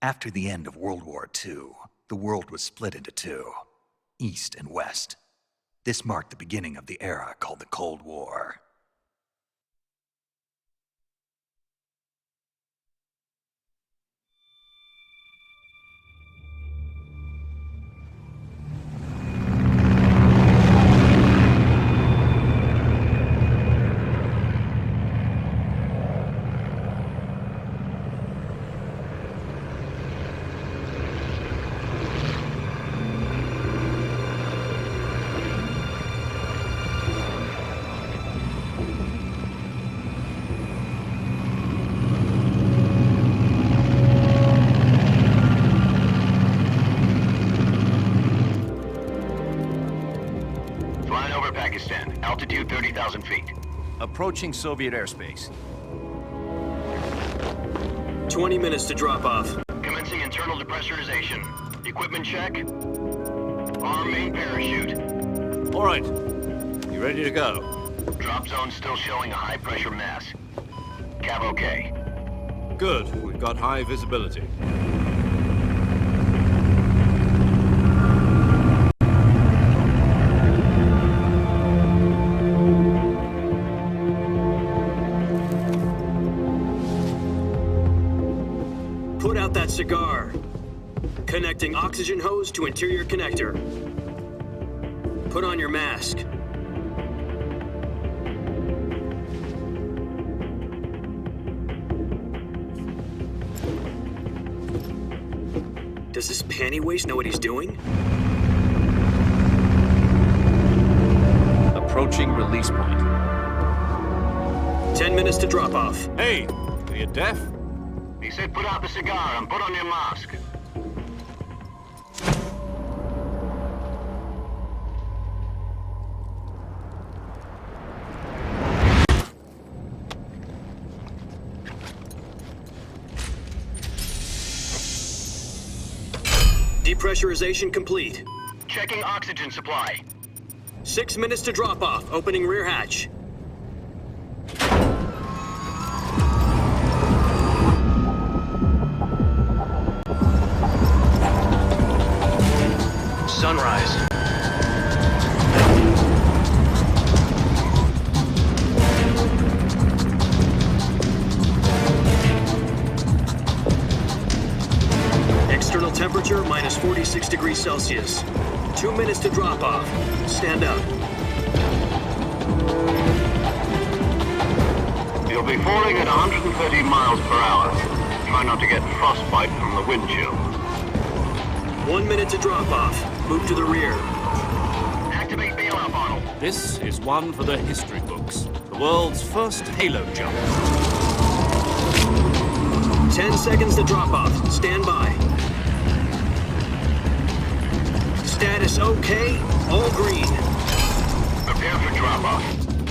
After the end of World War II, the world was split into two, East and West. This marked the beginning of the era called the Cold War. Altitude 30,000 feet. Approaching Soviet airspace. 20 minutes to drop off. Commencing internal depressurization. Equipment check. Arm main parachute. All right. You ready to go? Drop zone still showing a high pressure mass. Cav okay. Good. We've got high visibility. Put out that cigar. Connecting oxygen hose to interior connector. Put on your mask. Does this panty waste know what he's doing? Approaching release point. 10 minutes to drop off. Hey, are you deaf? He said put out the cigar and put on your mask. Depressurization complete. Checking oxygen supply. 6 minutes to drop off. Opening rear hatch. Sunrise. External temperature minus 46 degrees Celsius. 2 minutes to drop off. Stand up. You'll be falling at 130 miles per hour. Try not to get frostbite from the wind chill. 1 minute to drop off. Move to the rear. Activate bailout bottle. This is one for the history books. The world's first halo jump. 10 seconds to drop off. Stand by. Status okay. All green. Prepare for drop off.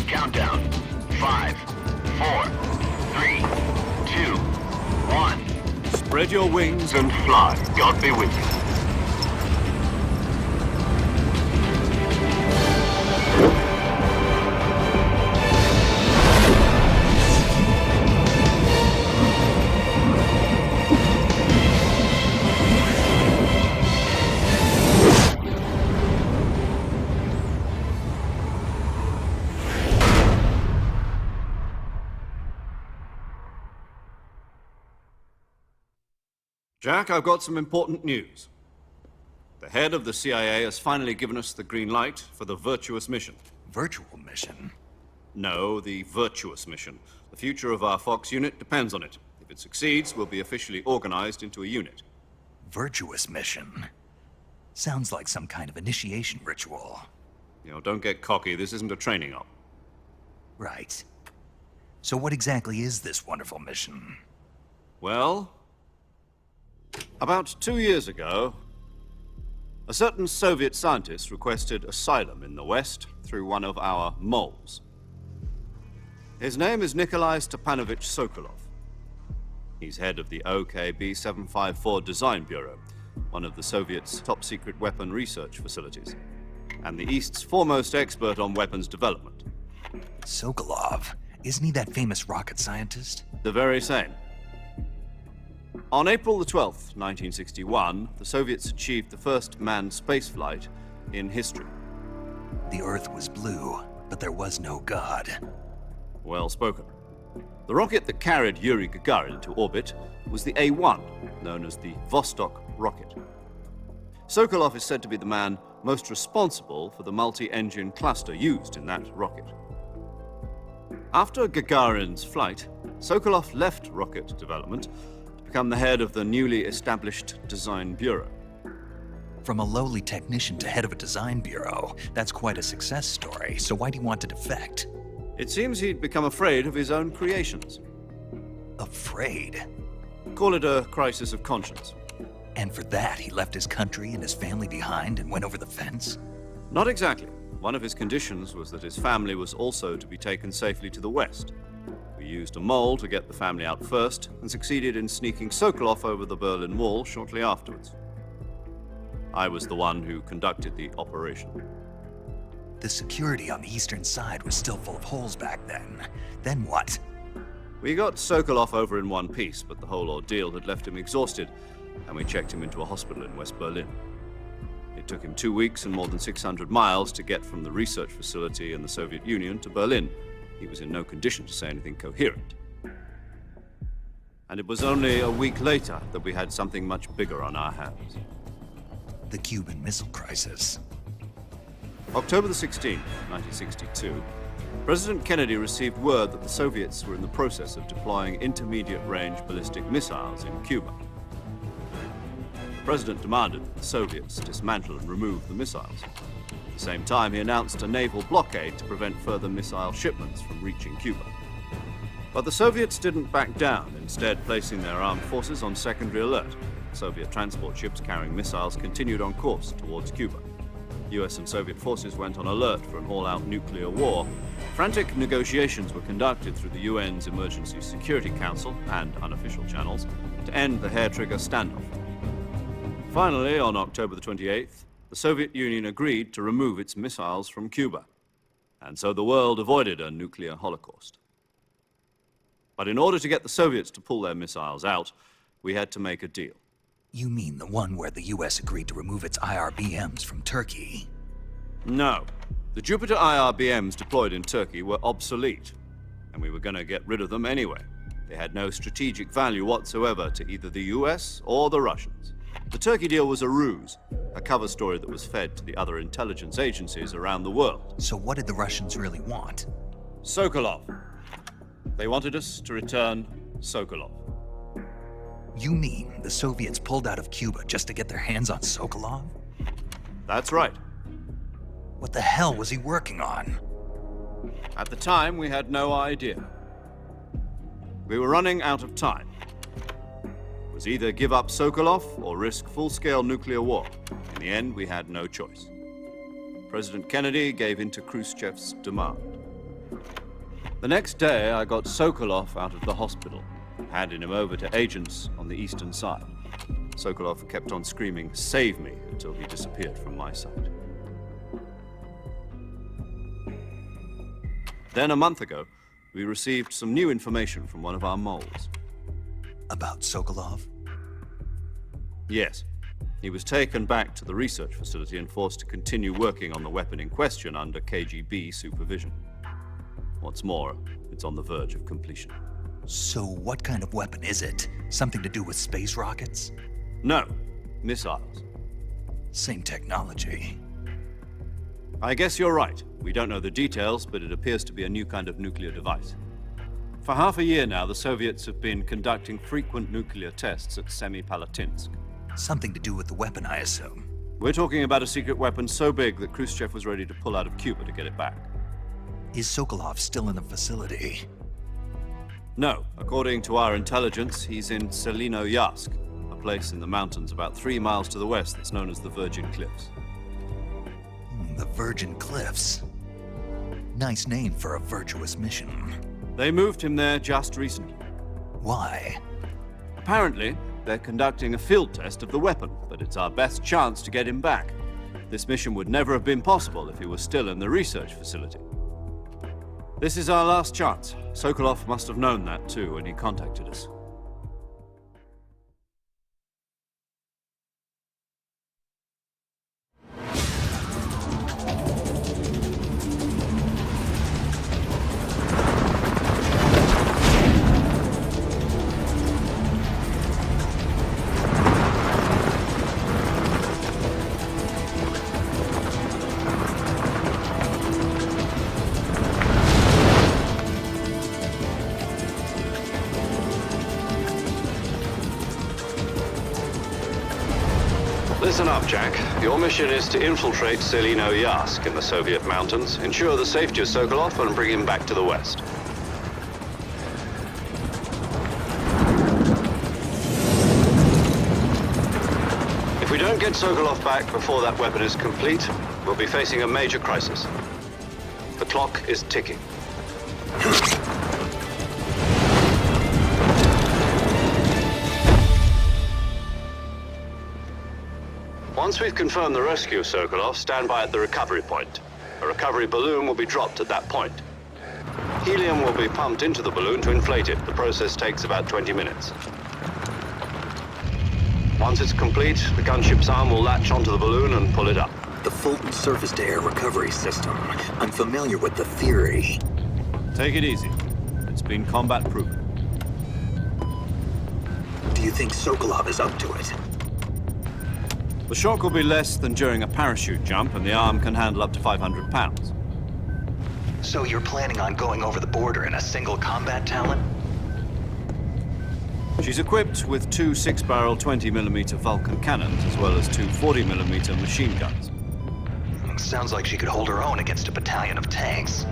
Countdown. 5, 4, 3, 2, 1. Spread your wings And fly. God be with you. Jack, I've got some important news. The head of the CIA has finally given us the green light for the virtuous mission. Virtual mission? No, the virtuous mission. The future of our Fox unit depends on it. If it succeeds, we'll be officially organized into a unit. Virtuous mission? Sounds like some kind of initiation ritual. You know, don't get cocky. This isn't a training op. Right. So what exactly is this wonderful mission? Well, about 2 years ago, a certain Soviet scientist requested asylum in the West through one of our moles. His name is Nikolai Stepanovich Sokolov. He's head of the OKB 754 Design Bureau, one of the Soviets' top-secret weapon research facilities, and the East's foremost expert on weapons development. Sokolov? Isn't he that famous rocket scientist? The very same. On April the 12th, 1961, the Soviets achieved the first manned spaceflight in history. The Earth was blue, but there was no God. Well spoken. The rocket that carried Yuri Gagarin to orbit was the A-1, known as the Vostok rocket. Sokolov is said to be the man most responsible for the multi-engine cluster used in that rocket. After Gagarin's flight, Sokolov left rocket development to become the head of the newly established Design Bureau. From a lowly technician to head of a design bureau, that's quite a success story, so why do you want to defect? It seems he'd become afraid of his own creations. Afraid? Call it a crisis of conscience. And for that, he left his country and his family behind and went over the fence? Not exactly. One of his conditions was that his family was also to be taken safely to the west. We used a mole to get the family out first and succeeded in sneaking Sokolov over the Berlin Wall shortly afterwards. I was the one who conducted the operation. The security on the eastern side was still full of holes back then. Then what? We got Sokolov over in one piece, but the whole ordeal had left him exhausted, and we checked him into a hospital in West Berlin. It took him 2 weeks and more than 600 miles to get from the research facility in the Soviet Union to Berlin. He was in no condition to say anything coherent. And it was only a week later that we had something much bigger on our hands. The Cuban Missile Crisis. October the 16th, 1962, President Kennedy received word that the Soviets were in the process of deploying intermediate-range ballistic missiles in Cuba. The President demanded that the Soviets dismantle and remove the missiles. At the same time, he announced a naval blockade to prevent further missile shipments from reaching Cuba. But the Soviets didn't back down, instead placing their armed forces on secondary alert. Soviet transport ships carrying missiles continued on course towards Cuba. US and Soviet forces went on alert for an all-out nuclear war. Frantic negotiations were conducted through the UN's Emergency Security Council and unofficial channels to end the hair-trigger standoff. Finally, on October the 28th, the Soviet Union agreed to remove its missiles from Cuba. And so the world avoided a nuclear holocaust. But in order to get the Soviets to pull their missiles out, we had to make a deal. You mean the one where the US agreed to remove its IRBMs from Turkey? No. The Jupiter IRBMs deployed in Turkey were obsolete, and we were going to get rid of them anyway. They had no strategic value whatsoever to either the US or the Russians. The Turkey deal was a ruse, a cover story that was fed to the other intelligence agencies around the world. So what did the Russians really want? Sokolov. They wanted us to return Sokolov. You mean the Soviets pulled out of Cuba just to get their hands on Sokolov? That's right. What the hell was he working on? At the time, we had no idea. We were running out of time. It was either give up Sokolov or risk full-scale nuclear war. In the end, we had no choice. President Kennedy gave in to Khrushchev's demand. The next day, I got Sokolov out of the hospital, handing him over to agents on the eastern side. Sokolov kept on screaming, "Save me," until he disappeared from my sight. Then a month ago, we received some new information from one of our moles. About Sokolov? Yes. He was taken back to the research facility and forced to continue working on the weapon in question under KGB supervision. What's more, it's on the verge of completion. So what kind of weapon is it? Something to do with space rockets? No, missiles. Same technology. I guess you're right. We don't know the details, but it appears to be a new kind of nuclear device. For half a year now, the Soviets have been conducting frequent nuclear tests at Semipalatinsk. Something to do with the weapon, I assume. We're talking about a secret weapon so big that Khrushchev was ready to pull out of Cuba to get it back. Is Sokolov still in the facility? No. According to our intelligence, he's in Selinoyarsk, a place in the mountains about 3 miles to the west that's known as the Virgin Cliffs. The Virgin Cliffs. Nice name for a virtuous mission. They moved him there just recently. Why? Apparently, they're conducting a field test of the weapon, but it's our best chance to get him back. This mission would never have been possible if he was still in the research facility. This is our last chance. Sokolov must have known that too when he contacted us. Listen up, Jack. Your mission is to infiltrate Selino Yask in the Soviet mountains, ensure the safety of Sokolov, and bring him back to the West. If we don't get Sokolov back before that weapon is complete, we'll be facing a major crisis. The clock is ticking. Once we've confirmed the rescue of Sokolov, stand by at the recovery point. A recovery balloon will be dropped at that point. Helium will be pumped into the balloon to inflate it. The process takes about 20 minutes. Once it's complete, the gunship's arm will latch onto the balloon and pull it up. The Fulton surface-to-air recovery system. I'm familiar with the theory. Take it easy. It's been combat-proven. Do you think Sokolov is up to it? The shock will be less than during a parachute jump, and the arm can handle up to 500 pounds. So you're planning on going over the border in a single combat Talon? She's equipped with two 6-barrel 20mm Vulcan cannons, as well as two 40mm machine guns. Sounds like she could hold her own against a battalion of tanks.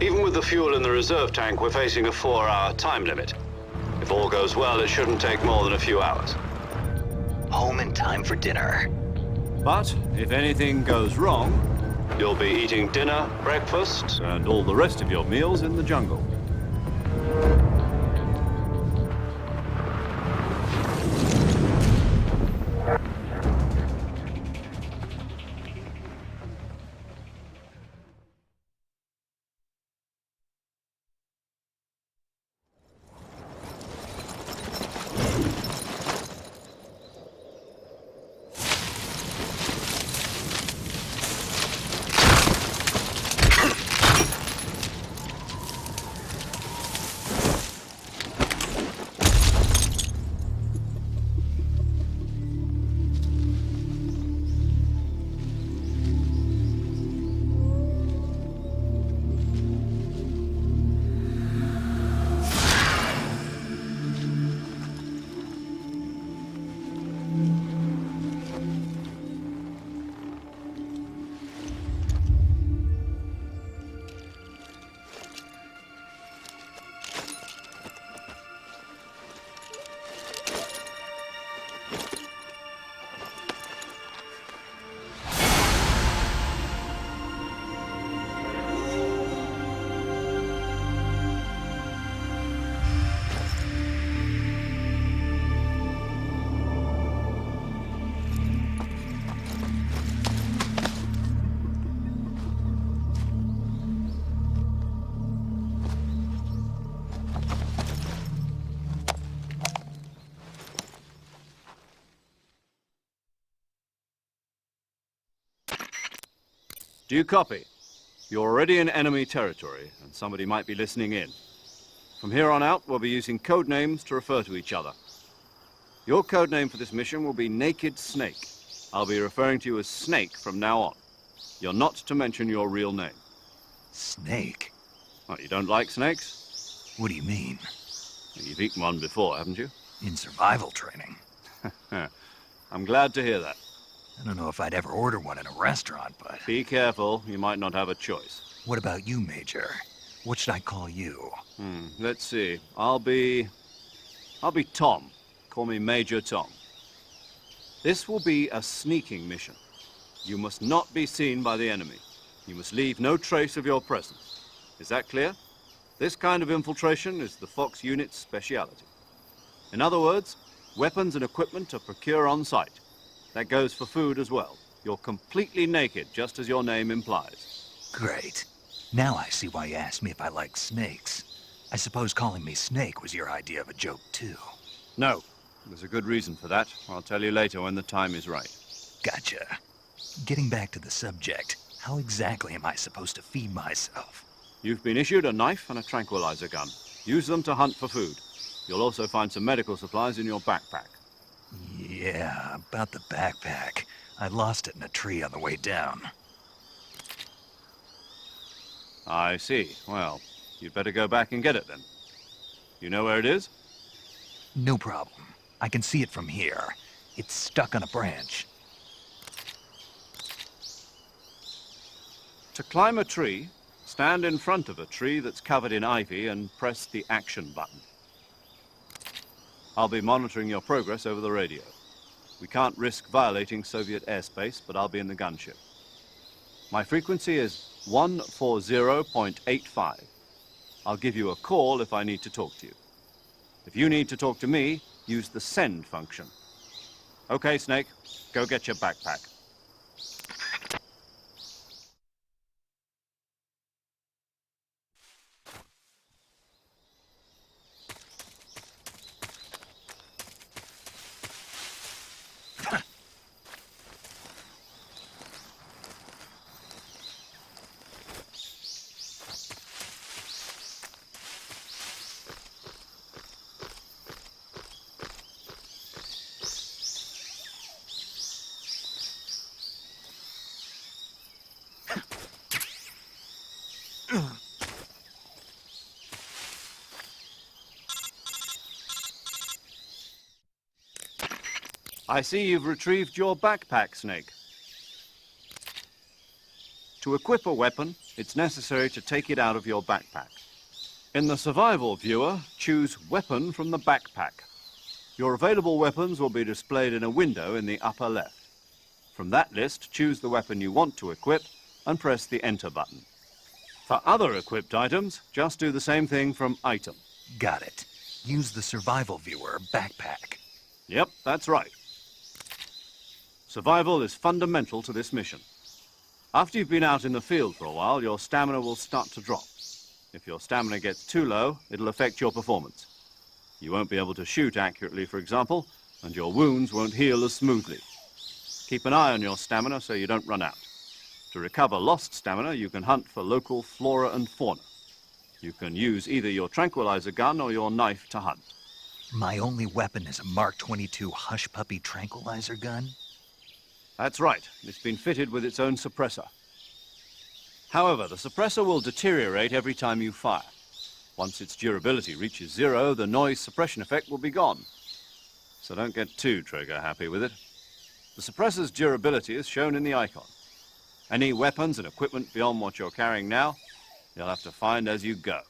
Even with the fuel in the reserve tank, we're facing a 4-hour time limit. If all goes well, it shouldn't take more than a few hours. Home in time for dinner. But if anything goes wrong, you'll be eating dinner, breakfast, and all the rest of your meals in the jungle. Do you copy? You're already in enemy territory, and somebody might be listening in. From here on out, we'll be using code names to refer to each other. Your code name for this mission will be Naked Snake. I'll be referring to you as Snake from now on. You're not to mention your real name. Snake? What, you don't like snakes? What do you mean? You've eaten one before, haven't you? In survival training. I'm glad to hear that. I don't know if I'd ever order one in a restaurant, but... Be careful, you might not have a choice. What about you, Major? What should I call you? Let's see. I'll be Tom. Call me Major Tom. This will be a sneaking mission. You must not be seen by the enemy. You must leave no trace of your presence. Is that clear? This kind of infiltration is the Fox unit's speciality. In other words, weapons and equipment are procured on site. That goes for food as well. You're completely naked, just as your name implies. Great. Now I see why you asked me if I like snakes. I suppose calling me Snake was your idea of a joke, too. No. There's a good reason for that. I'll tell you later when the time is right. Gotcha. Getting back to the subject, how exactly am I supposed to feed myself? You've been issued a knife and a tranquilizer gun. Use them to hunt for food. You'll also find some medical supplies in your backpack. Yeah, about the backpack. I lost it in a tree on the way down. I see. Well, you'd better go back and get it then. You know where it is? No problem. I can see it from here. It's stuck on a branch. To climb a tree, stand in front of a tree that's covered in ivy and press the action button. I'll be monitoring your progress over the radio. We can't risk violating Soviet airspace, but I'll be in the gunship. My frequency is 140.85. I'll give you a call if I need to talk to you. If you need to talk to me, use the send function. Okay, Snake, go get your backpack. I see you've retrieved your backpack, Snake. To equip a weapon, it's necessary to take it out of your backpack. In the survival viewer, choose Weapon from the backpack. Your available weapons will be displayed in a window in the upper left. From that list, choose the weapon you want to equip and press the Enter button. For other equipped items, just do the same thing from Item. Got it. Use the survival viewer backpack. Yep, that's right. Survival is fundamental to this mission. After you've been out in the field for a while, your stamina will start to drop. If your stamina gets too low, it'll affect your performance. You won't be able to shoot accurately, for example, and your wounds won't heal as smoothly. Keep an eye on your stamina so you don't run out. To recover lost stamina, you can hunt for local flora and fauna. You can use either your tranquilizer gun or your knife to hunt. My only weapon is a Mark 22 Hush Puppy tranquilizer gun? That's right. It's been fitted with its own suppressor. However, the suppressor will deteriorate every time you fire. Once its durability reaches 0, the noise suppression effect will be gone. So don't get too trigger-happy with it. The suppressor's durability is shown in the icon. Any weapons and equipment beyond what you're carrying now, you'll have to find as you go.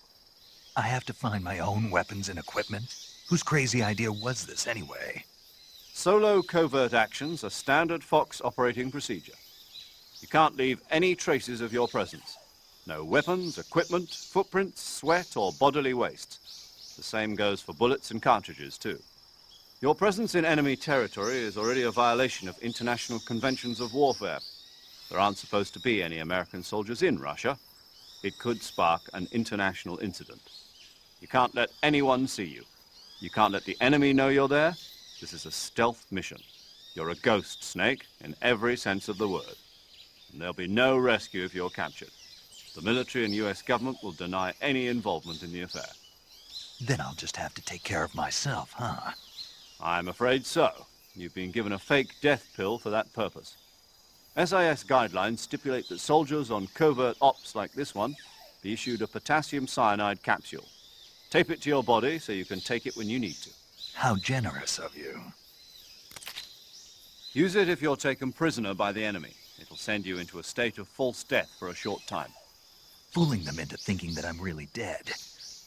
I have to find my own weapons and equipment? Whose crazy idea was this anyway? Solo covert actions are standard Fox operating procedure. You can't leave any traces of your presence. No weapons, equipment, footprints, sweat, or bodily waste. The same goes for bullets and cartridges, too. Your presence in enemy territory is already a violation of international conventions of warfare. There aren't supposed to be any American soldiers in Russia. It could spark an international incident. You can't let anyone see you. You can't let the enemy know you're there. This is a stealth mission. You're a ghost, Snake, in every sense of the word. And there'll be no rescue if you're captured. The military and US government will deny any involvement in the affair. Then I'll just have to take care of myself, huh? I'm afraid so. You've been given a fake death pill for that purpose. SIS guidelines stipulate that soldiers on covert ops like this one be issued a potassium cyanide capsule. Tape it to your body so you can take it when you need to. How generous of you. Use it if you're taken prisoner by the enemy. It'll send you into a state of false death for a short time. Fooling them into thinking that I'm really dead.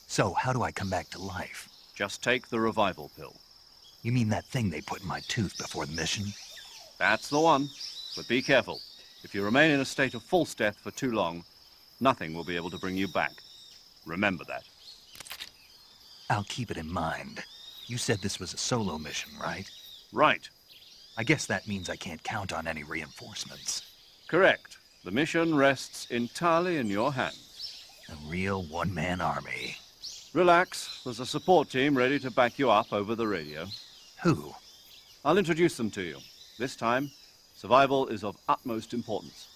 So, how do I come back to life? Just take the revival pill. You mean that thing they put in my tooth before the mission? That's the one. But be careful. If you remain in a state of false death for too long, nothing will be able to bring you back. Remember that. I'll keep it in mind. You said this was a solo mission, right? Right. I guess that means I can't count on any reinforcements. Correct. The mission rests entirely in your hands. A real one-man army. Relax. There's a support team ready to back you up over the radio. Who? I'll introduce them to you. This time, survival is of utmost importance.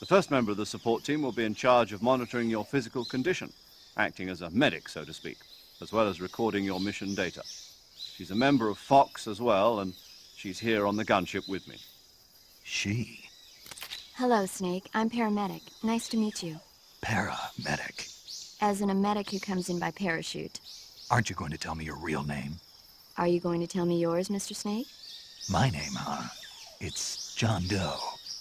The first member of the support team will be in charge of monitoring your physical condition, acting as a medic, so to speak, as well as recording your mission data. She's a member of Fox as well, and she's here on the gunship with me. She? Hello, Snake. I'm paramedic. Nice to meet you. Paramedic. As in a medic who comes in by parachute. Aren't you going to tell me your real name? Are you going to tell me yours, Mr. Snake? My name, huh? It's John Doe.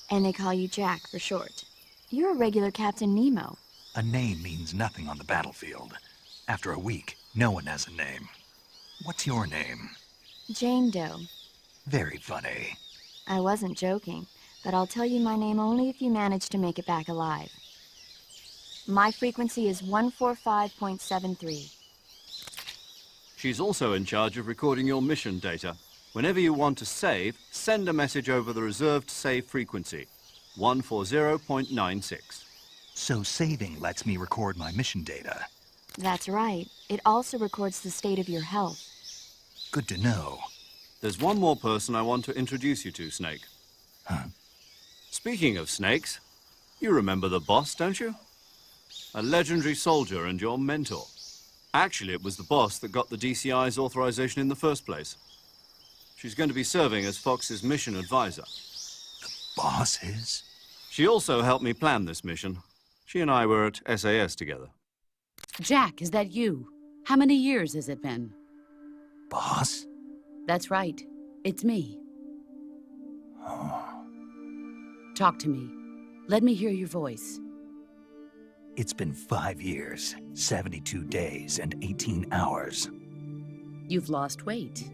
And they call you Jack for short. You're a regular Captain Nemo. A name means nothing on the battlefield. After a week, no one has a name. What's your name? Jane Doe. Very funny. I wasn't joking, but I'll tell you my name only if you manage to make it back alive. My frequency is 145.73. She's also in charge of recording your mission data. Whenever you want to save, send a message over the reserved save frequency, 140.96. So saving lets me record my mission data. That's right. It also records the state of your health. Good to know. There's one more person I want to introduce you to, Snake. Huh? Speaking of snakes, you remember the boss, don't you? A legendary soldier and your mentor. Actually, it was the boss that got the DCI's authorization in the first place. She's going to be serving as Fox's mission advisor. Boss is? She also helped me plan this mission. She and I were at SAS together. Jack, is that you? How many years has it been? Boss? That's right. It's me. Talk to me. Let me hear your voice. It's been 5 years, 72 days, and 18 hours. You've lost weight.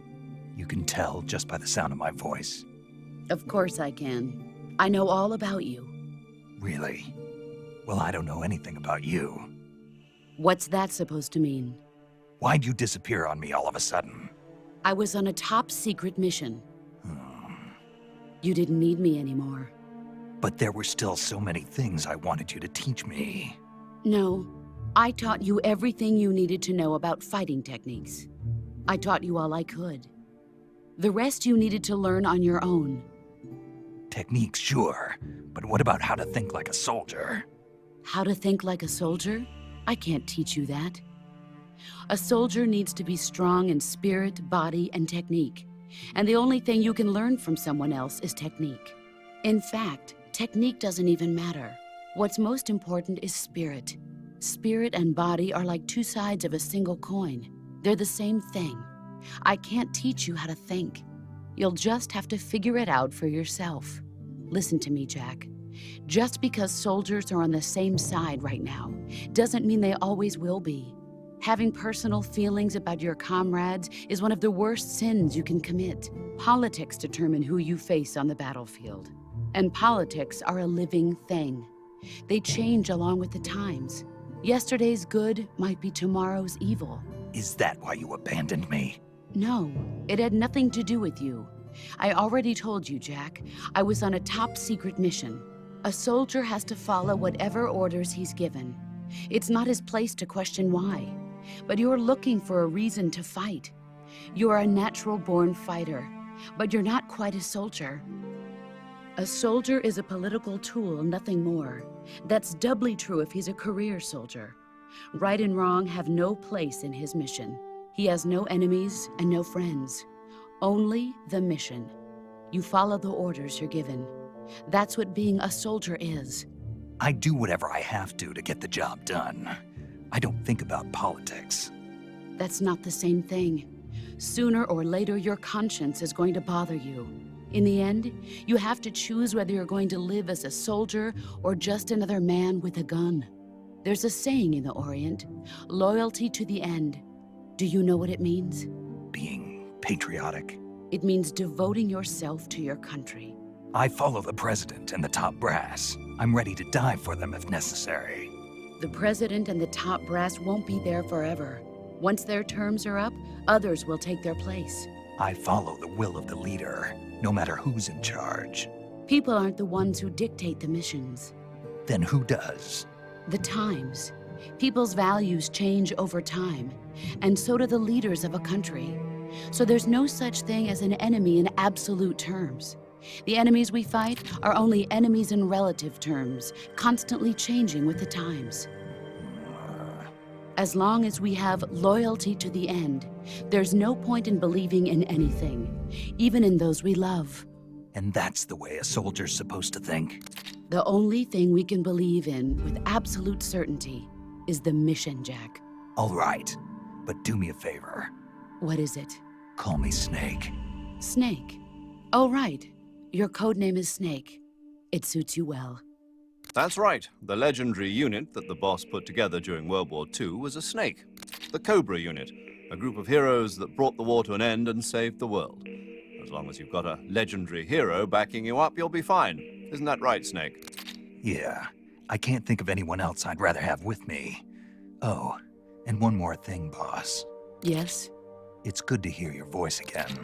You can tell just by the sound of my voice. Of course I can. I know all about you. Really? Well, I don't know anything about you. What's that supposed to mean? Why'd you disappear on me all of a sudden? I was on a top-secret mission. You didn't need me anymore. But there were still so many things I wanted you to teach me. No, I taught you everything you needed to know about fighting techniques. I taught you all I could. The rest you needed to learn on your own. Techniques, sure. But what about how to think like a soldier? How to think like a soldier? I can't teach you that. A soldier needs to be strong in spirit, body, and technique. And the only thing you can learn from someone else is technique. In fact, technique doesn't even matter. What's most important is spirit. Spirit and body are like two sides of a single coin. They're the same thing. I can't teach you how to think. You'll just have to figure it out for yourself. Listen to me, Jack. Just because soldiers are on the same side right now doesn't mean they always will be. Having personal feelings about your comrades is one of the worst sins you can commit. Politics determine who you face on the battlefield. And politics are a living thing. They change along with the times. Yesterday's good might be tomorrow's evil. Is that why you abandoned me? No, it had nothing to do with you. I already told you, Jack. I was on a top-secret mission. A soldier has to follow whatever orders he's given. It's not his place to question why. But you're looking for a reason to fight. You're a natural-born fighter, but you're not quite a soldier. A soldier is a political tool, nothing more. That's doubly true if he's a career soldier. Right and wrong have no place in his mission. He has no enemies and no friends. Only the mission. You follow the orders you're given. That's what being a soldier is. I do whatever I have to get the job done. I don't think about politics. That's not the same thing. Sooner or later, your conscience is going to bother you. In the end, you have to choose whether you're going to live as a soldier or just another man with a gun. There's a saying in the Orient, loyalty to the end. Do you know what it means? Being patriotic. It means devoting yourself to your country. I follow the president and the top brass. I'm ready to die for them if necessary. The president and the top brass won't be there forever. Once their terms are up, others will take their place. I follow the will of the leader, no matter who's in charge. People aren't the ones who dictate the missions. Then who does? The times. People's values change over time, and so do the leaders of a country. So there's no such thing as an enemy in absolute terms. The enemies we fight are only enemies in relative terms, constantly changing with the times. As long as we have loyalty to the end, there's no point in believing in anything, even in those we love. And that's the way a soldier's supposed to think? The only thing we can believe in with absolute certainty is the mission, Jack. All right, but do me a favor. What is it? Call me Snake. Snake. Oh, right. Your code name is Snake. It suits you well. That's right. The legendary unit that the boss put together during World War II was a snake. The Cobra unit, a group of heroes that brought the war to an end and saved the world. As long as you've got a legendary hero backing you up, you'll be fine. Isn't that right, Snake? Yeah, I can't think of anyone else I'd rather have with me. Oh, and one more thing, boss. Yes? It's good to hear your voice again.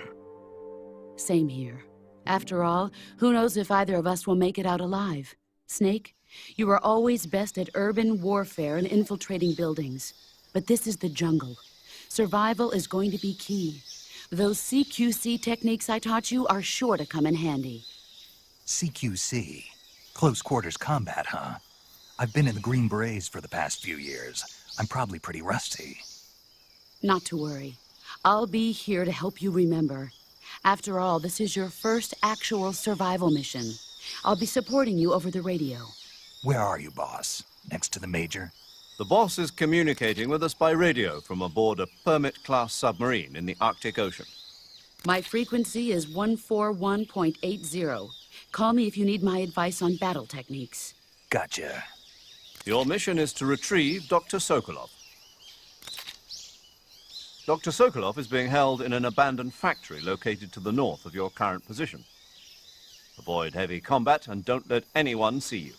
Same here. After all, who knows if either of us will make it out alive? Snake, you are always best at urban warfare and infiltrating buildings. But this is the jungle. Survival is going to be key. Those CQC techniques I taught you are sure to come in handy. CQC? Close quarters combat, huh? I've been in the Green Berets for the past few years. I'm probably pretty rusty. Not to worry. I'll be here to help you remember. After all, this is your first actual survival mission. I'll be supporting you over the radio. Where are you, boss? Next to the Major? The boss is communicating with us by radio from aboard a Permit-class submarine in the Arctic Ocean. My frequency is 141.80. Call me if you need my advice on battle techniques. Gotcha. Your mission is to retrieve Dr. Sokolov. Dr. Sokolov is being held in an abandoned factory located to the north of your current position. Avoid heavy combat and don't let anyone see you.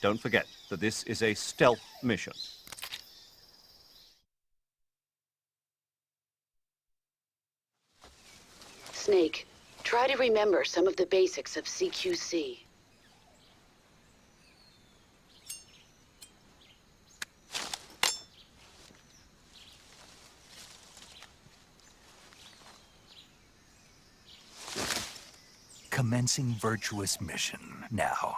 Don't forget that this is a stealth mission. Snake, try to remember some of the basics of CQC. Commencing virtuous mission now.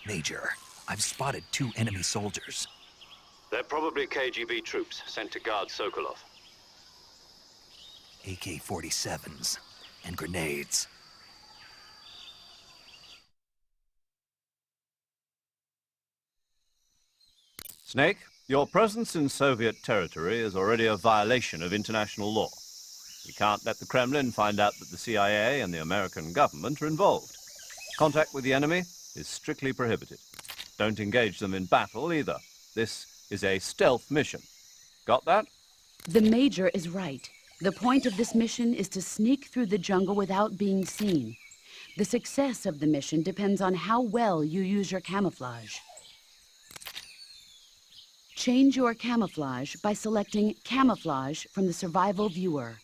Major, I've spotted 2 enemy soldiers. They're probably KGB troops sent to guard Sokolov. AK-47s and grenades. Snake, your presence in Soviet territory is already a violation of international law. We can't let the Kremlin find out that the CIA and the American government are involved. Contact with the enemy is strictly prohibited. Don't engage them in battle either. This is a stealth mission. Got that? The Major is right. The point of this mission is to sneak through the jungle without being seen. The success of the mission depends on how well you use your camouflage. Change your camouflage by selecting Camouflage from the Survival Viewer.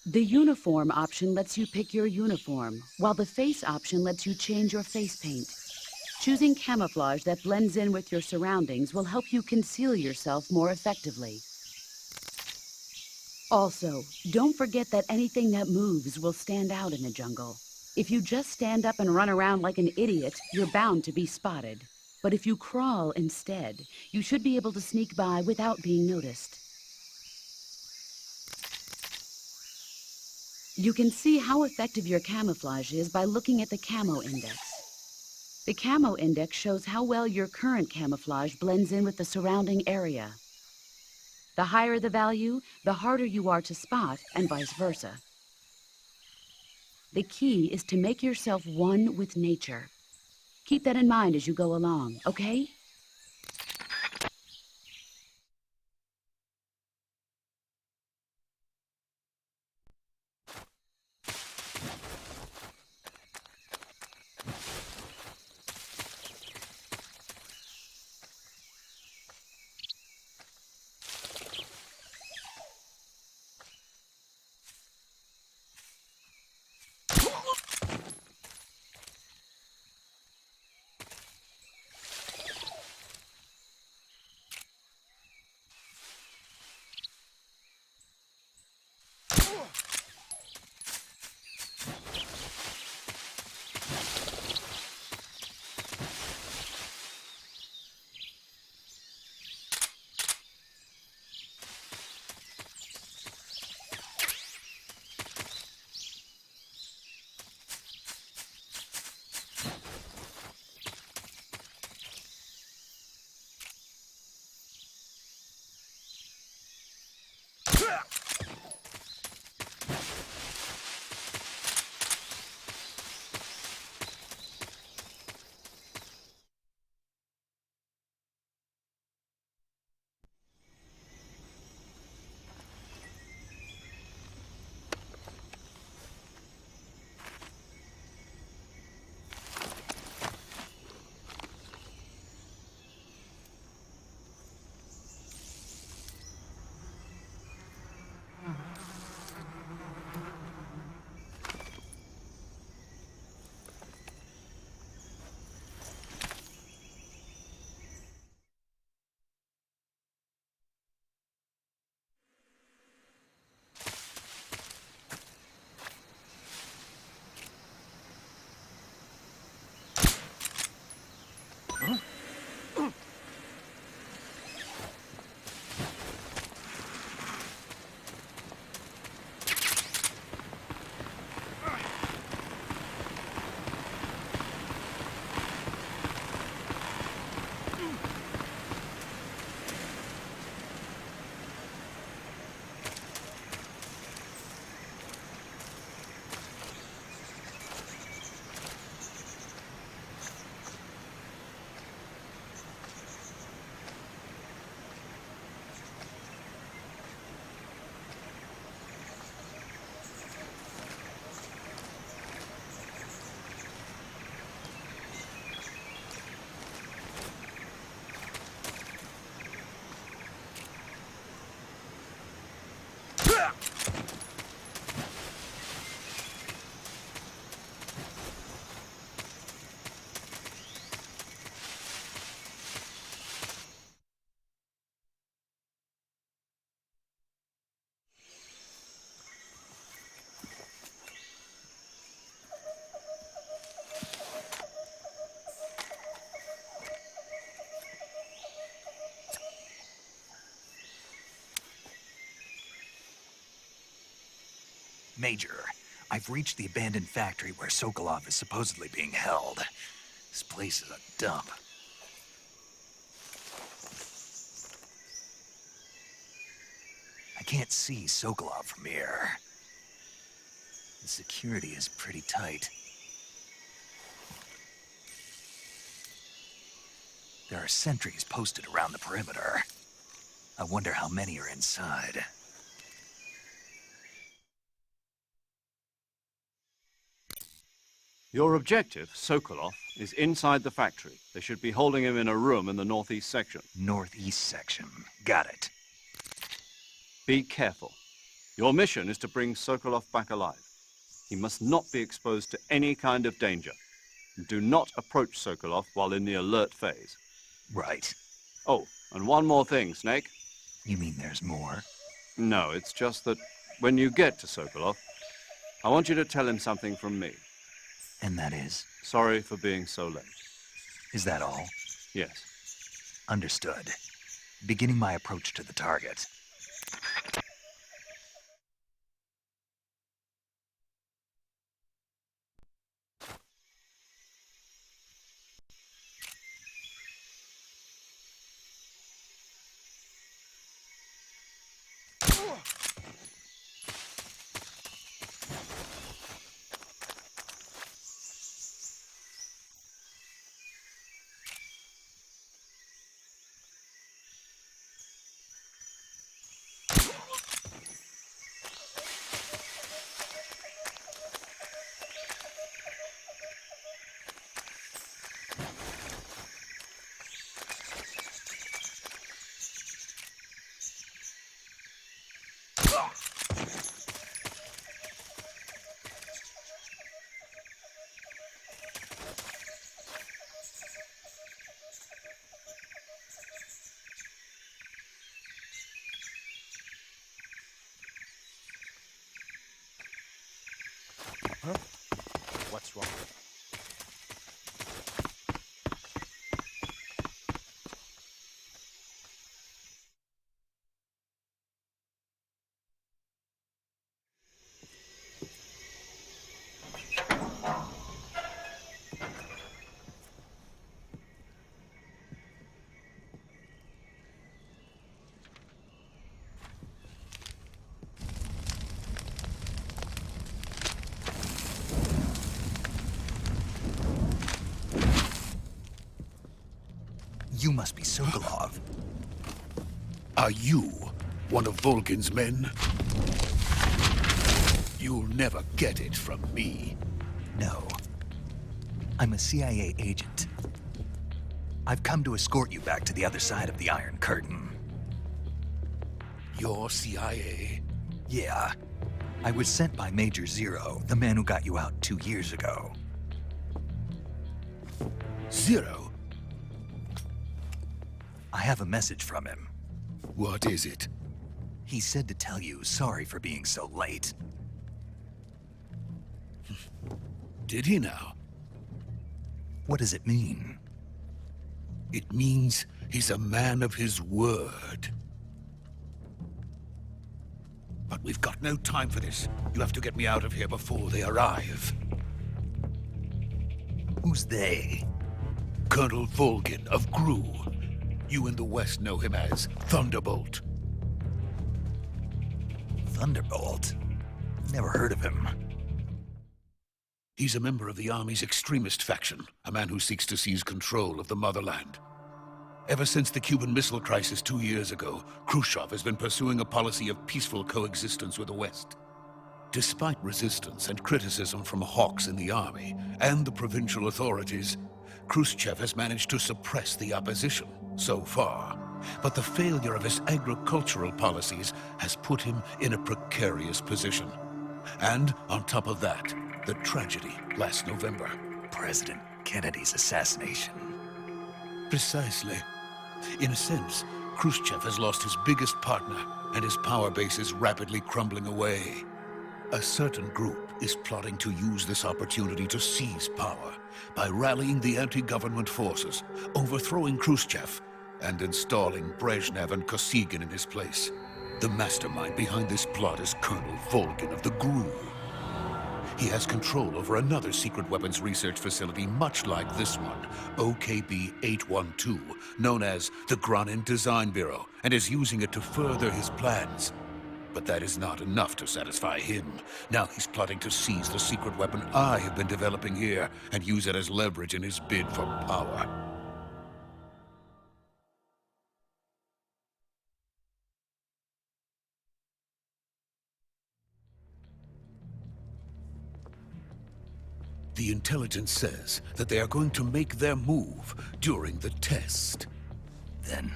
The Uniform option lets you pick your uniform, while the Face option lets you change your face paint. Choosing camouflage that blends in with your surroundings will help you conceal yourself more effectively. Also, don't forget that anything that moves will stand out in the jungle. If you just stand up and run around like an idiot, you're bound to be spotted. But if you crawl instead, you should be able to sneak by without being noticed. You can see how effective your camouflage is by looking at the Camo Index. The Camo Index shows how well your current camouflage blends in with the surrounding area. The higher the value, the harder you are to spot, and vice versa. The key is to make yourself one with nature. Keep that in mind as you go along, okay? Major, I've reached the abandoned factory where Sokolov is supposedly being held. This place is a dump. I can't see Sokolov from here. The security is pretty tight. There are sentries posted around the perimeter. I wonder how many are inside. Your objective, Sokolov, is inside the factory. They should be holding him in a room in the northeast section. Northeast section. Got it. Be careful. Your mission is to bring Sokolov back alive. He must not be exposed to any kind of danger. Do not approach Sokolov while in the alert phase. Right. Oh, and one more thing, Snake. You mean there's more? No, it's just that when you get to Sokolov, I want you to tell him something from me. And that is? Sorry for being so late. Is that all? Yes. Understood. Beginning my approach to the target. You must be Sokolov. Are you one of Volgin's men? You'll never get it from me. No. I'm a CIA agent. I've come to escort you back to the other side of the Iron Curtain. You're CIA? Yeah. I was sent by Major Zero, the man who got you out 2 years ago. Zero? I have a message from him. What is it? He said to tell you sorry for being so late. Did he now? What does it mean? It means he's a man of his word. But we've got no time for this. You have to get me out of here before they arrive. Who's they? Colonel Volgin of GRU. You in the West know him as Thunderbolt. Thunderbolt? Never heard of him. He's a member of the Army's extremist faction, a man who seeks to seize control of the motherland. Ever since the Cuban Missile Crisis 2 years ago, Khrushchev has been pursuing a policy of peaceful coexistence with the West. Despite resistance and criticism from hawks in the army and the provincial authorities, Khrushchev has managed to suppress the opposition so far. But the failure of his agricultural policies has put him in a precarious position. And on top of that, the tragedy last November. President Kennedy's assassination. Precisely. In a sense, Khrushchev has lost his biggest partner, and his power base is rapidly crumbling away. A certain group is plotting to use this opportunity to seize power by rallying the anti-government forces, overthrowing Khrushchev, and installing Brezhnev and Kosygin in his place. The mastermind behind this plot is Colonel Volgin of the GRU. He has control over another secret weapons research facility much like this one, OKB-812, known as the Granin Design Bureau, and is using it to further his plans. But that is not enough to satisfy him. Now he's plotting to seize the secret weapon I have been developing here and use it as leverage in his bid for power. The intelligence says that they are going to make their move during the test. Then,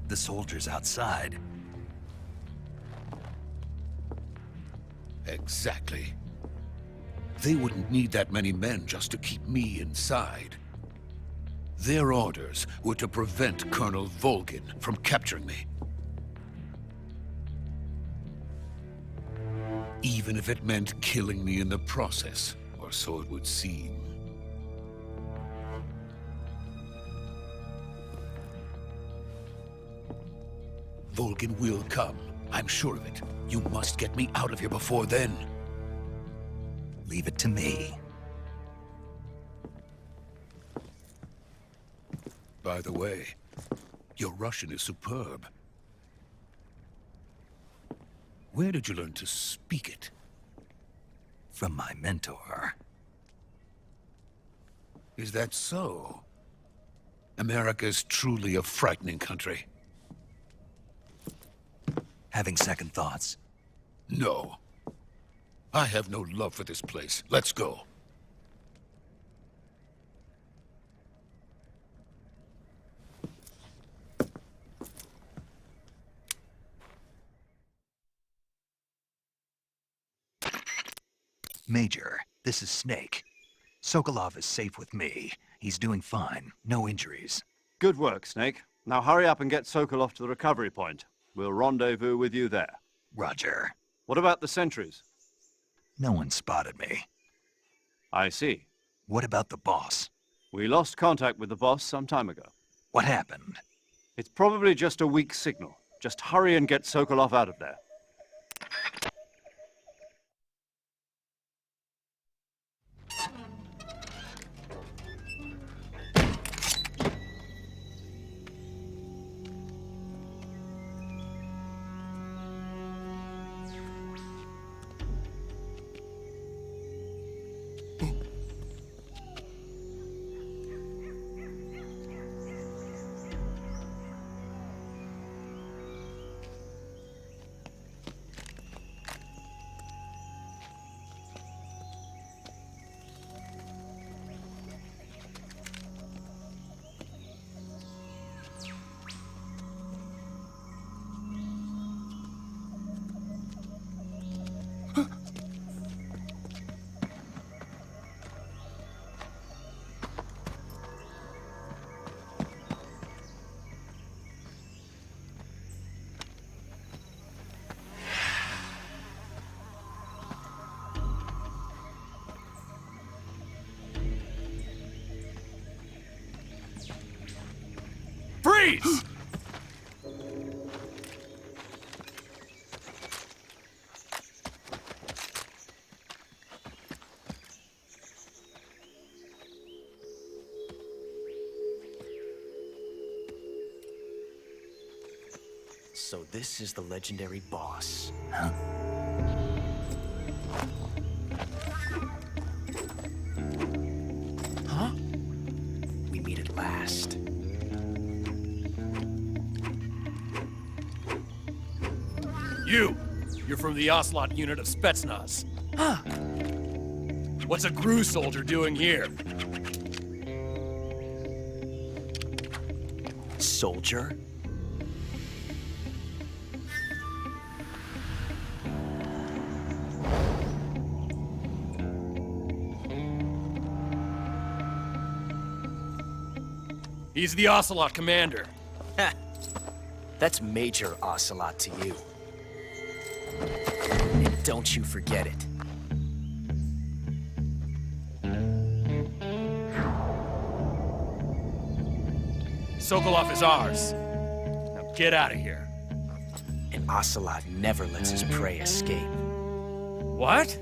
the soldiers outside. Exactly. They wouldn't need that many men just to keep me inside. Their orders were to prevent Colonel Volgin from capturing me. Even if it meant killing me in the process. Or so it would seem. Volgin will come. I'm sure of it. You must get me out of here before then. Leave it to me. By the way, your Russian is superb. Where did you learn to speak it? From my mentor. Is that so? America's truly a frightening country. Having second thoughts? No. I have no love for this place. Let's go. Major, this is Snake. Sokolov is safe with me. He's doing fine. No injuries. Good work, Snake. Now hurry up and get Sokolov to the recovery point. We'll rendezvous with you there. Roger. What about the sentries? No one spotted me. I see. What about the boss? We lost contact with the boss some time ago. What happened? It's probably just a weak signal. Just hurry and get Sokolov out of there. Freeze! So this is the legendary boss. Huh? Huh? We meet at last. You're from the Ocelot unit of Spetsnaz. Huh. What's a GRU soldier doing here? Soldier? He's the Ocelot commander. Ha! That's Major Ocelot to you. And don't you forget it. Sokolov is ours. Now get out of here. And Ocelot never lets his prey escape. What?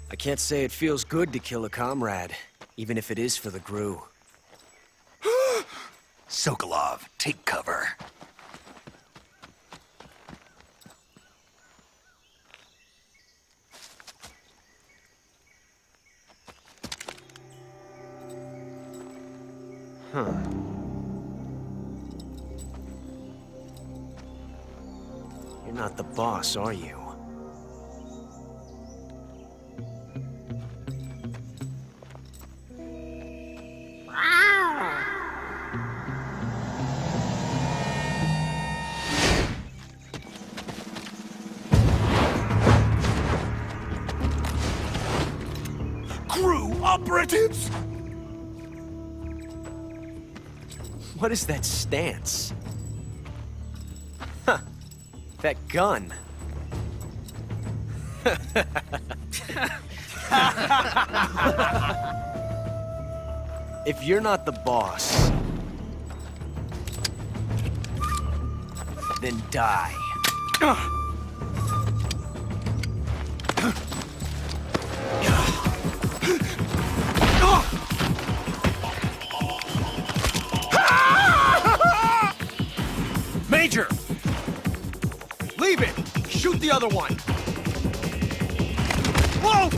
I can't say it feels good to kill a comrade, even if it is for the GRU. Sokolov, take cover. Huh. You're not the boss, are you? GRU operatives! What is that stance? Huh. That gun. If you're not the boss, then die. Major! Leave it! Shoot the other one! Whoa!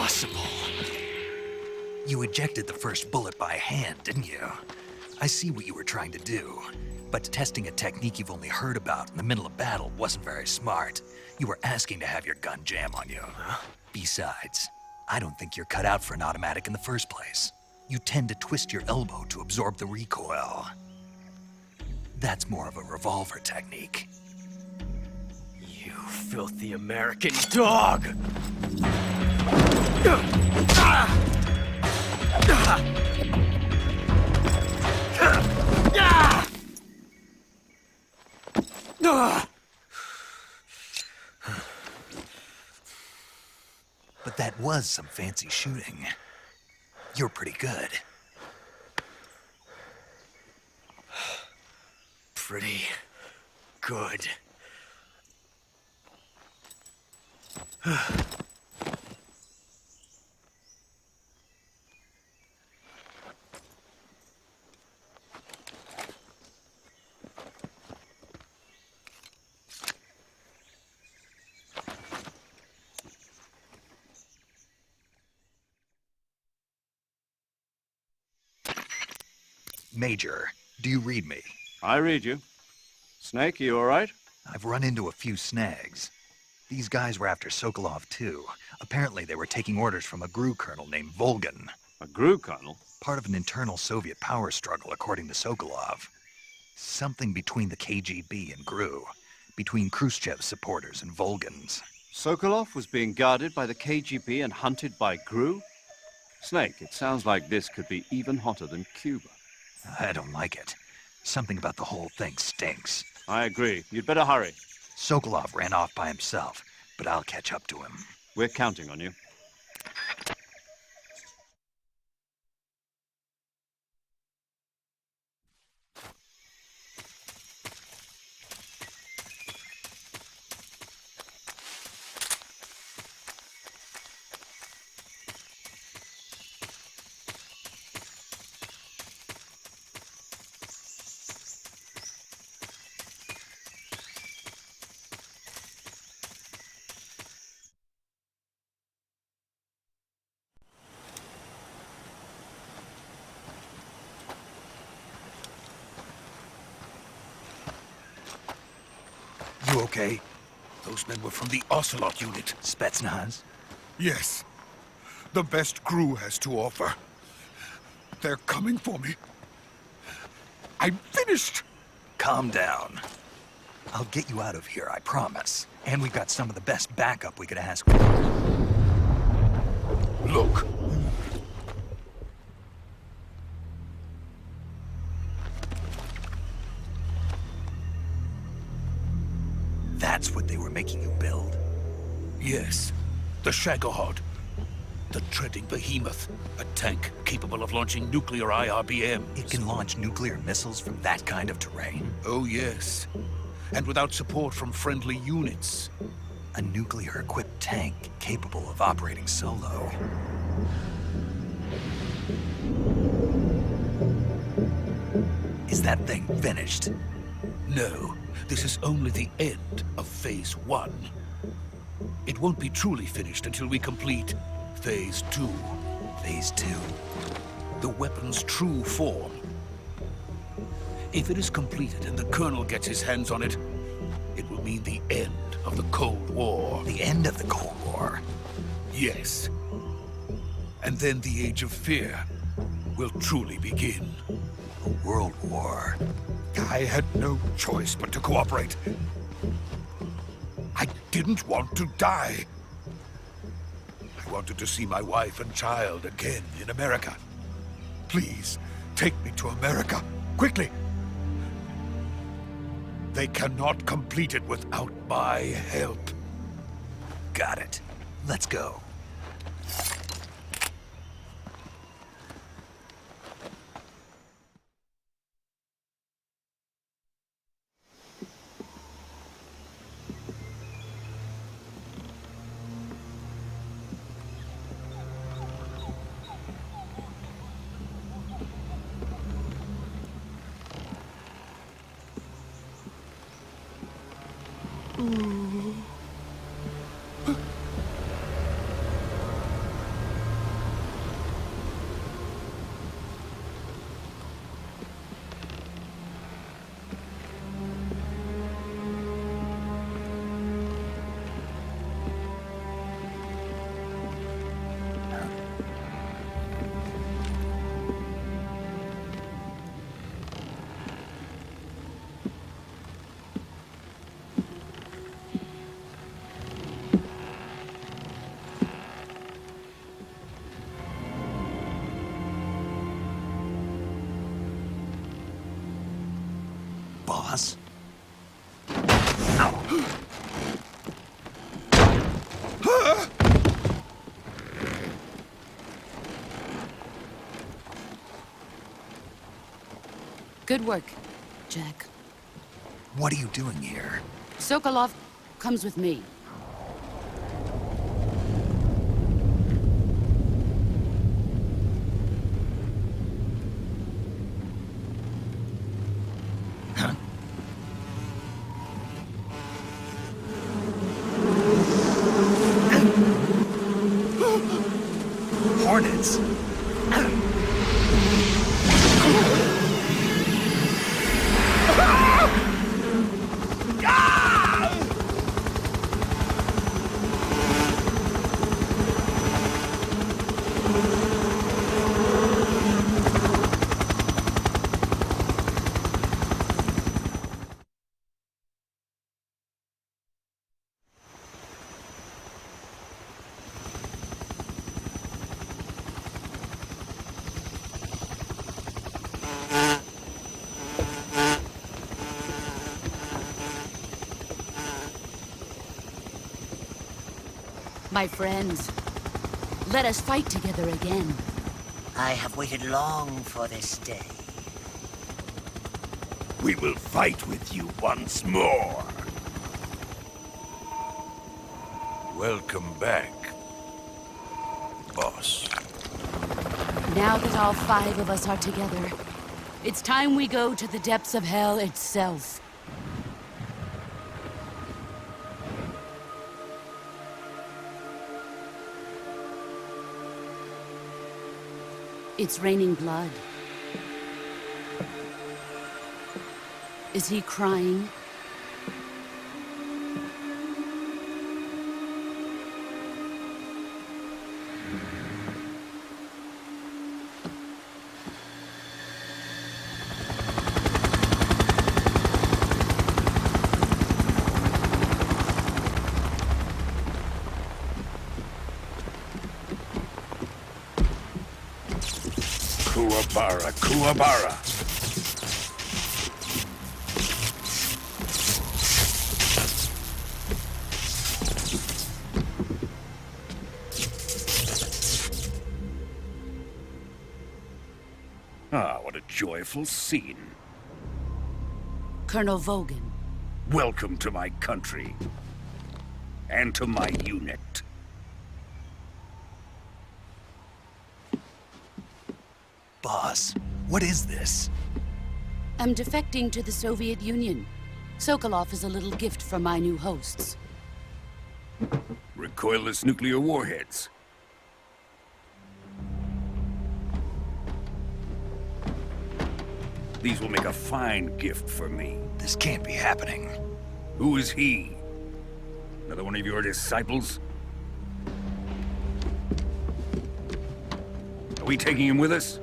impossible. You ejected the first bullet by hand, didn't you? I see what you were trying to do, but testing a technique you've only heard about in the middle of battle wasn't very smart. You were asking to have your gun jam on you. Besides, I don't think you're cut out for an automatic in the first place. You tend to twist your elbow to absorb the recoil. That's more of a revolver technique. You filthy American dog! But that was some fancy shooting. You're pretty good. Pretty good. Major, do you read me? I read you. Snake, you all right? I've run into a few snags. These guys were after Sokolov too. Apparently they were taking orders from a GRU colonel named Volgan. A GRU colonel? Part of an internal Soviet power struggle, according to Sokolov. Something between the KGB and GRU. Between Khrushchev's supporters and Volgan's. Sokolov was being guarded by the KGB and hunted by GRU? Snake, it sounds like this could be even hotter than Cuba. I don't like it. Something about the whole thing stinks. I agree. You'd better hurry. Sokolov ran off by himself, but I'll catch up to him. We're counting on you. You okay? Those men were from the Ocelot unit. Spetsnaz? Yes. The best GRU has to offer. They're coming for me. I'm finished! Calm down. I'll get you out of here, I promise. And we've got some of the best backup we could ask for. Look. That's what they were making you build? Yes. The Shagohod. The treading behemoth. A tank capable of launching nuclear IRBMs. It can launch nuclear missiles from that kind of terrain? Oh, yes. And without support from friendly units. A nuclear-equipped tank capable of operating solo. Is that thing finished? No. This is only the end of Phase 1. It won't be truly finished until we complete Phase 2. Phase 2? The weapon's true form. If it is completed and the Colonel gets his hands on it, it will mean the end of the Cold War. The end of the Cold War? Yes. And then the Age of Fear will truly begin. A world war. I had no choice but to cooperate. I didn't want to die. I wanted to see my wife and child again in America. Please, take me to America, quickly. They cannot complete it without my help. Got it. Let's go. boss. Good work, Jack. What are you doing here? Sokolov comes with me. Hornets! My friends, let us fight together again. I have waited long for this day. We will fight with you once more. Welcome back, boss. Now that all 5 of us are together, it's time we go to the depths of hell itself. It's raining blood. Is he crying? Kuwabara, Kuwabara. Ah, what a joyful scene. Colonel Vogan. Welcome to my country. And to my unit. Boss, what is this? I'm defecting to the Soviet Union. Sokolov is a little gift from my new hosts. Recoilless nuclear warheads. These will make a fine gift for me. This can't be happening. Who is he? Another one of your disciples? Are we taking him with us?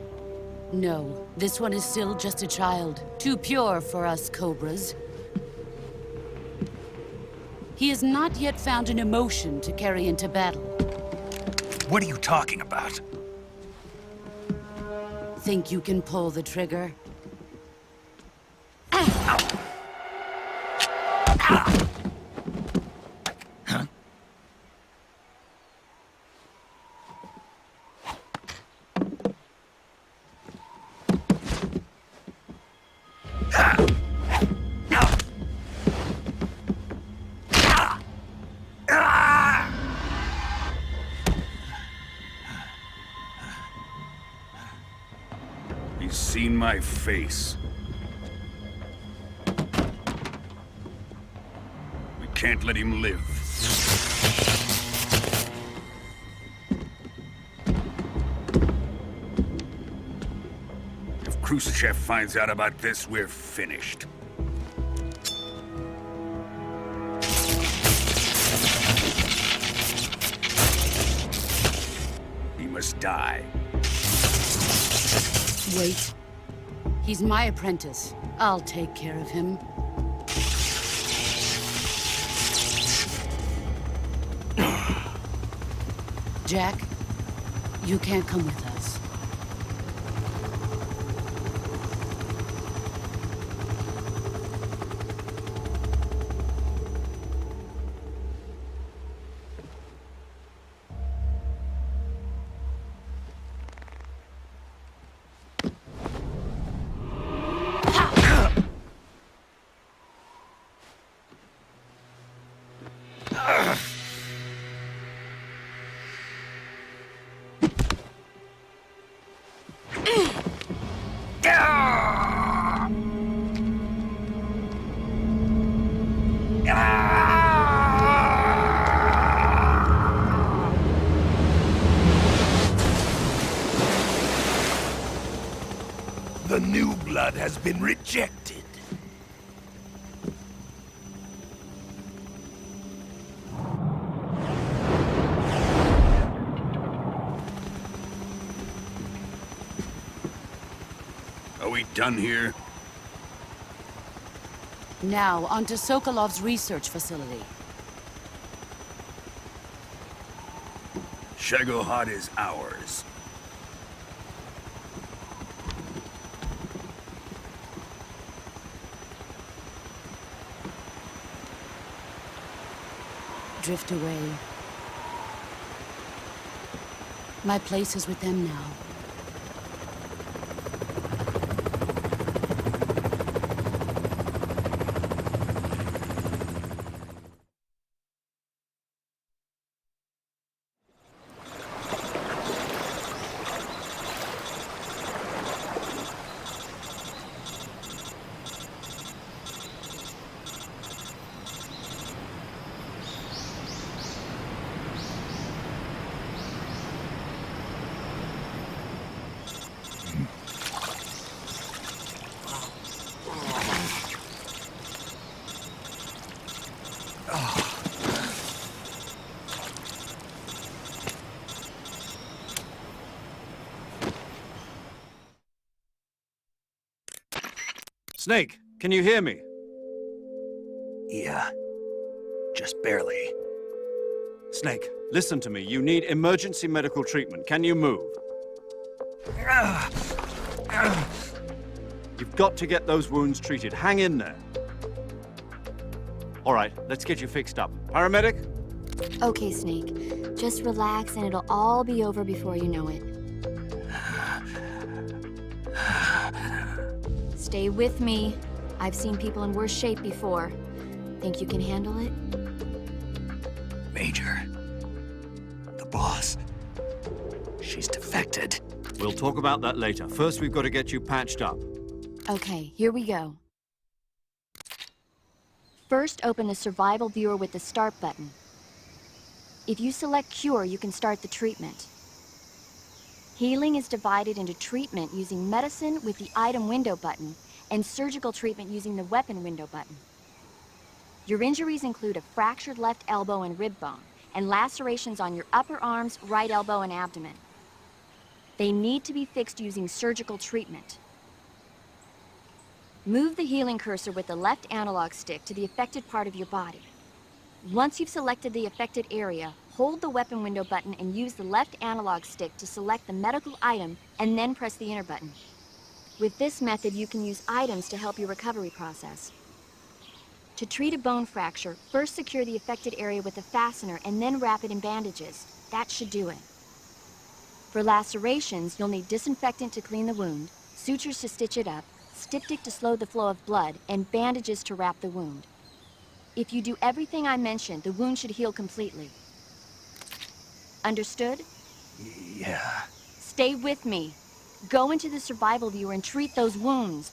No, this one is still just a child. Too pure for us Cobras. He has not yet found an emotion to carry into battle. What are you talking about? Think you can pull the trigger? He's seen my face. We can't let him live. If Khrushchev finds out about this, we're finished. He must die. Wait. He's my apprentice. I'll take care of him. Jack, you can't come with us. The new blood has been rejected. Are we done here? Now, on to Sokolov's research facility. Shagohod is ours. Drift away. My place is with them now. Snake, can you hear me? Yeah. Just barely. Snake, listen to me. You need emergency medical treatment. Can you move? You've got to get those wounds treated. Hang in there. All right, let's get you fixed up. Paramedic? Okay, Snake. Just relax and it'll all be over before you know it. Stay with me. I've seen people in worse shape before. Think you can handle it? Major. The boss. She's defected. We'll talk about that later. First, we've got to get you patched up. Okay, here we go. First, open the survival viewer with the start button. If you select cure, you can start the treatment. Healing is divided into treatment using medicine with the item window button and surgical treatment using the weapon window button. Your injuries include a fractured left elbow and rib bone and lacerations on your upper arms, right elbow, and abdomen. They need to be fixed using surgical treatment. Move the healing cursor with the left analog stick to the affected part of your body. Once you've selected the affected area, hold the weapon window button and use the left analog stick to select the medical item and then press the enter button. With this method, you can use items to help your recovery process. To treat a bone fracture, first secure the affected area with a fastener and then wrap it in bandages. That should do it. For lacerations, you'll need disinfectant to clean the wound, sutures to stitch it up, styptic to slow the flow of blood, and bandages to wrap the wound. If you do everything I mentioned, the wound should heal completely. Understood? Yeah. Stay with me. Go into the survival viewer and treat those wounds.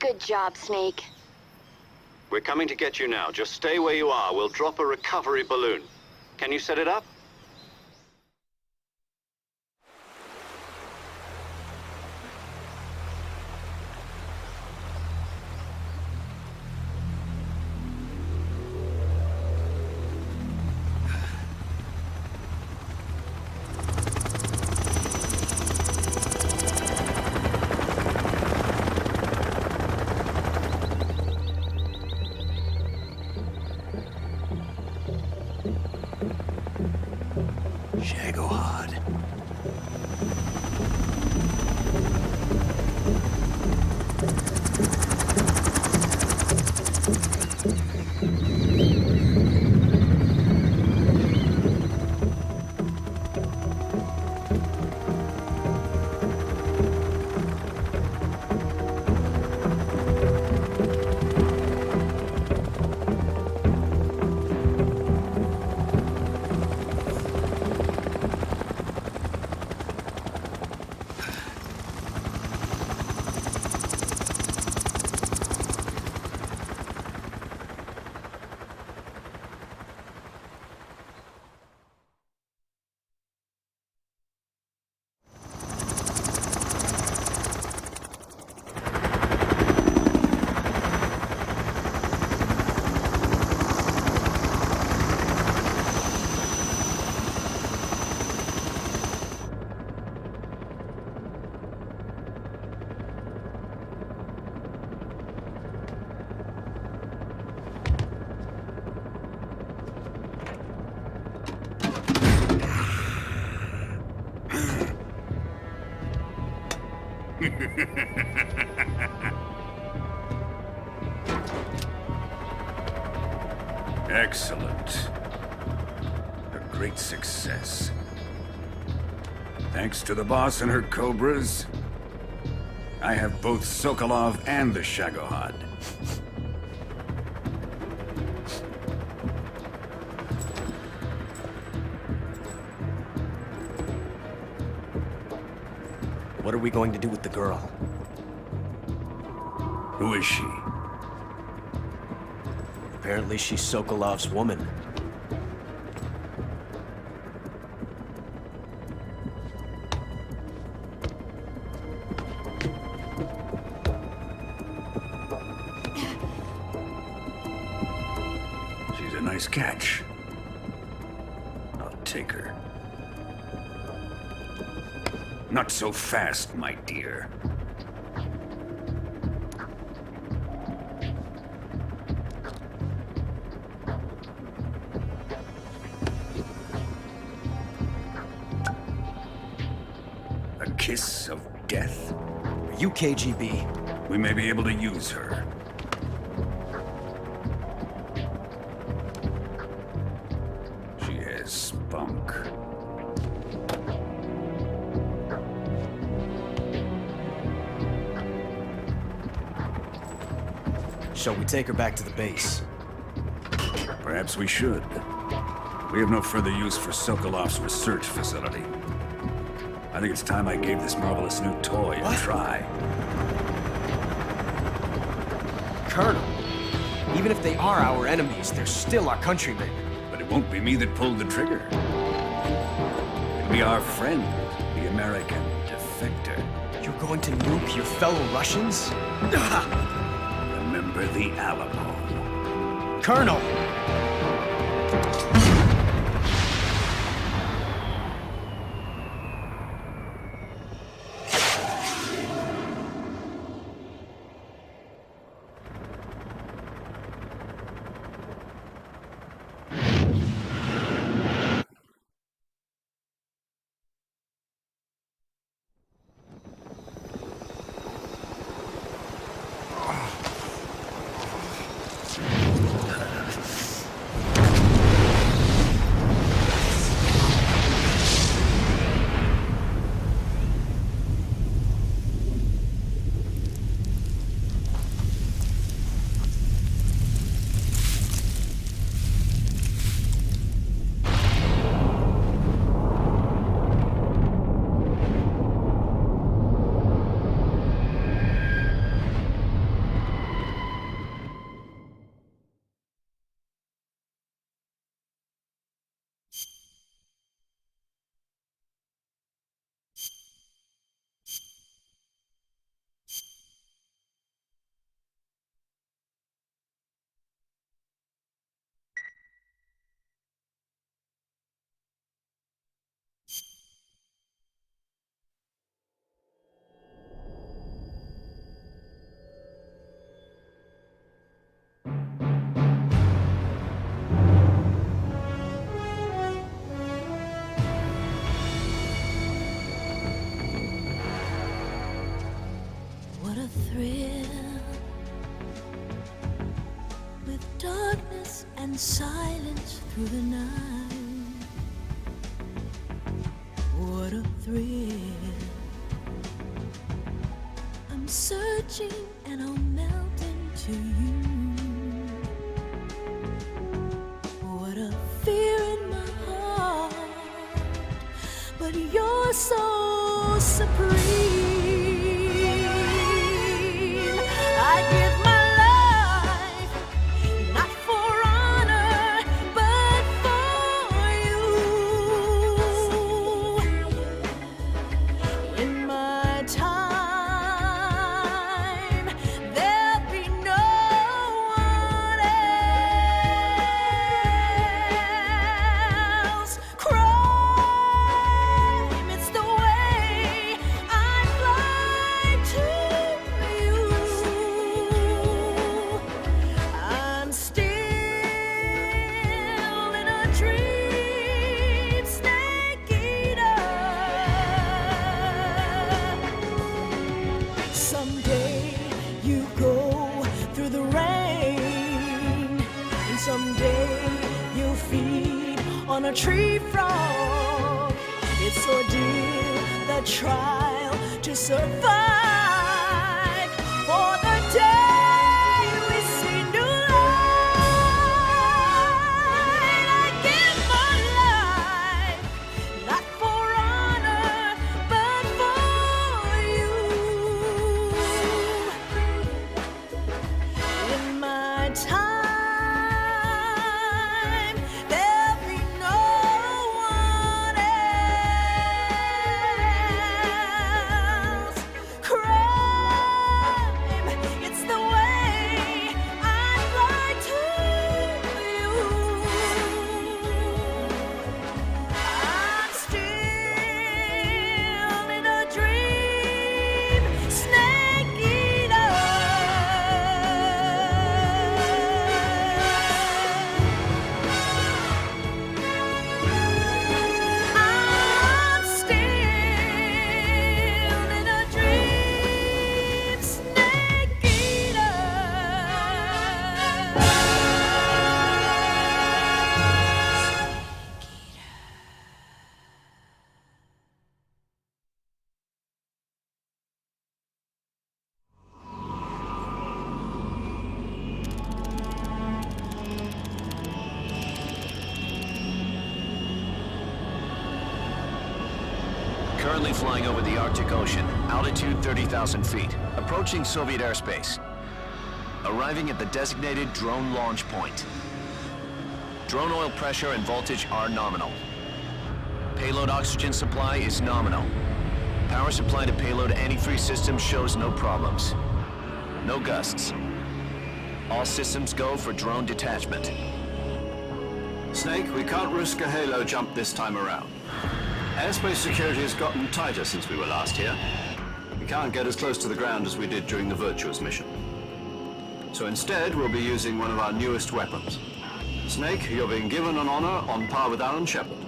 Good job, Snake. We're coming to get you now. Just stay where you are. We'll drop a recovery balloon. Can you set it up? Shagohod. Excellent. A great success. Thanks to the boss and her cobras, I have both Sokolov and the Shagohod. What are we going to do with the girl? Who is she? Apparently she's Sokolov's woman. She's a nice catch. I'll take her. Not so fast, my dear. A kiss of death? Are you KGB? We may be able to use her. She has spunk. Shall we take her back to the base? Perhaps we should. We have no further use for Sokolov's research facility. I think it's time I gave this marvelous new toy a try. Colonel, even if they are our enemies, they're still our countrymen. But it won't be me that pulled the trigger. It'll be our friend, the American defector. You're going to nuke your fellow Russians? Remember the Alamo. Colonel! thrill with darkness and silence through the night. What a thrill. I'm searching and I'll melt into you. What a fear in my heart, but you're so supreme. I give my life, not for honor, but for you. In my time, there'll be no one else. Crime, it's the way I fly to you. I'm still in a dream, snake eater. Someday you go through the rain, and someday you'll feed on a tree frog. It's ordeal, the trial to survive for the day we see new light. I give my life, not for honor, but for you. In my time, there'll be no one else. Crime, it's the way I fly to you. I'm still in a dream, snake eater. I'm still in a dream, snake eater. Currently flying over the Arctic Ocean, altitude 30,000 feet, approaching Soviet airspace. Arriving at the designated drone launch point. Drone oil pressure and voltage are nominal. Payload oxygen supply is nominal. Power supply to payload antifreeze system shows no problems. No gusts. All systems go for drone detachment. Snake, we can't risk a halo jump this time around. Airspace security has gotten tighter since we were last here. We can't get as close to the ground as we did during the Virtuous mission. So instead, we'll be using one of our newest weapons. Snake, you're being given an honor on par with Alan Shepard.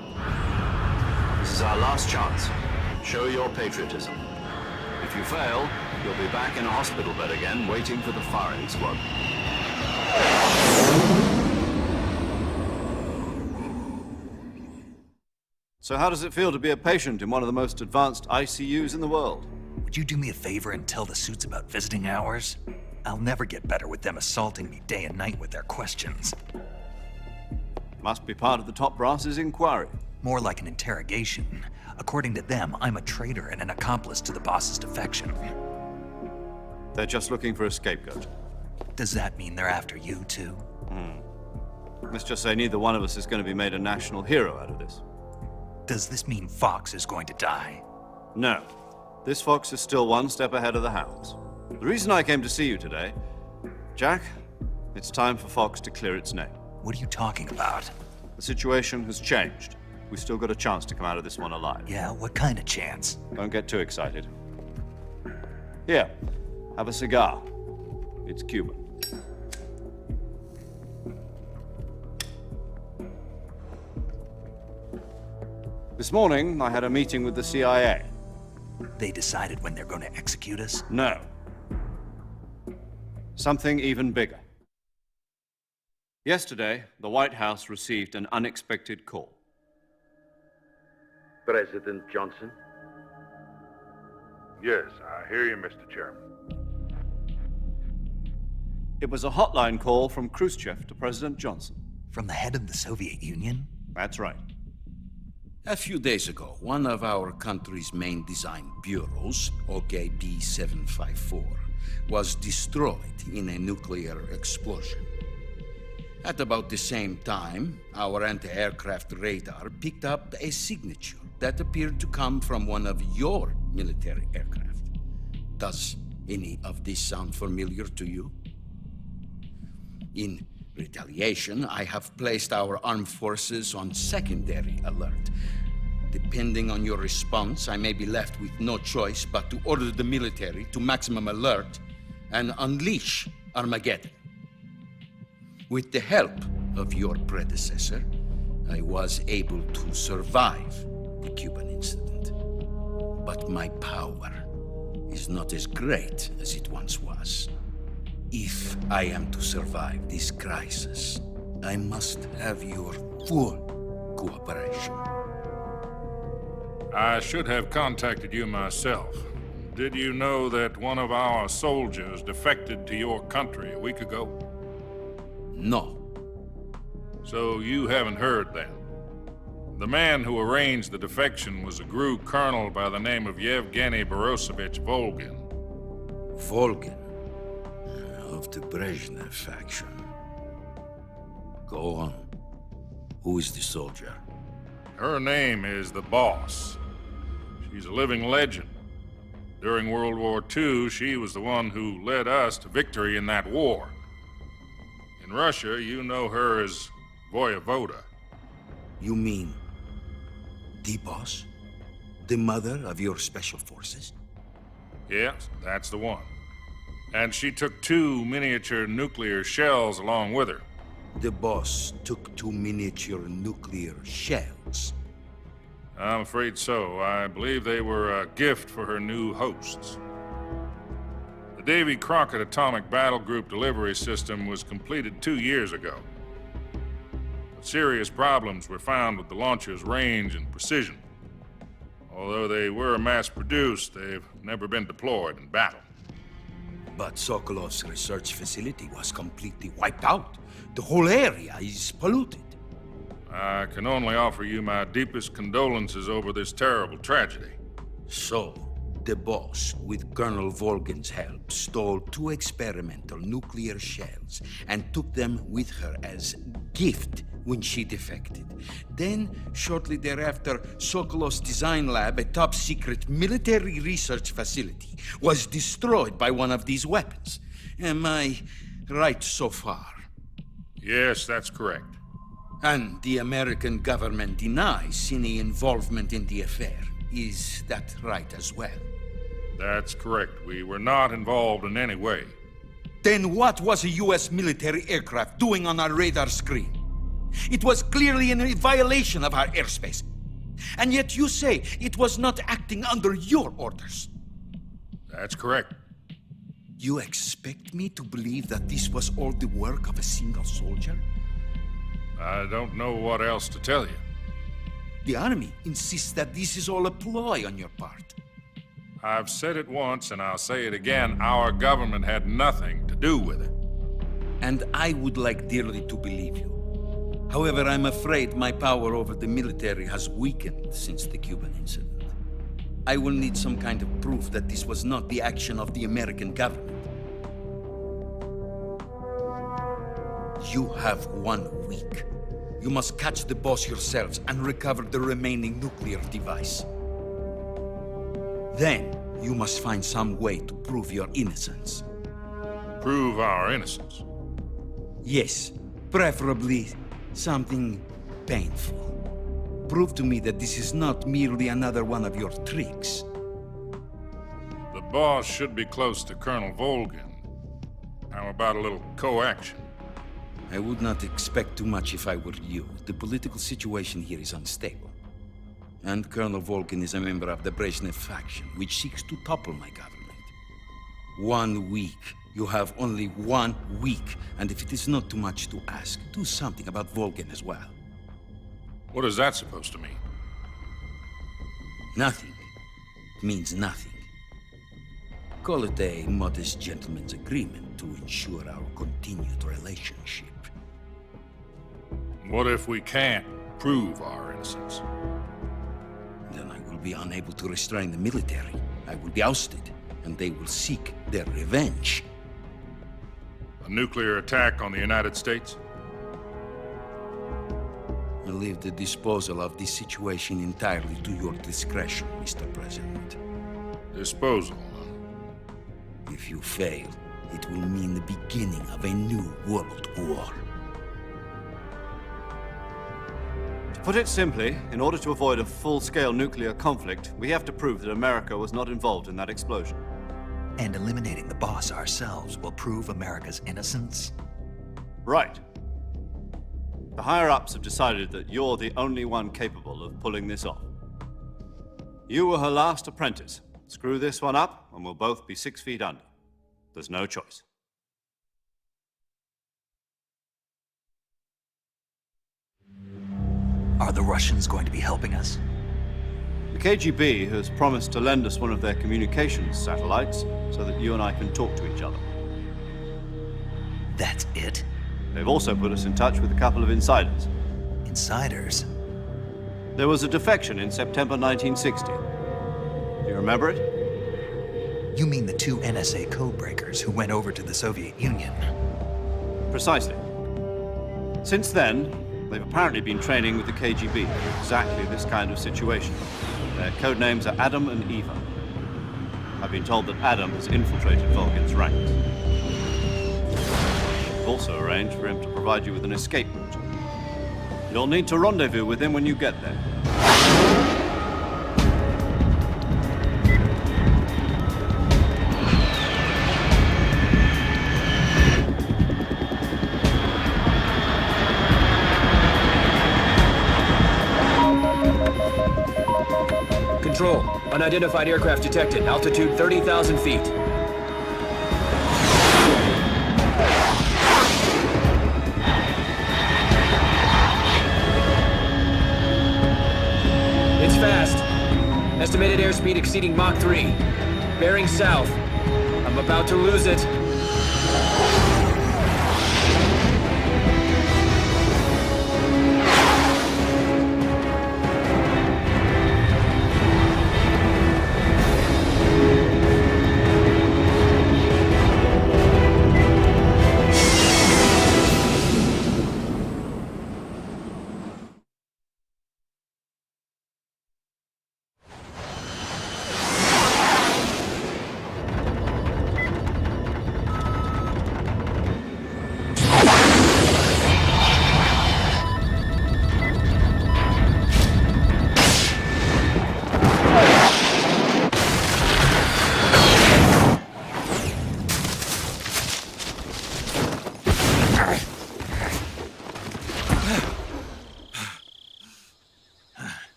This is our last chance. Show your patriotism. If you fail, you'll be back in a hospital bed again, waiting for the firing squad. So how does it feel to be a patient in one of the most advanced ICUs in the world? Would you do me a favor and tell the suits about visiting hours? I'll never get better with them assaulting me day and night with their questions. Must be part of the top brass's inquiry. More like an interrogation. According to them, I'm a traitor and an accomplice to the boss's defection. They're just looking for a scapegoat. Does that mean they're after you, too? Let's just say neither one of us is going to be made a national hero out of this. Does this mean Fox is going to die? No. This fox is still one step ahead of the hounds. The reason I came to see you today, Jack, it's time for Fox to clear its name. What are you talking about? The situation has changed. We've still got a chance to come out of this one alive. Yeah, what kind of chance? Don't get too excited. Here, have a cigar. It's Cuban. This morning, I had a meeting with the CIA. They decided when they're going to execute us? No. Something even bigger. Yesterday, the White House received an unexpected call. President Johnson? Yes, I hear you, Mr. Chairman. It was a hotline call from Khrushchev to President Johnson. From the head of the Soviet Union? That's right. A few days ago, one of our country's main design bureaus, OKB 754, was destroyed in a nuclear explosion. At about the same time, our anti-aircraft radar picked up a signature that appeared to come from one of your military aircraft. Does any of this sound familiar to you? In retaliation, I have placed our armed forces on secondary alert. Depending on your response, I may be left with no choice but to order the military to maximum alert and unleash Armageddon. With the help of your predecessor, I was able to survive the Cuban incident. But my power is not as great as it once was. If I am to survive this crisis, I must have your full cooperation. I should have contacted you myself. Did you know that one of our soldiers defected to your country a week ago? No. So you haven't heard then? The man who arranged the defection was a GRU colonel by the name of Yevgeny Borosovich Volgin. Volgin? Of the Brezhnev faction. Go on. Who is the soldier? Her name is the Boss. She's a living legend. During World War II, she was the one who led us to victory in that war. In Russia, you know her as Voyevoda. You mean the Boss? The mother of your special forces? Yes, that's the one. And she took 2 miniature nuclear shells along with her. The Boss took 2 miniature nuclear shells? I'm afraid so. I believe they were a gift for her new hosts. The Davy Crockett Atomic Battle Group delivery system was completed 2 years ago. But serious problems were found with the launcher's range and precision. Although they were mass-produced, they've never been deployed in battle. But Sokolov's research facility was completely wiped out. The whole area is polluted. I can only offer you my deepest condolences over this terrible tragedy. So, the Boss, with Colonel Volgin's help, stole 2 experimental nuclear shells and took them with her as gift when she defected. Then, shortly thereafter, Sokolov's design lab, a top-secret military research facility, was destroyed by one of these weapons. Am I right so far? Yes, that's correct. And the American government denies any involvement in the affair. Is that right as well? That's correct. We were not involved in any way. Then what was a U.S. military aircraft doing on our radar screen? It was clearly in a violation of our airspace. And yet you say it was not acting under your orders. That's correct. You expect me to believe that this was all the work of a single soldier? I don't know what else to tell you. The Army insists that this is all a ploy on your part. I've said it once and I'll say it again. Our government had nothing to do with it. And I would like dearly to believe you. However, I'm afraid my power over the military has weakened since the Cuban incident. I will need some kind of proof that this was not the action of the American government. You have 1 week. You must catch the Boss yourselves and recover the remaining nuclear device. Then, you must find some way to prove your innocence. Prove our innocence? Yes, preferably something painful. Prove to me that this is not merely another one of your tricks. The Boss should be close to Colonel Volgin. How about a little coaction? I would not expect too much if I were you. The political situation here is unstable. And Colonel Volgin is a member of the Brezhnev faction, which seeks to topple my government. 1 week You have only 1 week, and if it is not too much to ask, do something about Volgin as well. What is that supposed to mean? Nothing. It means nothing. Call it a modest gentleman's agreement to ensure our continued relationship. What if we can't prove our innocence? Then I will be unable to restrain the military. I will be ousted, and they will seek their revenge. A nuclear attack on the United States? I leave the disposal of this situation entirely to your discretion, Mr. President. Disposal? If you fail, it will mean the beginning of a new world war. To put it simply, in order to avoid a full-scale nuclear conflict, we have to prove that America was not involved in that explosion. And eliminating the boss ourselves will prove America's innocence? Right. The higher-ups have decided that you're the only one capable of pulling this off. You were her last apprentice. Screw this one up, and we'll both be 6 feet under. There's no choice. Are the Russians going to be helping us? The KGB has promised to lend us one of their communications satellites so that you and I can talk to each other. That's it? They've also put us in touch with a couple of insiders. Insiders? There was a defection in September 1960. Do you remember it? You mean the 2 NSA codebreakers who went over to the Soviet Union? Precisely. Since then, they've apparently been training with the KGB for exactly this kind of situation. Their codenames are Adam and Eva. I've been told that Adam has infiltrated Volgin's ranks. We've also arranged for him to provide you with an escape route. You'll need to rendezvous with him when you get there. Control. Unidentified aircraft detected. Altitude 30,000 feet. It's fast. Estimated airspeed exceeding Mach 3. Bearing south. I'm about to lose it.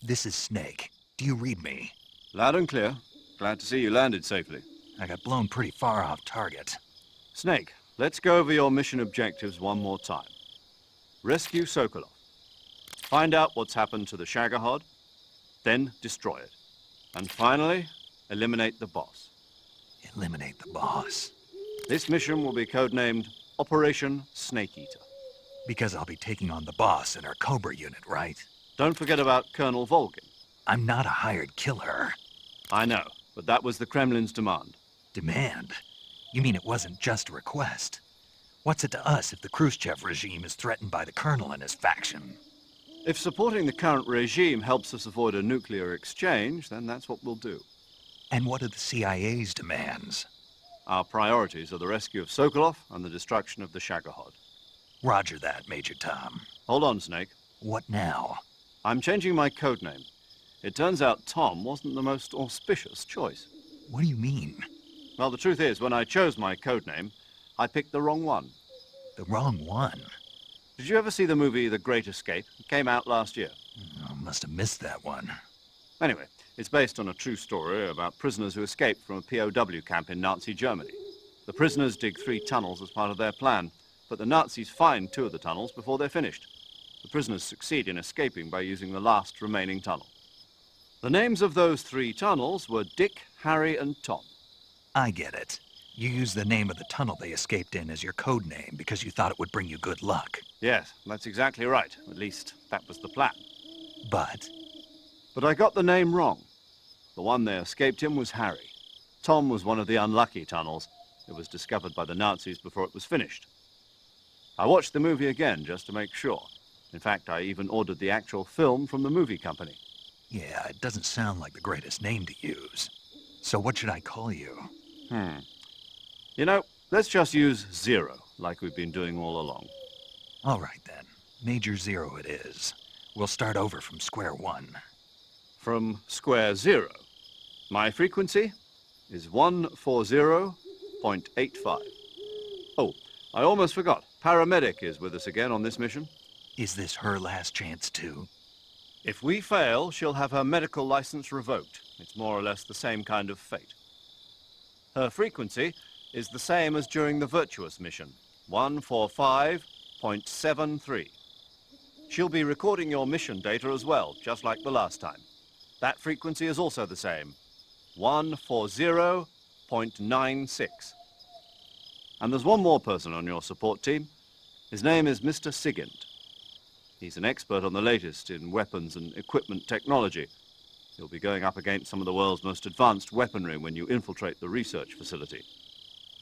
This is Snake. Do you read me? Loud and clear. Glad to see you landed safely. I got blown pretty far off target. Snake, let's go over your mission objectives one more time. Rescue Sokolov. Find out what's happened to the Shagohod, then destroy it. And finally, eliminate the boss. Eliminate the boss? This mission will be codenamed Operation Snake Eater. Because I'll be taking on the boss in our Cobra unit, right? Don't forget about Colonel Volgin. I'm not a hired killer. I know, but that was the Kremlin's demand. Demand? You mean it wasn't just a request? What's it to us if the Khrushchev regime is threatened by the Colonel and his faction? If supporting the current regime helps us avoid a nuclear exchange, then that's what we'll do. And what are the CIA's demands? Our priorities are the rescue of Sokolov and the destruction of the Shagohod. Roger that, Major Tom. Hold on, Snake. What now? I'm changing my code name. It turns out Tom wasn't the most auspicious choice. What do you mean? Well, the truth is, when I chose my code name, I picked the wrong one. The wrong one? Did you ever see the movie The Great Escape? It came out last year. I must have missed that one. Anyway, it's based on a true story about prisoners who escaped from a POW camp in Nazi Germany. The prisoners dig 3 tunnels as part of their plan, but the Nazis find 2 of the tunnels before they're finished. The prisoners succeed in escaping by using the last remaining tunnel. The names of those 3 tunnels were Dick, Harry, and Tom. I get it. You used the name of the tunnel they escaped in as your code name because you thought it would bring you good luck. Yes, that's exactly right. At least, that was the plan. But I got the name wrong. The one they escaped in was Harry. Tom was one of the unlucky tunnels. It was discovered by the Nazis before it was finished. I watched the movie again just to make sure. In fact, I even ordered the actual film from the movie company. yeah, it doesn't sound like the greatest name to use. So what should I call you? You know, let's just use Zero, like we've been doing all along. All right, then. Major Zero it is. We'll start over from square one. From square 0. My frequency is 140.85. Oh, I almost forgot. Paramedic is with us again on this mission. Is this her last chance, too? If we fail, she'll have her medical license revoked. It's more or less the same kind of fate. Her frequency is the same as during the Virtuous mission, 145.73. She'll be recording your mission data as well, just like the last time. That frequency is also the same, 140.96. And there's one more person on your support team. His name is Mr. Sigint. He's an expert on the latest in weapons and equipment technology. You'll be going up against some of the world's most advanced weaponry when you infiltrate the research facility.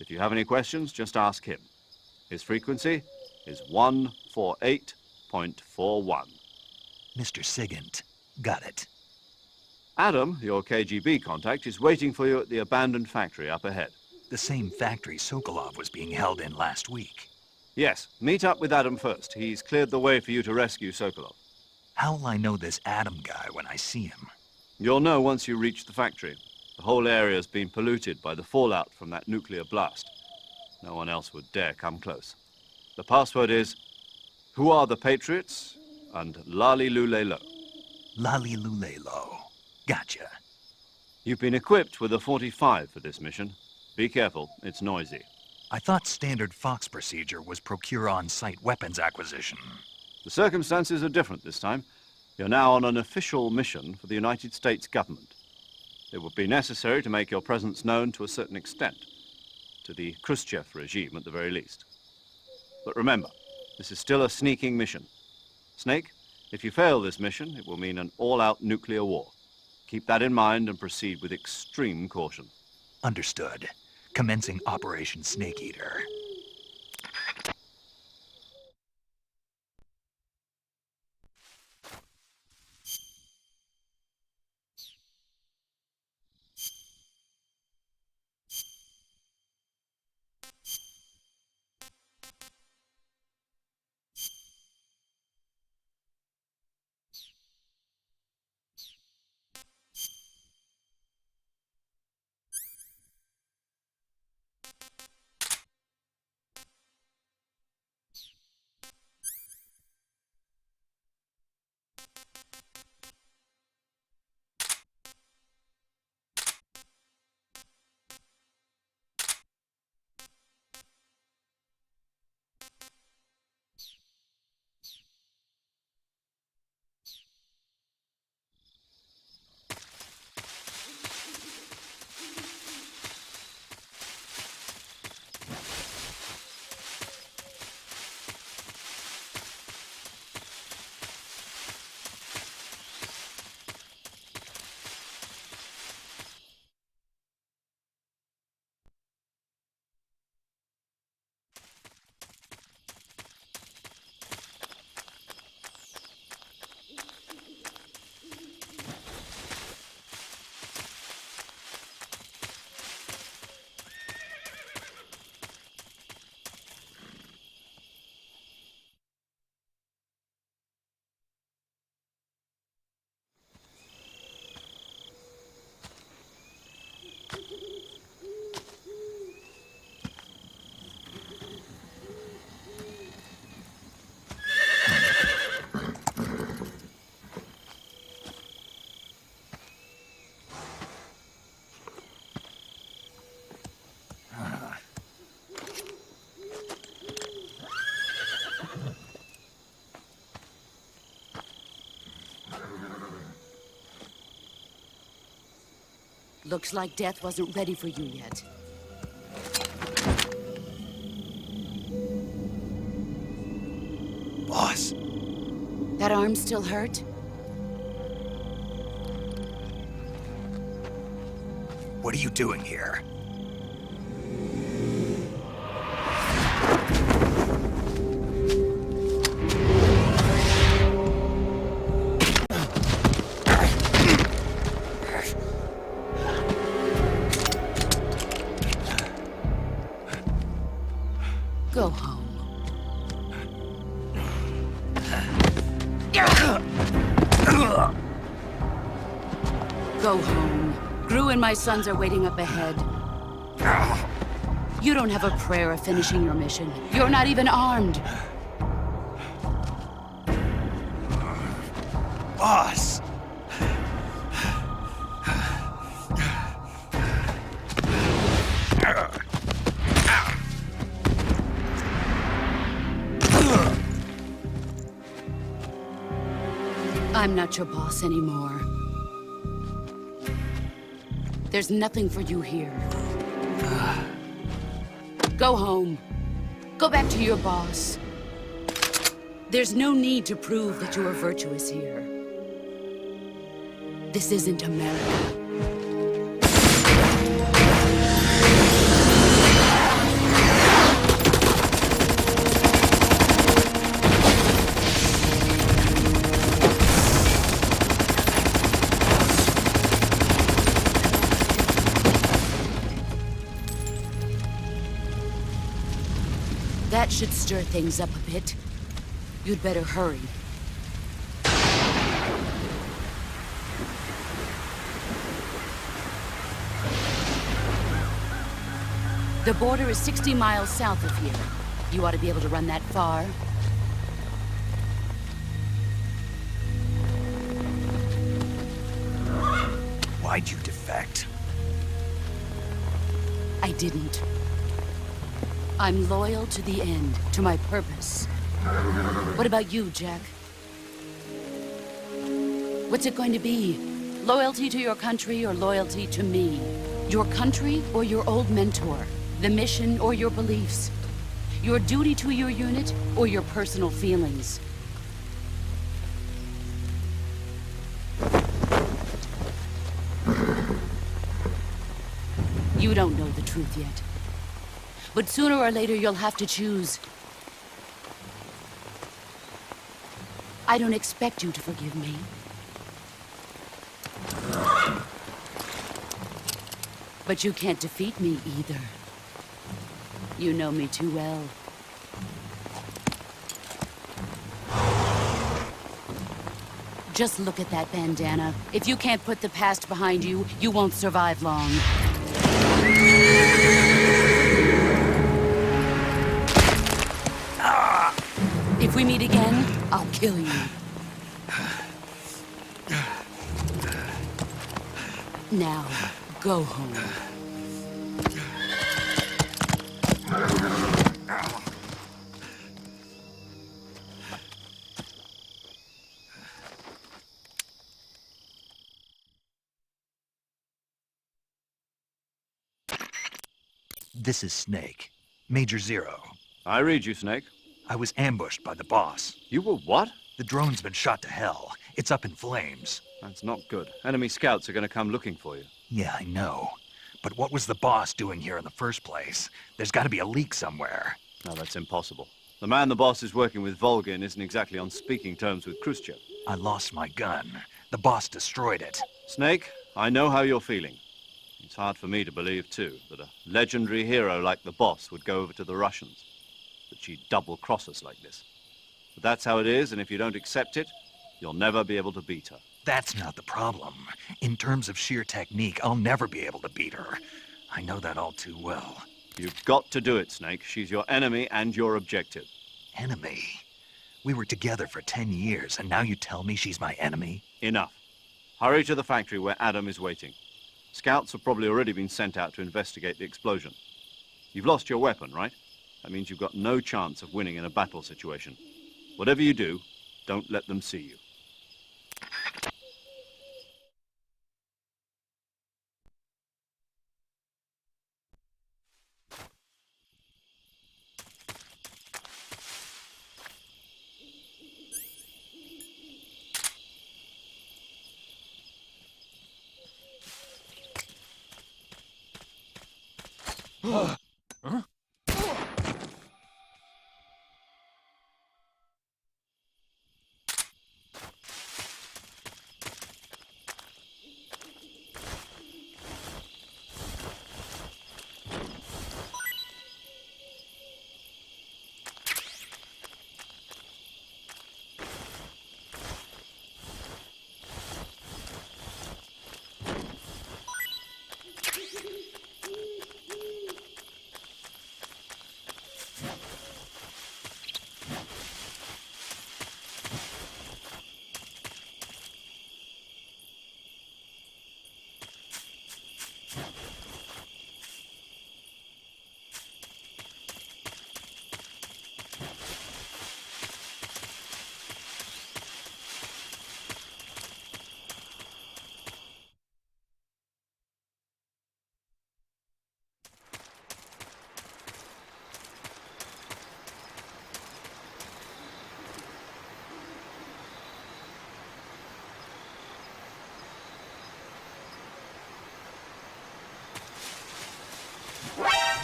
If you have any questions, just ask him. His frequency is 148.41. Mr. Sigint. Got it. Adam, your KGB contact, is waiting for you at the abandoned factory up ahead. The same factory Sokolov was being held in last week. Yes, meet up with Adam first. He's cleared the way for you to rescue Sokolov. How will I know this Adam guy when I see him? You'll know once you reach the factory. The whole area's been polluted by the fallout from that nuclear blast. No one else would dare come close. The password is, "Who are the Patriots?" and "Lali Lule Lo." Lali Lule Lo. Gotcha. You've been equipped with a 45 for this mission. Be careful, it's noisy. I thought standard Fox procedure was procure on-site weapons acquisition. The circumstances are different this time. You're now on an official mission for the United States government. It would be necessary to make your presence known to a certain extent, to the Khrushchev regime at the very least. But remember, this is still a sneaking mission. Snake, if you fail this mission, it will mean an all-out nuclear war. Keep that in mind and proceed with extreme caution. Understood. Commencing Operation Snake Eater. Looks like death wasn't ready for you yet. Boss. That arm still hurt? What are you doing here? Go home. Go home. Gru and my sons are waiting up ahead. You don't have a prayer of finishing your mission. You're not even armed. Boss! I'm not your boss anymore. There's nothing for you here. Go home. Go back to your boss. There's no need to prove that you are virtuous here. This isn't America. That should stir things up a bit. You'd better hurry. The border is 60 miles south of here. You ought to be able to run that far. Why'd you defect? I didn't. I'm loyal to the end, to my purpose. What about you, Jack? What's it going to be? Loyalty to your country or loyalty to me? Your country or your old mentor? The mission or your beliefs? Your duty to your unit or your personal feelings? You don't know the truth yet. But sooner or later, you'll have to choose. I don't expect you to forgive me. But you can't defeat me either. You know me too well. Just look at that bandana. If you can't put the past behind you, you won't survive long. If we meet again, I'll kill you. Now, go home. This is Snake. Major Zero. I read you, Snake. I was ambushed by the boss. You were what? The drone's been shot to hell. It's up in flames. That's not good. Enemy scouts are going to come looking for you. Yeah, I know. But what was the boss doing here in the first place? There's got to be a leak somewhere. No, that's impossible. The man the boss is working with, Volgin, isn't exactly on speaking terms with Khrushchev. I lost my gun. The boss destroyed it. Snake, I know how you're feeling. It's hard for me to believe, too, that a legendary hero like the boss would go over to the Russians. That she'd double-cross us like this. But that's how it is, and if you don't accept it, you'll never be able to beat her. That's not the problem. In terms of sheer technique, I'll never be able to beat her. I know that all too well. You've got to do it, Snake. She's your enemy and your objective. Enemy? We were together for 10 years, and now you tell me she's my enemy? Enough. Hurry to the factory where Adam is waiting. Scouts have probably already been sent out to investigate the explosion. You've lost your weapon, right? That means you've got no chance of winning in a battle situation. Whatever you do, don't let them see you.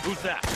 Who's that?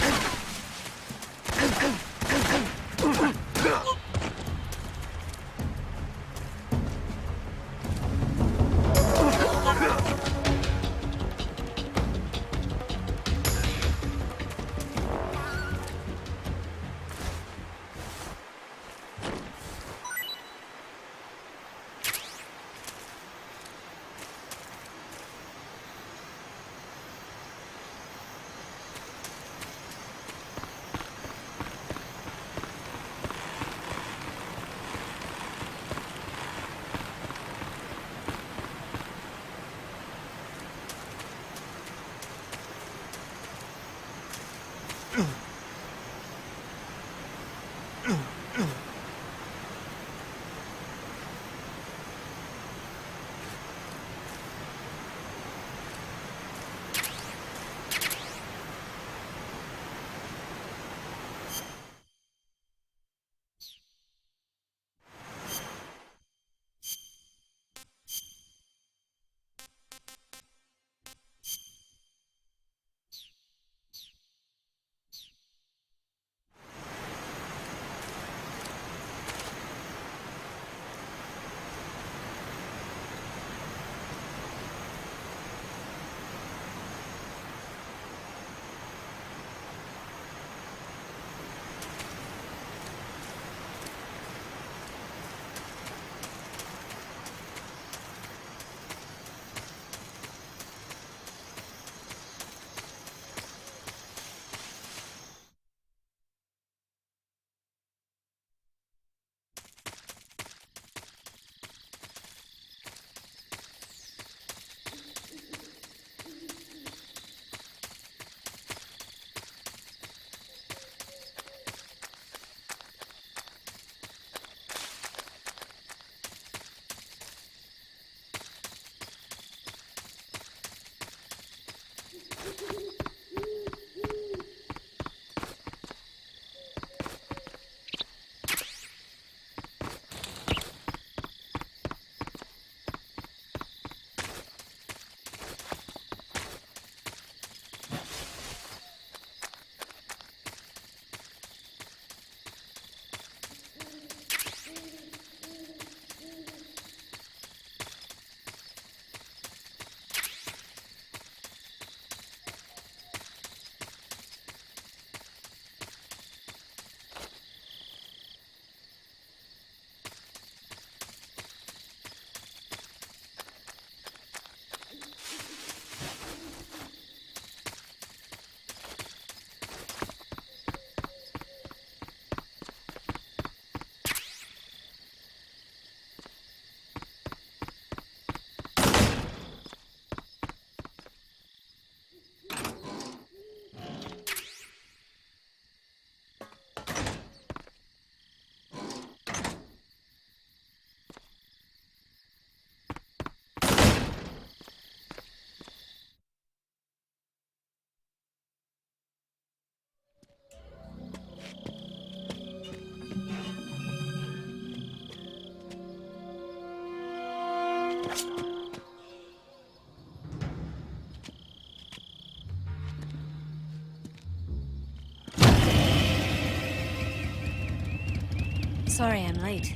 Sorry I'm late.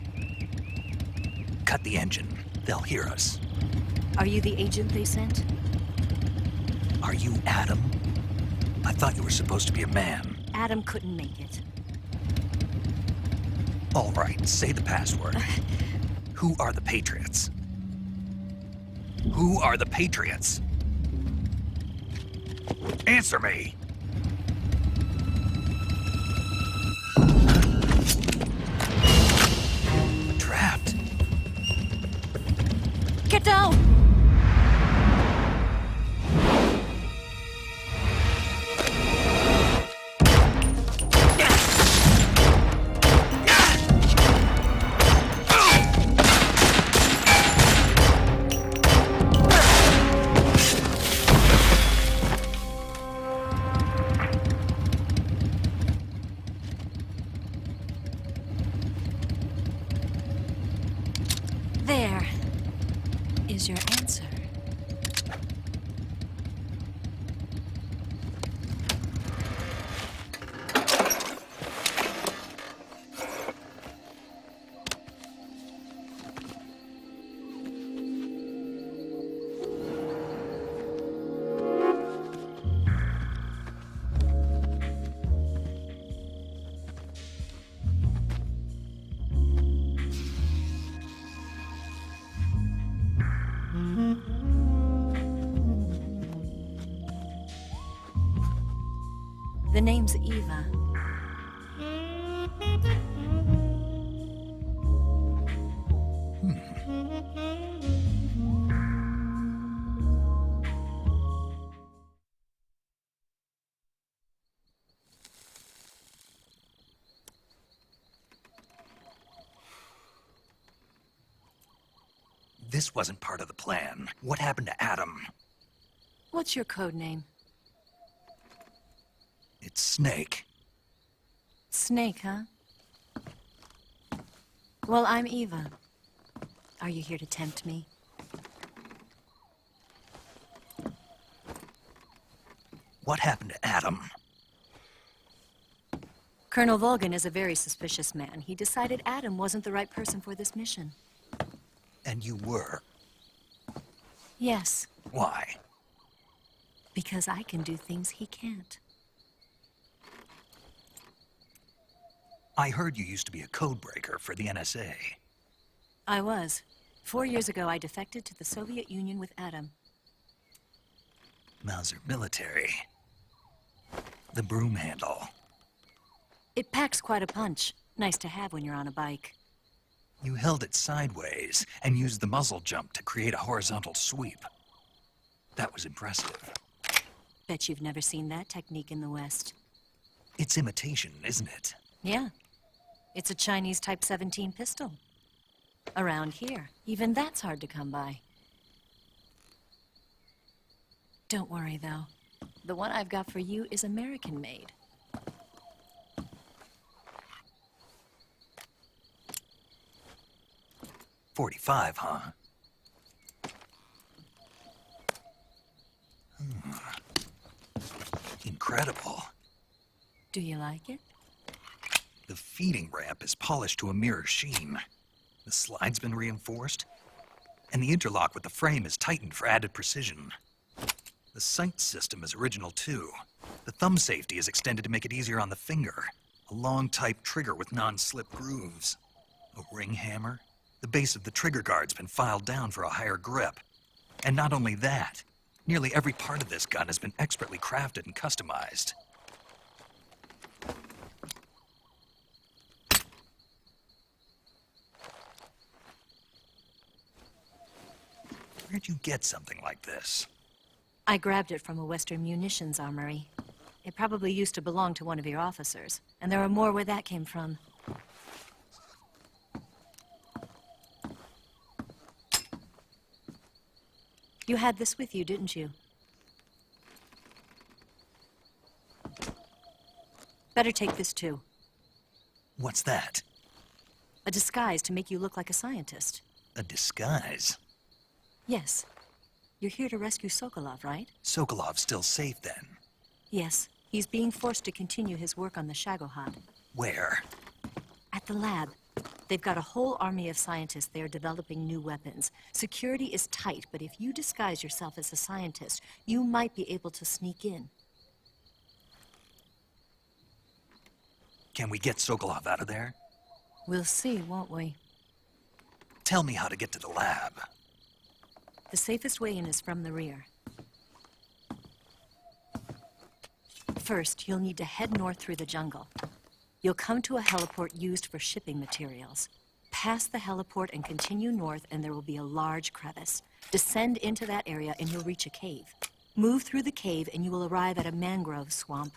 Cut the engine. They'll hear us. Are you the agent they sent? Are you Adam? I thought you were supposed to be a man. Adam couldn't make it. All right, say the password. Who are the Patriots? Who are the Patriots? Answer me! Trapped. Get down! There is your answer. The name's Eva. This wasn't part of the plan. What happened to Adam? What's your code name? It's Snake. Snake, huh? Well, I'm Eva. Are you here to tempt me? What happened to Adam? Colonel Volgan is a very suspicious man. He decided Adam wasn't the right person for this mission. And you were? Yes. Why? Because I can do things he can't. I heard you used to be a codebreaker for the NSA. I was. 4 years ago, I defected to the Soviet Union with Adam. Mauser military. The broom handle. It packs quite a punch. Nice to have when you're on a bike. You held it sideways and used the muzzle jump to create a horizontal sweep. That was impressive. Bet you've never seen that technique in the West. It's imitation, isn't it? Yeah. It's a Chinese Type 17 pistol. Around here, even that's hard to come by. Don't worry, though. The one I've got for you is American-made. .45, huh? Incredible. Do you like it? The feeding ramp is polished to a mirror sheen. The slide's been reinforced, and the interlock with the frame is tightened for added precision. The sight system is original too. The thumb safety is extended to make it easier on the finger. A long type trigger with non-slip grooves. A ring hammer. The base of the trigger guard's been filed down for a higher grip. And not only that, nearly every part of this gun has been expertly crafted and customized. Where'd you get something like this? I grabbed it from a Western munitions armory. It probably used to belong to one of your officers, and there are more where that came from. You had this with you, didn't you? Better take this too. What's that? A disguise to make you look like a scientist. A disguise? Yes. You're here to rescue Sokolov, right? Sokolov's still safe then? Yes. He's being forced to continue his work on the Shagohod. Where? At the lab. They've got a whole army of scientists there developing new weapons. Security is tight, but if you disguise yourself as a scientist, you might be able to sneak in. Can we get Sokolov out of there? We'll see, won't we? Tell me how to get to the lab. The safest way in is from the rear. First, you'll need to head north through the jungle. You'll come to a heliport used for shipping materials. Pass the heliport and continue north, and there will be a large crevice. Descend into that area and you'll reach a cave. Move through the cave and you will arrive at a mangrove swamp.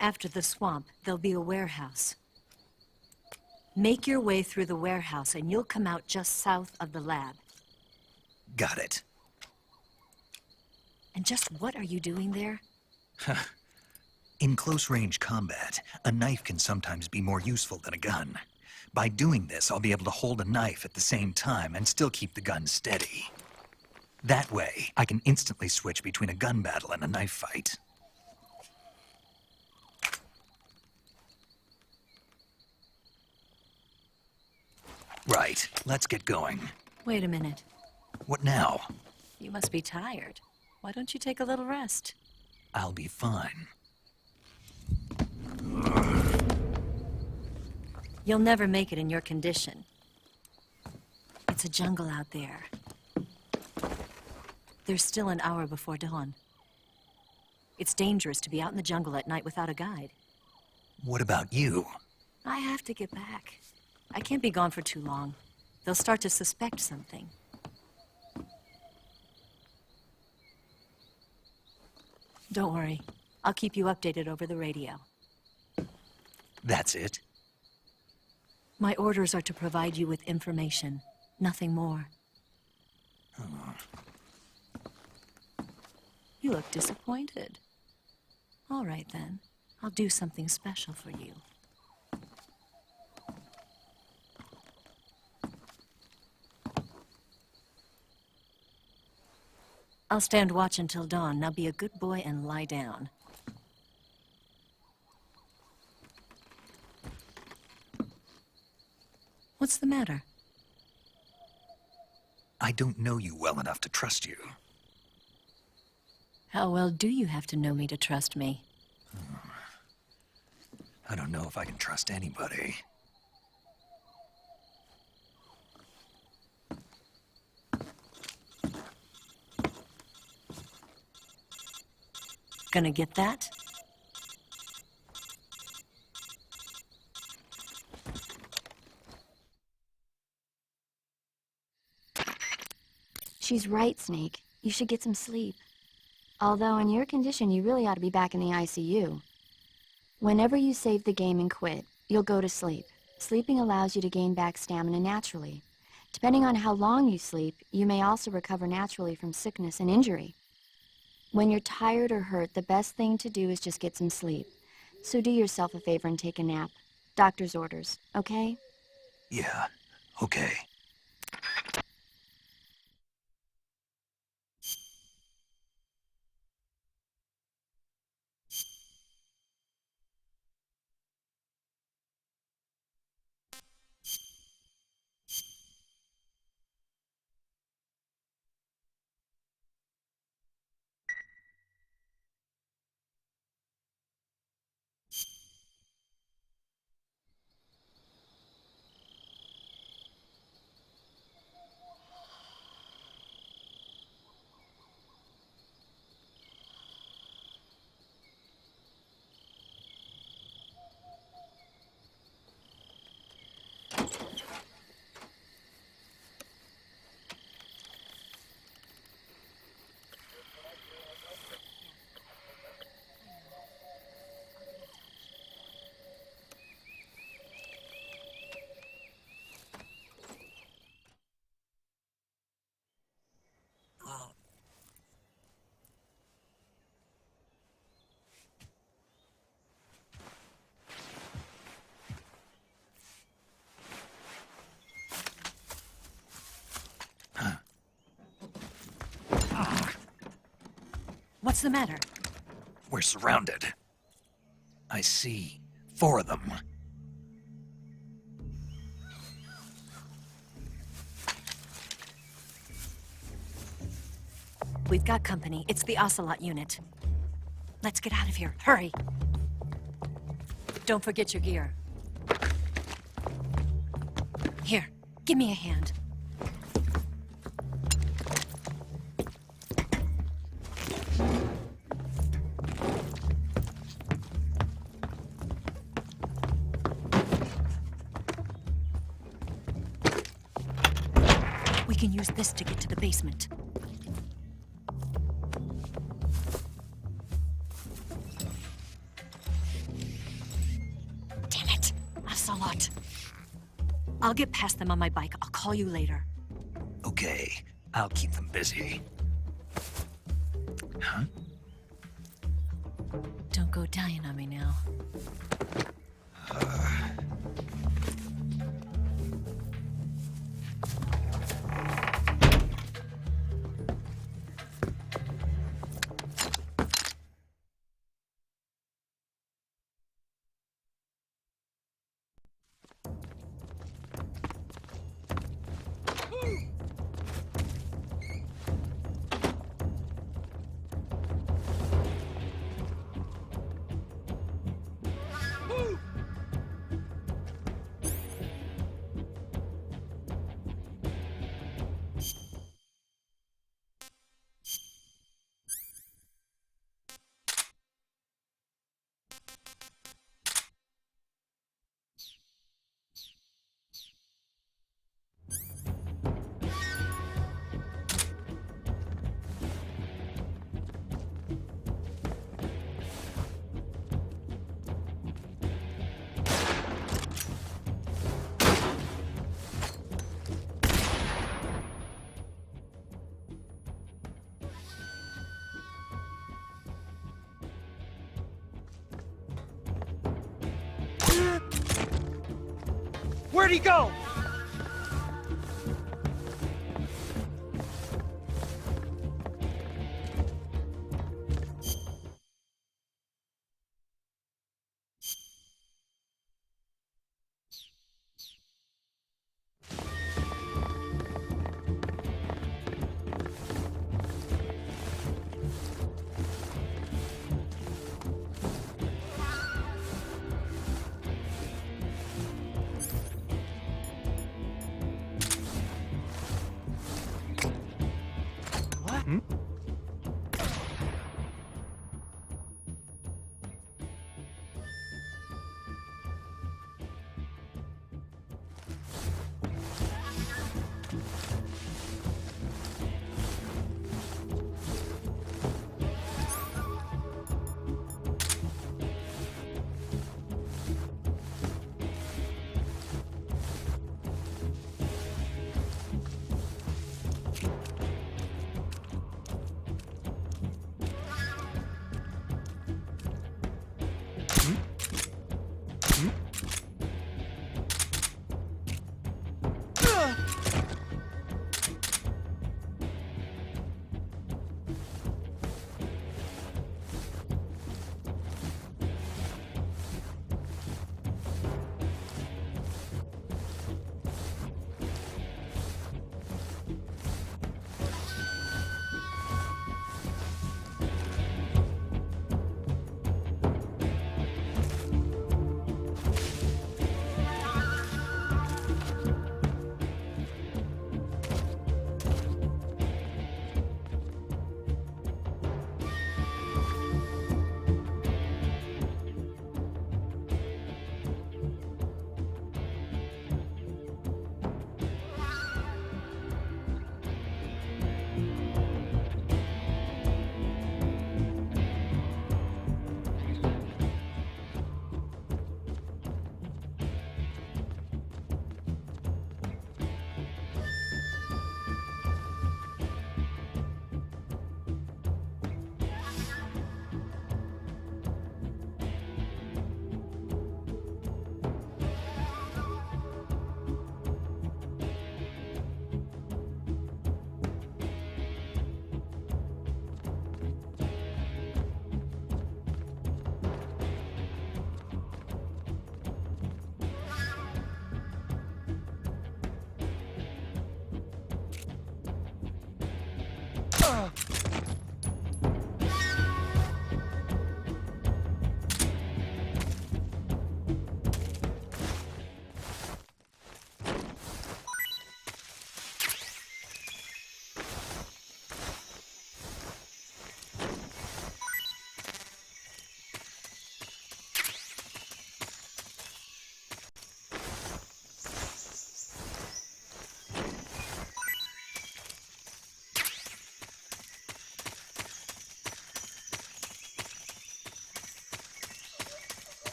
After the swamp, there'll be a warehouse. Make your way through the warehouse and you'll come out just south of the lab. Got it. And just what are you doing there? In close-range combat, a knife can sometimes be more useful than a gun. By doing this, I'll be able to hold a knife at the same time and still keep the gun steady. That way, I can instantly switch between a gun battle and a knife fight. Right, let's get going. Wait a minute. What now? You must be tired. Why don't you take a little rest? I'll be fine. You'll never make it in your condition. It's a jungle out there. There's still an hour before dawn. It's dangerous to be out in the jungle at night without a guide. What about you? I have to get back. I can't be gone for too long. They'll start to suspect something. Don't worry. I'll keep you updated over the radio. That's it? My orders are to provide you with information, nothing more. You look disappointed. All right, then. I'll do something special for you. I'll stand watch until dawn. Now be a good boy and lie down. What's the matter? I don't know you well enough to trust you. How well do you have to know me to trust me? I don't know if I can trust anybody. Gonna get that? She's right, Snake. You should get some sleep. Although in your condition, you really ought to be back in the ICU. Whenever you save the game and quit, you'll go to sleep. Sleeping allows you to gain back stamina naturally. Depending on how long you sleep, you may also recover naturally from sickness and injury. When you're tired or hurt, the best thing to do is just get some sleep. So do yourself a favor and take a nap. Doctor's orders, okay? Yeah, okay. What's the matter? We're surrounded. I see 4 of them. We've got company. It's the Ocelot unit. Let's get out of here. Hurry! Don't forget your gear. Here, give me a hand. We can use this to get to the basement. Damn it! Ocelot. I'll get past them on my bike. I'll call you later. Okay, I'll keep them busy. Huh? Don't go dying on me now. Where'd he go?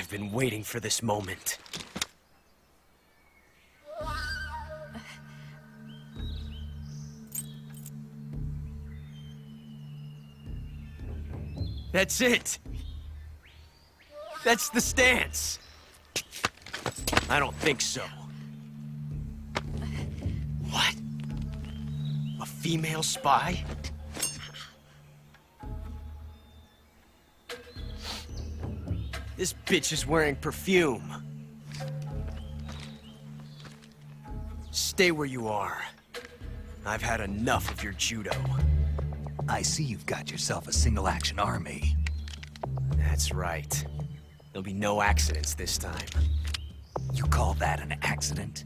I've been waiting for this moment. That's it! That's the stance! I don't think so. What? A female spy? This bitch is wearing perfume. Stay where you are. I've had enough of your judo. I see you've got yourself a single-action army. That's right. There'll be no accidents this time. You call that an accident?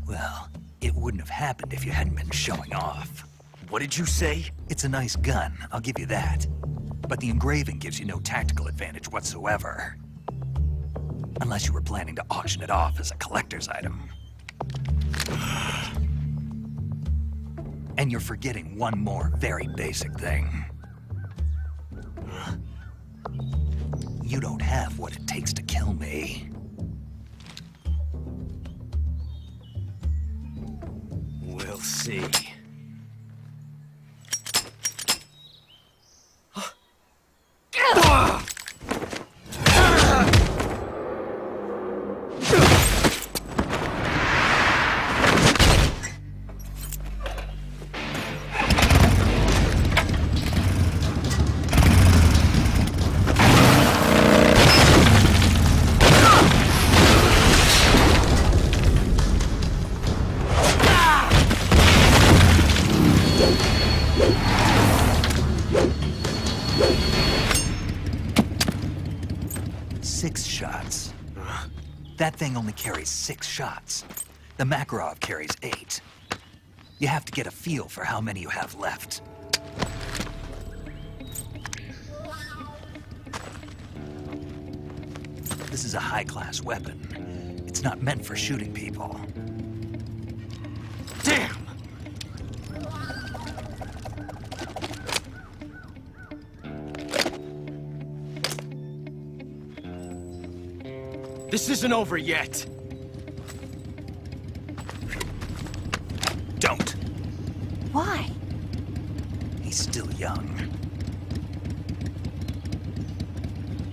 Well, it wouldn't have happened if you hadn't been showing off. What did you say? It's a nice gun, I'll give you that. But the engraving gives you no tactical advantage whatsoever. Unless you were planning to auction it off as a collector's item. And you're forgetting one more very basic thing. You don't have what it takes to kill me. We'll see. That thing only carries 6 shots. The Makarov carries 8. You have to get a feel for how many you have left. This is a high-class weapon. It's not meant for shooting people. Damn! This isn't over yet. Don't. Why? He's still young.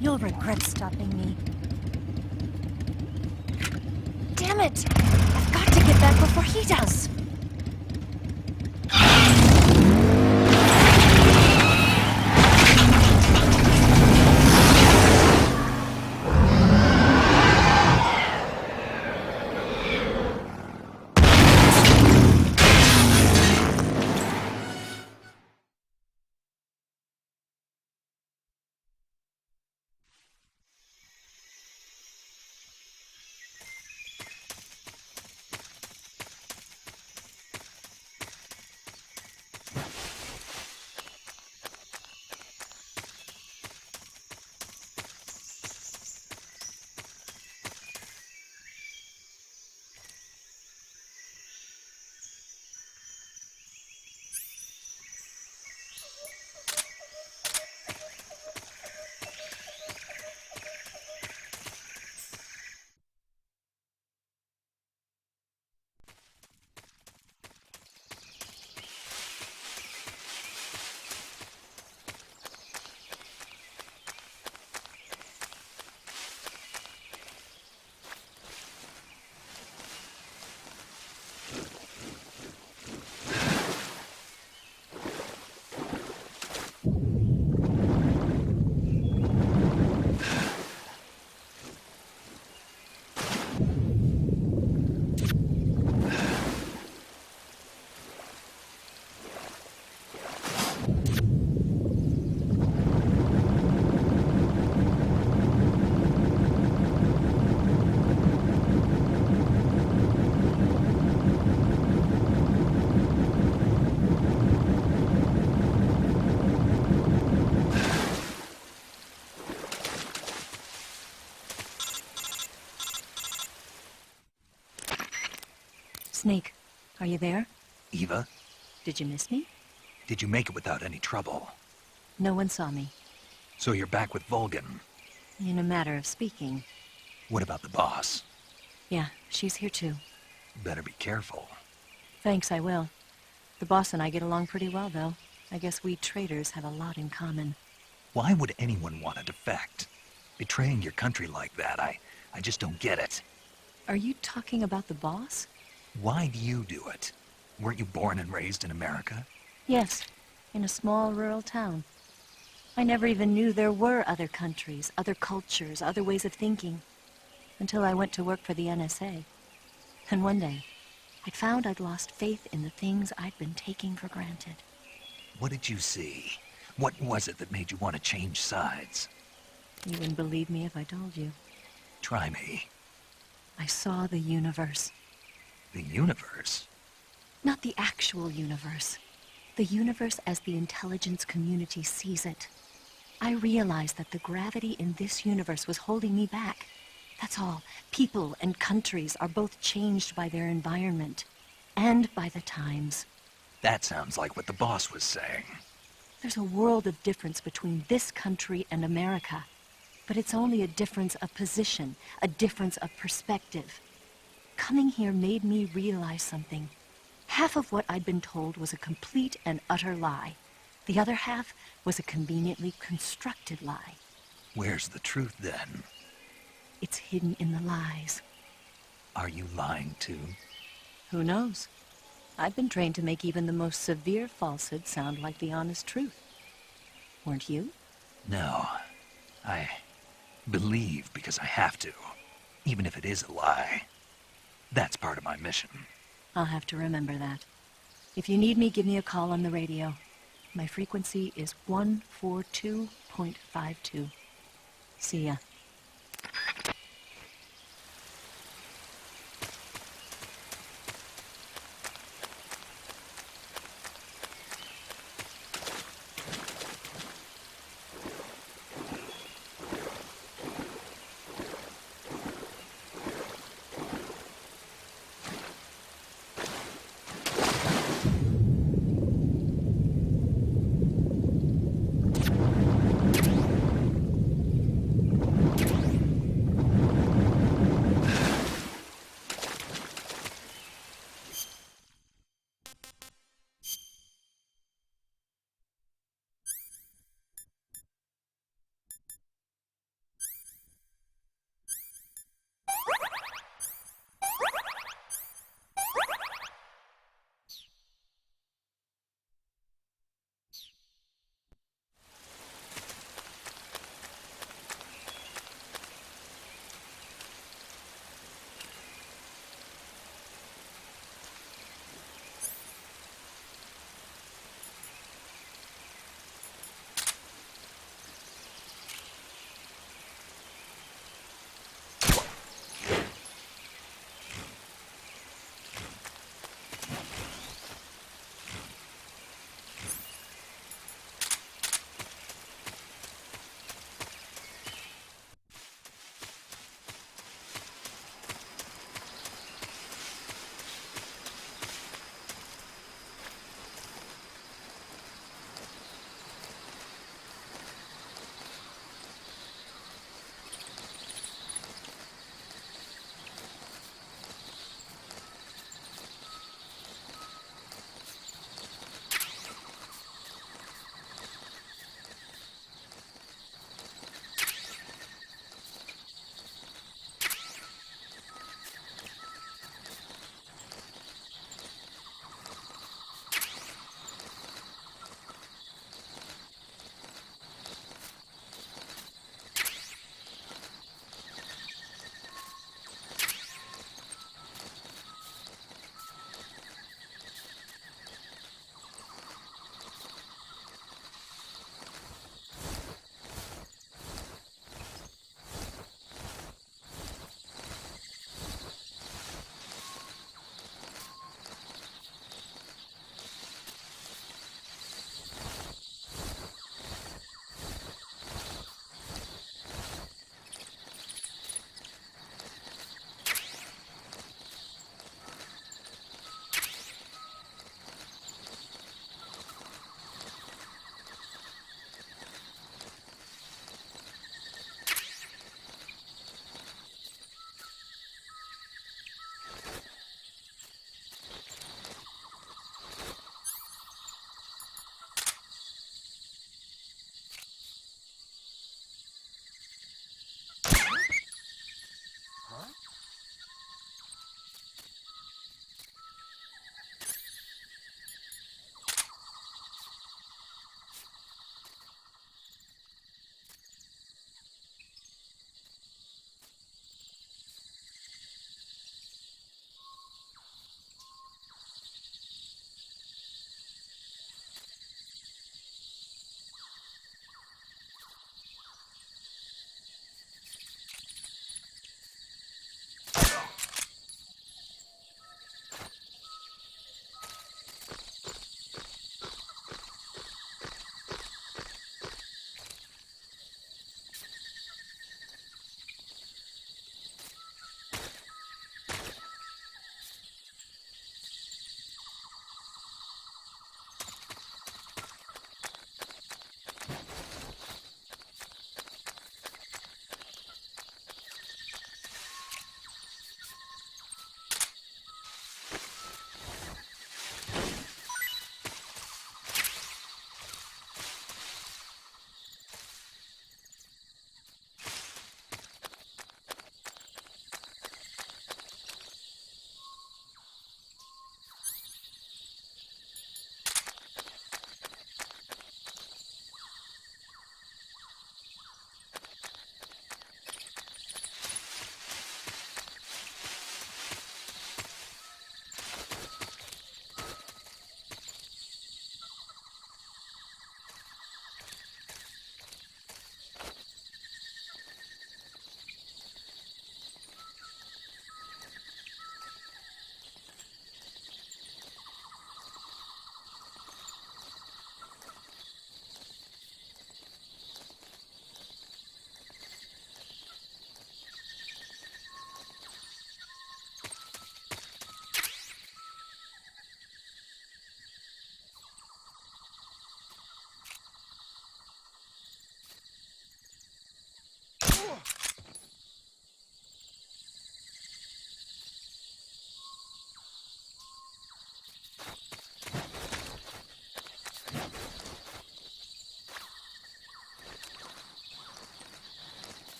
You'll regret stopping me. Damn it! I've got to get back before he does. Snake, are you there? Eva? Did you miss me? Did you make it without any trouble? No one saw me. So you're back with Volgin? In a matter of speaking. What about the boss? Yeah, she's here too. Better be careful. Thanks, I will. The boss and I get along pretty well, though. I guess we traitors have a lot in common. Why would anyone want to defect? Betraying your country like that, I just don't get it. Are you talking about the boss? Why do you do it? Weren't you born and raised in America? Yes, in a small rural town. I never even knew there were other countries, other cultures, other ways of thinking, until I went to work for the NSA. And one day, I found I'd lost faith in the things I'd been taking for granted. What did you see? What was it that made you want to change sides? You wouldn't believe me if I told you. Try me. I saw the universe. The universe? Not the actual universe. The universe as the intelligence community sees it. I realized that the gravity in this universe was holding me back. That's all. People and countries are both changed by their environment. And by the times. That sounds like what the boss was saying. There's a world of difference between this country and America. But it's only a difference of position, a difference of perspective. Coming here made me realize something. Half of what I'd been told was a complete and utter lie. The other half was a conveniently constructed lie. Where's the truth, then? It's hidden in the lies. Are you lying, too? Who knows? I've been trained to make even the most severe falsehood sound like the honest truth. Weren't you? No. I believe because I have to, even if it is a lie. That's part of my mission. I'll have to remember that. If you need me, give me a call on the radio. My frequency is 142.52. See ya.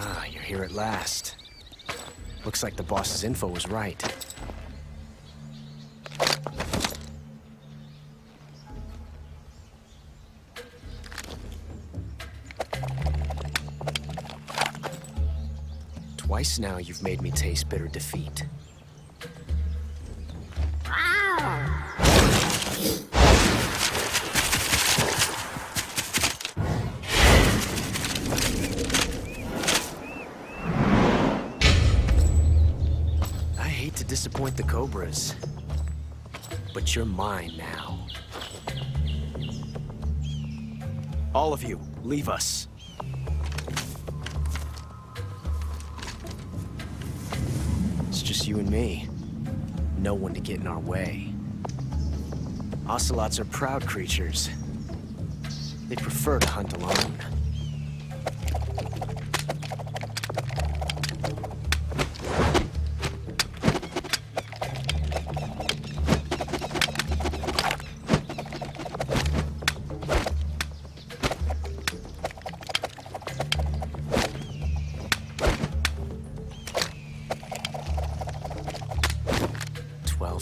Ah, you're here at last. Looks like the boss's info was right. Twice now you've made me taste bitter defeat. I hate to disappoint the Cobras, but you're mine now. All of you, leave us. It's just you and me. No one to get in our way. Ocelots are proud creatures. They prefer to hunt alone.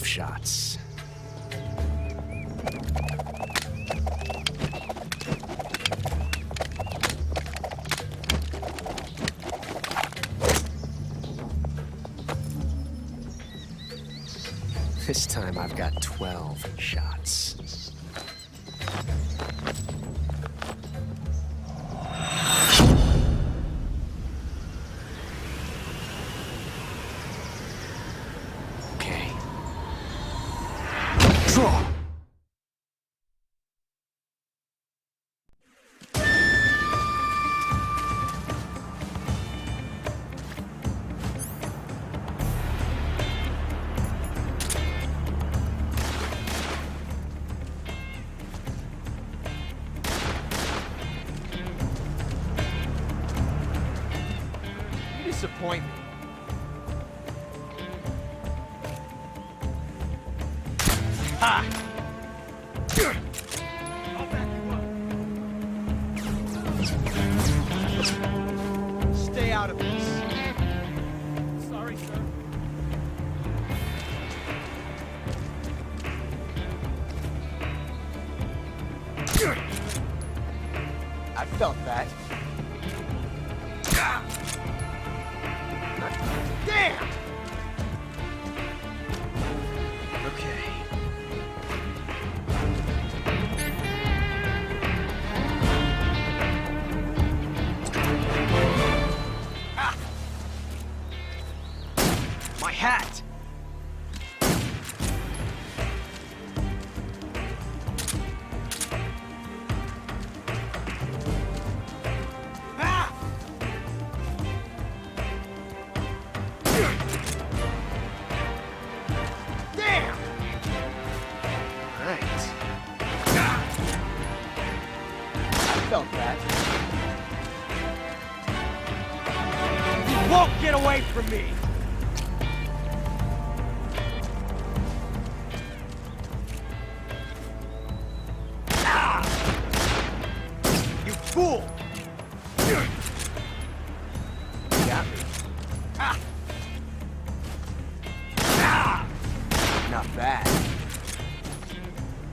Shots. This time I've got 12 shots. Disappoint me. Ha! Stay out of this. Sorry, sir. I felt that. Damn! Okay. Ah! My hat! Felt that. You won't get away from me! Ah! You fool! Got me. Ah! Ah! Not bad.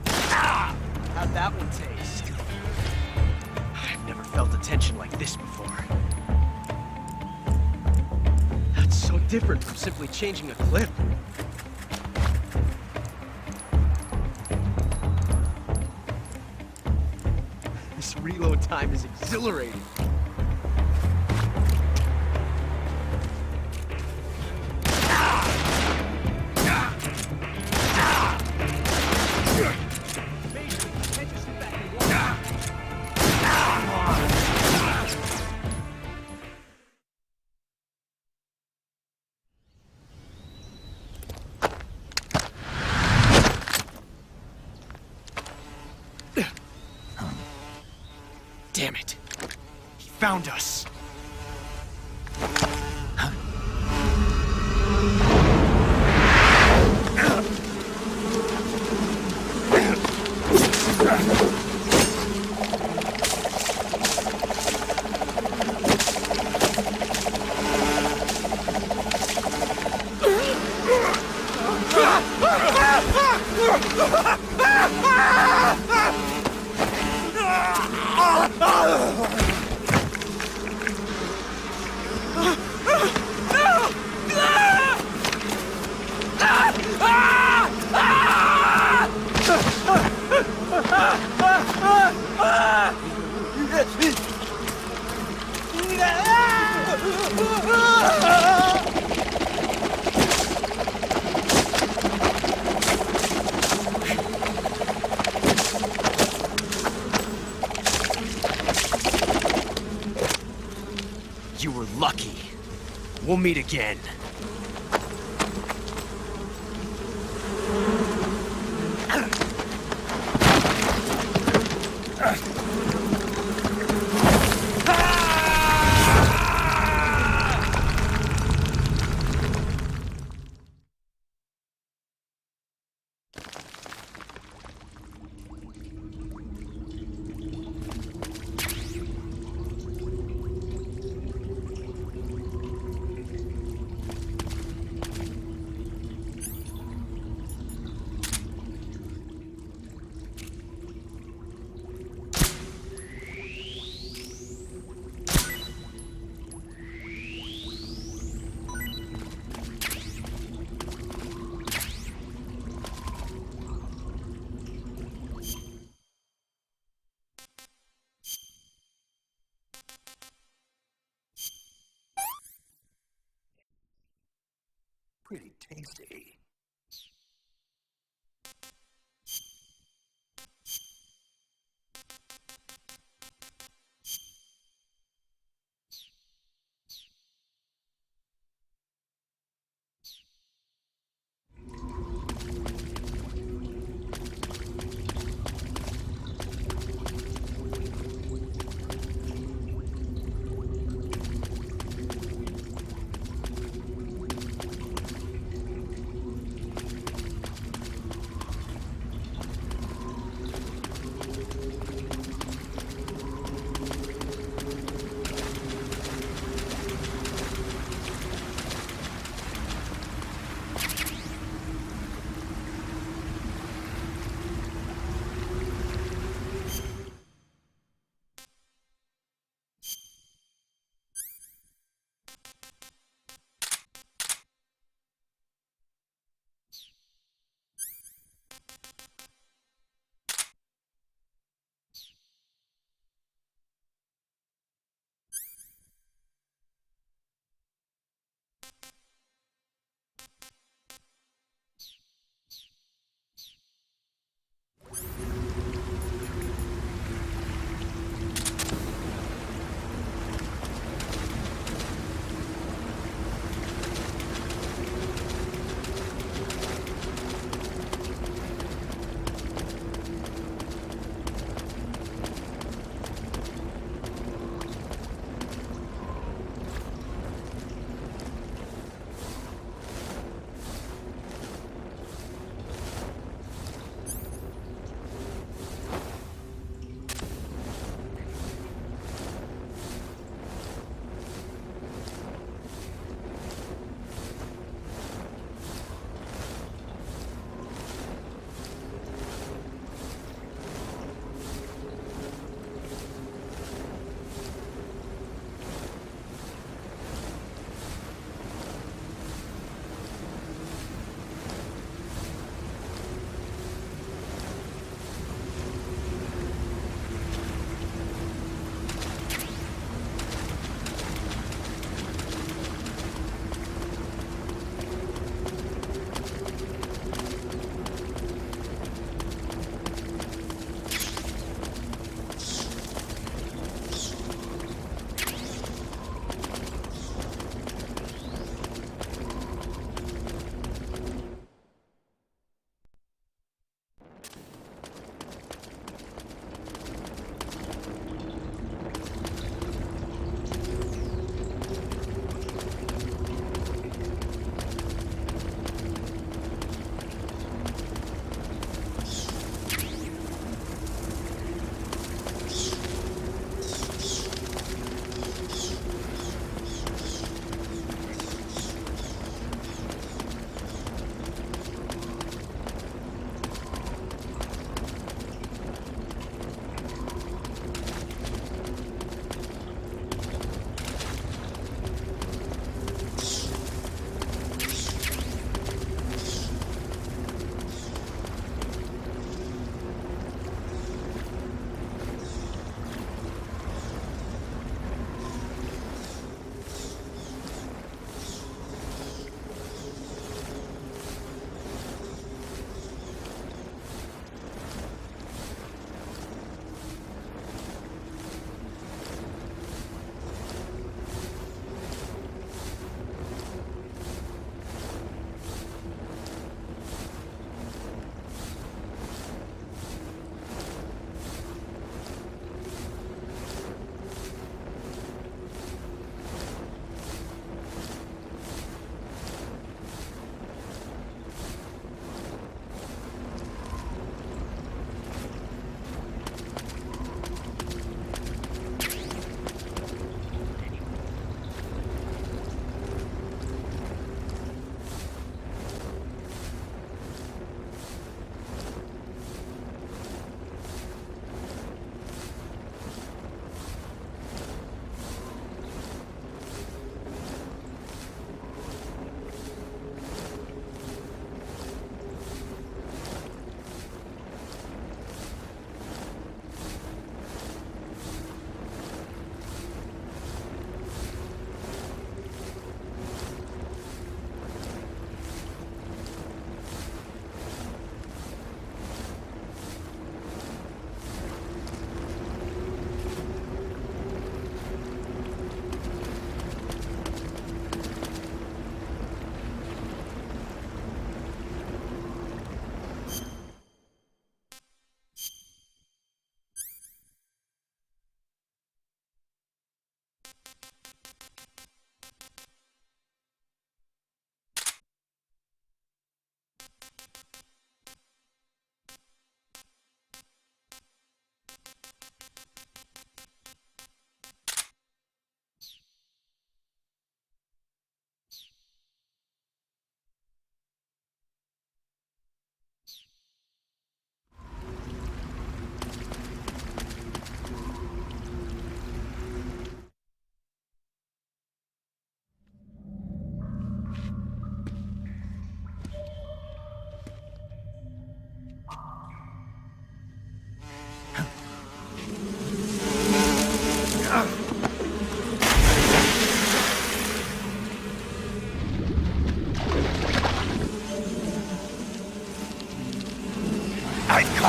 Ah! How'd that one taste? Never felt a tension like this before. That's so different from simply changing a clip. This reload time is exhilarating. Damn it. He found us. You were lucky. We'll meet again. Pretty tasty.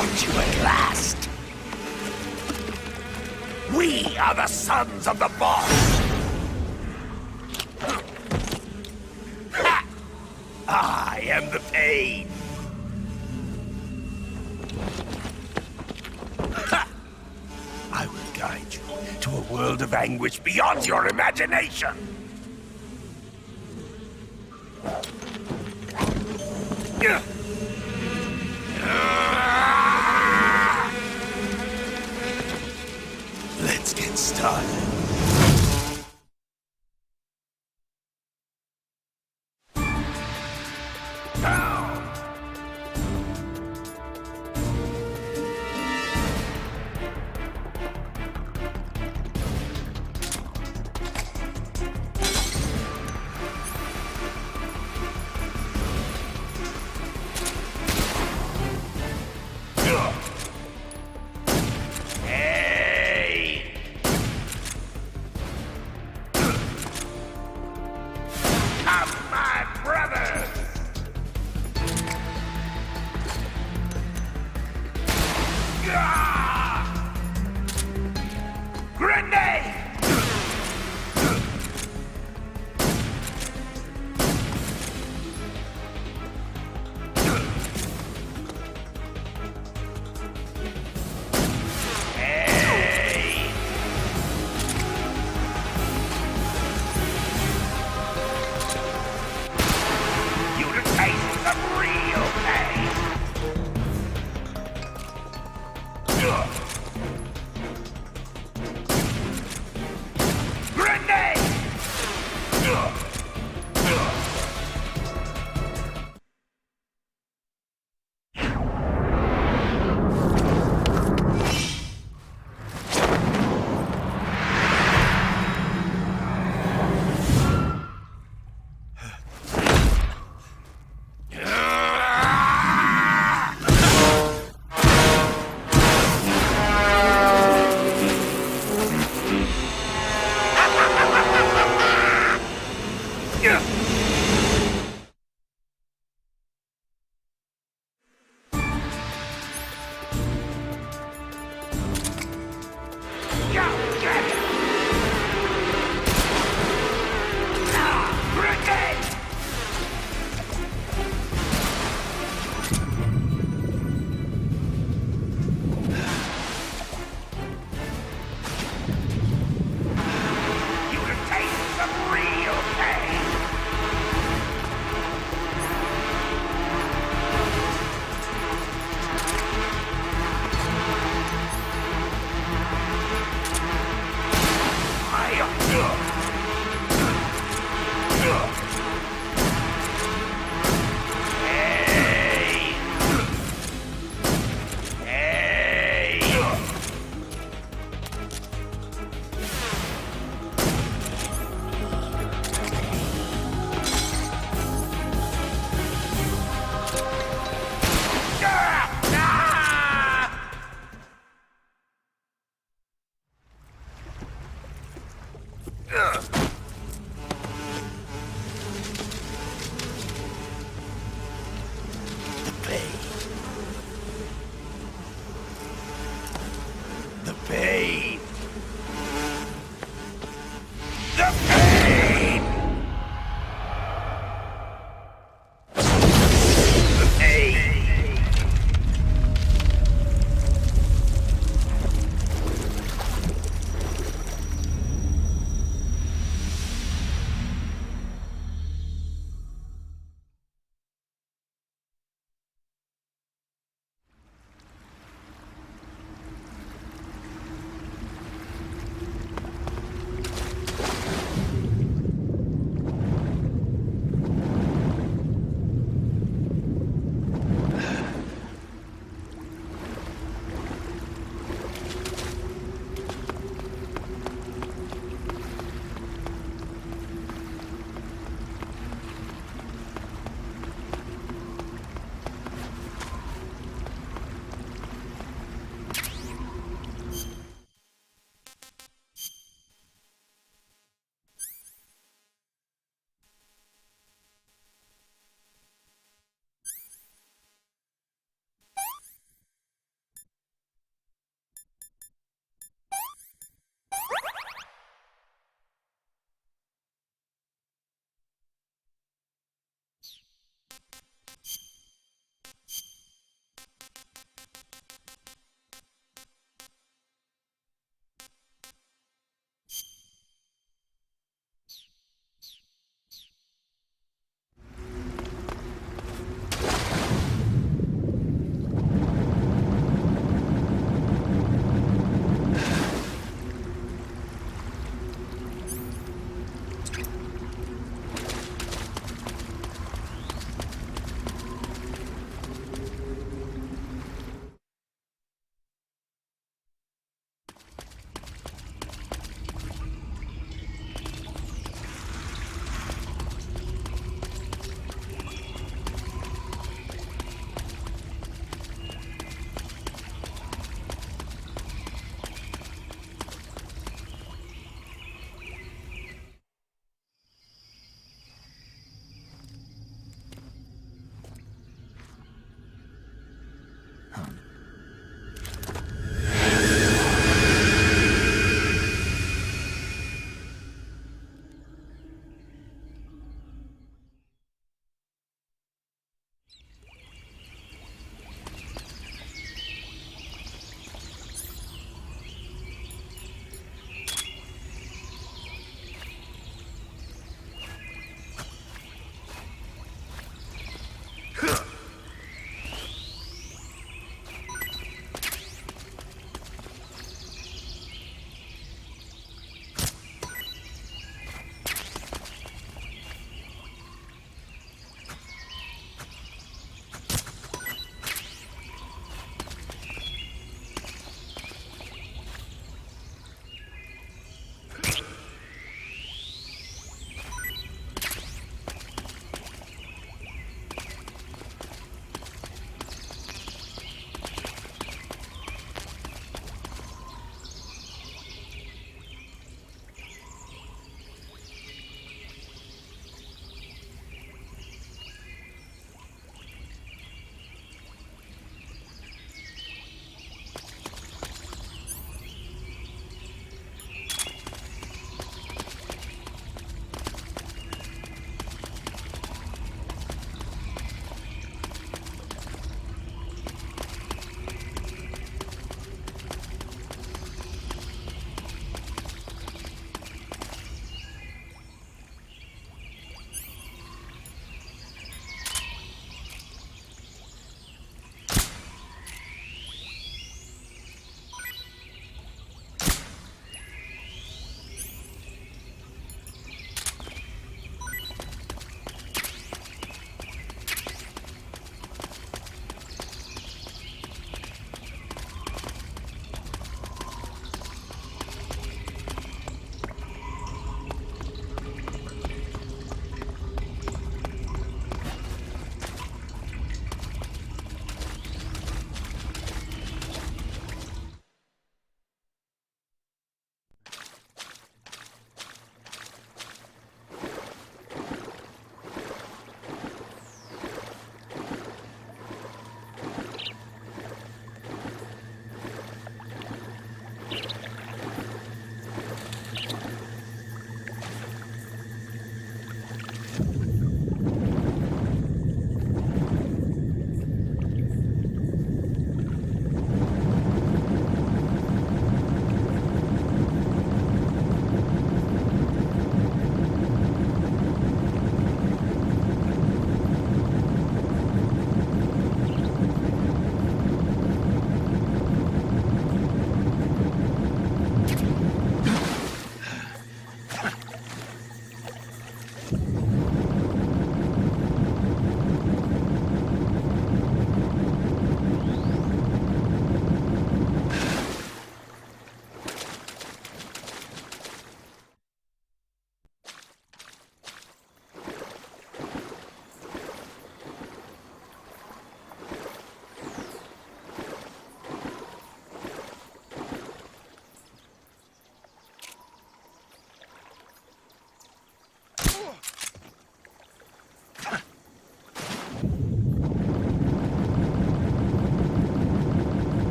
Caught you at last. We are the sons of the boss. Ha! I am the pain. Ha! I will guide you to a world of anguish beyond your imagination. Let's get started.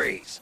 trees.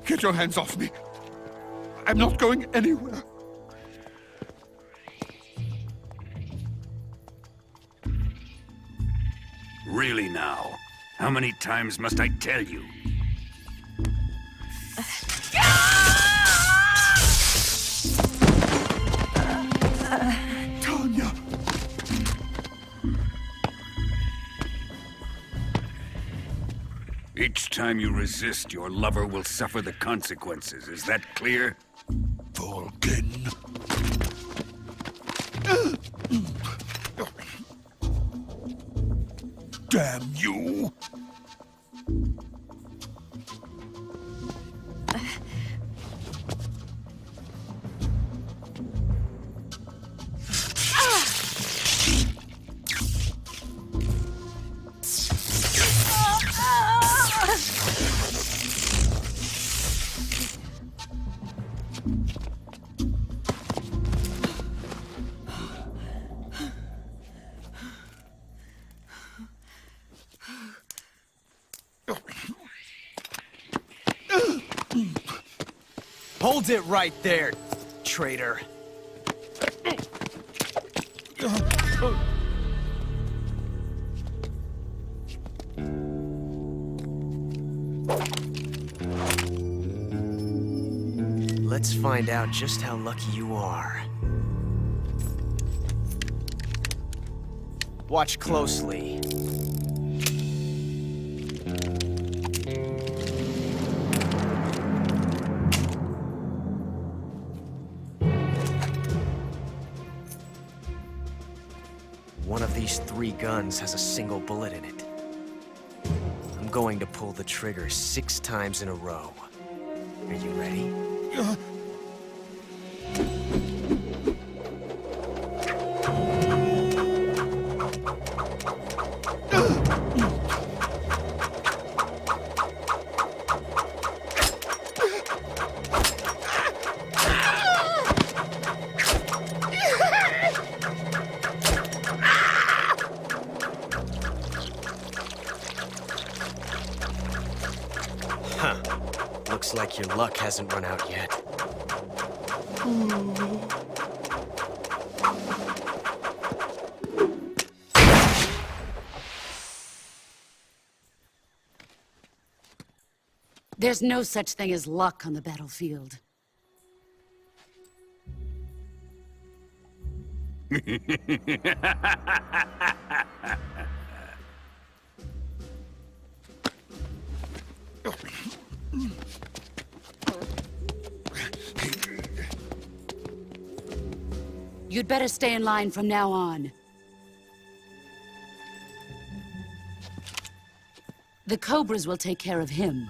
Get your hands off me. I'm not going anywhere. Really now? How many times must I tell you? Tanya! Each time you resist, your lover will suffer the consequences. Is that clear? Vulcan. Damn you! Hold it right there, traitor. Let's find out just how lucky you are. Watch closely. One of these 3 guns has a single bullet in it. I'm going to pull the trigger 6 times in a row. Are you ready? Huh. Looks like your luck hasn't run out yet. There's no such thing as luck on the battlefield. You'd better stay in line from now on. The Cobras will take care of him.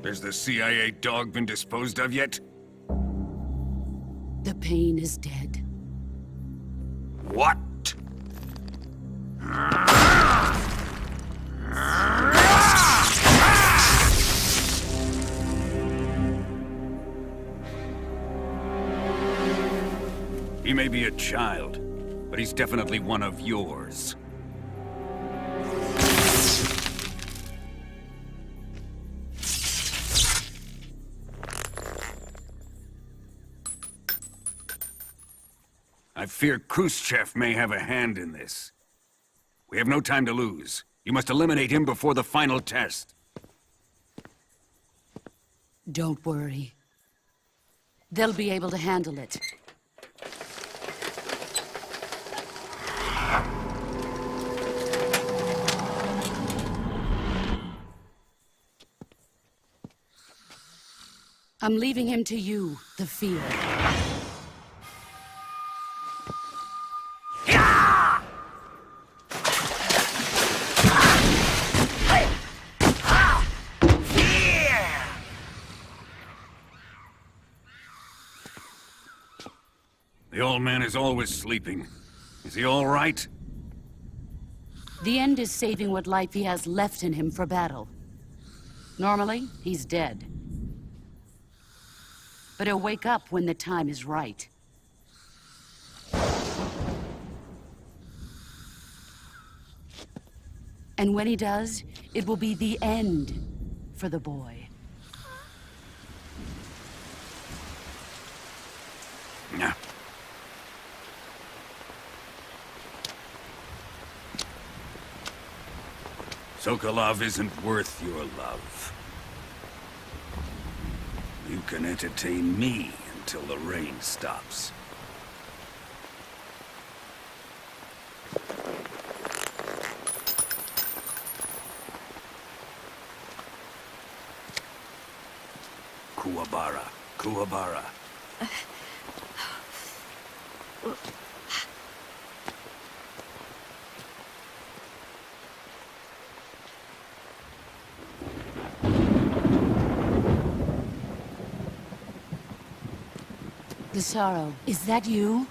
Has the CIA dog been disposed of yet? The pain is dead. What? He may be a child, but he's definitely one of yours. I fear Khrushchev may have a hand in this. We have no time to lose. You must eliminate him before the final test. Don't worry. They'll be able to handle it. I'm leaving him to you, the field. The old man is always sleeping. Is he all right? The end is saving what life he has left in him for battle. Normally, he's dead. But he'll wake up when the time is right. And when he does, it will be the end for the boy. Yeah. Sokolov isn't worth your love. You can entertain me until the rain stops. Kuwabara, Kuwabara. The sorrow, is that you?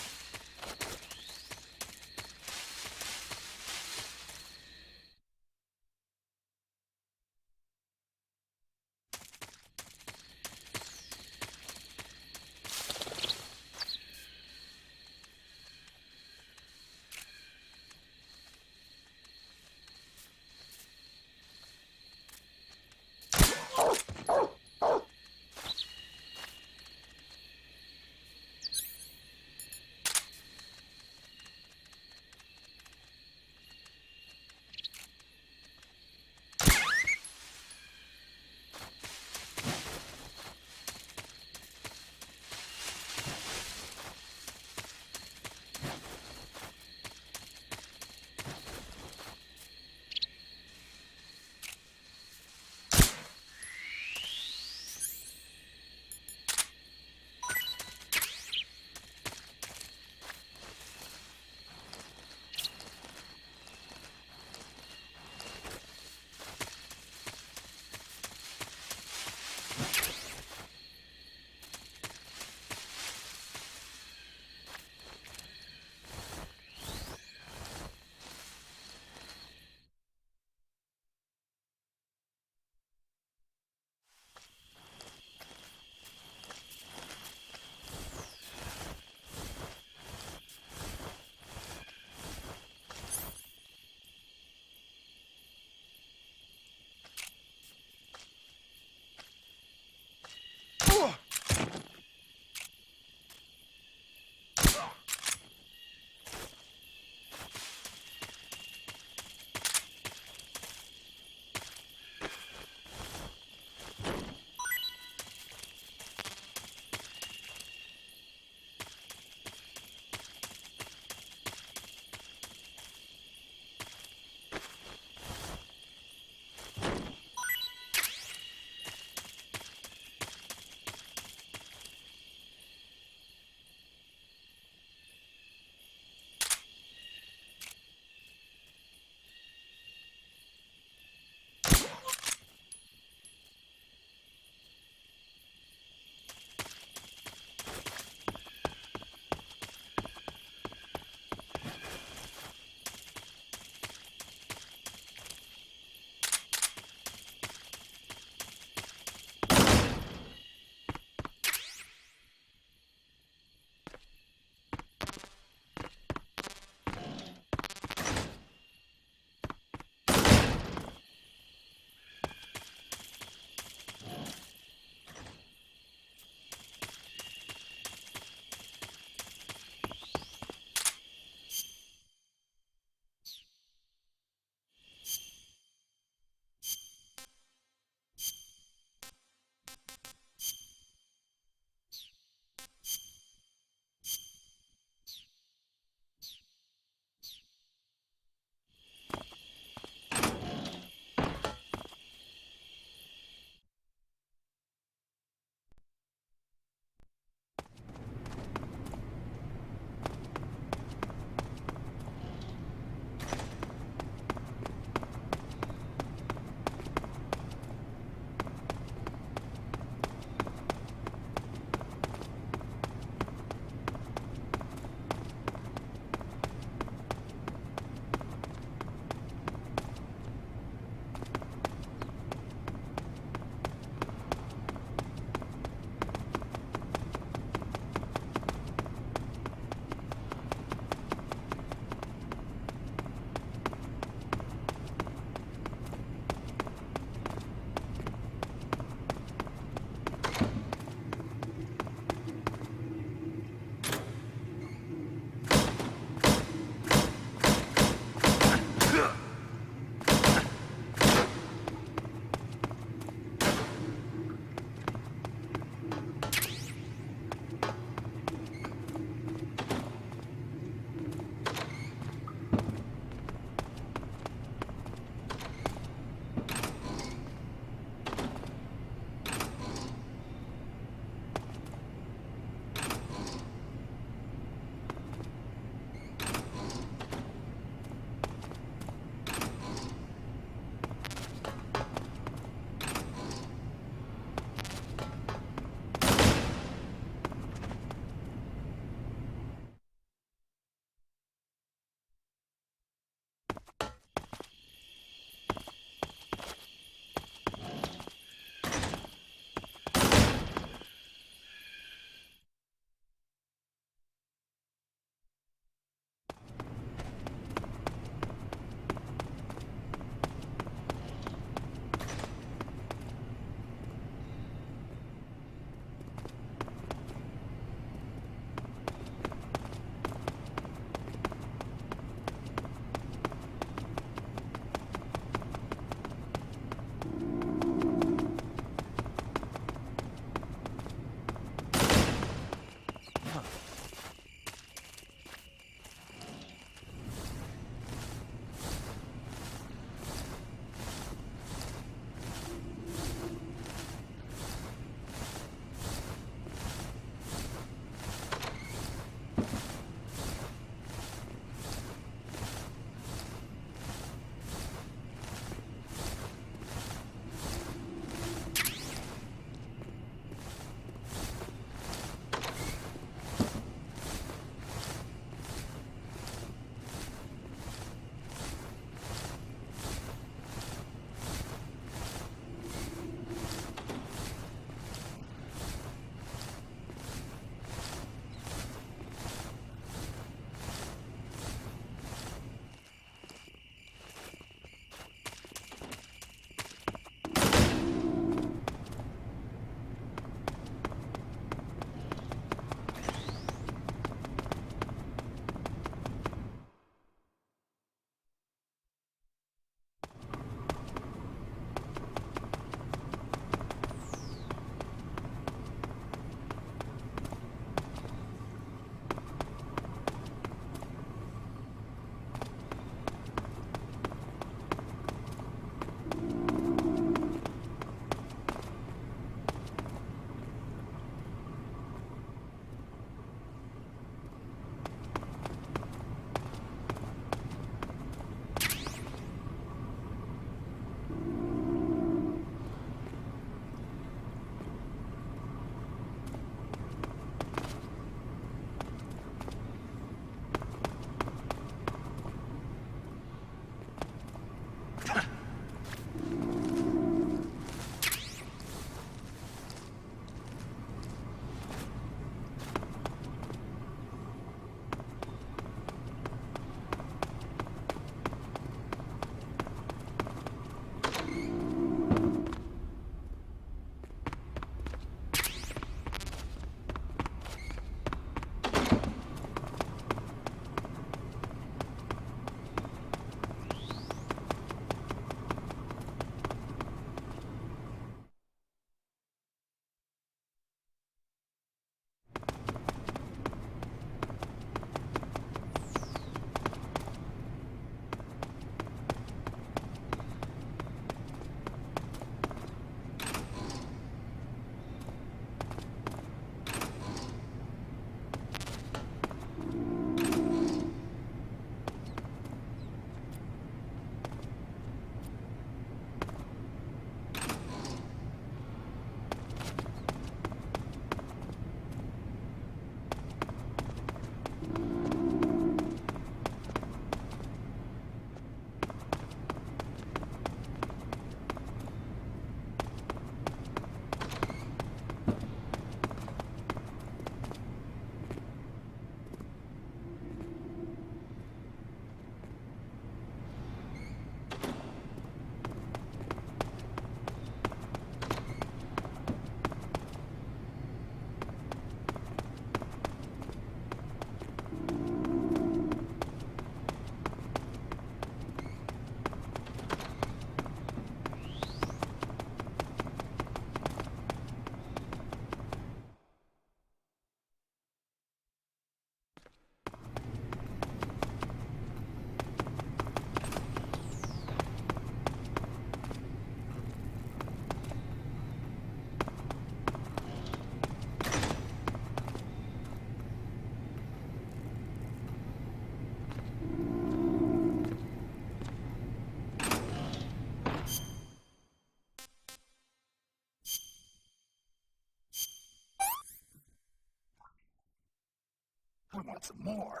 I want some more.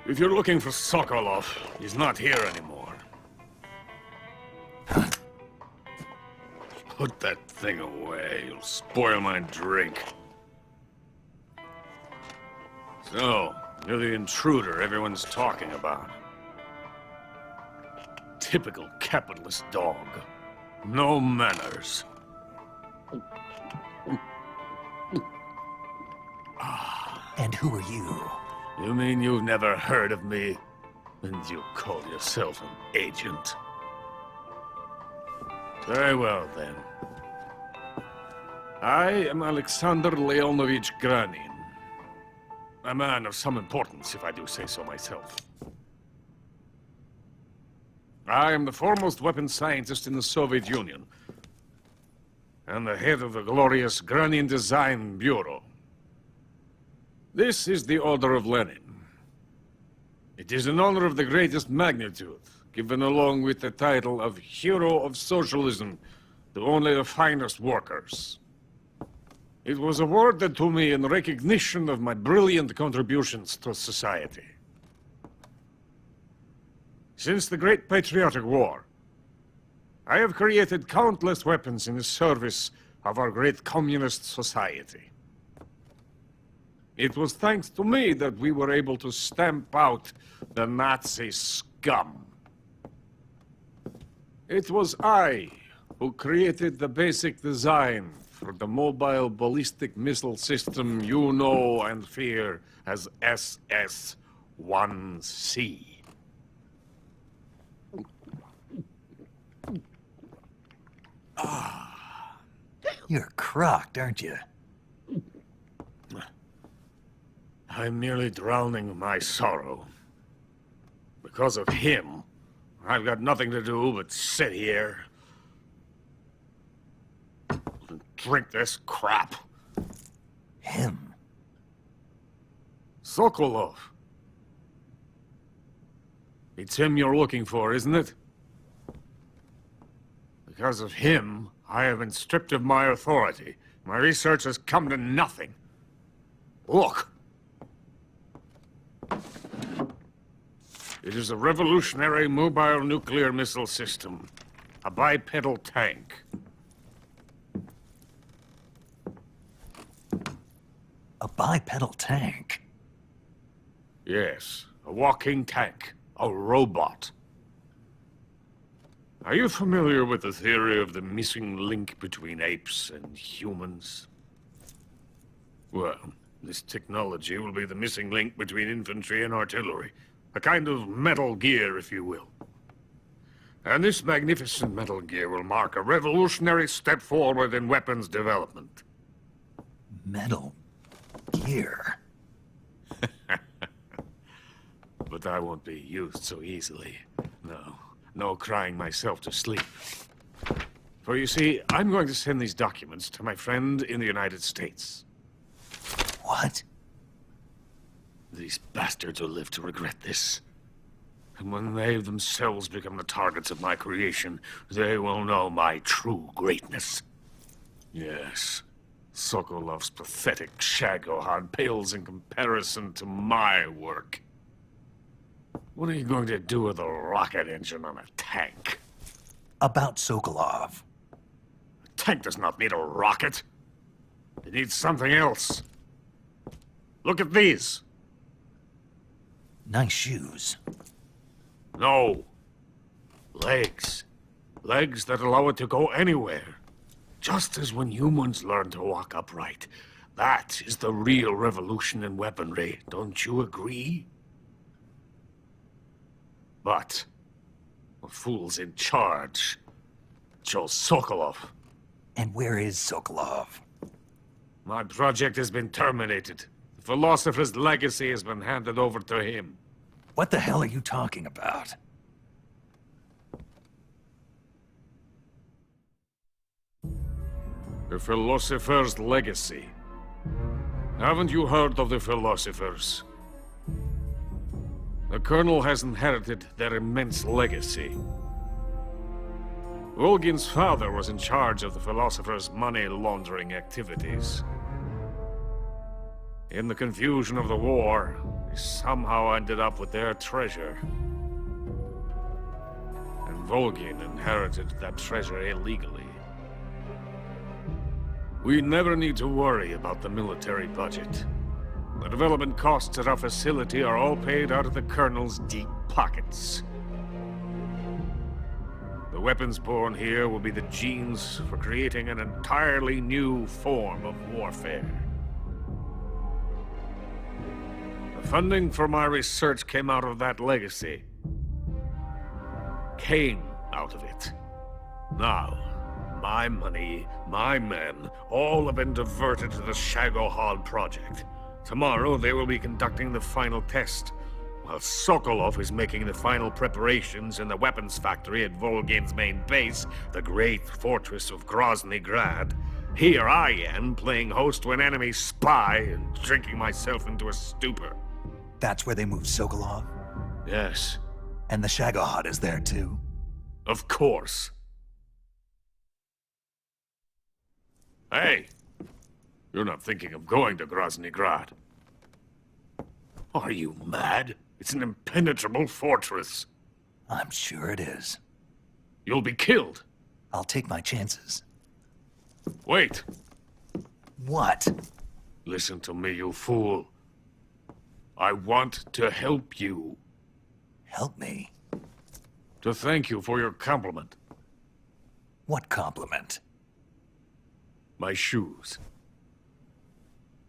If you're looking for Sokolov, he's not here anymore. Put that thing away. You'll spoil my drink. So, you're the intruder everyone's talking about. Typical capitalist dog. No manners. And who are you? You mean you've never heard of me? And you call yourself an agent? Very well, then. I am Alexander Leonovich Granin. A man of some importance, if I do say so myself. I am the foremost weapons scientist in the Soviet Union, and the head of the glorious Granin Design Bureau. This is the Order of Lenin. It is an honor of the greatest magnitude, given along with the title of Hero of Socialism to only the finest workers. It was awarded to me in recognition of my brilliant contributions to society. Since the Great Patriotic War, I have created countless weapons in the service of our great communist society. It was thanks to me that we were able to stamp out the Nazi scum. It was I who created the basic design for the mobile ballistic missile system you know and fear as SS-1C. You're crocked, aren't you? I'm merely drowning my sorrow. Because of him, I've got nothing to do but sit here and drink this crap. Him? Sokolov. It's him you're looking for, isn't it? Because of him, I have been stripped of my authority. My research has come to nothing. Look. It is a revolutionary mobile nuclear missile system. A bipedal tank. A bipedal tank? Yes, a walking tank. A robot. Are you familiar with the theory of the missing link between apes and humans? Well, this technology will be the missing link between infantry and artillery. A kind of Metal Gear, if you will. And this magnificent Metal Gear will mark a revolutionary step forward in weapons development. Metal Gear? But I won't be used so easily. No crying myself to sleep. For you see, I'm going to send these documents to my friend in the United States. What? These bastards will live to regret this. And when they themselves become the targets of my creation, they will know my true greatness. Yes, Sokolov's pathetic Shagohod pales in comparison to my work. What are you going to do with a rocket engine on a tank? About Sokolov. A tank does not need a rocket. It needs something else. Look at these. Nice shoes. No. Legs. Legs that allow it to go anywhere. Just as when humans learn to walk upright. That is the real revolution in weaponry, don't you agree? But the fool's in charge. Joe Sokolov. And where is Sokolov? My project has been terminated. The philosopher's legacy has been handed over to him. What the hell are you talking about? The philosopher's legacy. Haven't you heard of the philosophers? The Colonel has inherited their immense legacy. Volgin's father was in charge of the philosophers' money laundering activities. In the confusion of the war, he somehow ended up with their treasure. And Volgin inherited that treasure illegally. We never need to worry about the military budget. The development costs at our facility are all paid out of the Colonel's deep pockets. The weapons born here will be the genes for creating an entirely new form of warfare. The funding for my research came out of that legacy. Came out of it. Now, my money, my men, all have been diverted to the Shagohod project. Tomorrow, they will be conducting the final test, while Sokolov is making the final preparations in the weapons factory at Volgin's main base, the great fortress of Grozny Grad. Here I am, playing host to an enemy spy and drinking myself into a stupor. That's where they moved Sokolov? Yes. And the Shagohod is there too? Of course. Hey! You're not thinking of going to Grozny Grad. Are you mad? It's an impenetrable fortress. I'm sure it is. You'll be killed. I'll take my chances. Wait. What? Listen to me, you fool. I want to help you. Help me? To thank you for your compliment. What compliment? My shoes.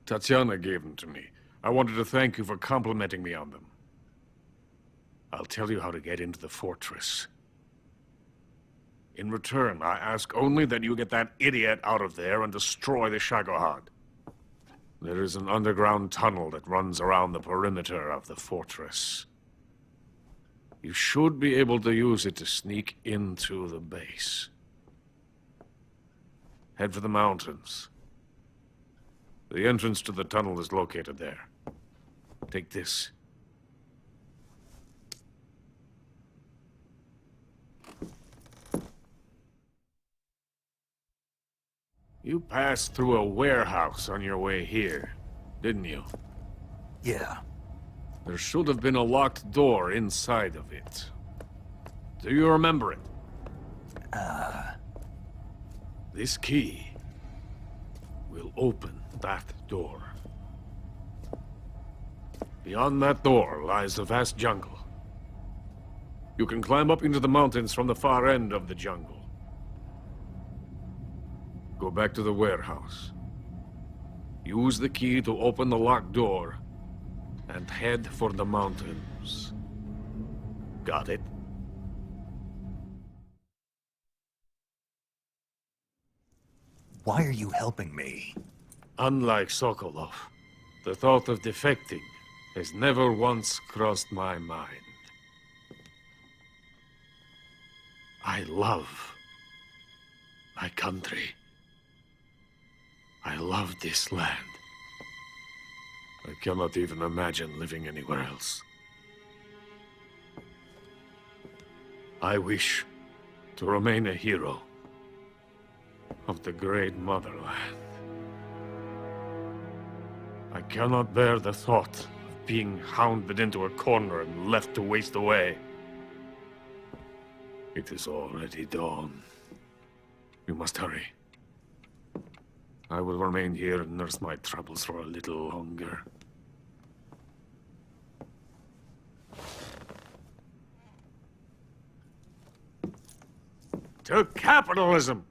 Tatiana gave them to me. I wanted to thank you for complimenting me on them. I'll tell you how to get into the fortress. In return, I ask only that you get that idiot out of there and destroy the Shagohod. There is an underground tunnel that runs around the perimeter of the fortress. You should be able to use it to sneak into the base. Head for the mountains. The entrance to the tunnel is located there. Take this. You passed through a warehouse on your way here, didn't you? Yeah. There should have been a locked door inside of it. Do you remember it? This key will open that door. Beyond that door lies the vast jungle. You can climb up into the mountains from the far end of the jungle. Go back to the warehouse. Use the key to open the locked door and head for the mountains. Got it? Why are you helping me? Unlike Sokolov, the thought of defecting has never once crossed my mind. I love my country. I love this land. I cannot even imagine living anywhere else. I wish to remain a hero of the great motherland. I cannot bear the thought of being hounded into a corner and left to waste away. It is already dawn. We must hurry. I will remain here and nurse my troubles for a little longer. To capitalism!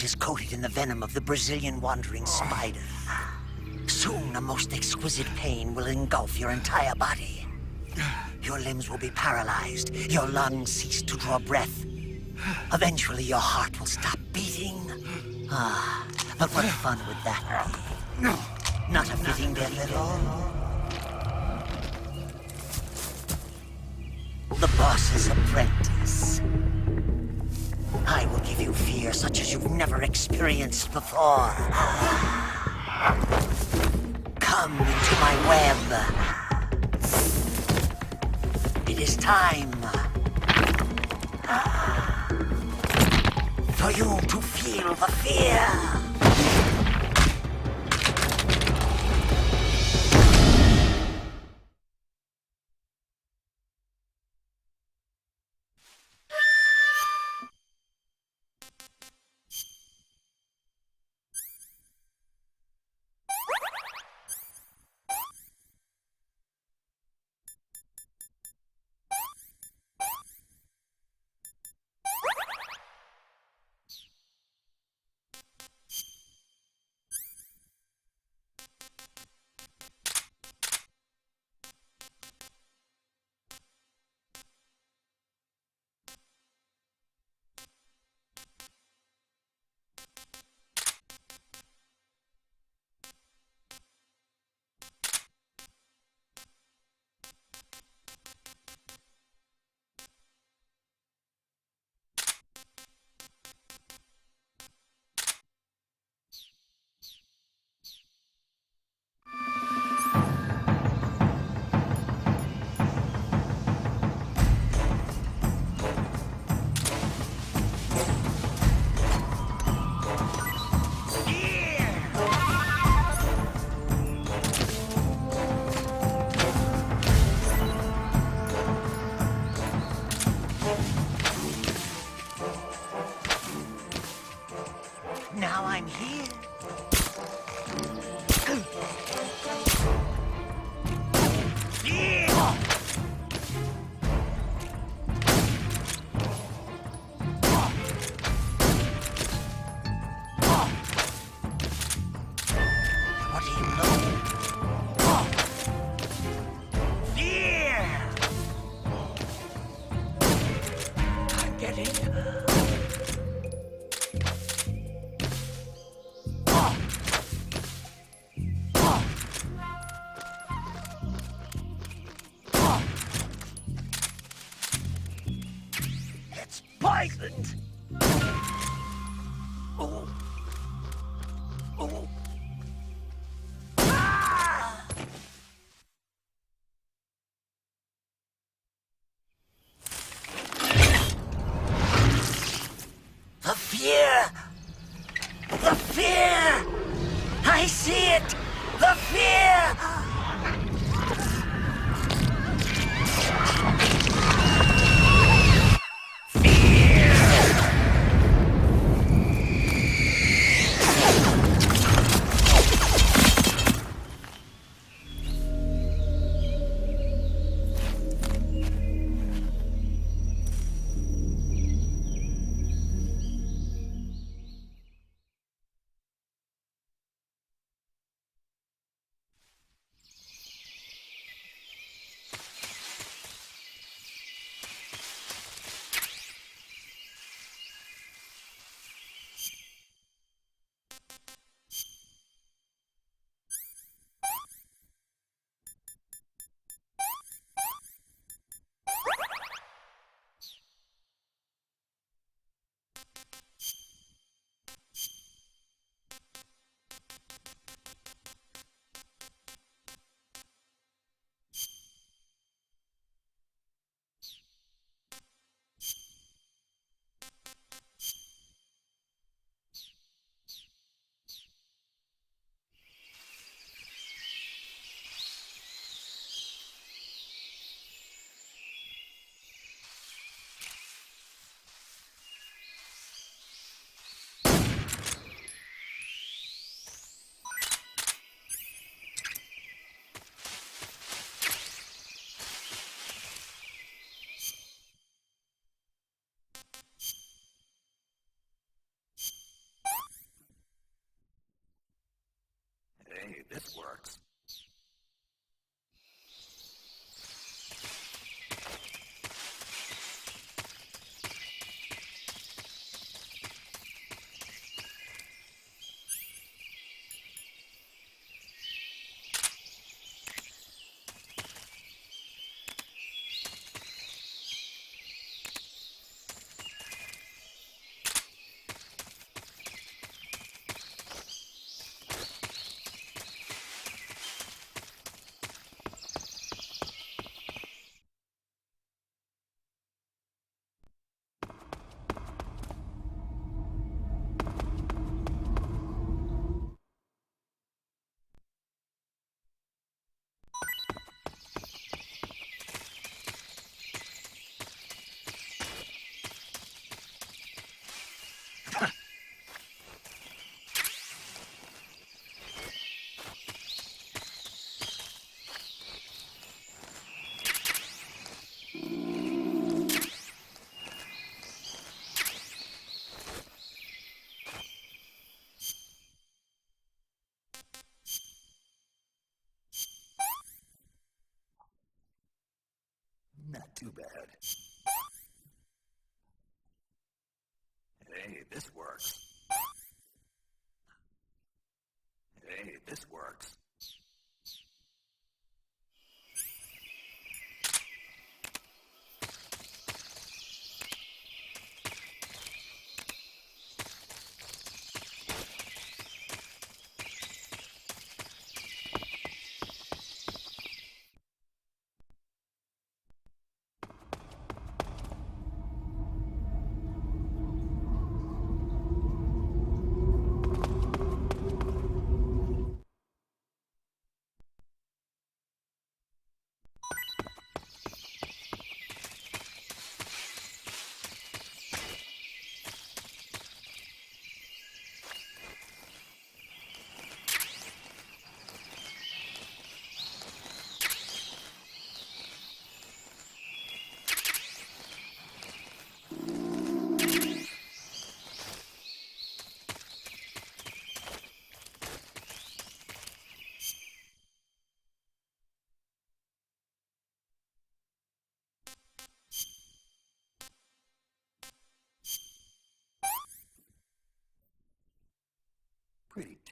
Is coated in the venom of the Brazilian wandering spider. Soon, a most exquisite pain will engulf your entire body. Your limbs will be paralyzed, your lungs cease to draw breath. Eventually, your heart will stop beating. But what fun would that be? Not a fitting death at all. The boss's apprentice. I will give you fear such as you've never experienced before. Come into my web. It is time for you to feel the fear. Now I'm here. What do you know? Fear! ready. It's poisoned! Oh. Oh. Ah! The fear! The fear! I see it! The fear! Hey, this works. Not too bad. Hey, this works. Hey, this works.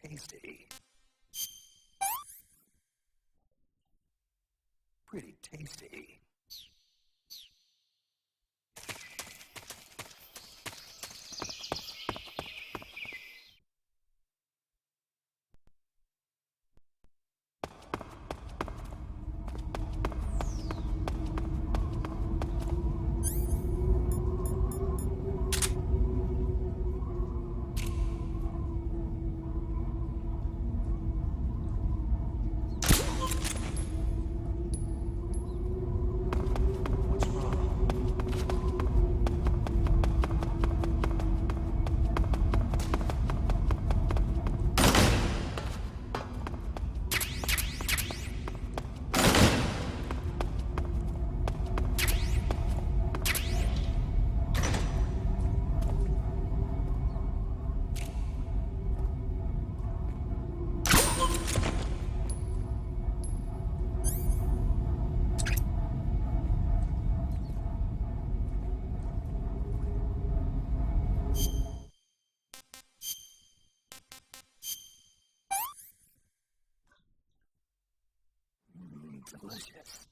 tasty. Pretty tasty. Delicious.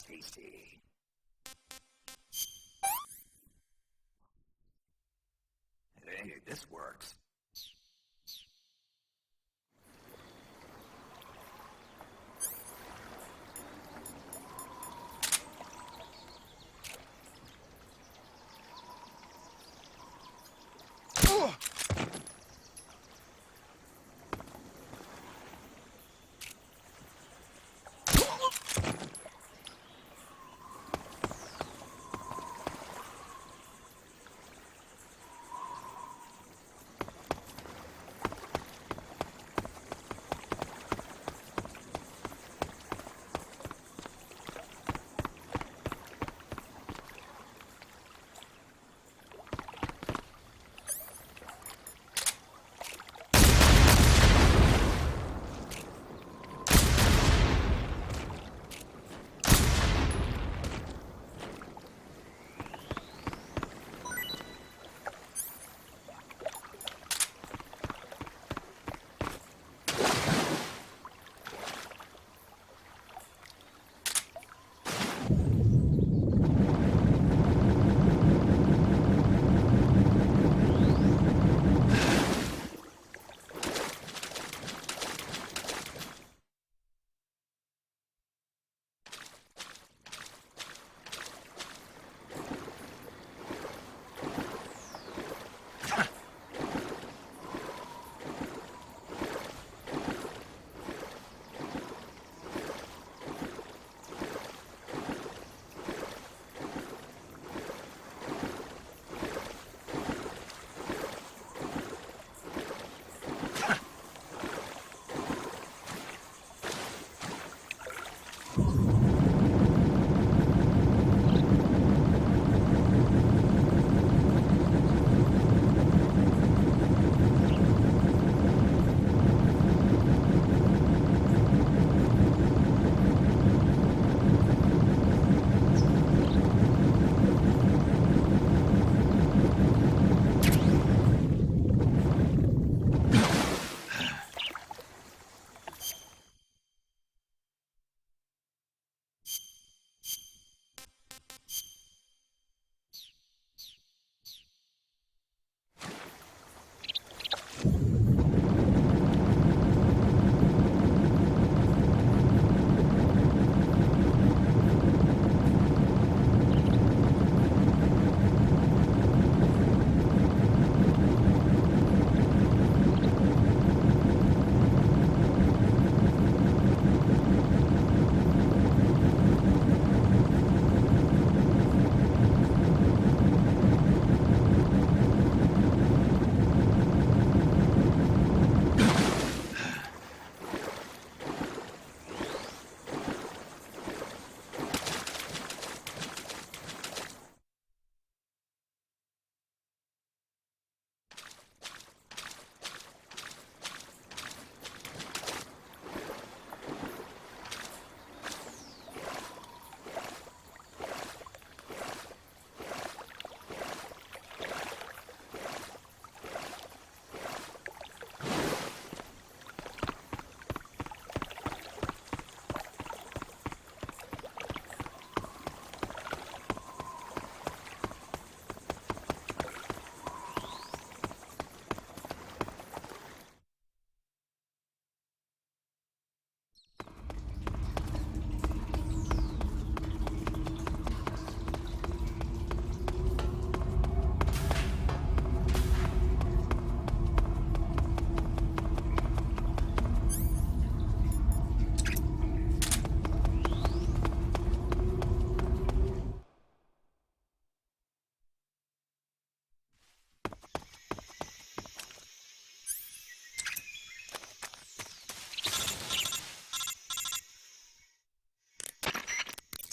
Tasty. Hey, this works.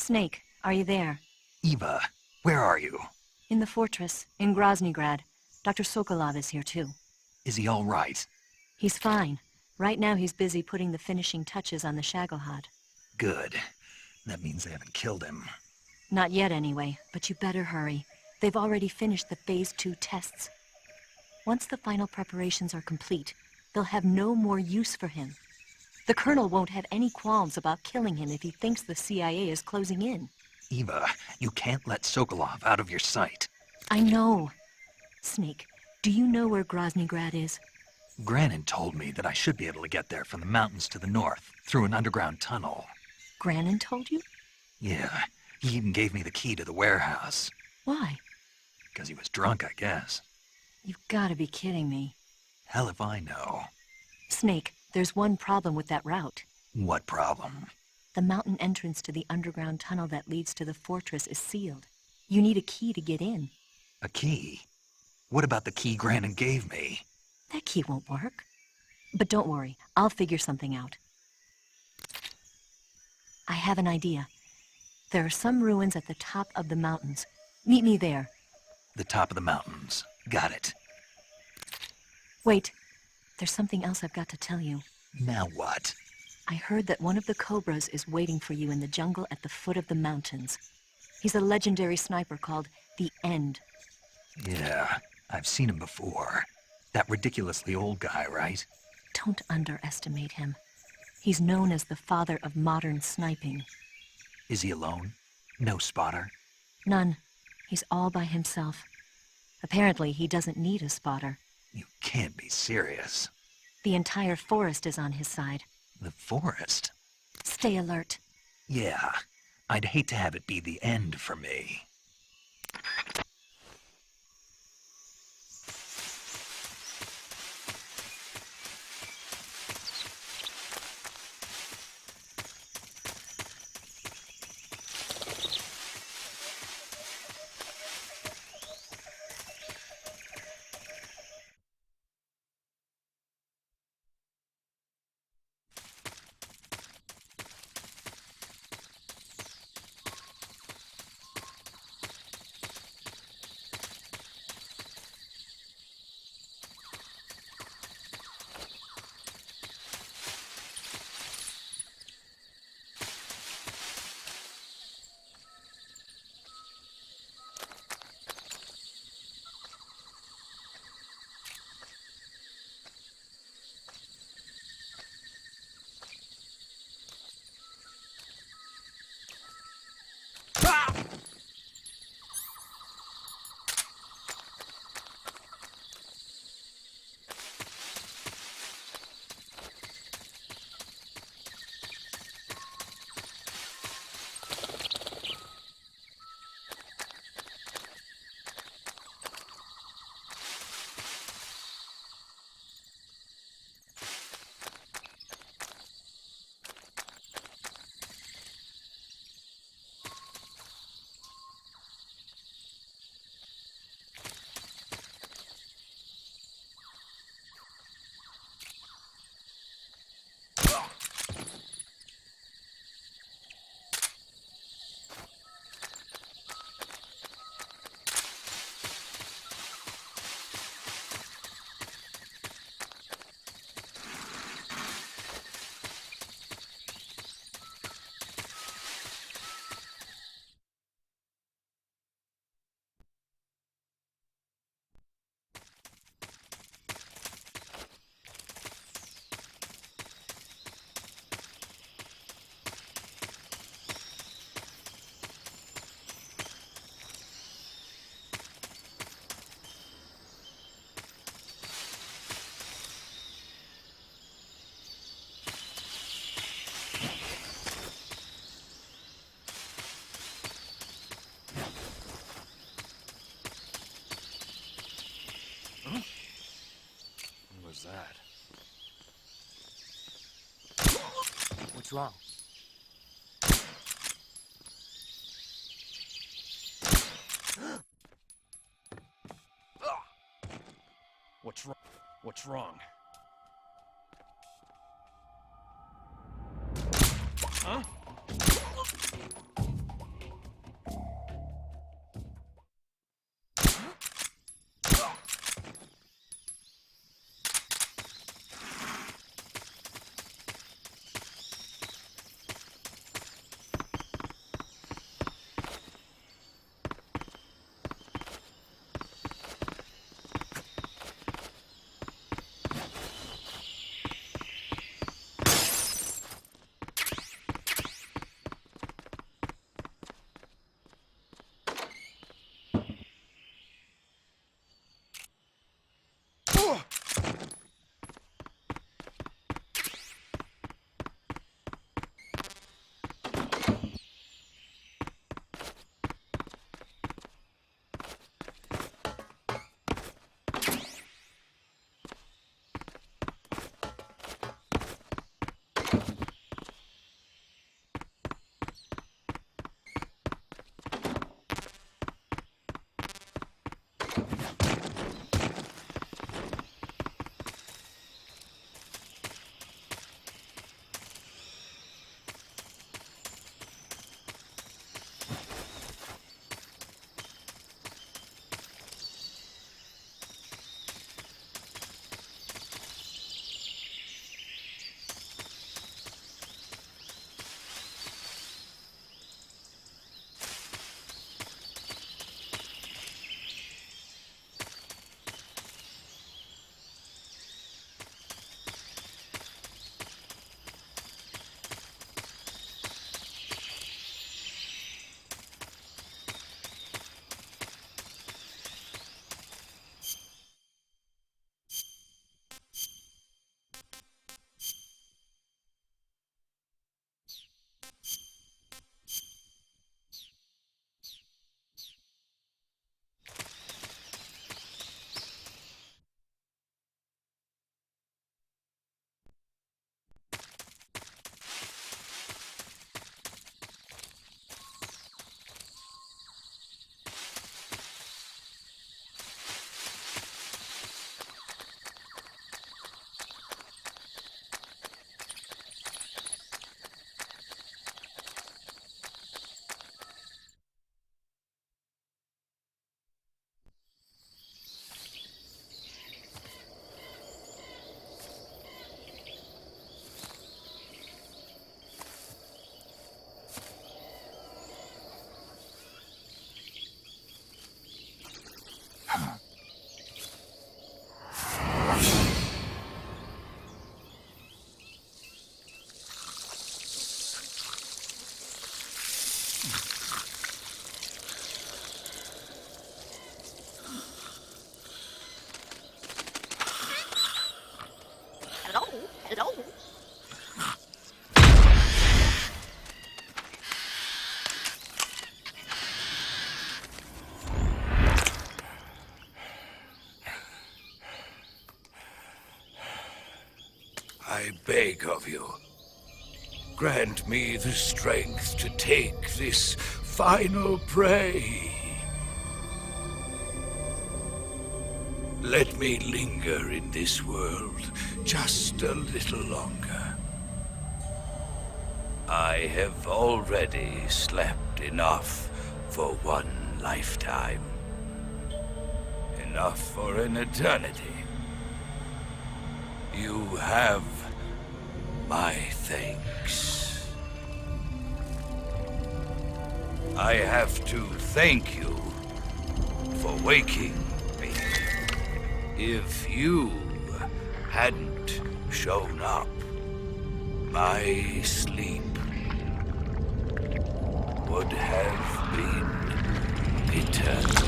Snake, are you there? Eva, where are you? In the fortress, in Groznygrad. Dr. Sokolov is here too. Is he all right? He's fine. Right now he's busy putting the finishing touches on the Shagohod. Good. That means they haven't killed him. Not yet anyway, but you better hurry. They've already finished the Phase 2 tests. Once the final preparations are complete, they'll have no more use for him. The Colonel won't have any qualms about killing him if he thinks the CIA is closing in. Eva, you can't let Sokolov out of your sight. I know. Snake, do you know where Groznygrad is? Granin told me that I should be able to get there from the mountains to the north, through an underground tunnel. Granin told you? Yeah, he even gave me the key to the warehouse. Why? Because he was drunk, I guess. You've got to be kidding me. Hell if I know. Snake, there's one problem with that route. What problem? The mountain entrance to the underground tunnel that leads to the fortress is sealed. You need a key to get in. A key? What about the key Granin gave me? That key won't work. But don't worry, I'll figure something out. I have an idea. There are some ruins at the top of the mountains. Meet me there. The top of the mountains. Got it. Wait, there's something else I've got to tell you. Now what? I heard that one of the Cobras is waiting for you in the jungle at the foot of the mountains. He's a legendary sniper called the End. Yeah, I've seen him before. That ridiculously old guy, right? Don't underestimate him. He's known as the father of modern sniping. Is he alone? No spotter? None. He's all by himself. Apparently, he doesn't need a spotter. You can't be serious. The entire forest is on his side. The forest? Stay alert. Yeah, I'd hate to have it be the end for me. What's wrong? What's wrong? What's wrong? Huh? Hello? Hello? I beg of you, grant me the strength to take this final prey. Let me linger in this world just a little longer. I have already slept enough for one lifetime. Enough for an eternity. You have my thanks. I have to thank you for waking me. If you hadn't shown up, my sleep would have been eternal.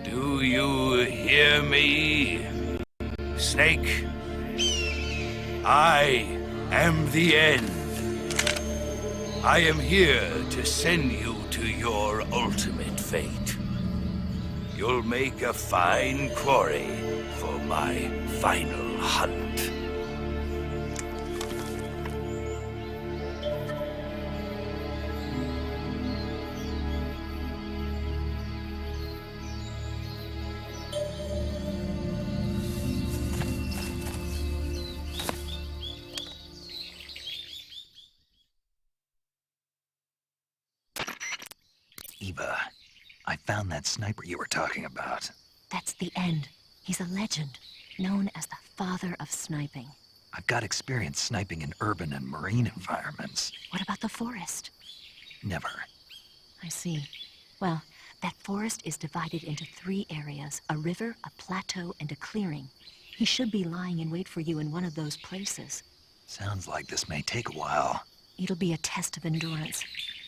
Do you hear me, Snake? I am the end. I am here to send you to your ultimate fate. You'll make a fine quarry for my final hunt. Eva, I found that sniper you were talking about. That's the end. He's a legend, known as the father of sniping. I've got experience sniping in urban and marine environments. What about the forest? Never. I see. Well, that forest is divided into 3 areas, a river, a plateau, and a clearing. He should be lying in wait for you in one of those places. Sounds like this may take a while. It'll be a test of endurance.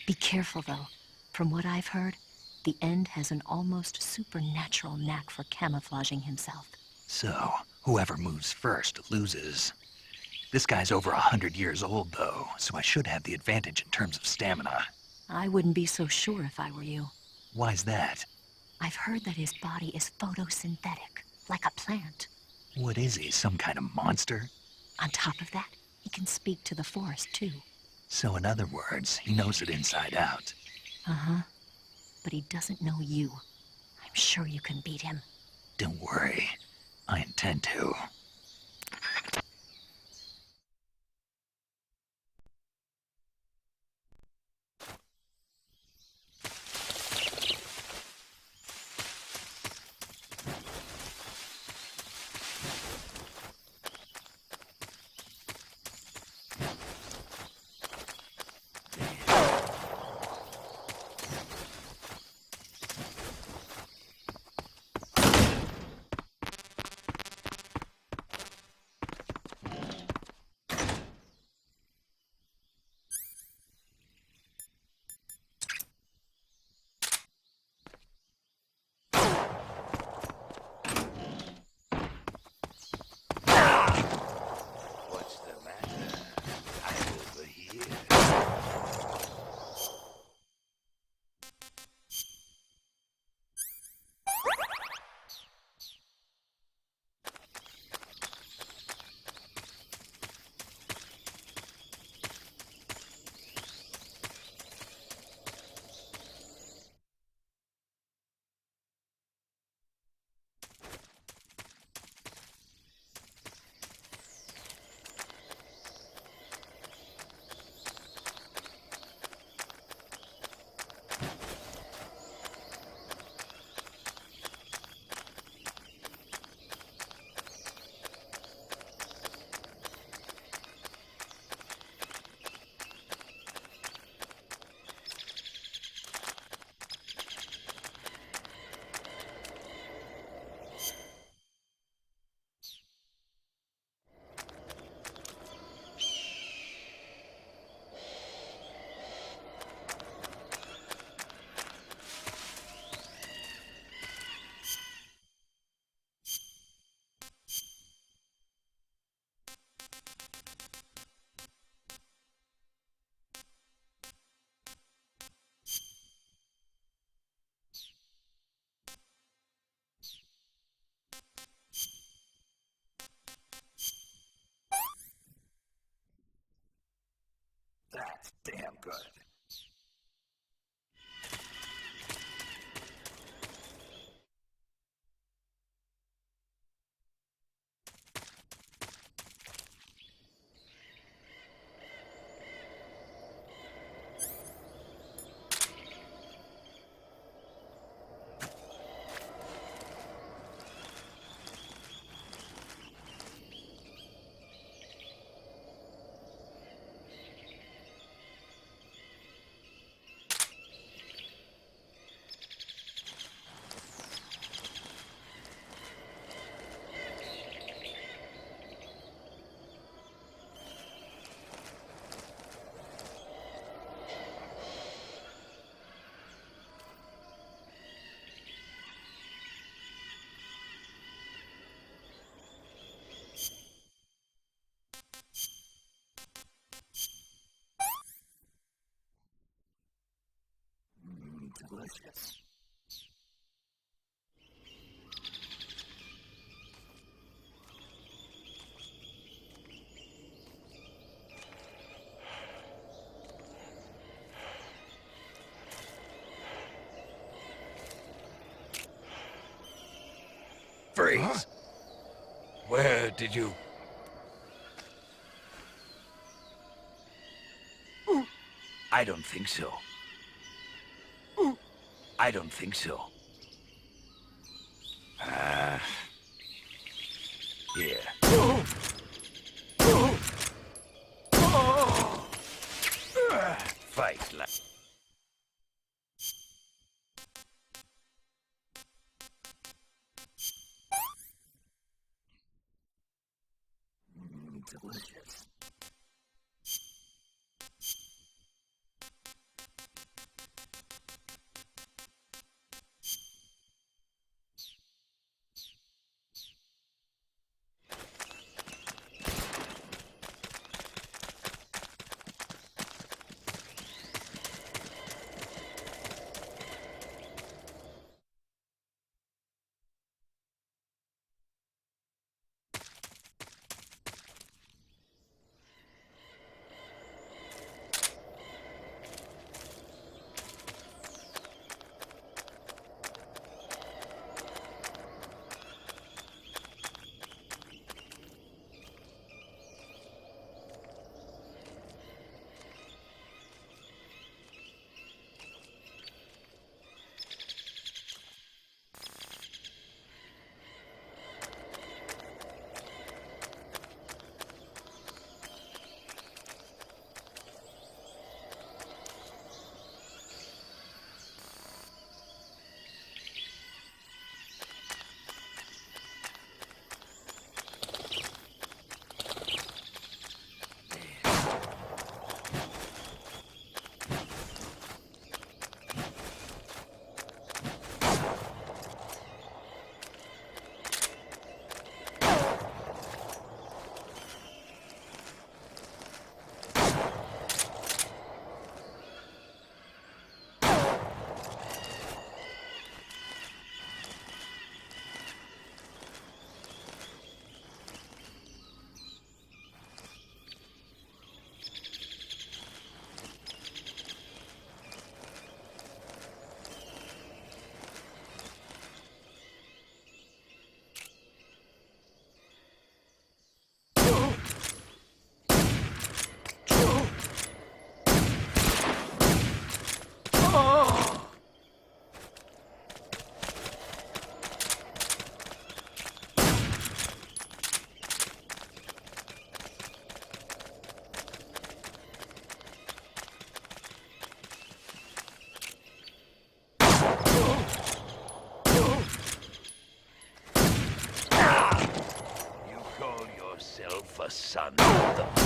Be careful, though. From what I've heard, the End has an almost supernatural knack for camouflaging himself. So, whoever moves first loses. This guy's over 100 years old, though, so I should have the advantage in terms of stamina. I wouldn't be so sure if I were you. Why's that? I've heard that his body is photosynthetic, like a plant. What is he, some kind of monster? On top of that, he can speak to the forest, too. So in other words, he knows it inside out. Uh-huh. But he doesn't know you. I'm sure you can beat him. Don't worry. I intend to. That's damn good. Delicious. Freeze! Huh? Where did you... I don't think so. I don't think so. Here. Fight like... Delicious. A son of the...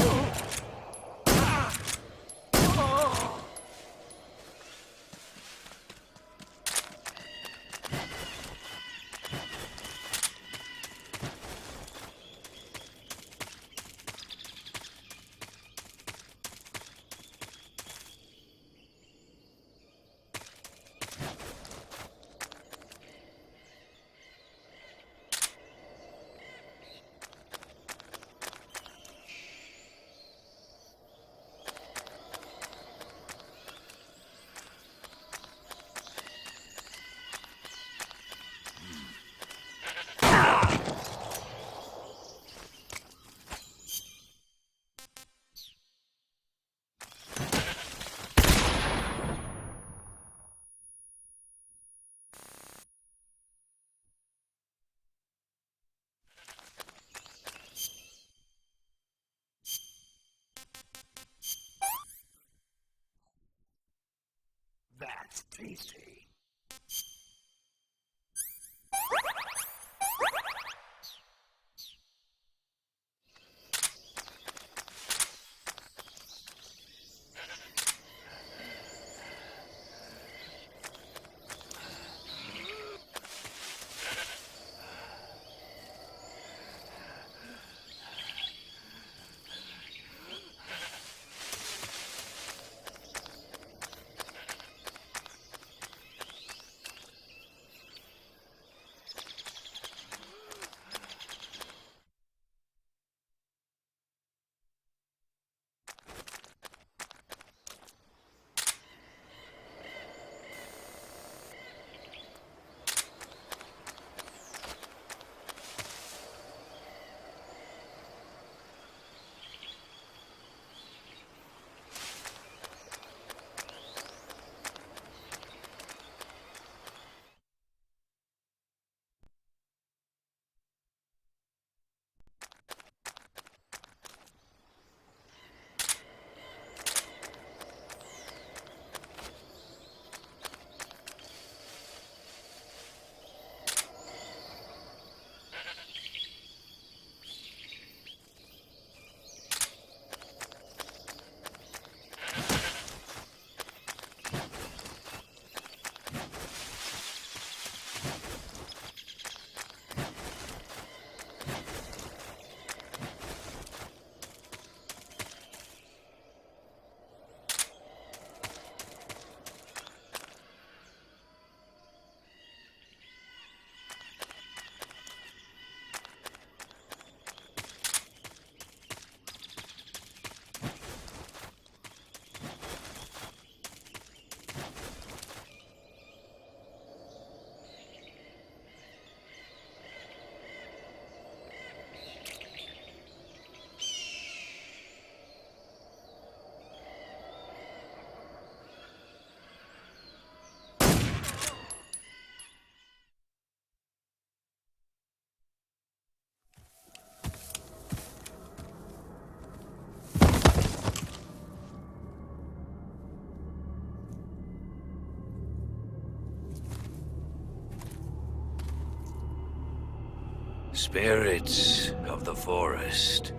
Spirits of the forest,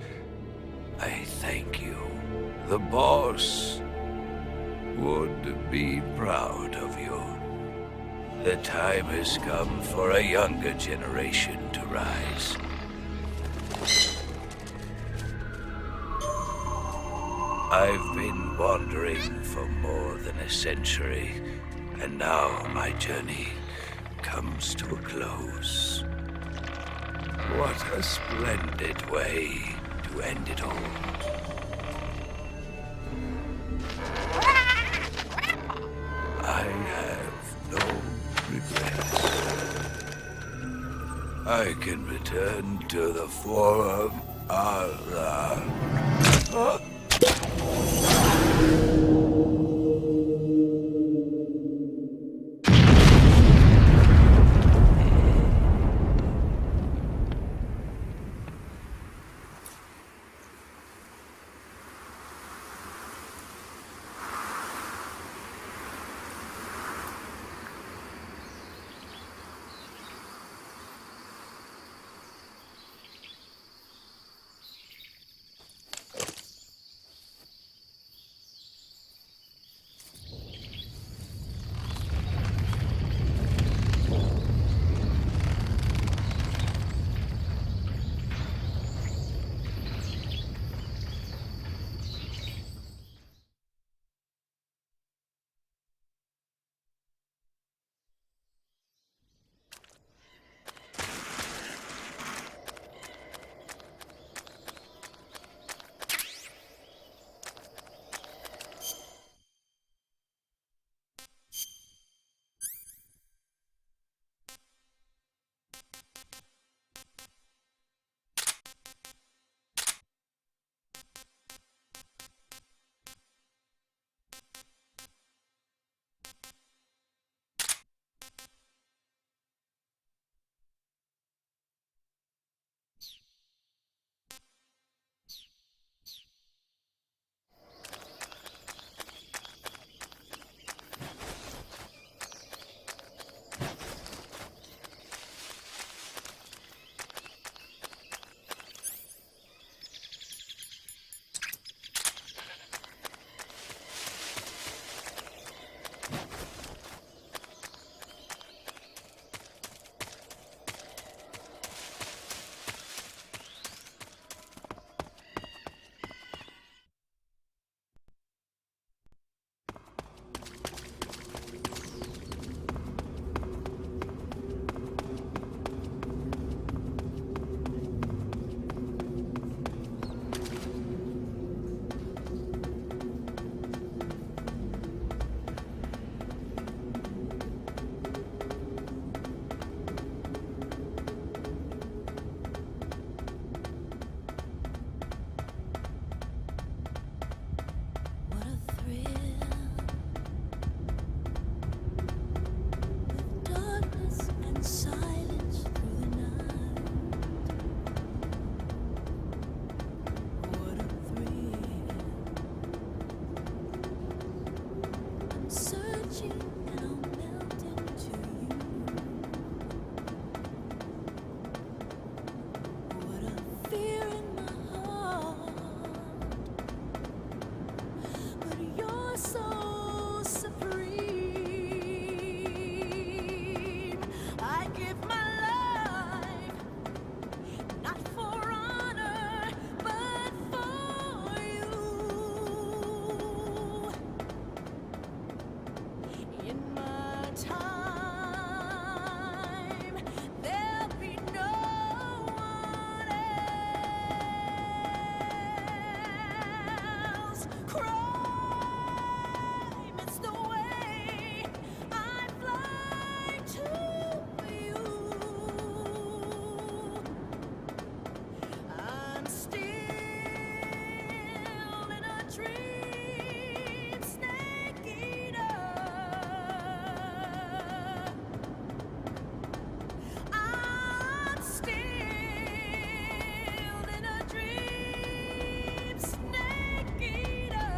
I thank you. The boss would be proud of you. The time has come for a younger generation to rise. I've been wandering for more than a century, and now my journey comes to a close. What a splendid way to end it all. I have no regrets. I can return to the Forum Allah. still in a dream, snake eater. I'm still in a dream, snake eater.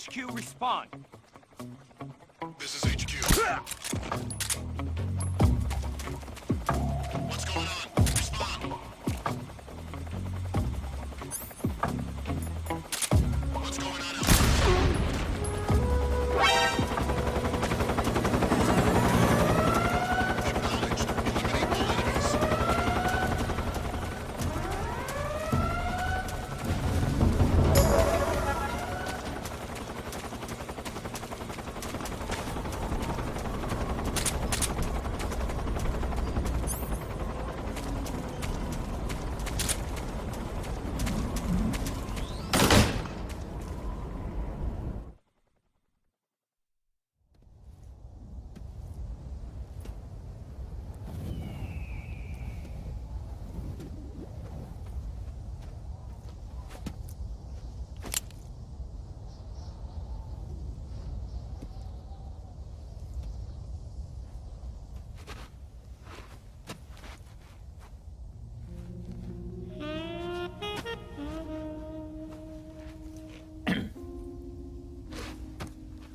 HQ, respond. This is HQ. What's going on? Respond. What's going on Acknowledged. Eliminate all enemies.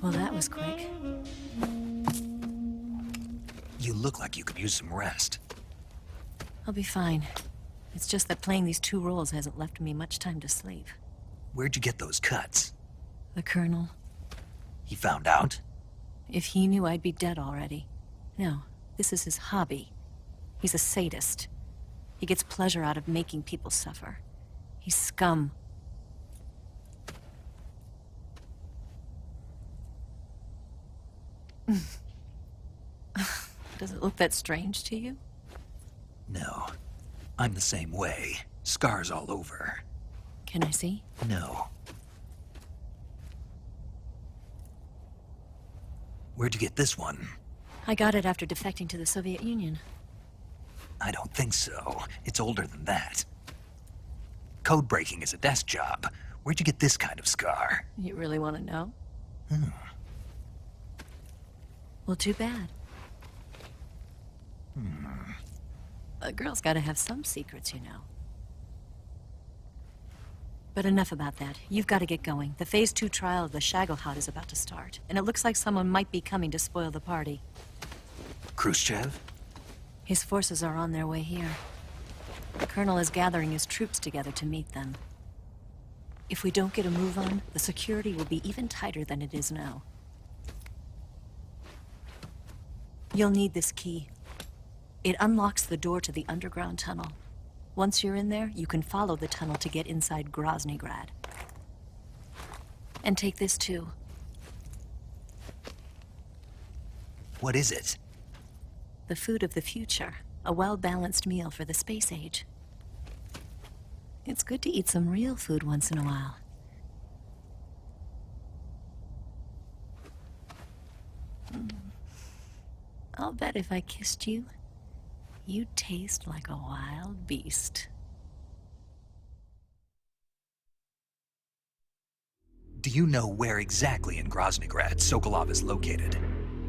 Well, that was quick. You look like you could use some rest. I'll be fine. It's just that playing these two roles hasn't left me much time to sleep. Where'd you get those cuts? The Colonel. He found out? If he knew, I'd be dead already. No, this is his hobby. He's a sadist. He gets pleasure out of making people suffer. He's scum. Does it look that strange to you? No. I'm the same way. Scars all over. Can I see? No. Where'd you get this one? I got it after defecting to the Soviet Union. I don't think so. It's older than that. Code breaking is a desk job. Where'd you get this kind of scar? You really want to know? Well, too bad. A girl's gotta have some secrets, you know. But enough about that. You've got to get going. The Phase 2 trial of the Shagohod is about to start, and it looks like someone might be coming to spoil the party. Khrushchev? His forces are on their way here. The Colonel is gathering his troops together to meet them. If we don't get a move on, the security will be even tighter than it is now. You'll need this key. It unlocks the door to the underground tunnel. Once you're in there, you can follow the tunnel to get inside Groznygrad. And take this too. What is it? The food of the future. A well-balanced meal for the space age. It's good to eat some real food once in a while. I'll bet if I kissed you, you'd taste like a wild beast. Do you know where exactly in Groznygrad Sokolov is located?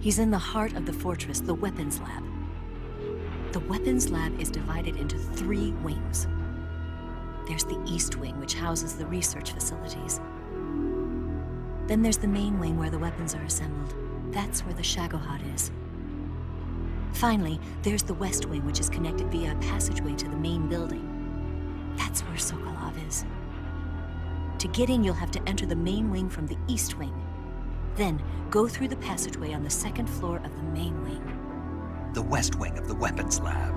He's in the heart of the fortress, the weapons lab. The weapons lab is divided into 3 wings. There's the East Wing, which houses the research facilities. Then there's the main wing where the weapons are assembled. That's where the Shagohod is. Finally, there's the West Wing, which is connected via a passageway to the main building. That's where Sokolov is. To get in, you'll have to enter the main wing from the East Wing. Then, go through the passageway on the 2nd floor of the main wing. The West Wing of the weapons lab.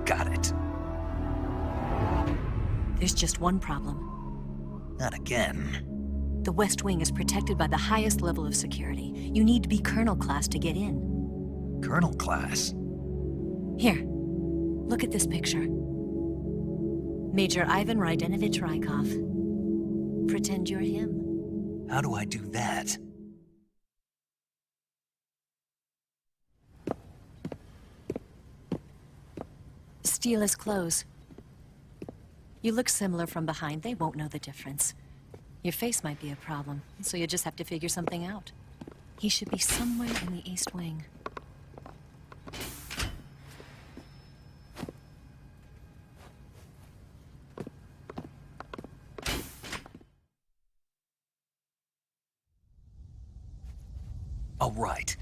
Got it. There's just one problem. Not again. The West Wing is protected by the highest level of security. You need to be Colonel class to get in. Colonel class? Here, look at this picture. Major Ivan Rydenovich Rykov. Pretend you're him. How do I do that? Steal his clothes. You look similar from behind. They won't know the difference. Your face might be a problem, so you just have to figure something out. He should be somewhere in the East Wing. All right.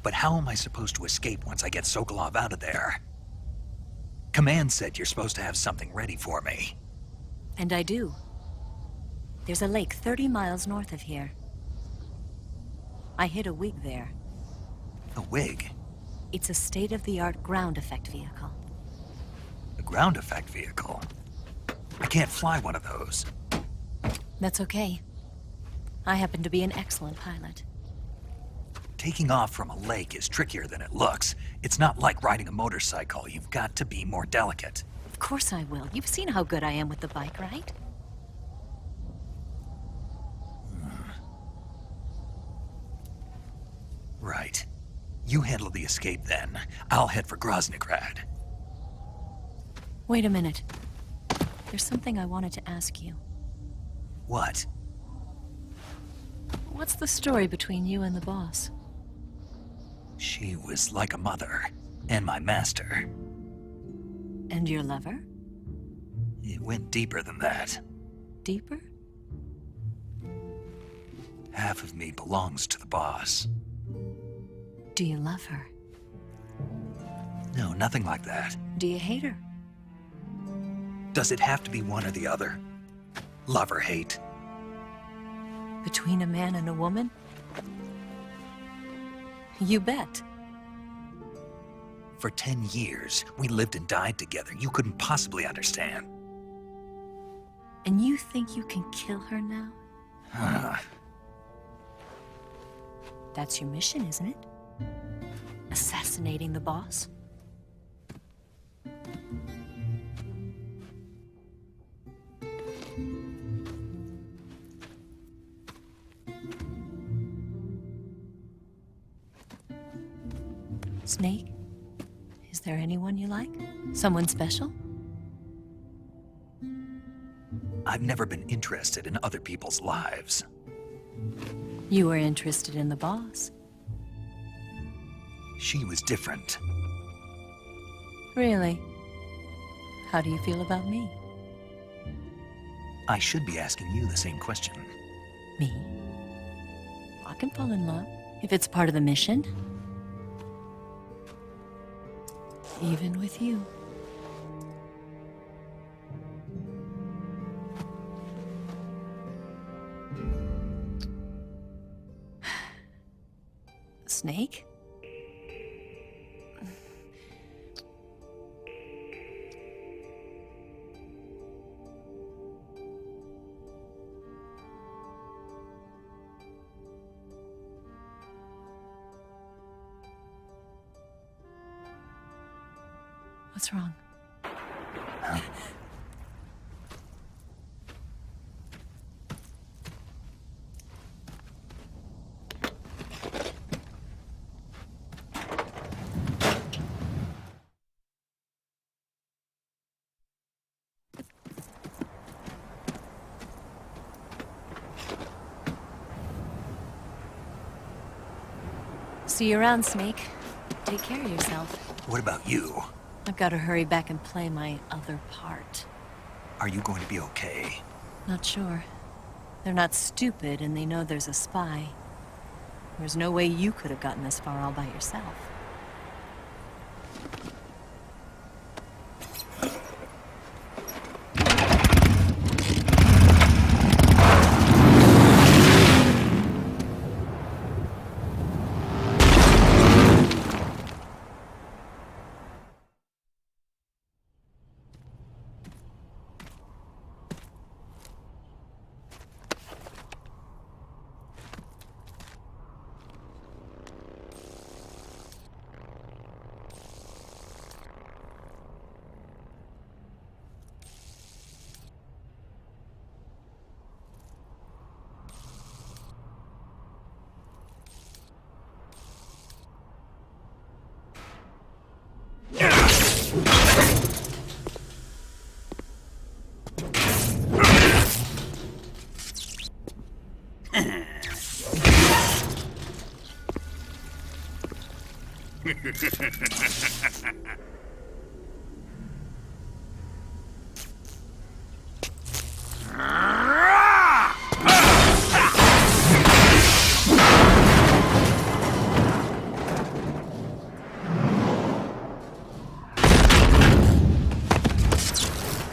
But how am I supposed to escape once I get Sokolov out of there? Command said you're supposed to have something ready for me. And I do. There's a lake 30 miles north of here. I hid a wig there. A wig? It's a state-of-the-art ground effect vehicle. A ground effect vehicle? I can't fly one of those. That's okay. I happen to be an excellent pilot. Taking off from a lake is trickier than it looks. It's not like riding a motorcycle. You've got to be more delicate. Of course I will. You've seen how good I am with the bike, right? Right. You handle the escape then. I'll head for Groznygrad. Wait a minute. There's something I wanted to ask you. What? What's the story between you and the boss? She was like a mother, and my master. And your lover? It went deeper than that. Deeper? Half of me belongs to the boss. Do you love her? No, nothing like that. Do you hate her? Does it have to be one or the other? Love or hate? Between a man and a woman? You bet. For 10 years, we lived and died together. You couldn't possibly understand. And you think you can kill her now? That's your mission, isn't it? Assassinating the boss? Snake? Is there anyone you like? Someone special? I've never been interested in other people's lives. You were interested in the boss. She was different. Really? How do you feel about me? I should be asking you the same question. Me? I can fall in love if it's part of the mission. Even with you. Snake? What's wrong? See you around, Snake. Take care of yourself. What about you? I've got to hurry back and play my other part. Are you going to be okay? Not sure. They're not stupid, and they know there's a spy. There's no way you could have gotten this far all by yourself.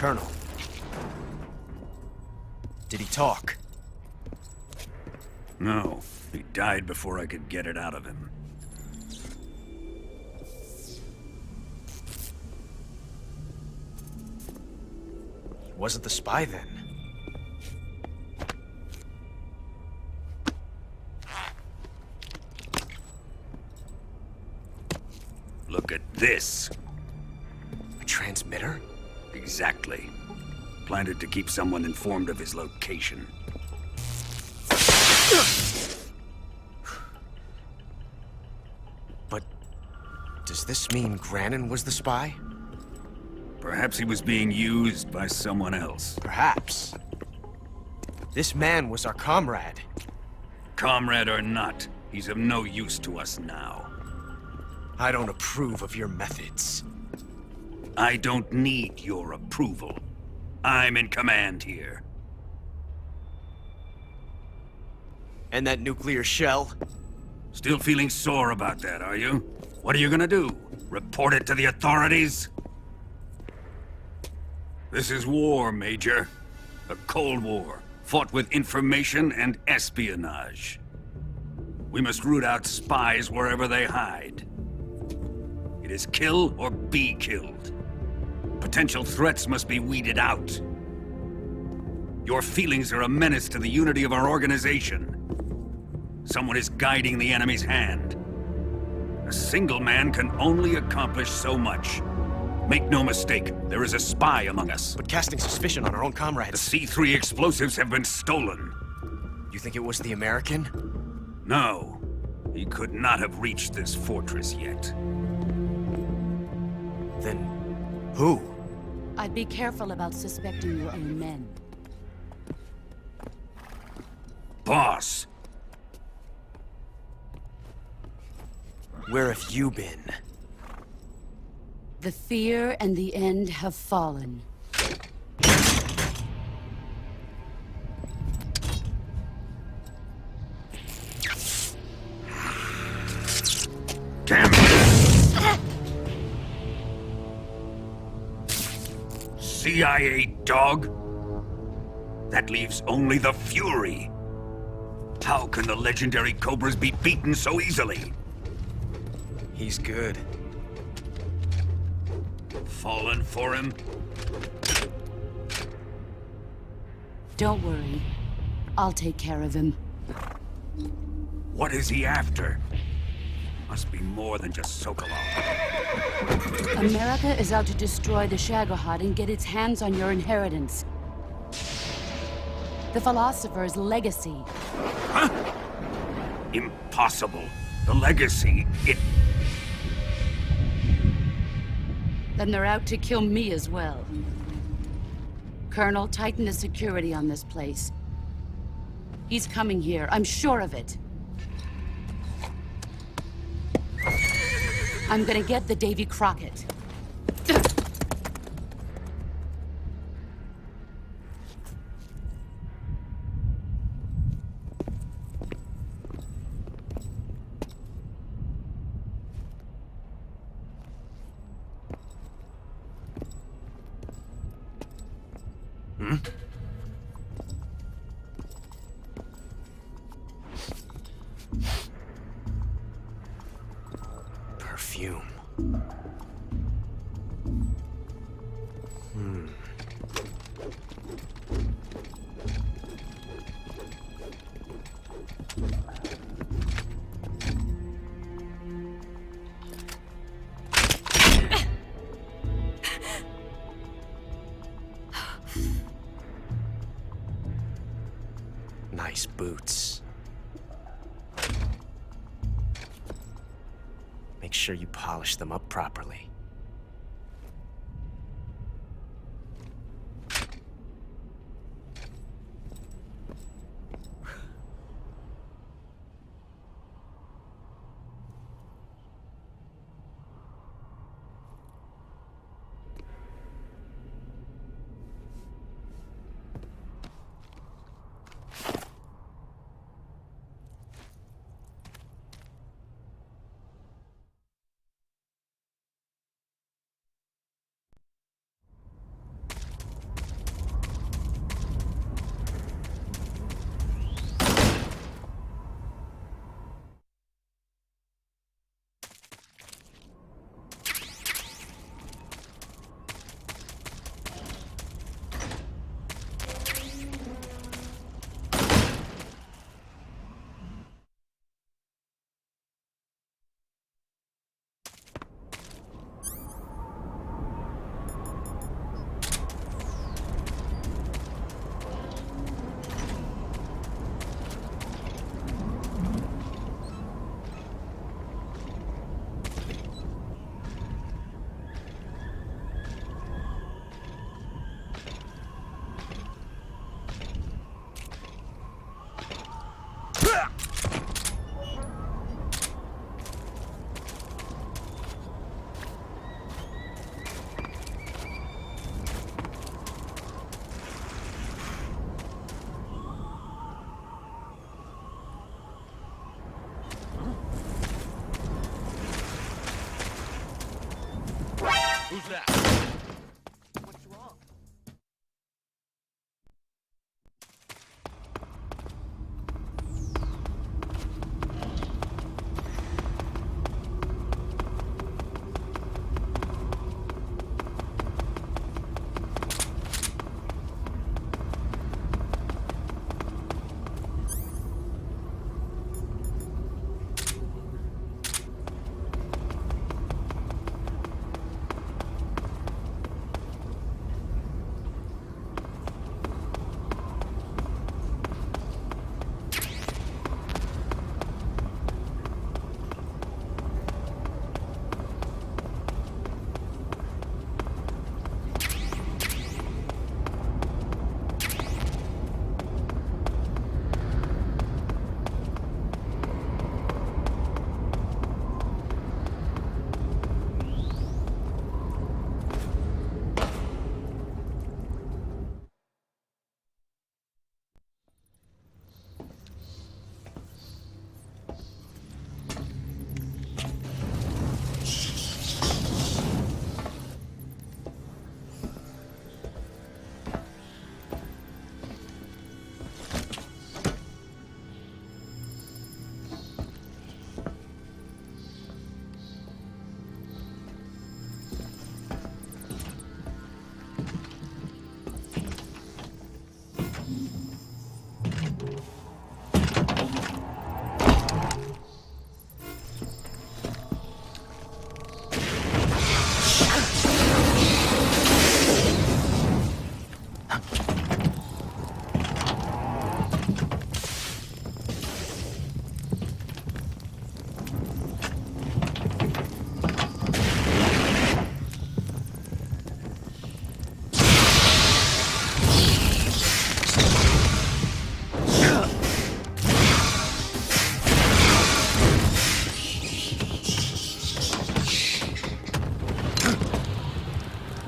Colonel. Did he talk? No. He died before I could get it out of him. He wasn't the spy then. Look at this. A transmitter? Exactly. Planted to keep someone informed of his location. But does this mean Grannon was the spy? Perhaps he was being used by someone else. Perhaps. This man was our comrade. Comrade or not, he's of no use to us now. I don't approve of your methods. I don't need your approval. I'm in command here. And that nuclear shell? Still feeling sore about that, are you? What are you gonna do? Report it to the authorities? This is war, Major. A Cold War, fought with information and espionage. We must root out spies wherever they hide. It is kill or be killed. Potential threats must be weeded out. Your feelings are a menace to the unity of our organization. Someone is guiding the enemy's hand. A single man can only accomplish so much. Make no mistake, there is a spy among us. But casting suspicion on our own comrades... The C3 explosives have been stolen. You think it was the American? No. He could not have reached this fortress yet. Then... who? I'd be careful about suspecting your own men. Boss! Where have you been? The fear and the end have fallen. Damn it! CIA dog? That leaves only the Fury. How can the legendary Cobras be beaten so easily? He's good. Fallen for him? Don't worry. I'll take care of him. What is he after? Must be more than just Sokolov. America is out to destroy the Shagohod and get its hands on your inheritance. The Philosopher's legacy. Huh? Impossible. The legacy, it... Then they're out to kill me as well. Colonel, tighten the security on this place. He's coming here, I'm sure of it. I'm gonna get the Davy Crockett. Perfume. Nice boots. Make sure you polish them up properly.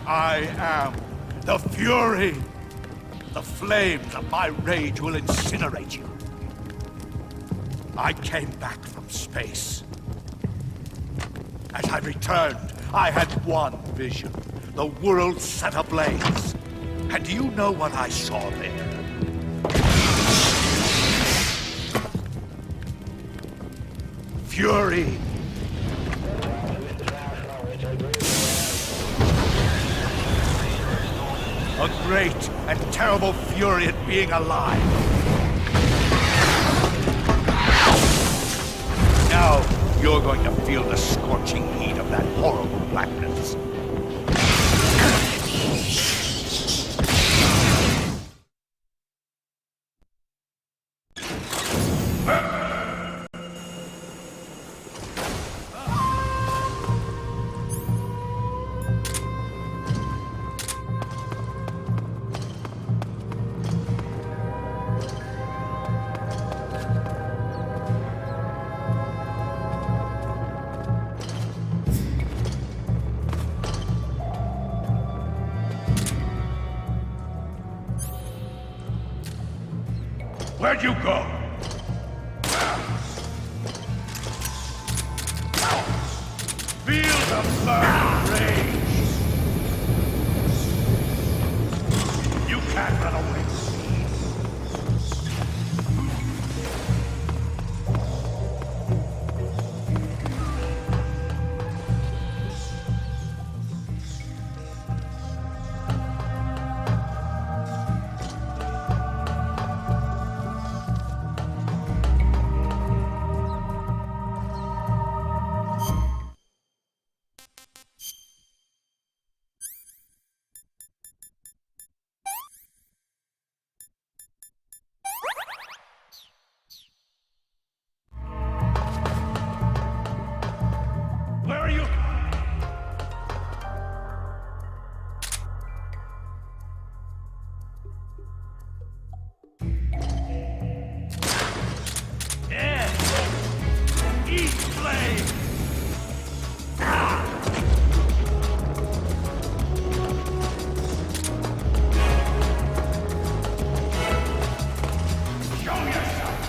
I am the Fury. The flames of my rage will incinerate you. I came back from space. As I returned, I had one vision. The world set ablaze. And do you know what I saw there? Fury. A great and terrible fury at being alive. Now, you're going to feel the scorching heat of that horrible blackness. Where'd you go? Feel the burning rage. You can't run away. Where are you? Yeah. Eat flame. Show yourself.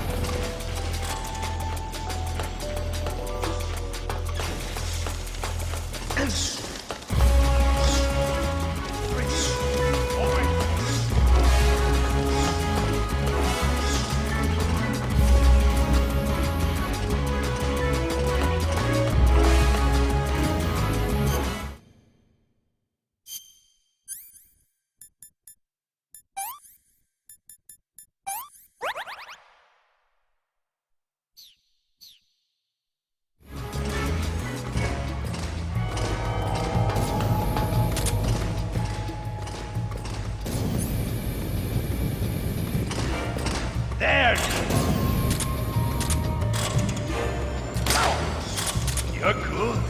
There! You're good.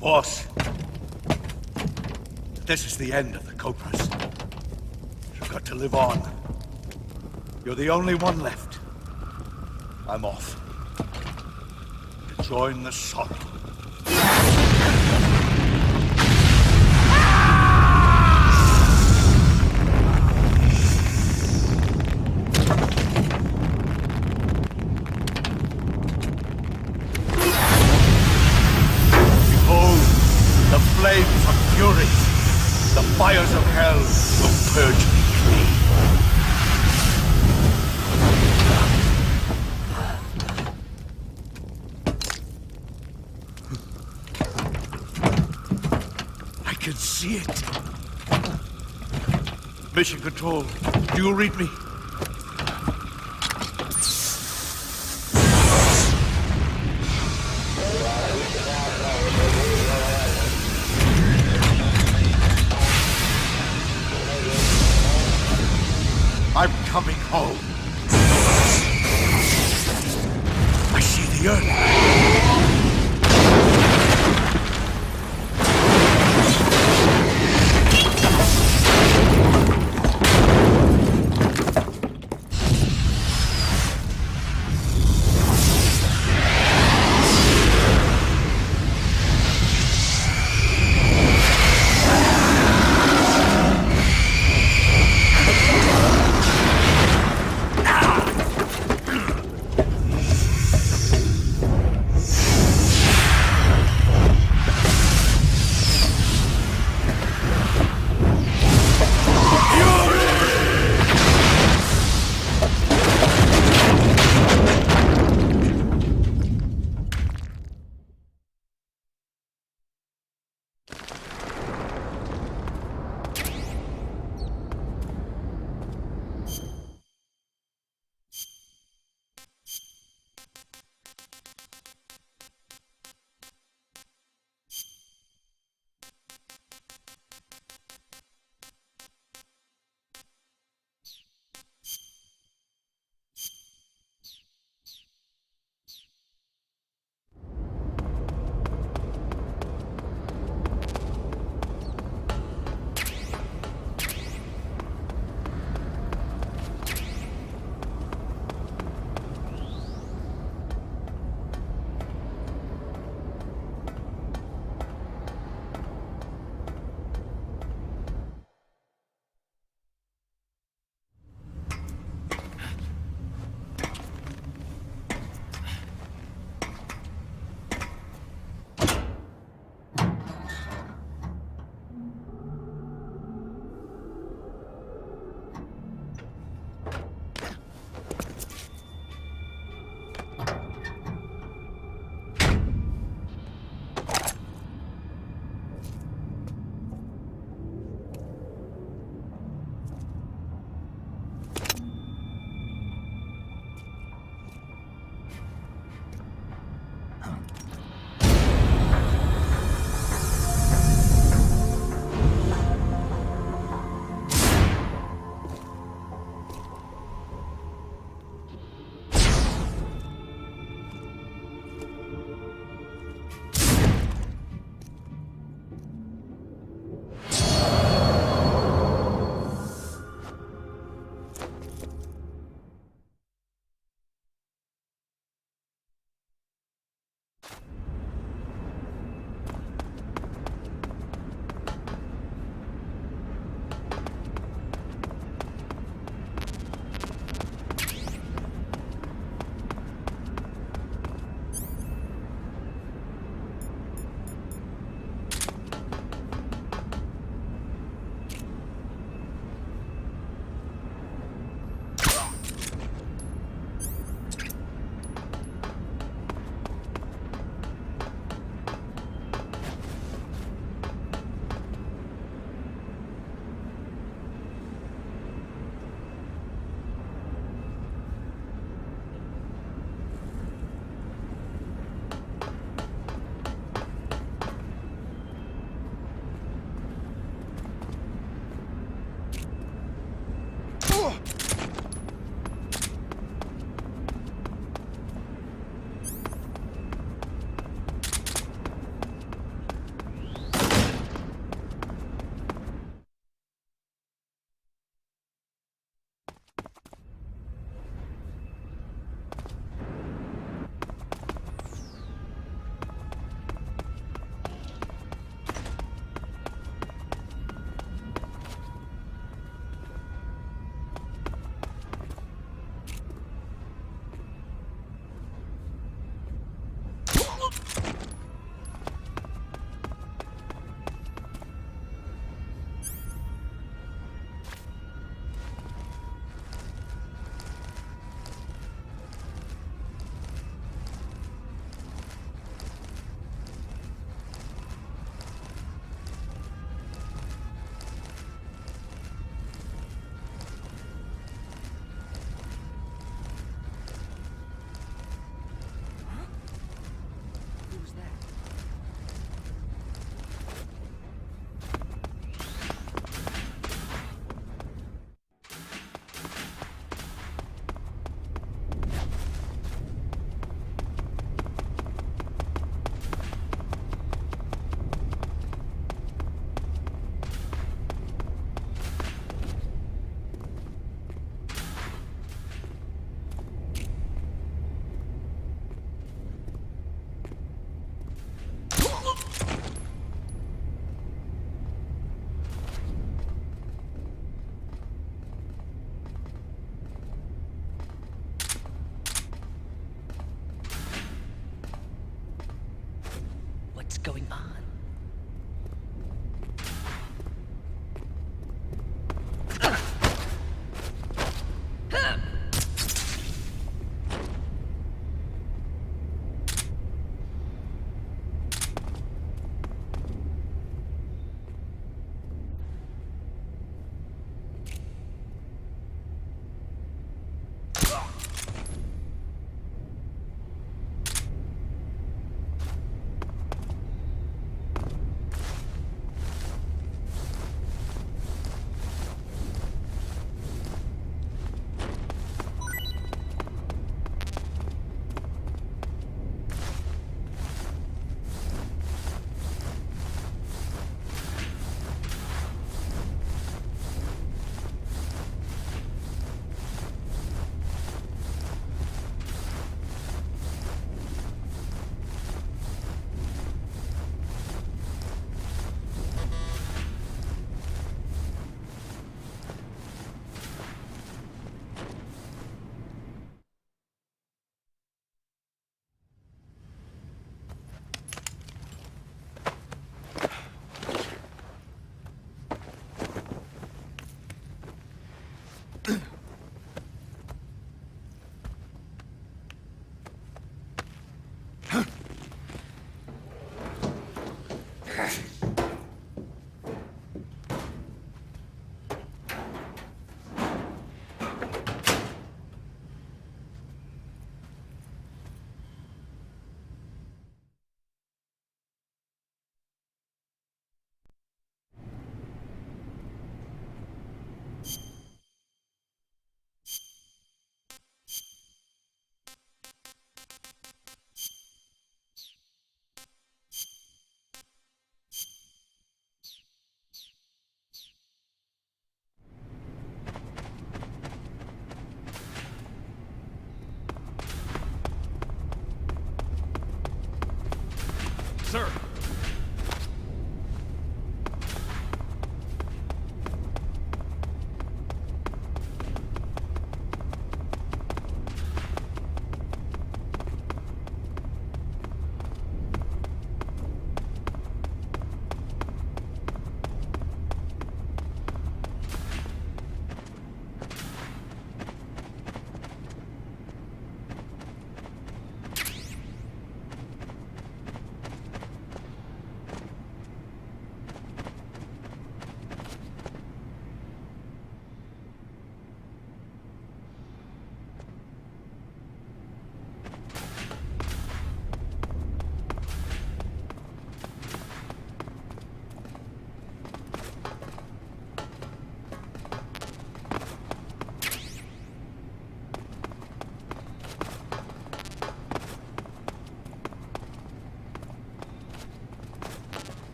Boss, this is the end of the Cobras. You've got to live on. You're the only one left. I'm off. To join the sun. Behold, the flames of fury. The fires of hell will purge me clean. I can see it. Mission Control, do you read me? I'm coming home. I see the Earth.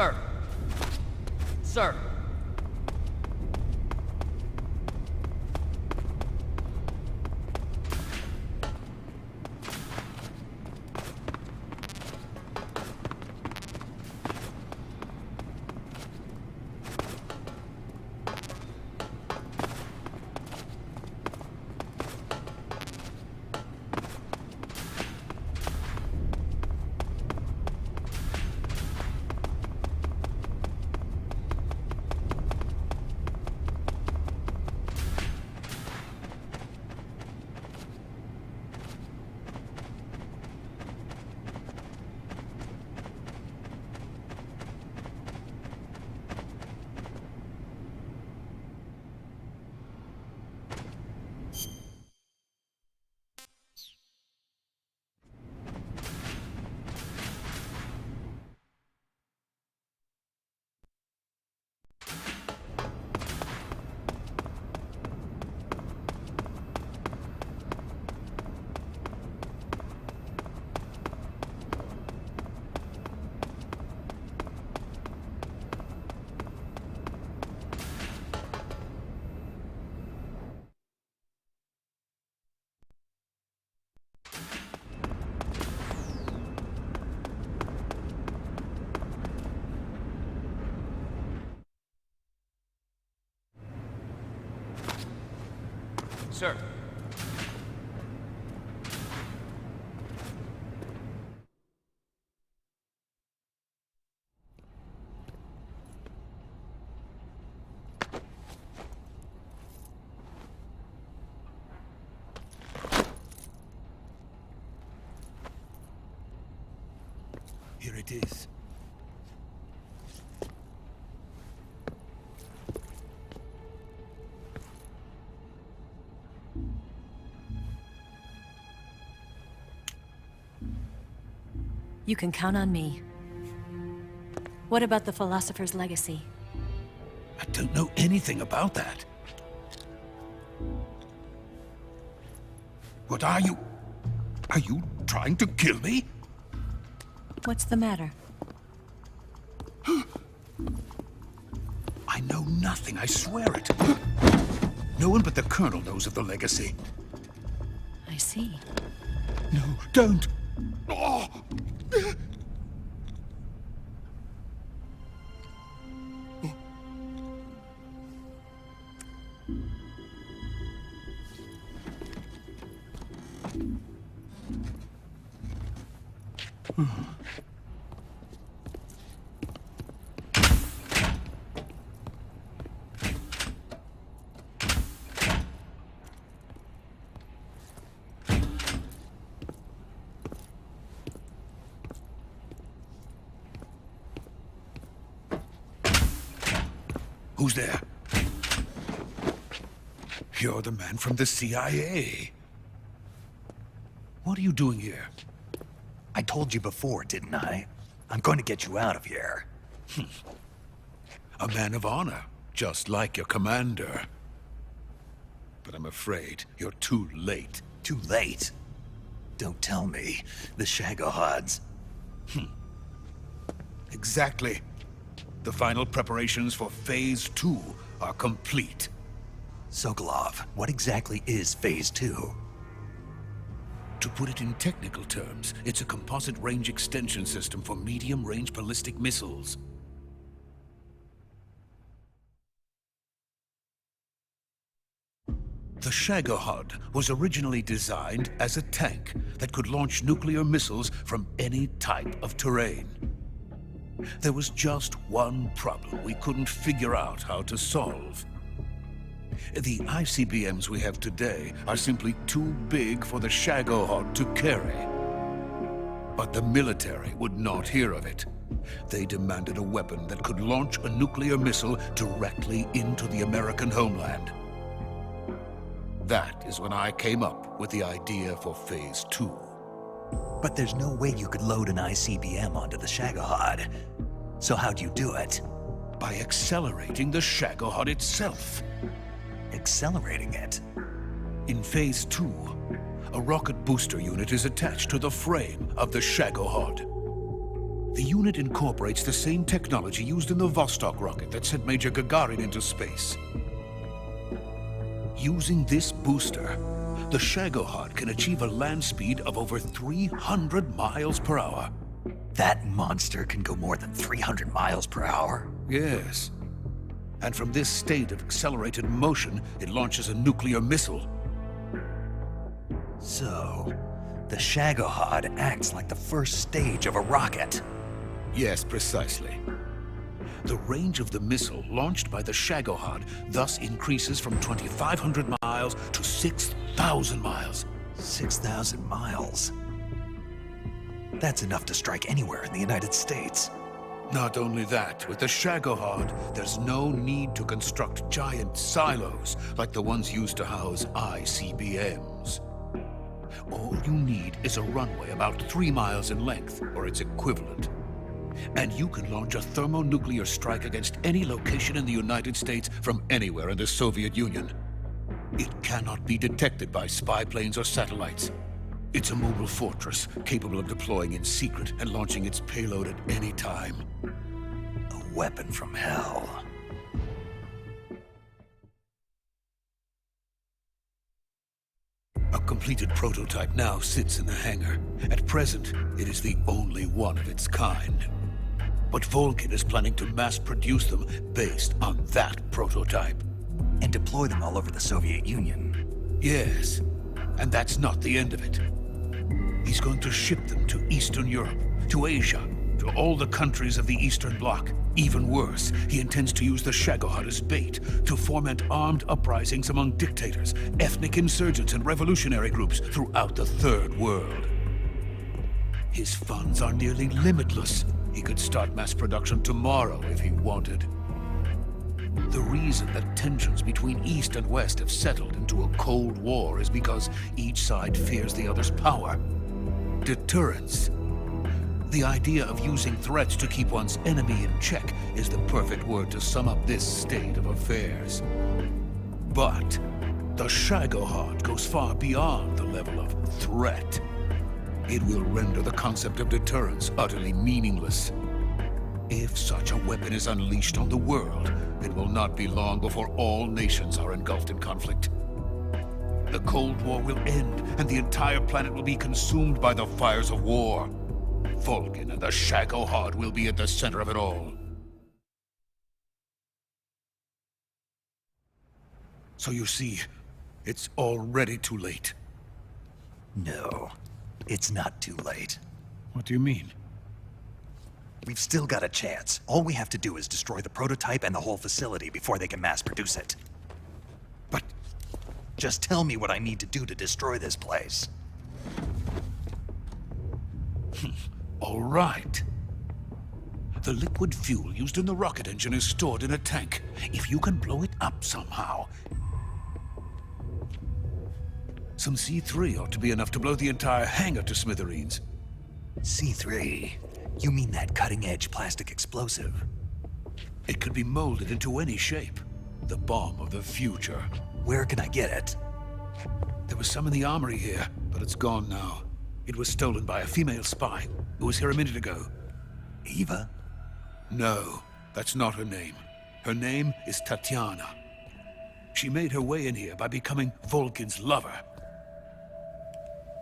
Sir! Sir! Sir. Here it is. You can count on me. What about the philosopher's legacy? I don't know anything about that. What are you? Are you trying to kill me? What's the matter? I know nothing, I swear it. No one but the Colonel knows of the legacy. I see. No, don't! Oh. Who's there? You're the man from the CIA. What are you doing here? I told you before, didn't I? I'm going to get you out of here. A man of honor, just like your commander. But I'm afraid you're too late. Too late? Don't tell me. The Shagohods. Exactly. The final preparations for Phase 2 are complete. Sokolov, what exactly is Phase 2? To put it in technical terms, it's a composite range extension system for medium-range ballistic missiles. The Shagohod was originally designed as a tank that could launch nuclear missiles from any type of terrain. There was just one problem we couldn't figure out how to solve. The ICBMs we have today are simply too big for the Shagohod to carry. But the military would not hear of it. They demanded a weapon that could launch a nuclear missile directly into the American homeland. That is when I came up with the idea for Phase 2. But there's no way you could load an ICBM onto the Shagohod. So how'd you do it? By accelerating the Shagohod itself. Accelerating it? In Phase 2, a rocket booster unit is attached to the frame of the Shagohod. The unit incorporates the same technology used in the Vostok rocket that sent Major Gagarin into space. Using this booster, the Shagohod can achieve a land speed of over 300 miles per hour. That monster can go more than 300 miles per hour? Yes. And from this state of accelerated motion, it launches a nuclear missile. So, the Shagohod acts like the first stage of a rocket. Yes, precisely. The range of the missile launched by the Shagohod thus increases from 2,500 miles to 6,000 miles. 6,000 miles? That's enough to strike anywhere in the United States. Not only that, with the Shagohod, there's no need to construct giant silos like the ones used to house ICBMs. All you need is a runway about 3 miles in length, or its equivalent. And you can launch a thermonuclear strike against any location in the United States from anywhere in the Soviet Union. It cannot be detected by spy planes or satellites. It's a mobile fortress, capable of deploying in secret and launching its payload at any time. A weapon from hell. A completed prototype now sits in the hangar. At present, it is the only one of its kind. But Vulcan is planning to mass-produce them based on that prototype. And deploy them all over the Soviet Union. Yes, and that's not the end of it. He's going to ship them to Eastern Europe, to Asia, to all the countries of the Eastern Bloc. Even worse, he intends to use the Shagohod as bait to foment armed uprisings among dictators, ethnic insurgents, and revolutionary groups throughout the Third World. His funds are nearly limitless. He could start mass production tomorrow if he wanted. The reason that tensions between East and West have settled into a Cold War is because each side fears the other's power. Deterrence. The idea of using threats to keep one's enemy in check is the perfect word to sum up this state of affairs. But the Shagohod goes far beyond the level of threat. It will render the concept of deterrence utterly meaningless. If such a weapon is unleashed on the world, it will not be long before all nations are engulfed in conflict. The Cold War will end, and the entire planet will be consumed by the fires of war. Vulcan and the Shagohod will be at the center of it all. So you see, it's already too late. No, it's not too late. What do you mean? We've still got a chance. All we have to do is destroy the prototype and the whole facility before they can mass produce it. But just tell me what I need to do to destroy this place. All right. The liquid fuel used in the rocket engine is stored in a tank. If you can blow it up somehow, some C3 ought to be enough to blow the entire hangar to smithereens. C3? You mean that cutting-edge plastic explosive? It could be molded into any shape. The bomb of the future. Where can I get it? There was some in the armory here, but it's gone now. It was stolen by a female spy who was here a minute ago. Eva? No, that's not her name. Her name is Tatiana. She made her way in here by becoming Vulcan's lover.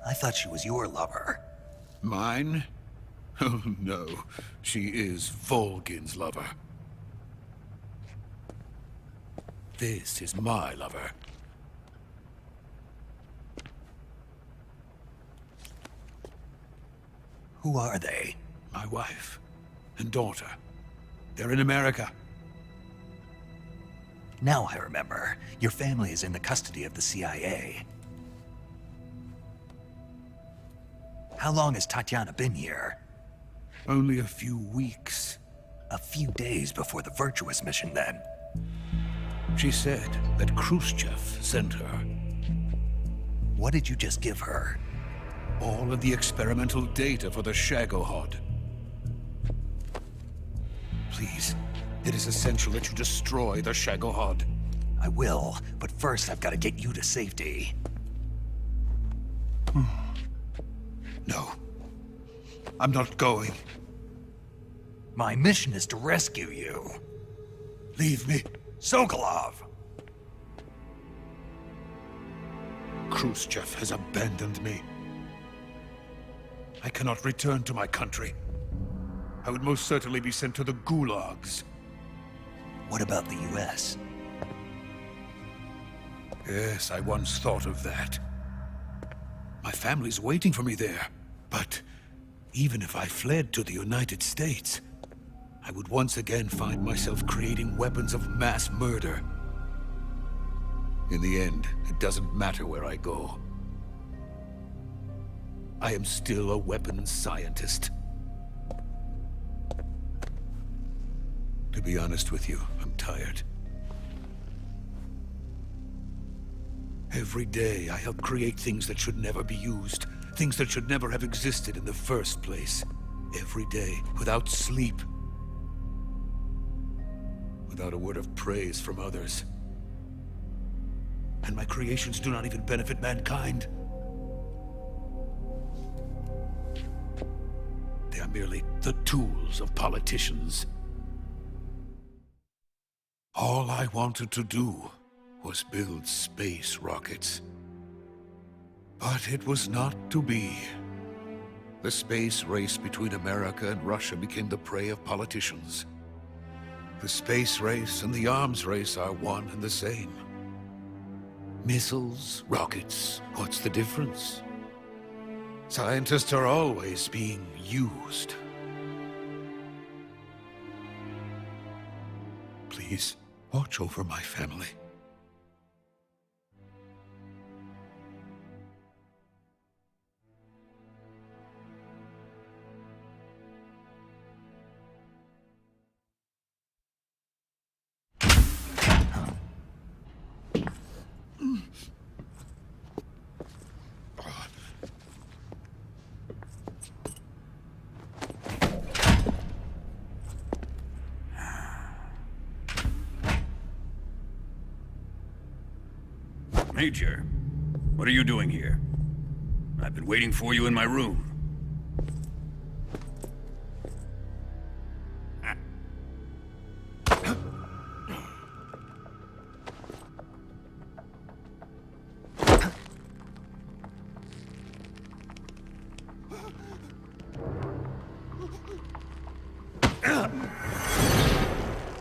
I thought she was your lover. Mine? Oh no, she is Vulcan's lover. This is my lover. Who are they? My wife and daughter. They're in America. Now I remember. Your family is in the custody of the CIA. How long has Tatiana been here? Only a few weeks. A few days before the Virtuous mission, then. She said that Khrushchev sent her. What did you just give her? All of the experimental data for the Shagohod. Please, it is essential that you destroy the Shagohod. I will, but first I've got to get you to safety. No. I'm not going. My mission is to rescue you. Leave me. Sokolov! Khrushchev has abandoned me. I cannot return to my country. I would most certainly be sent to the gulags. What about the US? Yes, I once thought of that. My family's waiting for me there. But even if I fled to the United States, I would once again find myself creating weapons of mass murder. In the end, it doesn't matter where I go. I am still a weapons scientist. To be honest with you, I'm tired. Every day, I help create things that should never be used. Things that should never have existed in the first place. Every day, without sleep. Without a word of praise from others. And my creations do not even benefit mankind. They are merely the tools of politicians. All I wanted to do was build space rockets. But it was not to be. The space race between America and Russia became the prey of politicians. The space race and the arms race are one and the same. Missiles, rockets, what's the difference? Scientists are always being used. Please, watch over my family. Major, what are you doing here? I've been waiting for you in my room.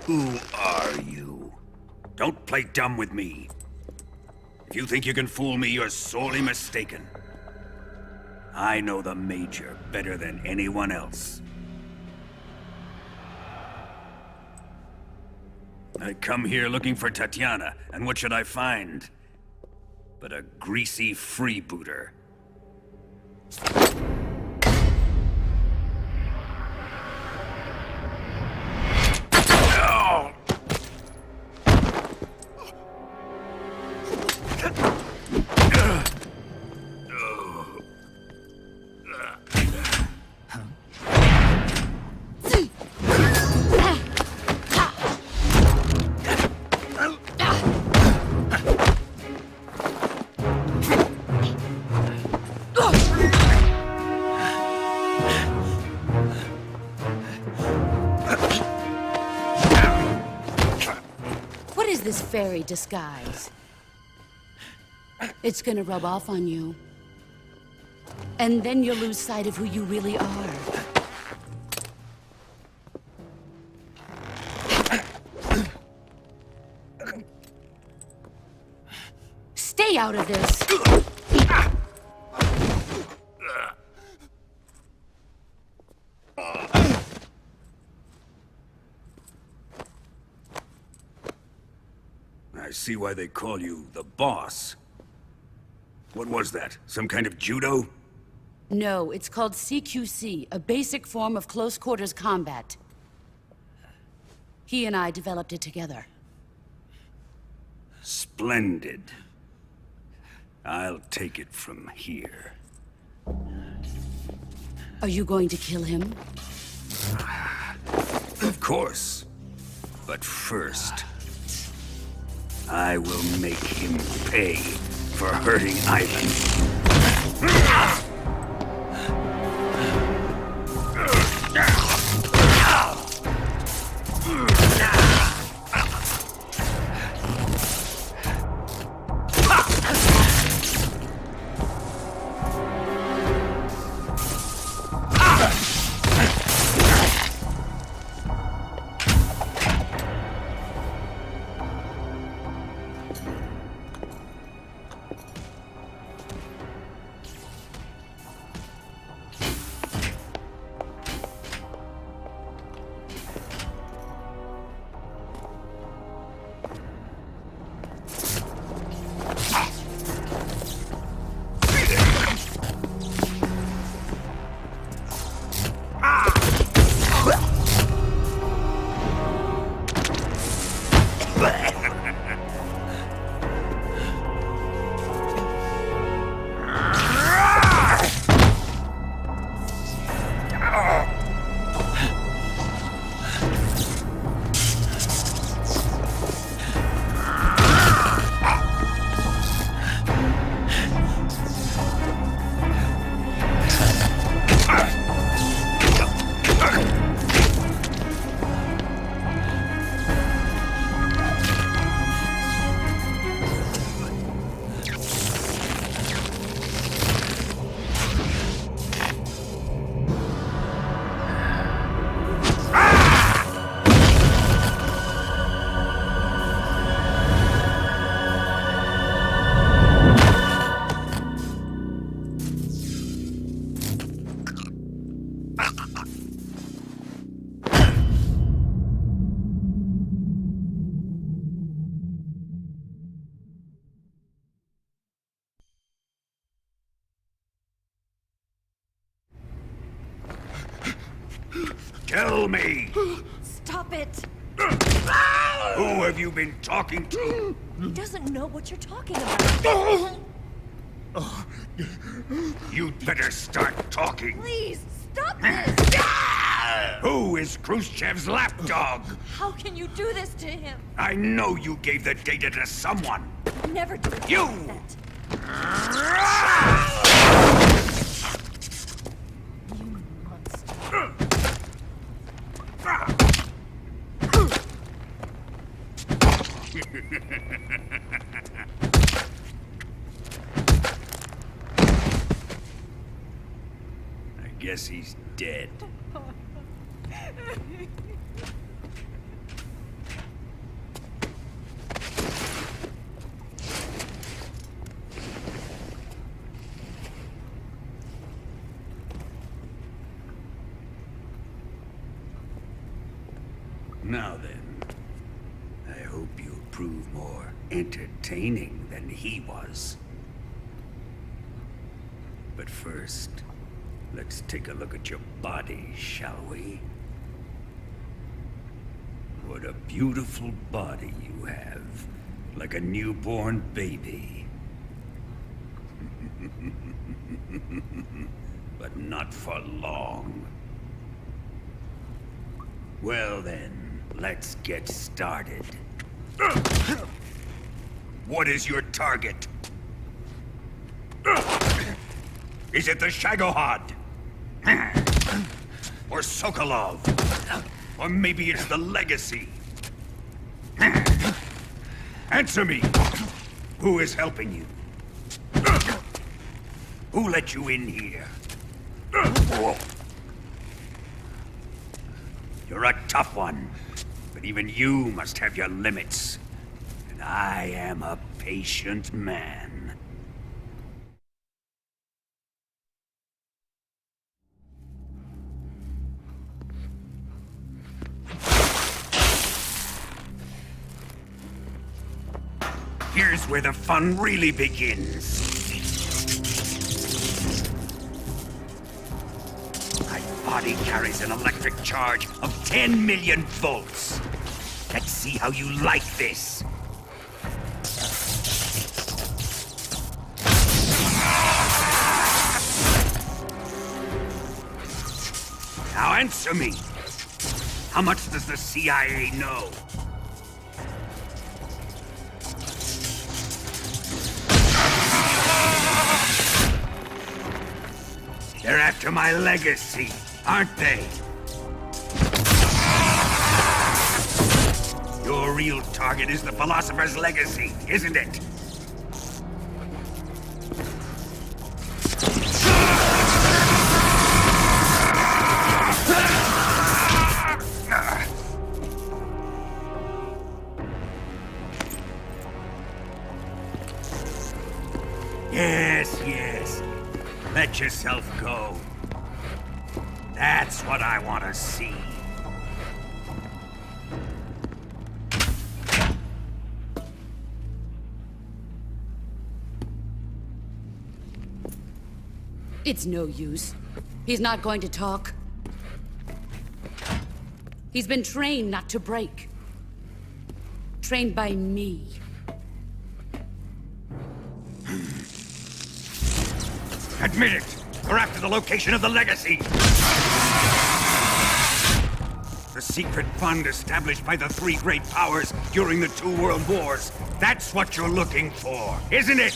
Who are you? Don't play dumb with me. If you think you can fool me, you're sorely mistaken. I know the Major better than anyone else. I come here looking for Tatiana, and what should I find? But a greasy freebooter. This fairy disguise. It's gonna rub off on you. And then you'll lose sight of who you really are. Stay out of this! I see why they call you the boss. What was that? Some kind of judo? No, it's called CQC, a basic form of close quarters combat. He and I developed it together. Splendid. I'll take it from here. Are you going to kill him? Of course. But first, I will make him pay for hurting Ivan. Tell me! Stop it! Who have you been talking to? He doesn't know what you're talking about. You'd better start talking. Please, stop this! Who is Khrushchev's lapdog? How can you do this to him? I know you gave the data to someone. Never do You! that. I guess he's dead. Now then, I hope you'll prove more entertaining than he was. But first, let's take a look at your body, shall we? What a beautiful body you have, like a newborn baby. But not for long. Well then, let's get started. What is your target? Is it the Shagohod? Or Sokolov? Or maybe it's the Legacy? Answer me! Who is helping you? Who let you in here? You're a tough one, but even you must have your limits. And I am a patient man. Here's where the fun really begins. My body carries an electric charge of 10 million volts. Let's see how you like this. Now answer me. How much does the CIA know? They're after my legacy, aren't they? real target is the Philosopher's Legacy, isn't it? Yes, yes. Let yourself go. That's what I want to see. It's no use. He's not going to talk. He's been trained not to break. Trained by me. Admit it! We're after the location of the Legacy! The secret fund established by the three great powers during the 2 world wars. That's what you're looking for, isn't it?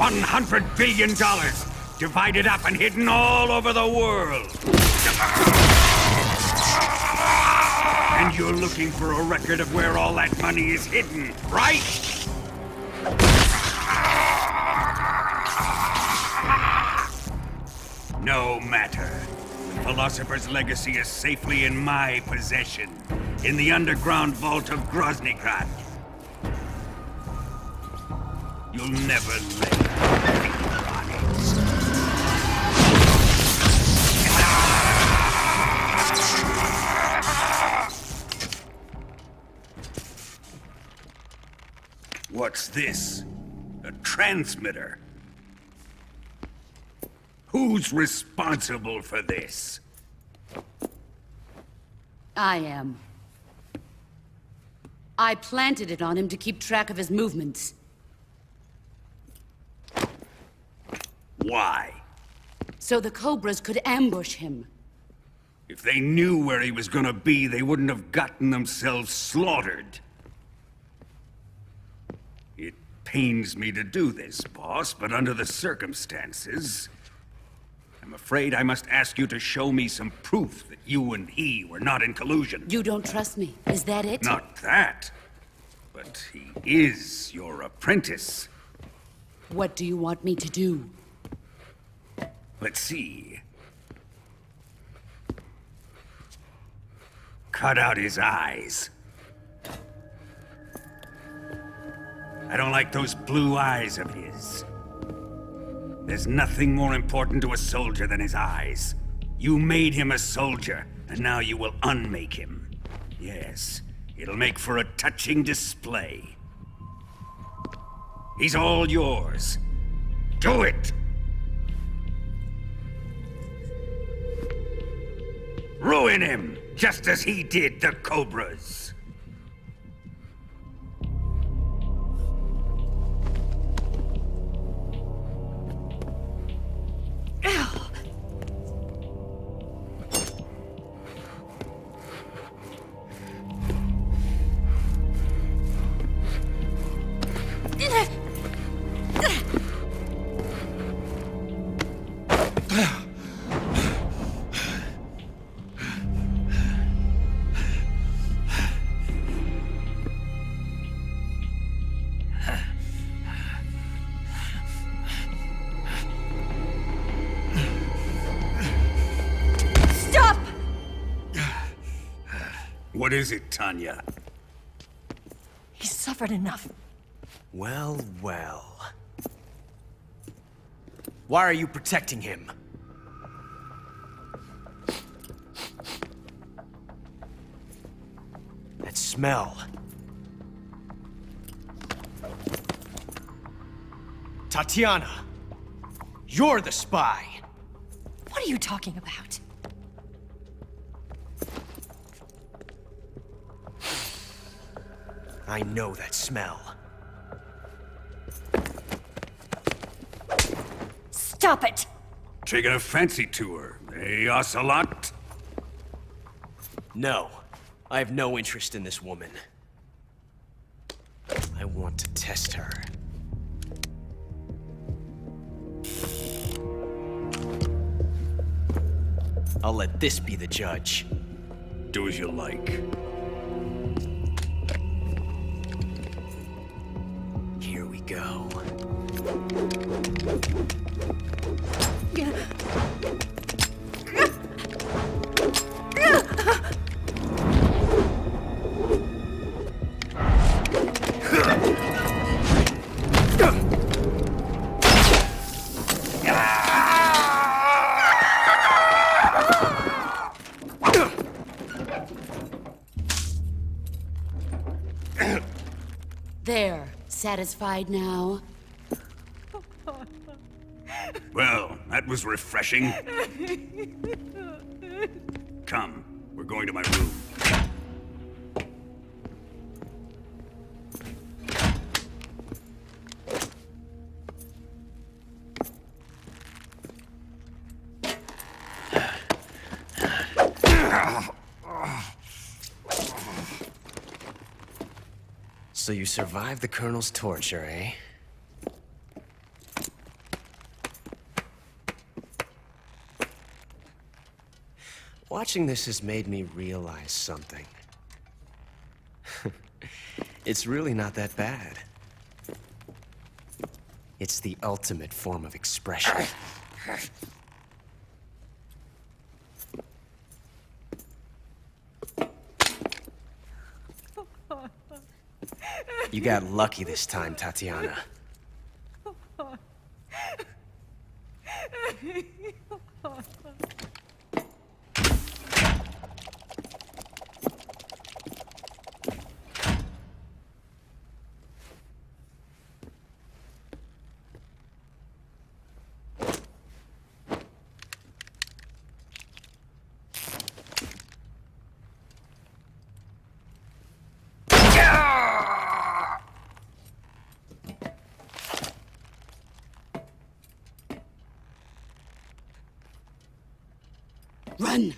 $100 billion, divided up and hidden all over the world. And you're looking for a record of where all that money is hidden, right? No matter. The Philosopher's Legacy is safely in my possession, in the underground vault of Groznygrad. You'll never lay a finger on it. What's this? A transmitter? Who's responsible for this? I am. I planted it on him to keep track of his movements. Why? So the Cobras could ambush him. If they knew where he was gonna be, they wouldn't have gotten themselves slaughtered. It pains me to do this, boss, but under the circumstances, I'm afraid I must ask you to show me some proof that you and he were not in collusion. You don't trust me, is that it? Not that, but he is your apprentice. What do you want me to do? Let's see. Cut out his eyes. I don't like those blue eyes of his. There's nothing more important to a soldier than his eyes. You made him a soldier, and now you will unmake him. Yes, it'll make for a touching display. He's all yours. Do it! Ruin him, just as he did the Cobras. What is it, Tanya? He's suffered enough. Well, well. Why are you protecting him? That smell. Tatiana, you're the spy. What are you talking about? I know that smell. Stop it! Taking a fancy to her, eh, Ocelot? No, I have no interest in this woman. I want to test her. I'll let this be the judge. Do as you like. Here we go. There. Satisfied now? Well, that was refreshing. Come, we're going to my room. So you survived the Colonel's torture, eh? Watching this has made me realize something. It's really not that bad. It's the ultimate form of expression. You got lucky this time, Tatiana. Run!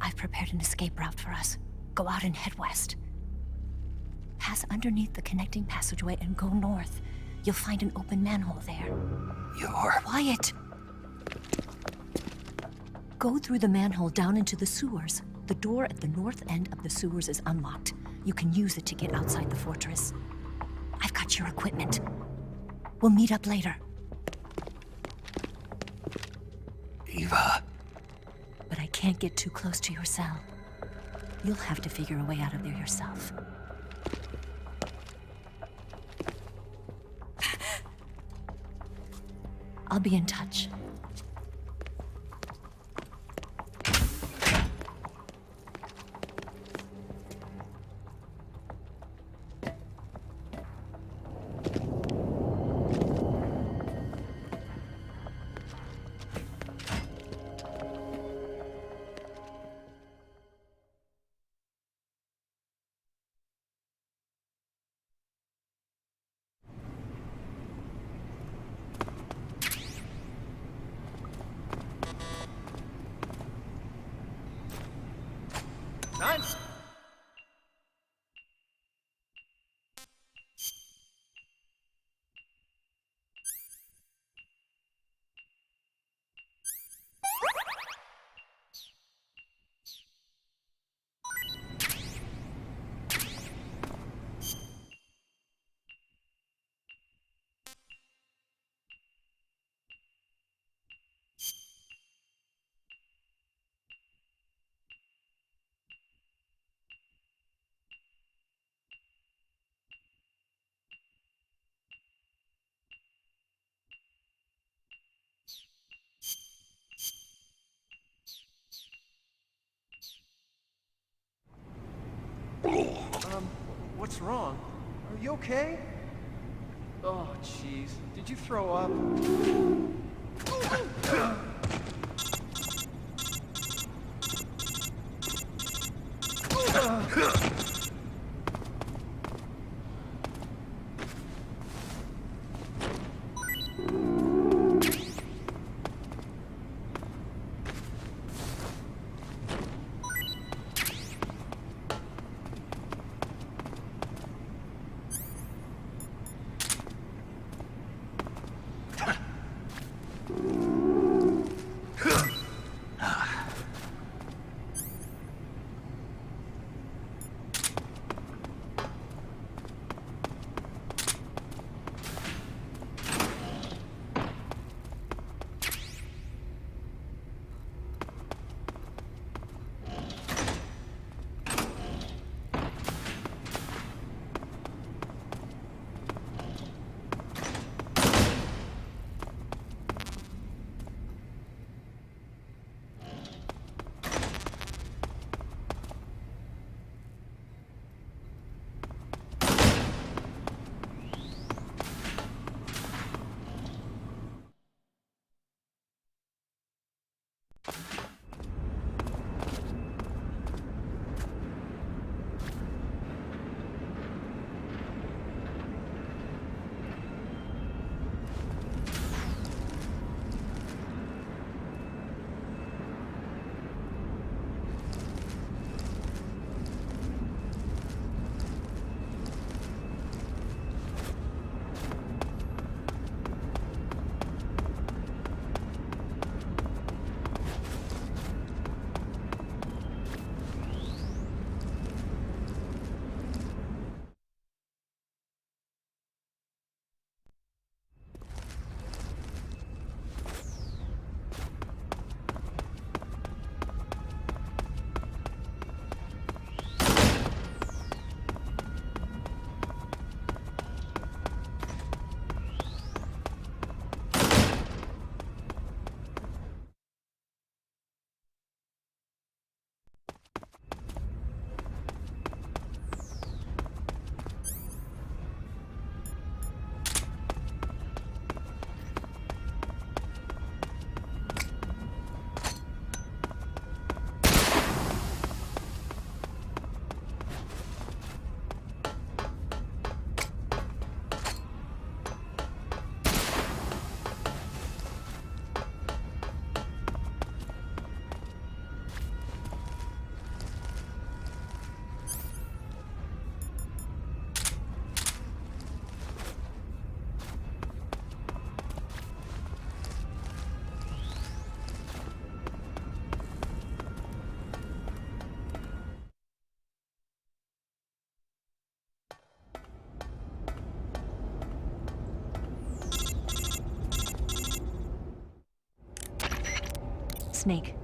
I've prepared an escape route for us. Go out and head west. Pass underneath the connecting passageway and go north. You'll find an open manhole there. You're... Quiet! Go through the manhole down into the sewers. The door at the north end of the sewers is unlocked. You can use it to get outside the fortress. I've got your equipment. We'll meet up later. Eva. But I can't get too close to your cell. You'll have to figure a way out of there yourself. I'll be in touch. Nice. What's wrong? Are you okay? Oh, jeez. Did you throw up? Snake,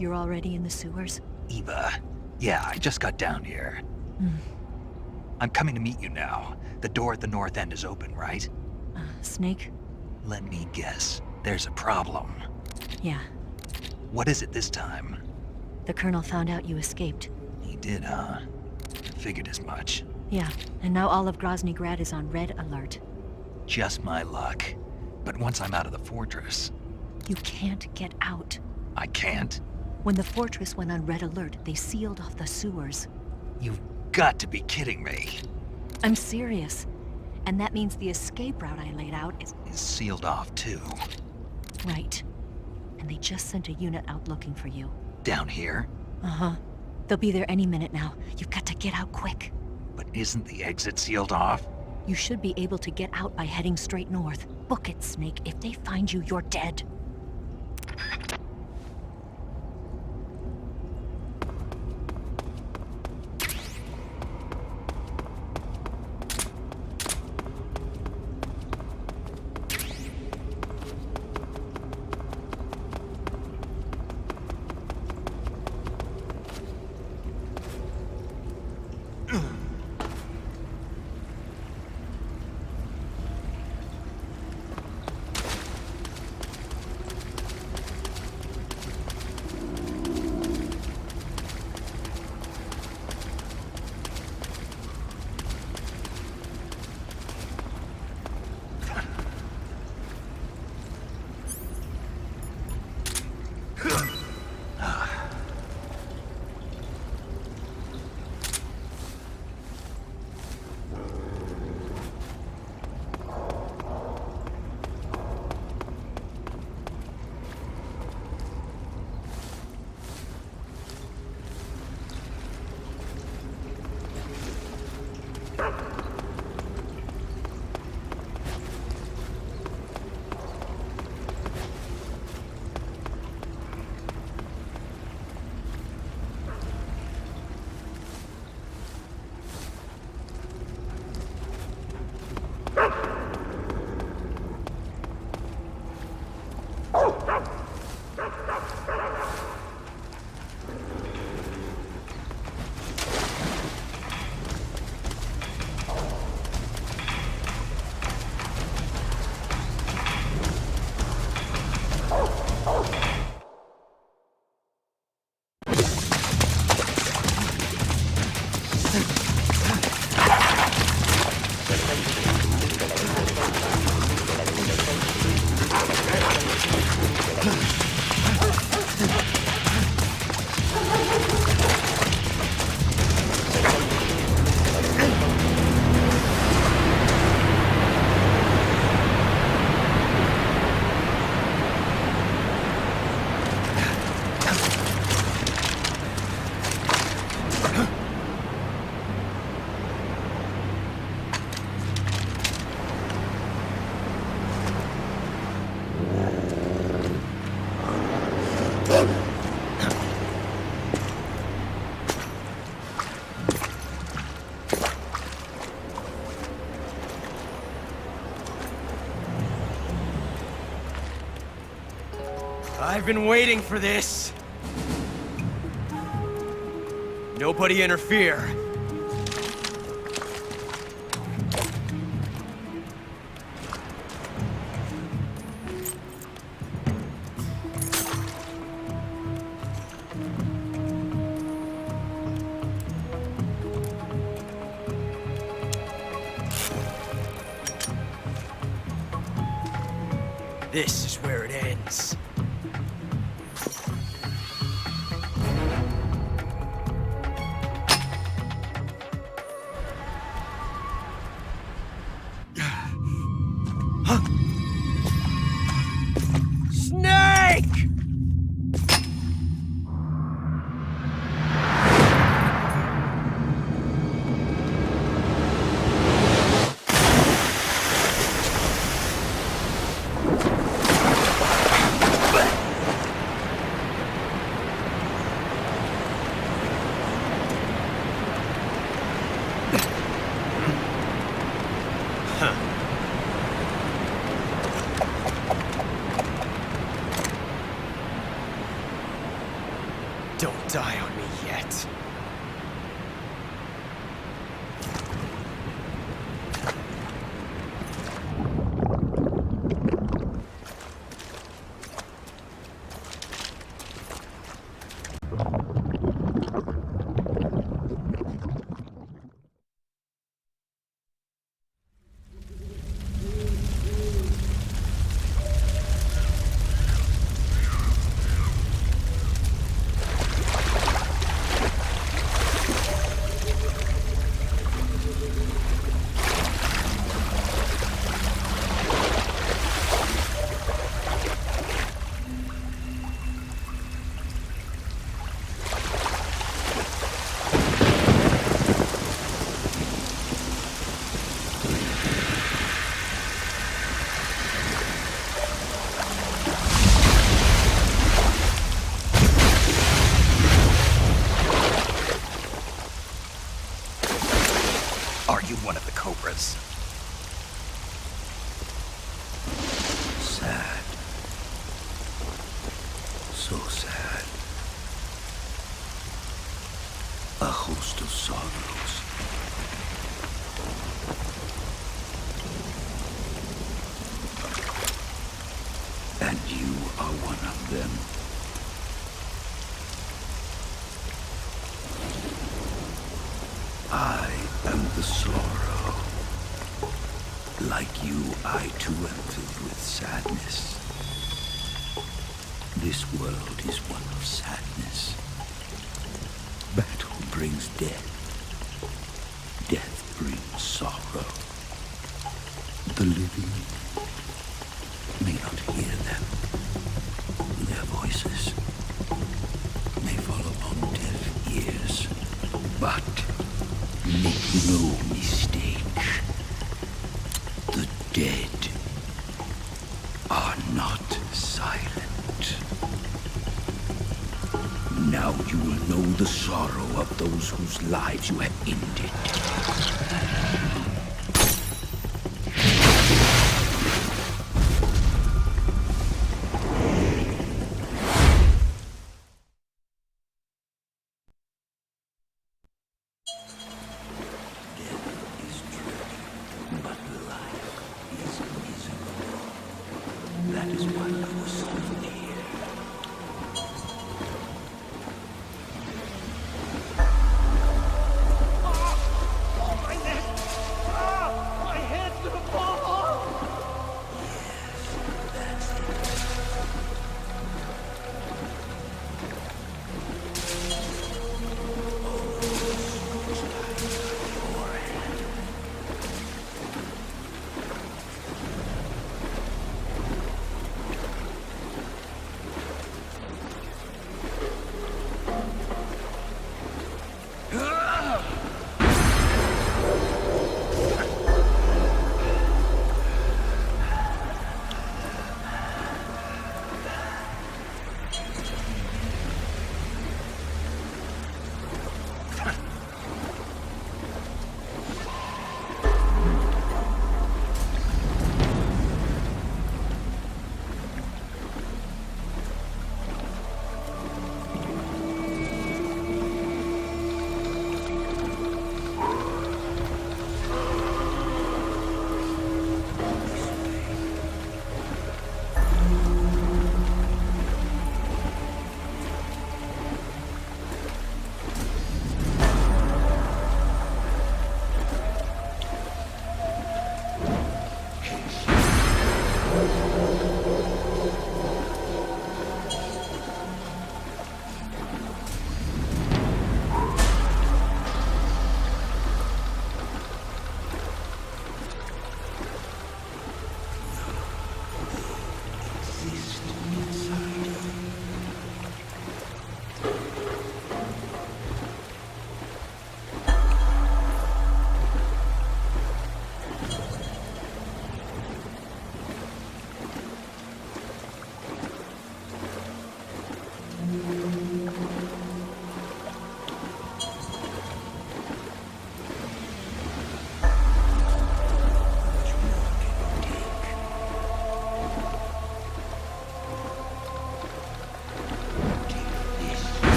you're already in the sewers? Eva, yeah, I just got down here. I'm coming to meet you now. The door at the north end is open, right? Snake? Let me guess. There's a problem. Yeah. What is it this time? The Colonel found out you escaped. He did, huh? Figured as much. Yeah, and now all of Grozny Grad is on red alert. Just my luck. But once I'm out of the fortress... You can't get out. I can't? When the fortress went on red alert, they sealed off the sewers. You've got to be kidding me. I'm serious. And that means the escape route I laid out is sealed off, too. Right. And they just sent a unit out looking for you. Down here? Uh-huh. They'll be there any minute now. You've got to get out quick. But isn't the exit sealed off? You should be able to get out by heading straight north. Book it, Snake. If they find you, you're dead. I've been waiting for this. Nobody interfere. This is where it ends. Don't die on me yet. Are you one of the Cobras? Sad. So sad. A host of sorrows. And you are one of them. I am the sorrow. Like you, I too am filled with sadness. This world is one of sadness. Battle brings death. Death brings sorrow. The living may not hear them. Their voices may fall upon deaf ears. But make no mistake. The dead are not silent. Now you will know the sorrow of those whose lives you have ended. That is why I was so near. Oh, my neck!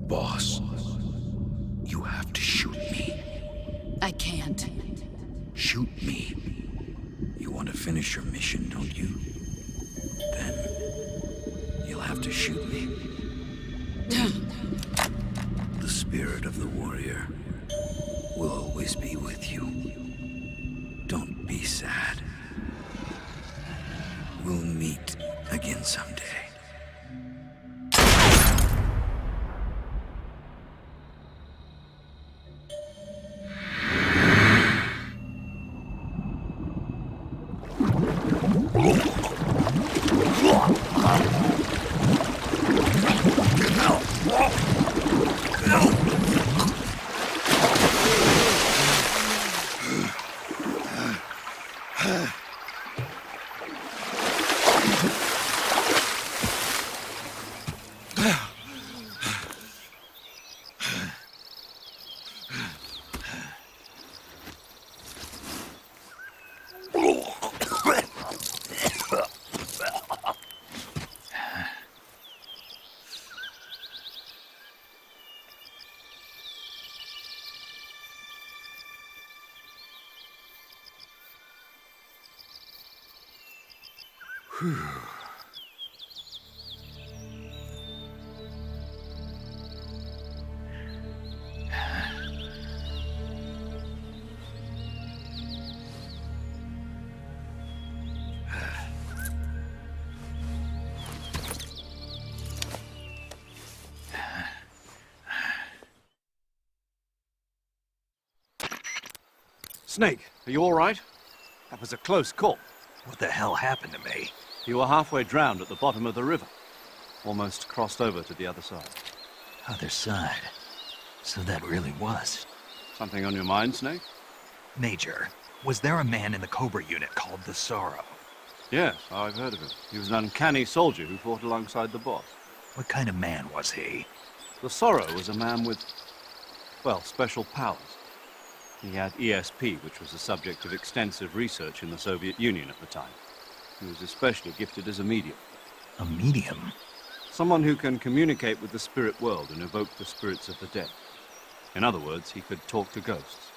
Boss, you have to shoot me. I can't. Shoot me. You want to finish your mission, don't you? Then you'll have to shoot me. The spirit of the warrior will always be with you. Don't be sad. We'll meet again someday. Snake, are you all right? That was a close call. What the hell happened to me? You were halfway drowned at the bottom of the river. Almost crossed over to the other side. Other side? So that really was. Something on your mind, Snake? Major, was there a man in the Cobra unit called the Sorrow? Yes, I've heard of him. He was an uncanny soldier who fought alongside the boss. What kind of man was he? The Sorrow was a man with, well, special powers. He had ESP, which was the subject of extensive research in the Soviet Union at the time. He was especially gifted as a medium. A medium? Someone who can communicate with the spirit world and evoke the spirits of the dead. In other words, he could talk to ghosts.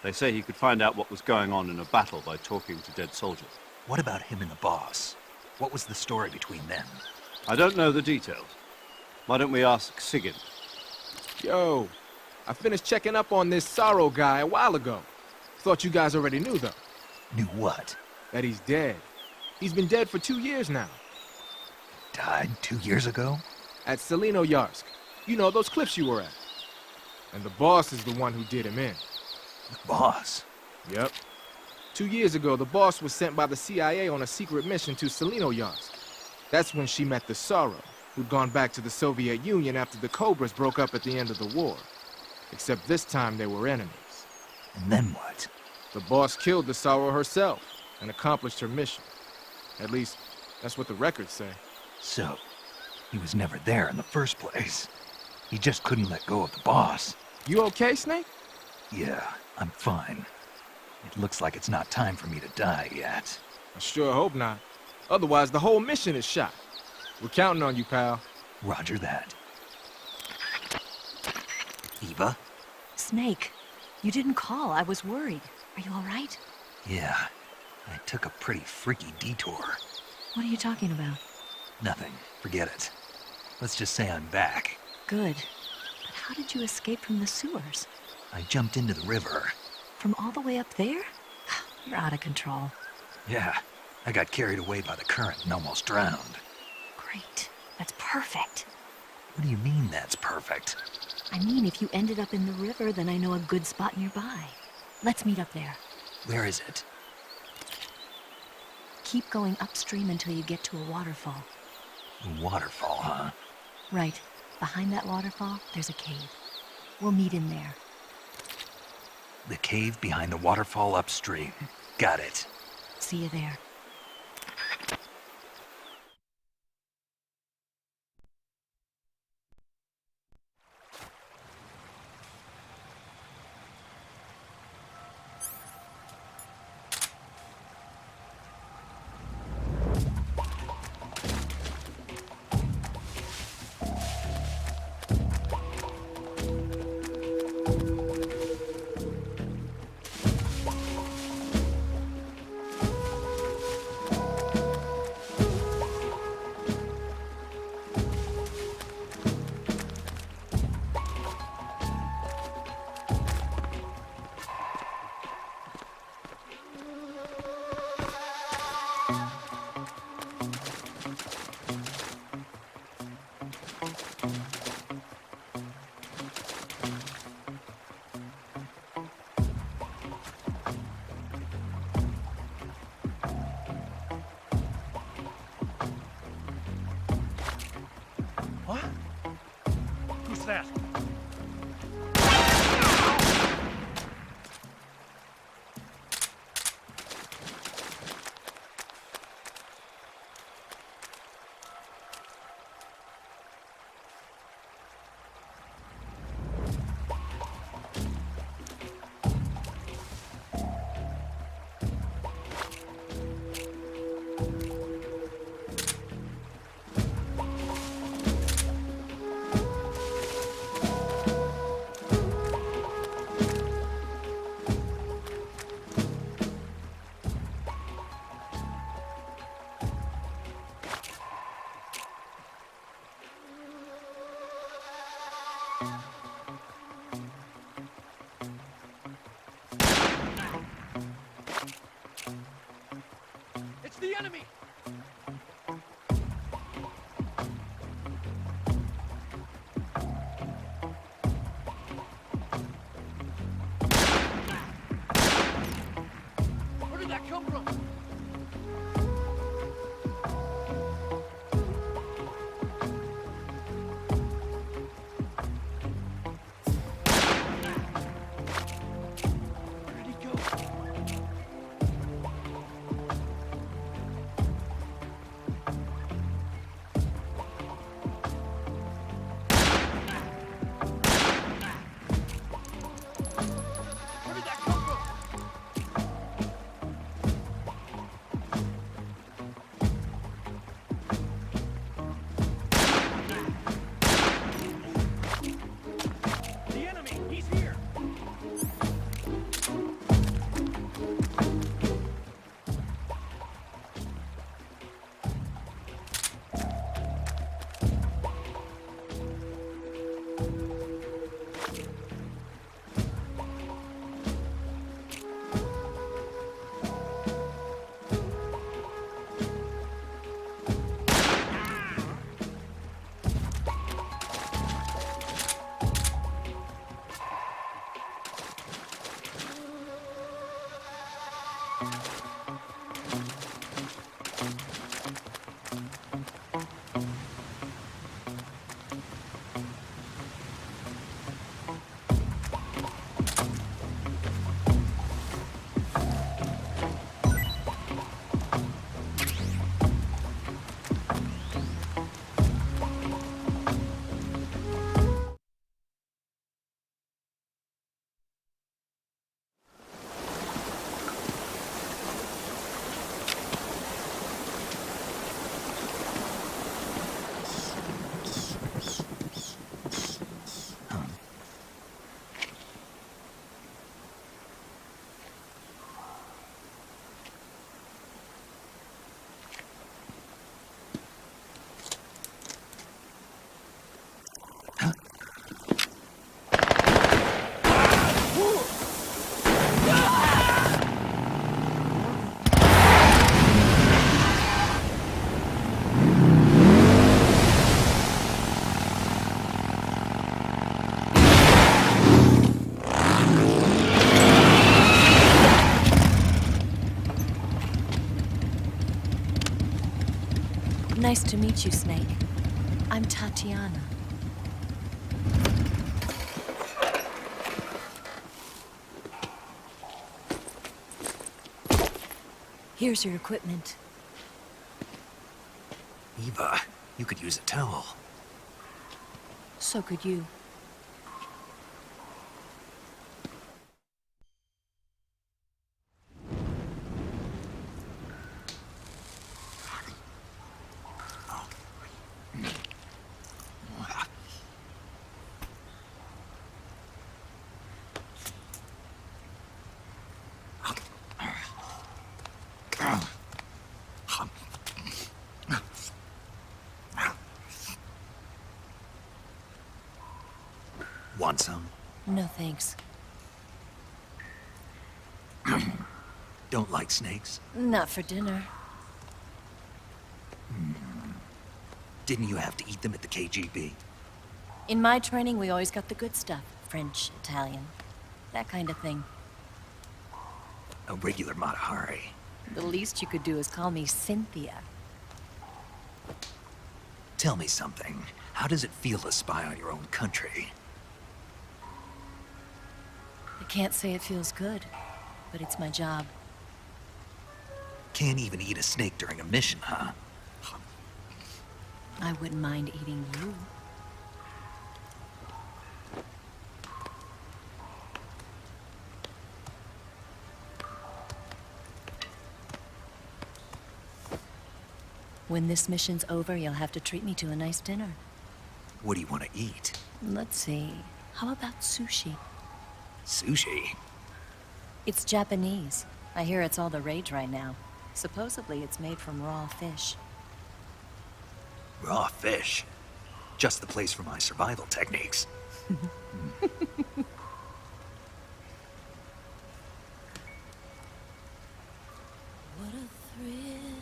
They say he could find out what was going on in a battle by talking to dead soldiers. What about him and the boss? What was the story between them? I don't know the details. Why don't we ask Sigurd? Yo, I finished checking up on this Sorrow guy a while ago. Thought you guys already knew, though. Knew what? That he's dead. He's been dead for 2 years now. Died 2 years ago? At Selino-Yarsk. You know, those cliffs you were at. And the boss is the one who did him in. The boss? Yep. 2 years ago, the boss was sent by the CIA on a secret mission to Selino-Yarsk. That's when she met the Sorrow, who'd gone back to the Soviet Union after the Cobras broke up at the end of the war. Except this time they were enemies. And then what? The boss killed the Sorrow herself and accomplished her mission. At least, that's what the records say. So, he was never there in the first place. He just couldn't let go of the boss. You okay, Snake? Yeah, I'm fine. It looks like it's not time for me to die yet. I sure hope not. Otherwise, the whole mission is shot. We're counting on you, pal. Roger that. Eva? Snake, you didn't call. I was worried. Are you all right? Yeah, I took a pretty freaky detour. What are you talking about? Nothing. Forget it. Let's just say I'm back. Good. But how did you escape from the sewers? I jumped into the river. From all the way up there? You're out of control. Yeah, I got carried away by the current and almost drowned. Great. That's perfect. What do you mean that's perfect? I mean, if you ended up in the river, then I know a good spot nearby. Let's meet up there. Where is it? Keep going upstream until you get to a waterfall. A waterfall, huh? Right. Behind that waterfall, there's a cave. We'll meet in there. The cave behind the waterfall upstream. Got it. See you there. What? Who's that? Nice to meet you, Snake. I'm Tatiana. Here's your equipment. Eva, you could use a towel. So could you. Want some? No thanks. Don't like snakes? Not for dinner. Didn't you have to eat them at the KGB? In my training, we always got the good stuff. French, Italian, that kind of thing. A regular Matahari. The least you could do is call me Cynthia. Tell me something. How does it feel to spy on your own country? I can't say it feels good, but it's my job. Can't even eat a snake during a mission, huh? I wouldn't mind eating you. When this mission's over, you'll have to treat me to a nice dinner. What do you want to eat? Let's see. How about sushi? Sushi? It's Japanese. I hear it's all the rage right now. Supposedly, it's made from raw fish. Raw fish? Just the place for my survival techniques. What a thrill.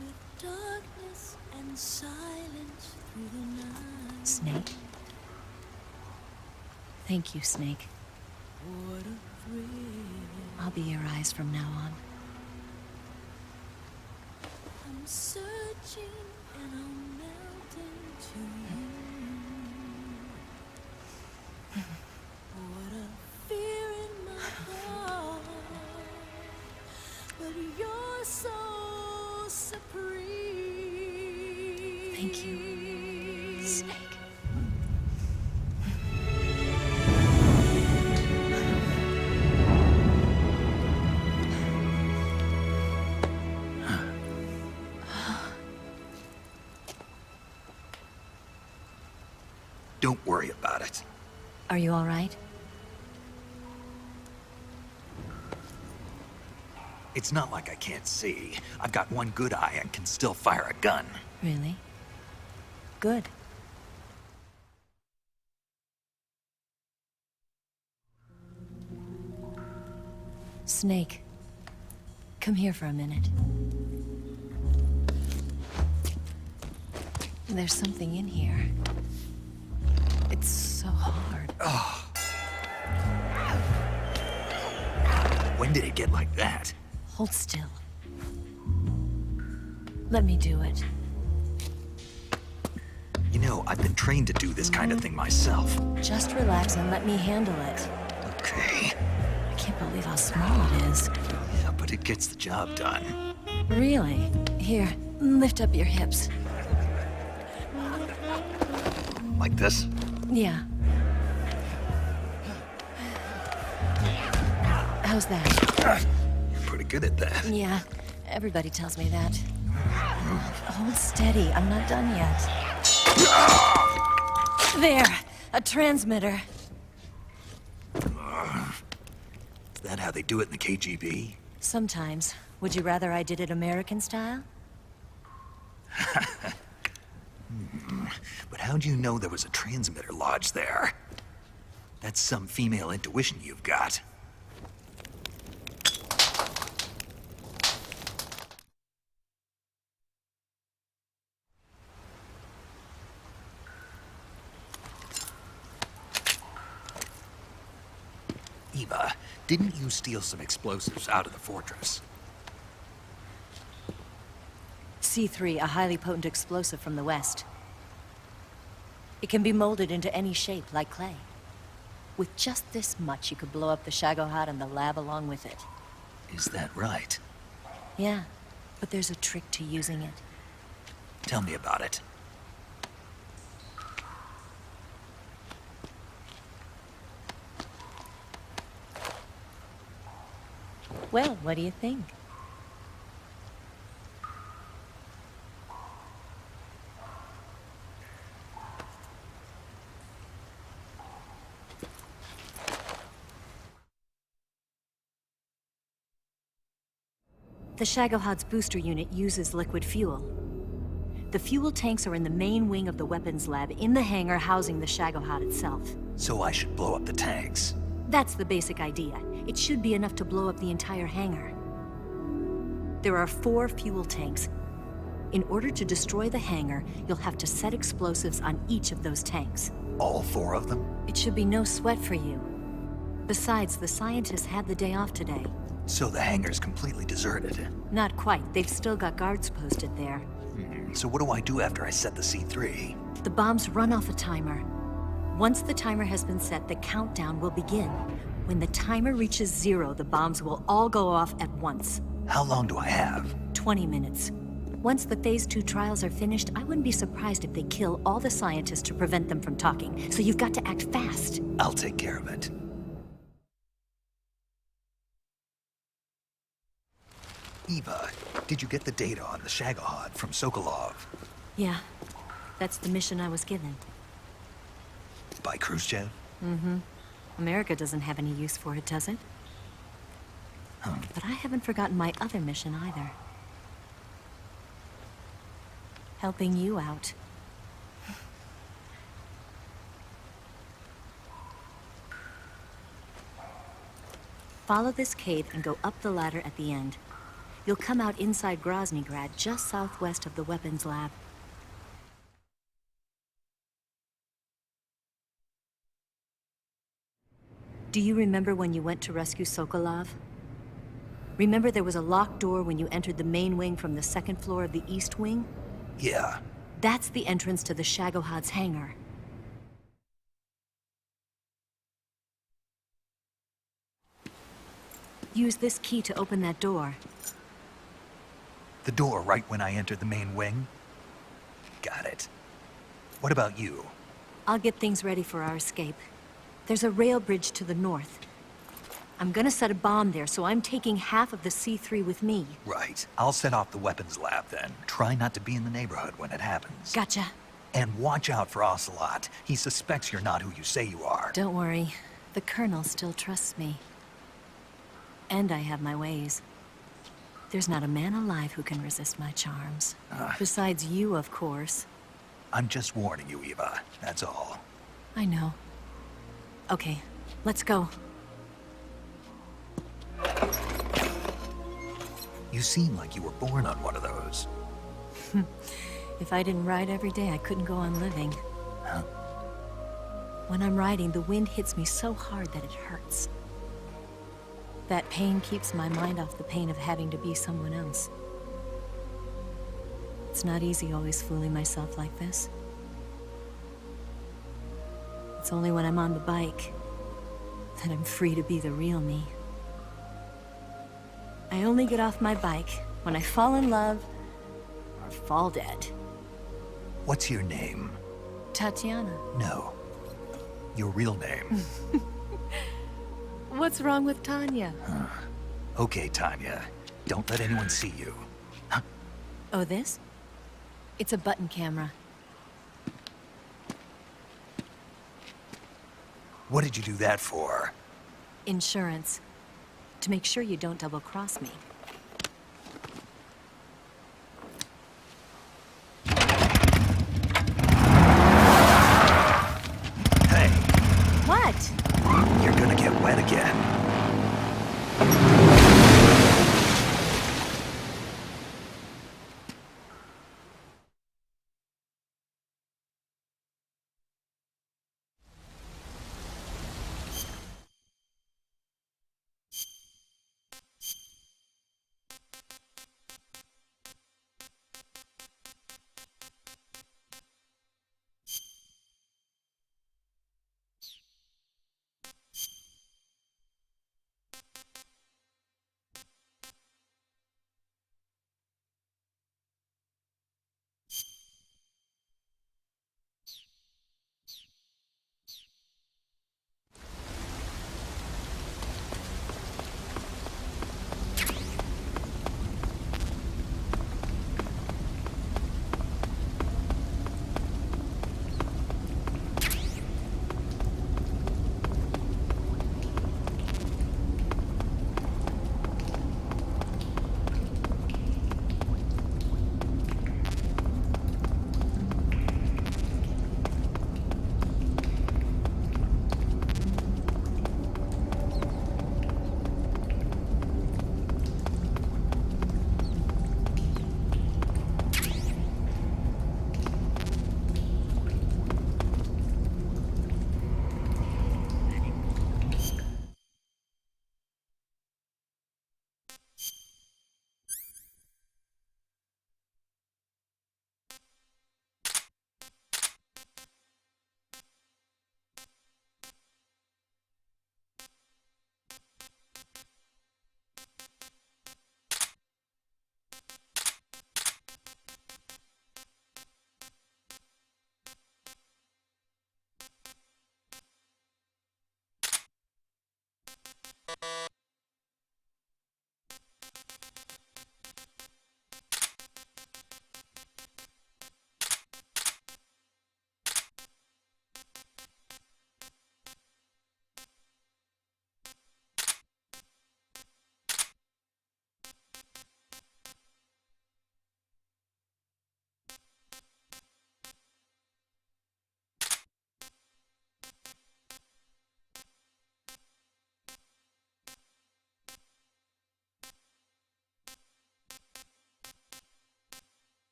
With darkness and silence through the night. Snake? Thank you, Snake. What a thrill. I'll be your eyes from now on. I'm searching and I'm melting to you. What a fear in my heart, but you're so supreme. Thank you, Snake. Don't worry about it. Are you all right? It's not like I can't see. I've got one good eye and can still fire a gun. Really? Good. Snake, come here for a minute. There's something in here. It's so hard. Oh. When did it get like that? Hold still. Let me do it. You know, I've been trained to do this kind of thing myself. Just relax and let me handle it. Okay. I can't believe how small it is. Yeah, but it gets the job done. Really? Here, lift up your hips. Like this? Yeah. How's that? You're pretty good at that. Yeah, everybody tells me that. Hold steady, I'm not done yet. There, a transmitter. Is that how they do it in the KGB? Sometimes. Would you rather I did it American style? But how'd you know there was a transmitter lodged there? That's some female intuition you've got. Eva, didn't you steal some explosives out of the fortress? C3, a highly potent explosive from the west. It can be molded into any shape, like clay. With just this much, you could blow up the Shagohod and the lab along with it. Is that right? Yeah, but there's a trick to using it. Tell me about it. Well, what do you think? The Shagohod's booster unit uses liquid fuel. The fuel tanks are in the main wing of the weapons lab in the hangar housing the Shagohod itself. So I should blow up the tanks. That's the basic idea. It should be enough to blow up the entire hangar. There are 4 fuel tanks. In order to destroy the hangar, you'll have to set explosives on each of those tanks. All 4 of them? It should be no sweat for you. Besides, the scientists had the day off today. So the hangar's completely deserted. Not quite. They've still got guards posted there. So what do I do after I set the C3? The bombs run off a timer. Once the timer has been set, the countdown will begin. When the timer reaches 0, the bombs will all go off at once. How long do I have? 20 minutes. Once the Phase 2 trials are finished, I wouldn't be surprised if they kill all the scientists to prevent them from talking. So you've got to act fast. I'll take care of it. Eva, did you get the data on the Shagohod from Sokolov? Yeah, that's the mission I was given. By Khrushchev? Mm-hmm. America doesn't have any use for it, does it? But I haven't forgotten my other mission either. Helping you out. Follow this cave and go up the ladder at the end. You'll come out inside Groznygrad, just southwest of the weapons lab. Do you remember when you went to rescue Sokolov? Remember there was a locked door when you entered the main wing from the 2nd floor of the east wing? Yeah. That's the entrance to the Shagohod's hangar. Use this key to open that door. The door right when I entered the main wing? Got it. What about you? I'll get things ready for our escape. There's a rail bridge to the north. I'm gonna set a bomb there, so I'm taking half of the C3 with me. Right. I'll set off the weapons lab then. Try not to be in the neighborhood when it happens. Gotcha. And watch out for Ocelot. He suspects you're not who you say you are. Don't worry. The Colonel still trusts me. And I have my ways. There's not a man alive who can resist my charms. Besides you, of course. I'm just warning you, Eva. That's all. I know. Okay, let's go. You seem like you were born on one of those. If I didn't ride every day, I couldn't go on living. Huh? When I'm riding, the wind hits me so hard that it hurts. That pain keeps my mind off the pain of having to be someone else. It's not easy always fooling myself like this. It's only when I'm on the bike that I'm free to be the real me. I only get off my bike when I fall in love or fall dead. What's your name? Tatiana. No. Your real name. What's wrong with Tanya? Okay, Tanya. Don't let anyone see you. Huh? Oh, this? It's a button camera. What did you do that for? Insurance. To make sure you don't double-cross me. Hey. What? You're gonna get wet again.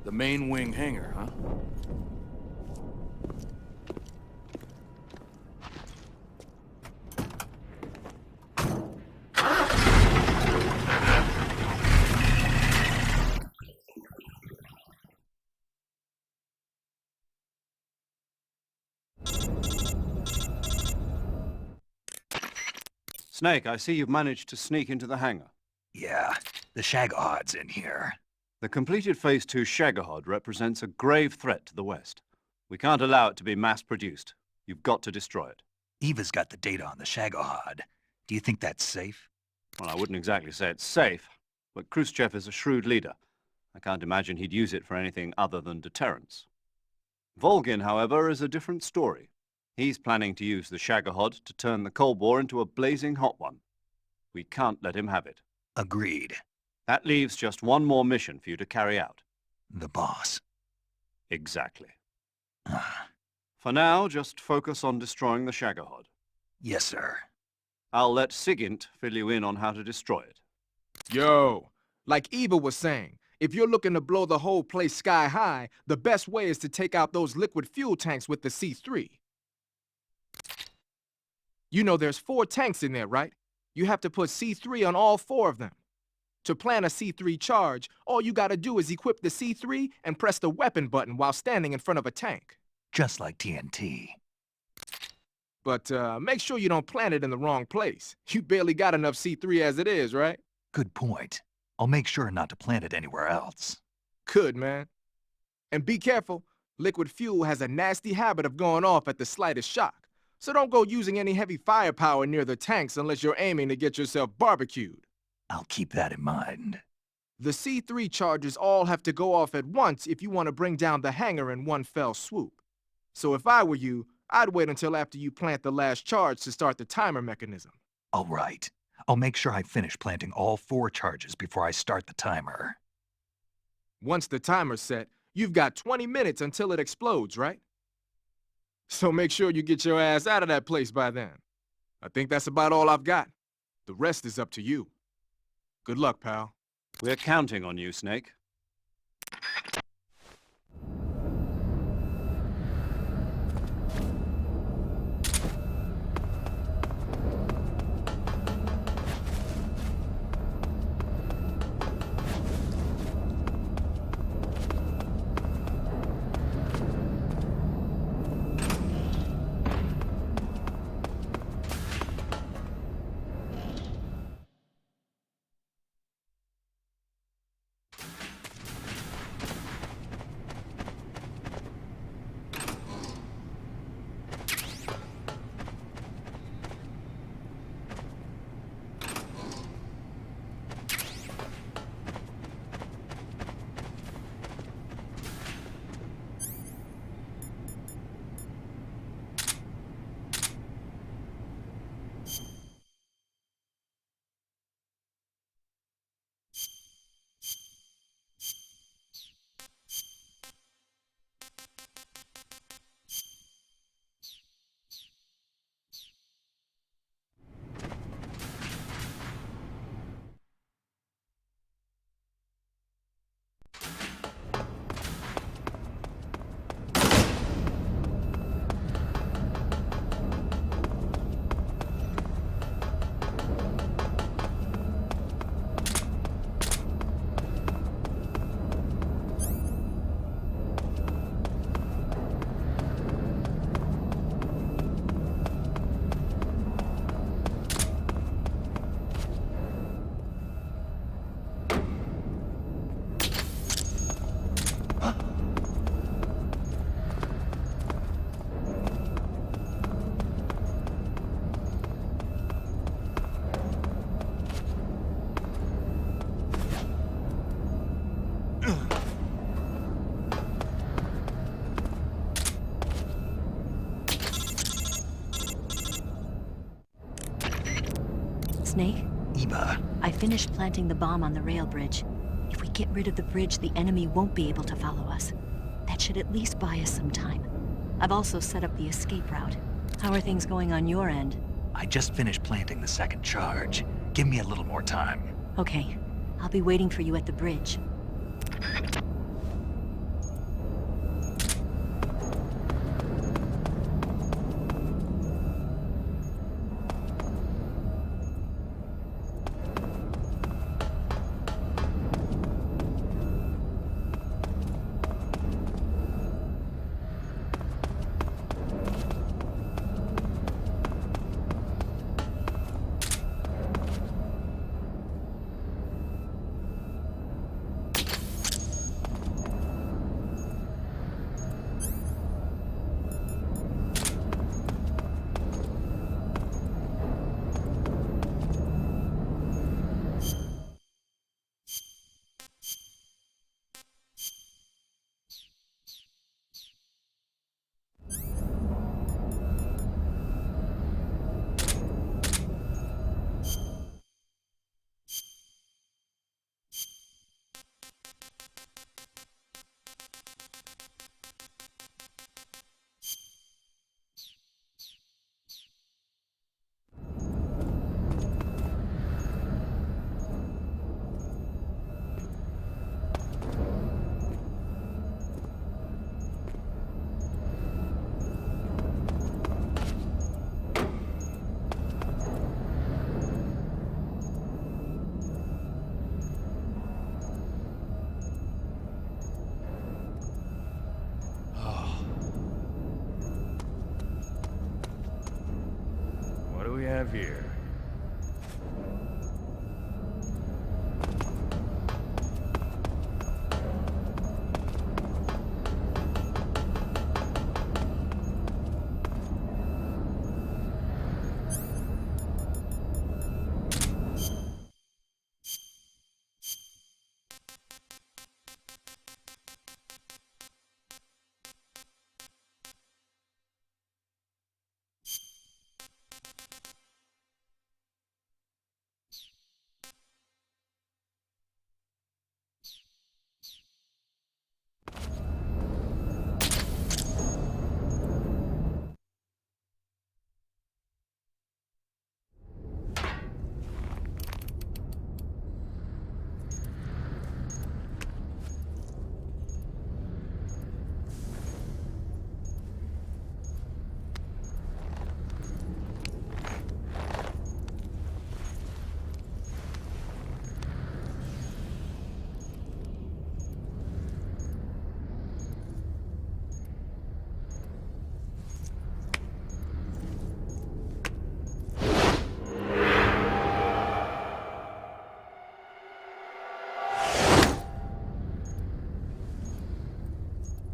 The main wing hangar, huh? Snake, I see you've managed to sneak into the hangar. Yeah, the Shagahad's in here. The completed Phase 2 Shagahod represents a grave threat to the West. We can't allow it to be mass-produced. You've got to destroy it. Eva's got the data on the Shagahad. Do you think that's safe? Well, I wouldn't exactly say it's safe, but Khrushchev is a shrewd leader. I can't imagine he'd use it for anything other than deterrence. Volgin, however, is a different story. He's planning to use the Shagahod to turn the Cold War into a blazing hot one. We can't let him have it. Agreed. That leaves just one more mission for you to carry out. The boss. Exactly. For now, just focus on destroying the Shagohod. Yes, sir. I'll let Sigint fill you in on how to destroy it. Yo, like Eva was saying, if you're looking to blow the whole place sky high, the best way is to take out those liquid fuel tanks with the C3. You know there's 4 tanks in there, right? You have to put C3 on all 4 of them. To plant a C3 charge, all you gotta do is equip the C3 and press the weapon button while standing in front of a tank. Just like TNT. But make sure you don't plant it in the wrong place. You barely got enough C3 as it is, right? Good point. I'll make sure not to plant it anywhere else. Good, man. And be careful. Liquid fuel has a nasty habit of going off at the slightest shock. So don't go using any heavy firepower near the tanks unless you're aiming to get yourself barbecued. I'll keep that in mind. The C3 charges all have to go off at once if you want to bring down the hangar in one fell swoop. So if I were you, I'd wait until after you plant the last charge to start the timer mechanism. All right. I'll make sure I finish planting all 4 charges before I start the timer. Once the timer's set, you've got 20 minutes until it explodes, right? So make sure you get your ass out of that place by then. I think that's about all I've got. The rest is up to you. Good luck, pal. We're counting on you, Snake. Snake? Eva. I finished planting the bomb on the rail bridge. If we get rid of the bridge, the enemy won't be able to follow us. That should at least buy us some time. I've also set up the escape route. How are things going on your end? I just finished planting the 2nd charge. Give me a little more time. Okay. I'll be waiting for you at the bridge. here.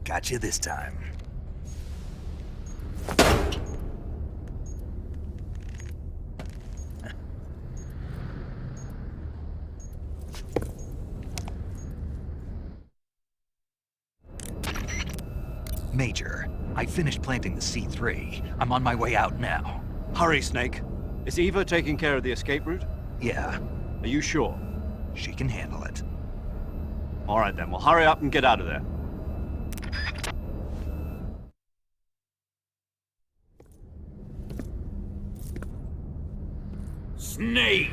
Got you this time. Major, I finished planting the C3. I'm on my way out now. Hurry, Snake. Is Eva taking care of the escape route? Yeah. Are you sure? She can handle it. All right then, well hurry up and get out of there. Snake!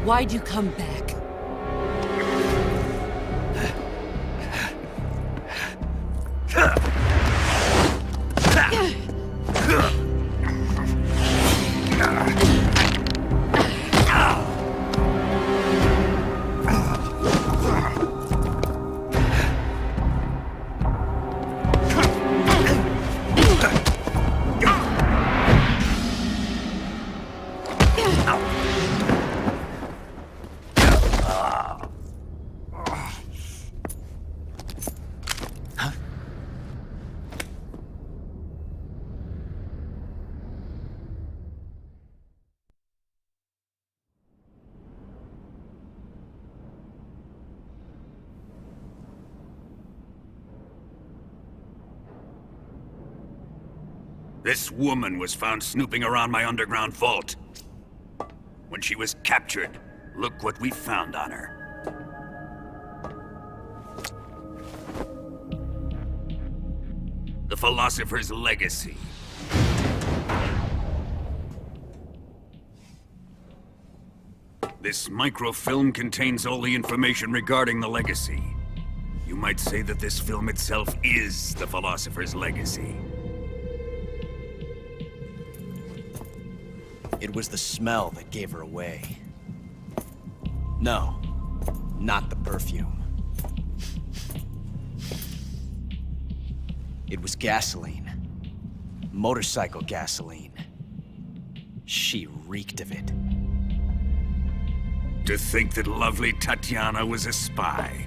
Why'd you come back? This woman was found snooping around my underground vault. When she was captured, look what we found on her. The Philosopher's Legacy. This microfilm contains all the information regarding the Legacy. You might say that this film itself is the Philosopher's Legacy. It was the smell that gave her away. No, not the perfume. It was gasoline. Motorcycle gasoline. She reeked of it. To think that lovely Tatiana was a spy.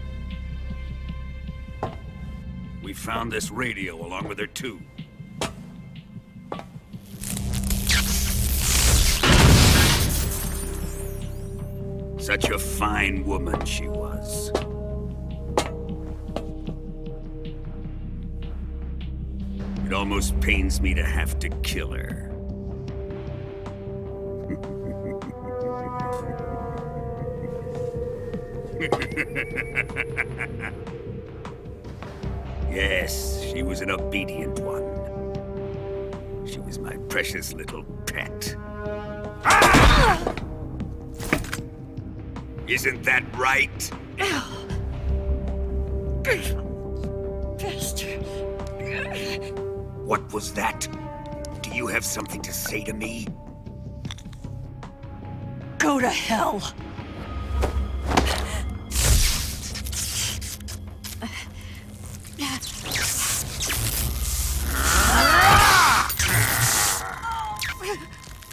We found this radio along with her too. Such a fine woman she was. It almost pains me to have to kill her. Yes, she was an obedient one. She was my precious little pet. Ah! Isn't that right? Bastard. What was that? Do you have something to say to me? Go to hell.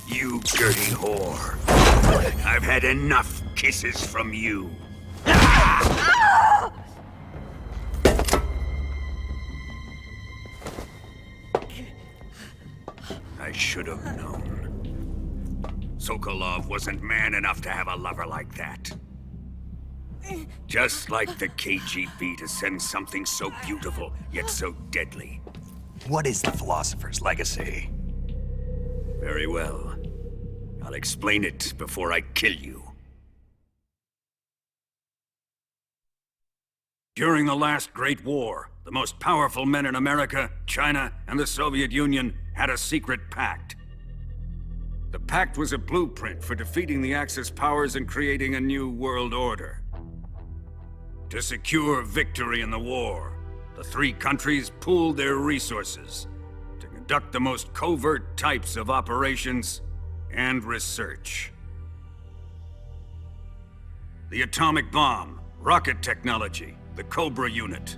You dirty whore. I've had enough kisses from you. I should have known. Sokolov wasn't man enough to have a lover like that. Just like the KGB to send something so beautiful, yet so deadly. What is the Philosopher's Legacy? Very well. I'll explain it before I kill you. During the last Great War, the most powerful men in America, China, and the Soviet Union had a secret pact. The pact was a blueprint for defeating the Axis powers and creating a new world order. To secure victory in the war, the three countries pooled their resources to conduct the most covert types of operations and research. The atomic bomb, rocket technology, the Cobra unit.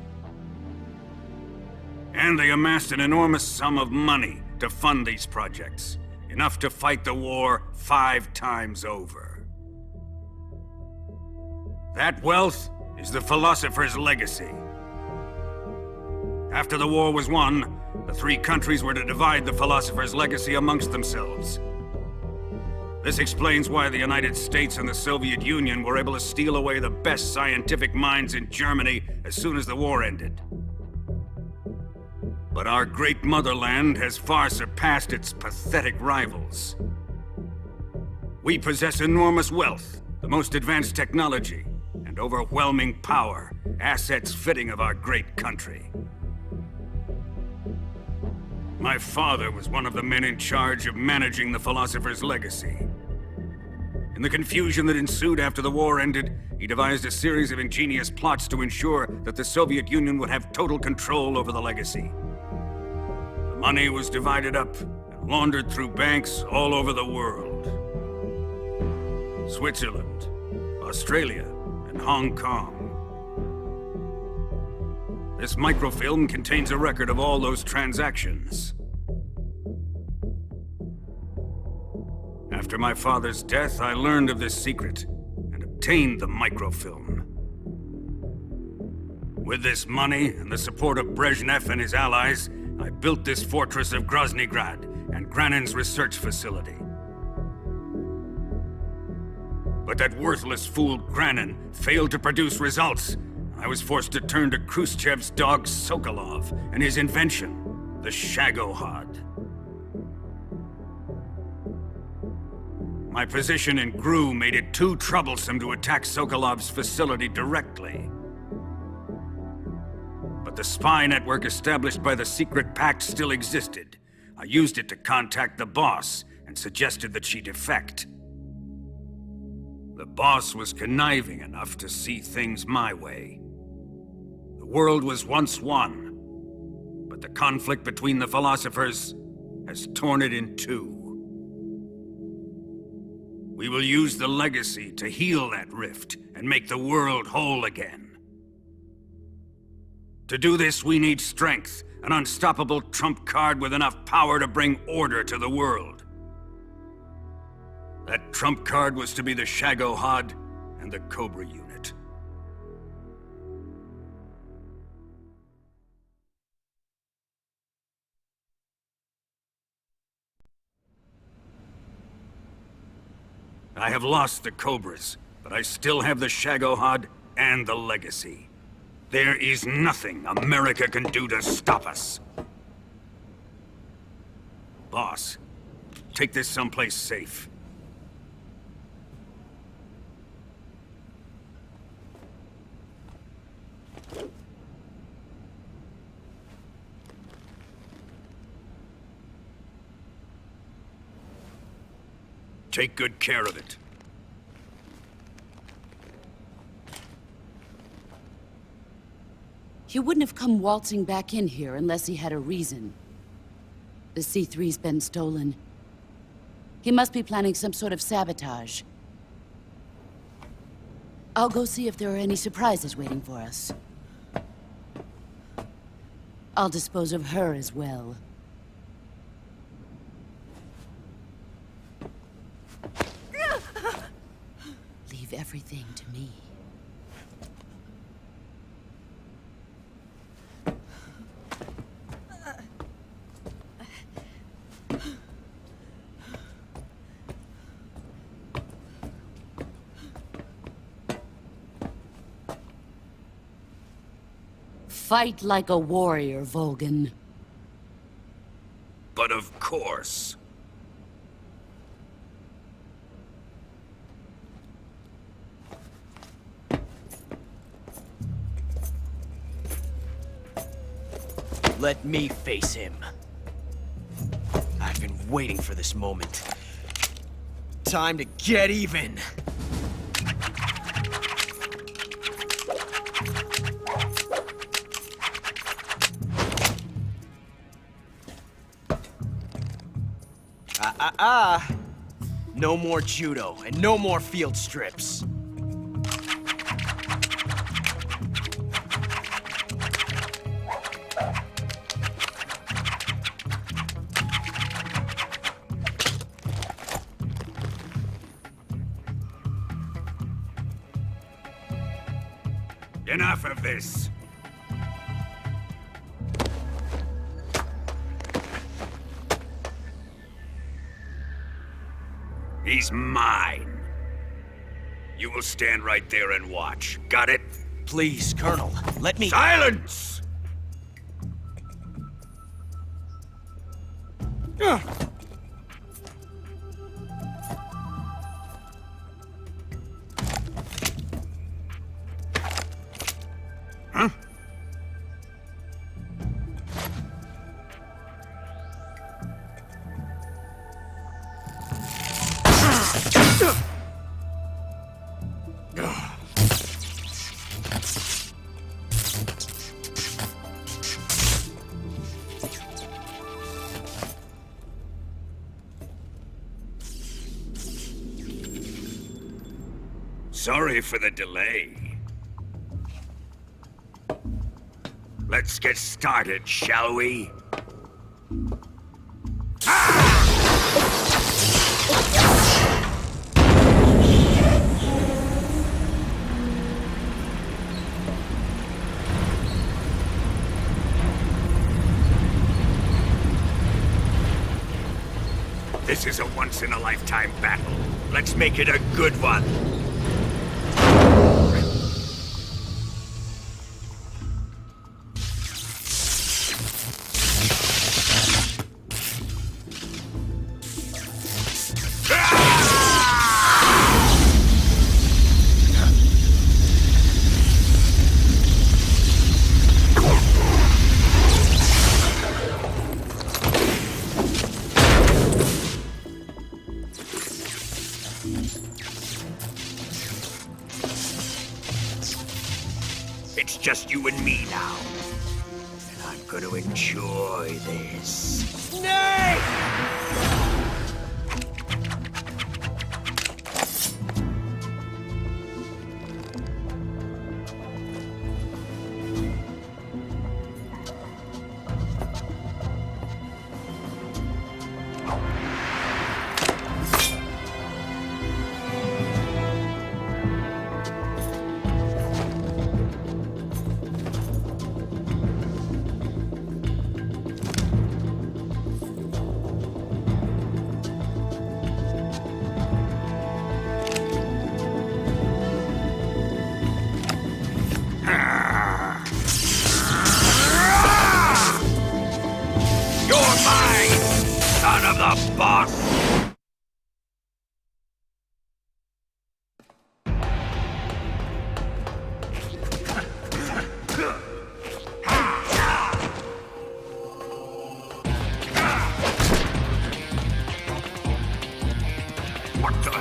And they amassed an enormous sum of money to fund these projects, enough to fight the war 5 times over. That wealth is the Philosopher's Legacy. After the war was won, the three countries were to divide the Philosopher's Legacy amongst themselves. This explains why the United States and the Soviet Union were able to steal away the best scientific minds in Germany as soon as the war ended. But our great motherland has far surpassed its pathetic rivals. We possess enormous wealth, the most advanced technology, and overwhelming power, assets fitting of our great country. My father was one of the men in charge of managing the Philosopher's Legacy. In the confusion that ensued after the war ended, he devised a series of ingenious plots to ensure that the Soviet Union would have total control over the legacy. The money was divided up and laundered through banks all over the world. Switzerland, Australia, and Hong Kong. This microfilm contains a record of all those transactions. After my father's death, I learned of this secret and obtained the microfilm. With this money and the support of Brezhnev and his allies, I built this fortress of Groznygrad and Granin's research facility. But that worthless fool Granin failed to produce results. I was forced to turn to Khrushchev's dog Sokolov and his invention, the Shagohod. My position in GRU made it too troublesome to attack Sokolov's facility directly. But the spy network established by the secret pact still existed. I used it to contact the boss and suggested that she defect. The boss was conniving enough to see things my way. The world was once one, but the conflict between the philosophers has torn it in two. We will use the legacy to heal that rift and make the world whole again. To do this, we need strength, an unstoppable trump card with enough power to bring order to the world. That trump card was to be the Shagohod and the Cobra unit. I have lost the Cobras, but I still have the Shagohod and the legacy. There is nothing America can do to stop us. Boss, take this someplace safe. Take good care of it. He wouldn't have come waltzing back in here unless he had a reason. The C3's been stolen. He must be planning some sort of sabotage. I'll go see if there are any surprises waiting for us. I'll dispose of her as well. Leave everything to me. Fight like a warrior, Volgan. But of course. Let me face him. I've been waiting for this moment. Time to get even! No more judo, and no more field strips. Enough of this. He's mine. You will stand right there and watch. Got it? Please, Colonel, let me— Silence! Huh? Sorry for the delay. Let's get started, shall we? This is a once-in-a-lifetime battle. Let's make it a good one. It's just you and me now. And I'm gonna enjoy this. Nay! Son of the boss! What the?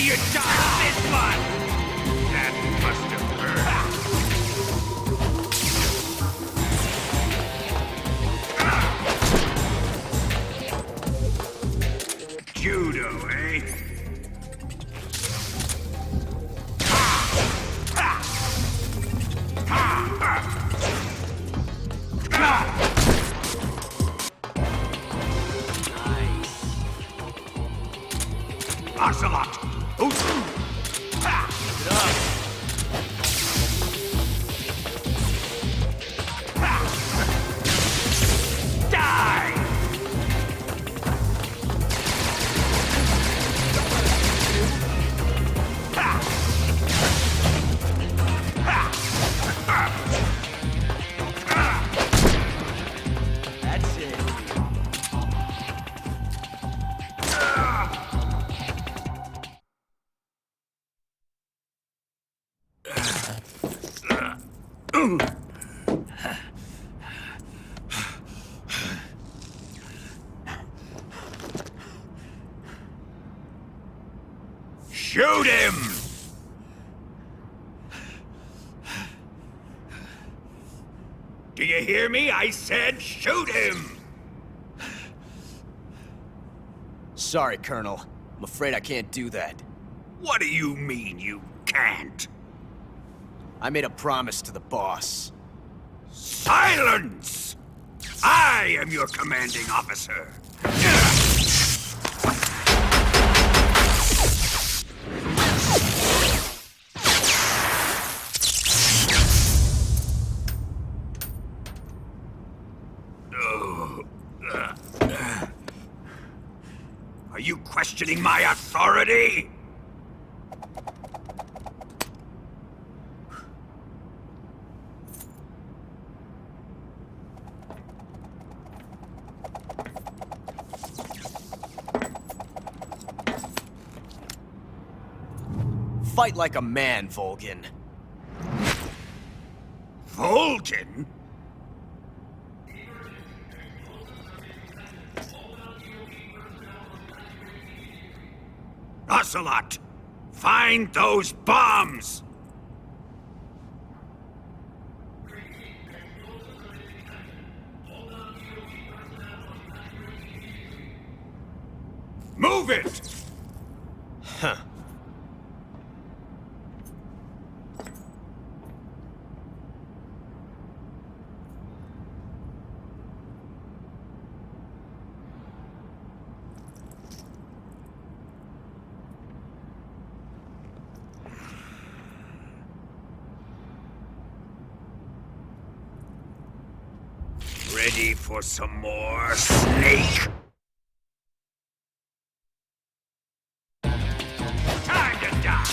you dodge this one? That must have hurt. Judo, eh? Ocelot! Who's... Get up! Die! That's it. Shoot him! Do you hear me? I said shoot him! Sorry, Colonel. I'm afraid I can't do that. What do you mean you can't? I made a promise to the boss. Silence! I am your commanding officer. Are you questioning my authority? Fight like a man, Volgin. Volgin? Ocelot! Find those bombs! Move it! Huh. Ready for some more, Snake? Time to die!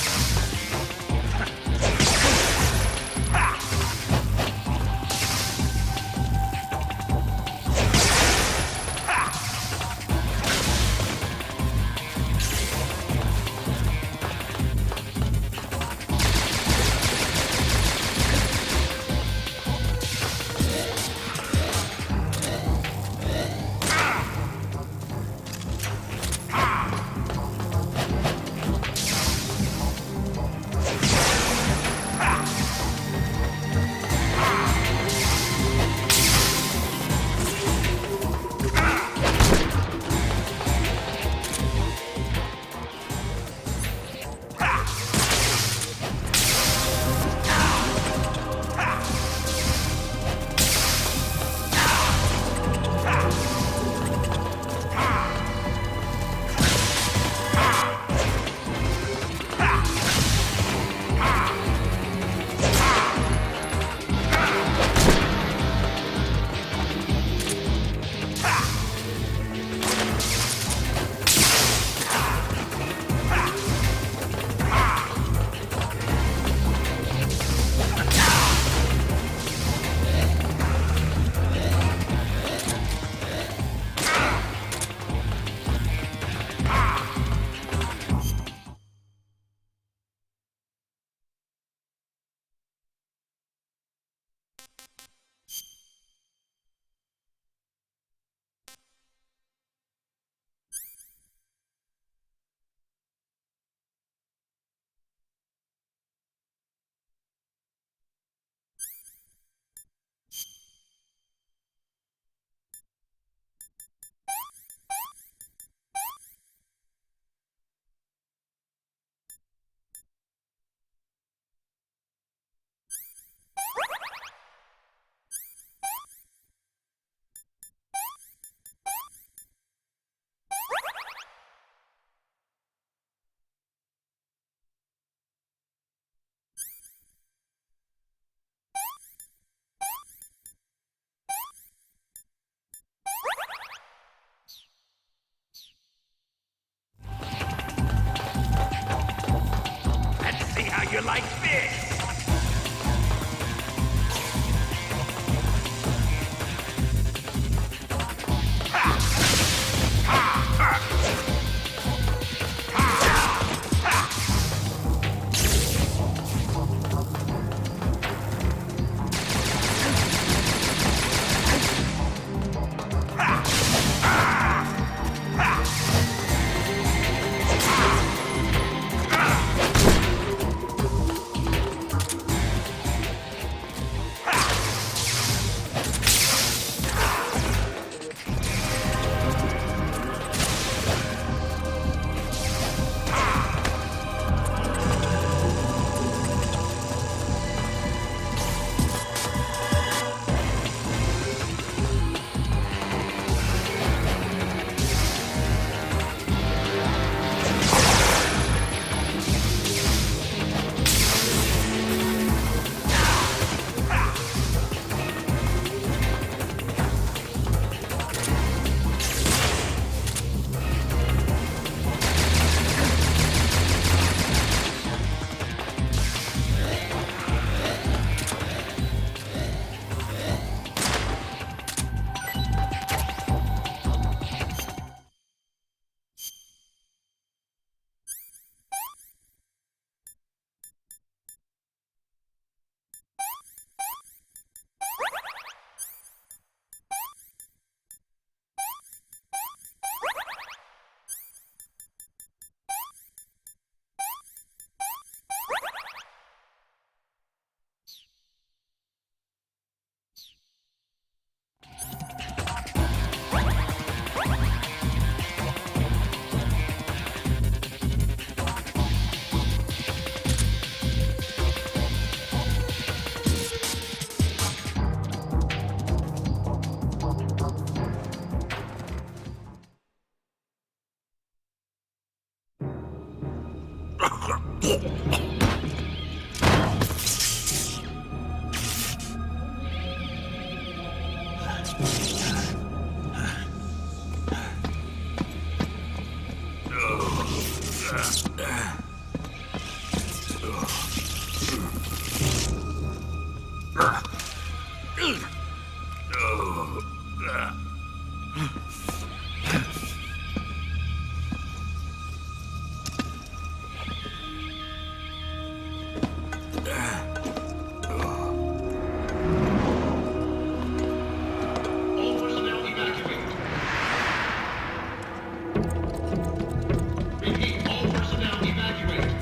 you like this?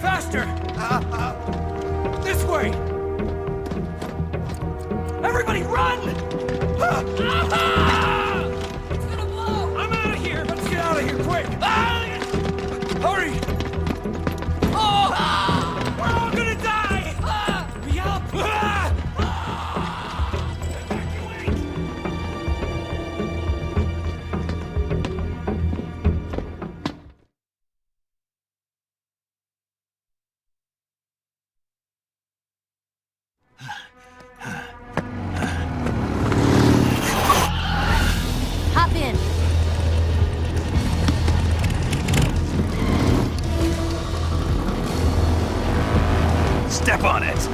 Faster! This way! Everybody run! It's gonna blow! I'm out of here! Let's get out of here, quick! Hurry! Oh! We're all gonna die! Hurry up! Hop in. Step on it!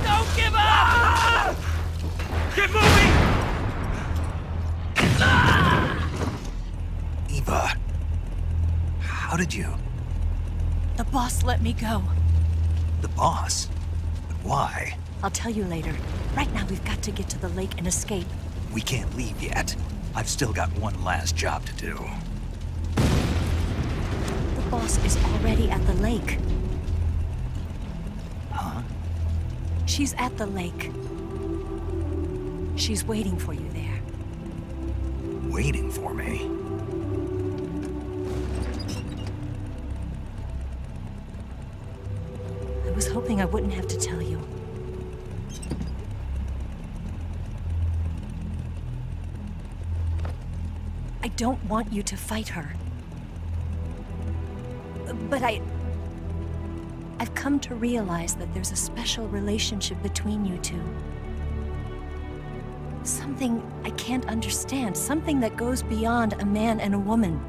Don't give up! Get moving! Eva, how did you? The boss let me go. The boss? But why? I'll tell you later. Right now, we've got to get to the lake and escape. We can't leave yet. I've still got one last job to do. The boss is already at the lake. Huh? She's at the lake. She's waiting for you there. Waiting for me? I was hoping I wouldn't have to tell you. I don't want you to fight her. But I've come to realize that there's a special relationship between you two. Something I can't understand, something that goes beyond a man and a woman.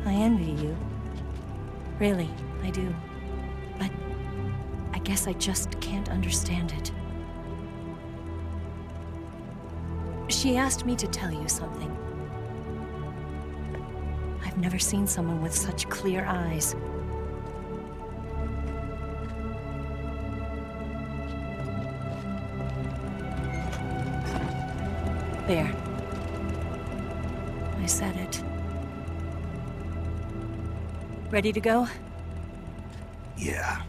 I envy you. Really, I do. But I guess I just can't understand it. She asked me to tell you something. I've never seen someone with such clear eyes. There. I said it. Ready to go? Yeah.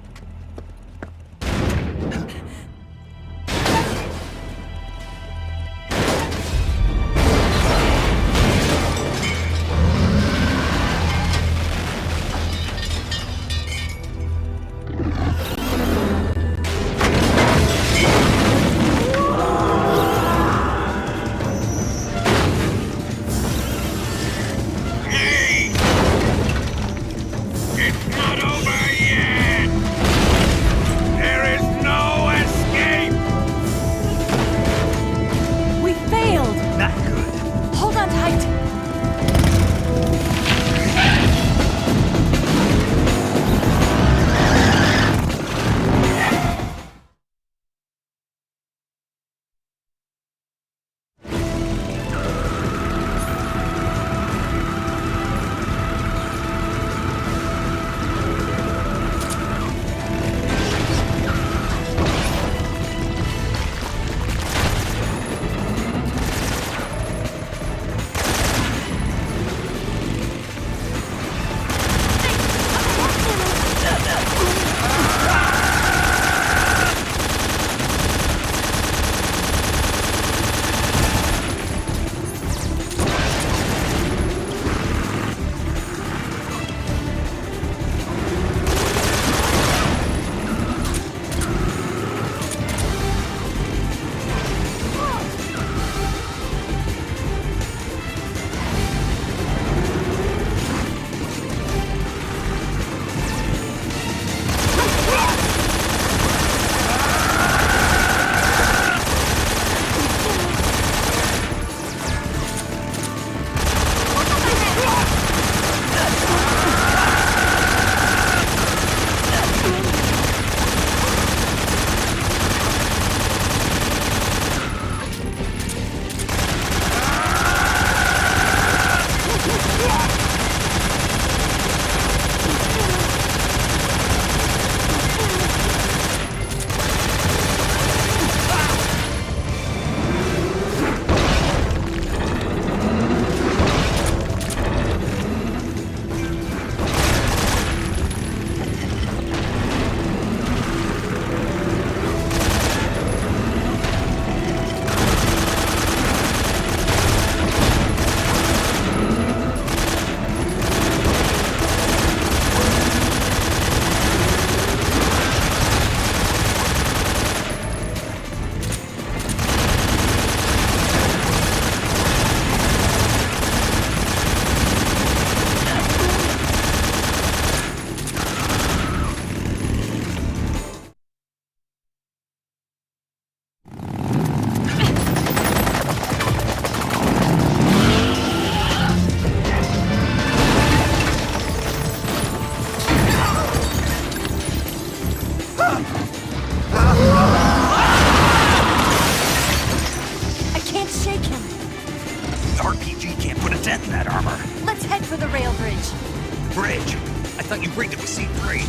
Bridge. I thought you rigged it with C3.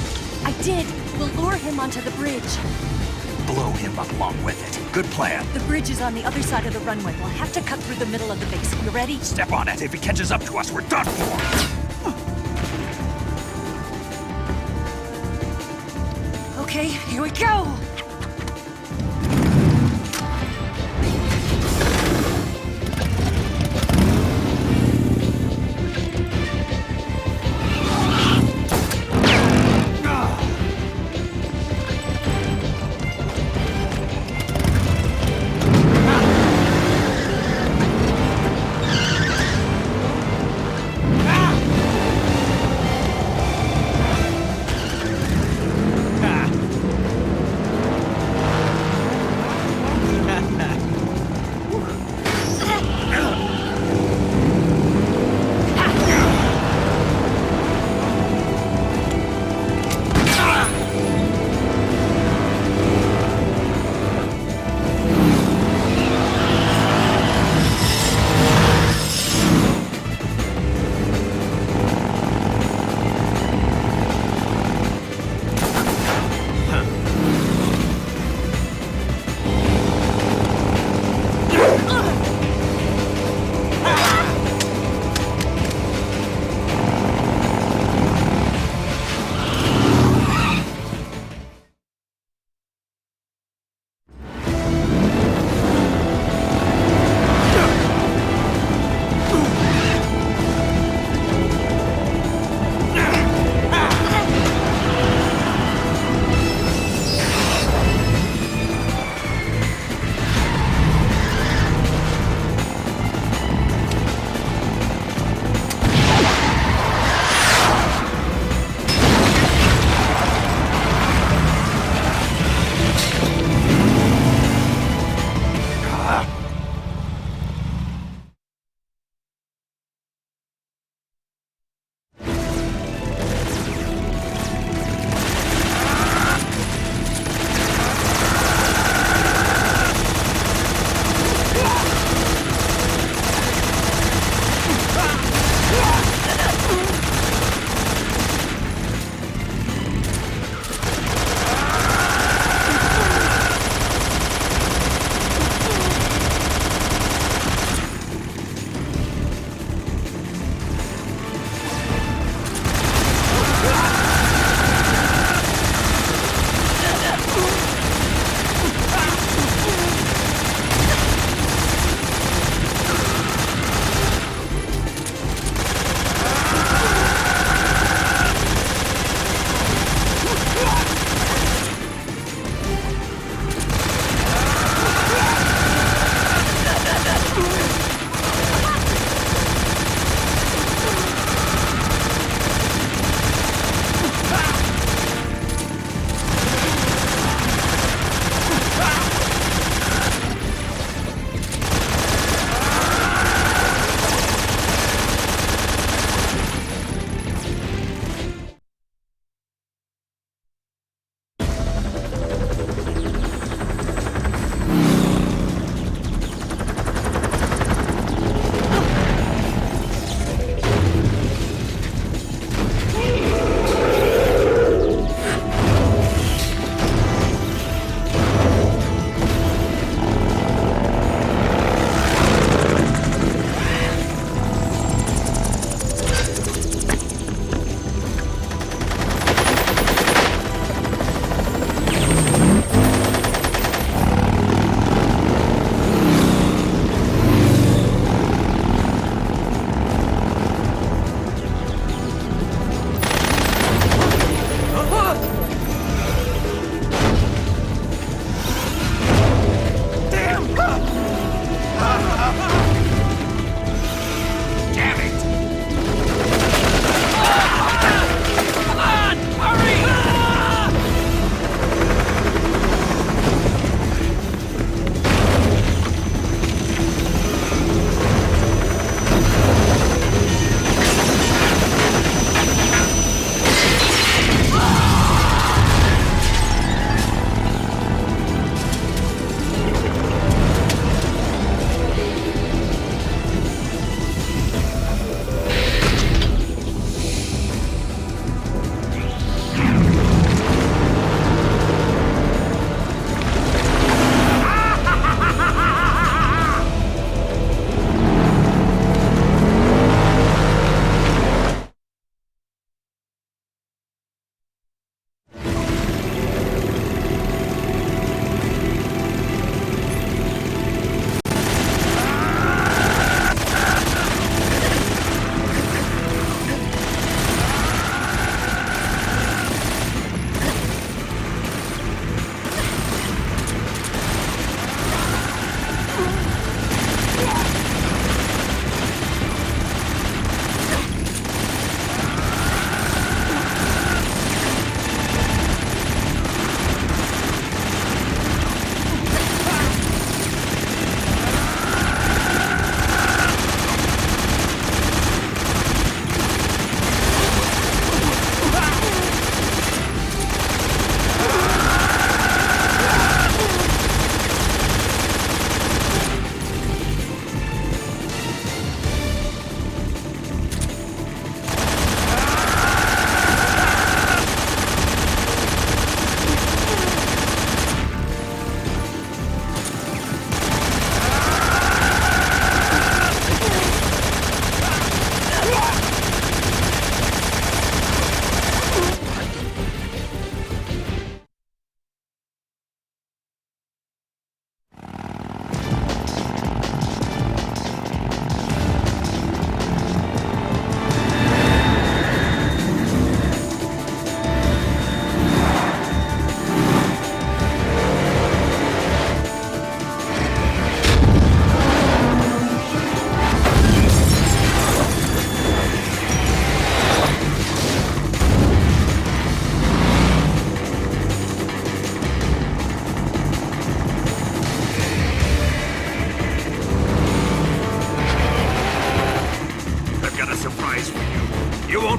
I did. We'll lure him onto the bridge. Blow him up along with it. Good plan. The bridge is on the other side of the runway. We'll have to cut through the middle of the base. You ready? Step on it. If he catches up to us, we're done for. Okay, here we go!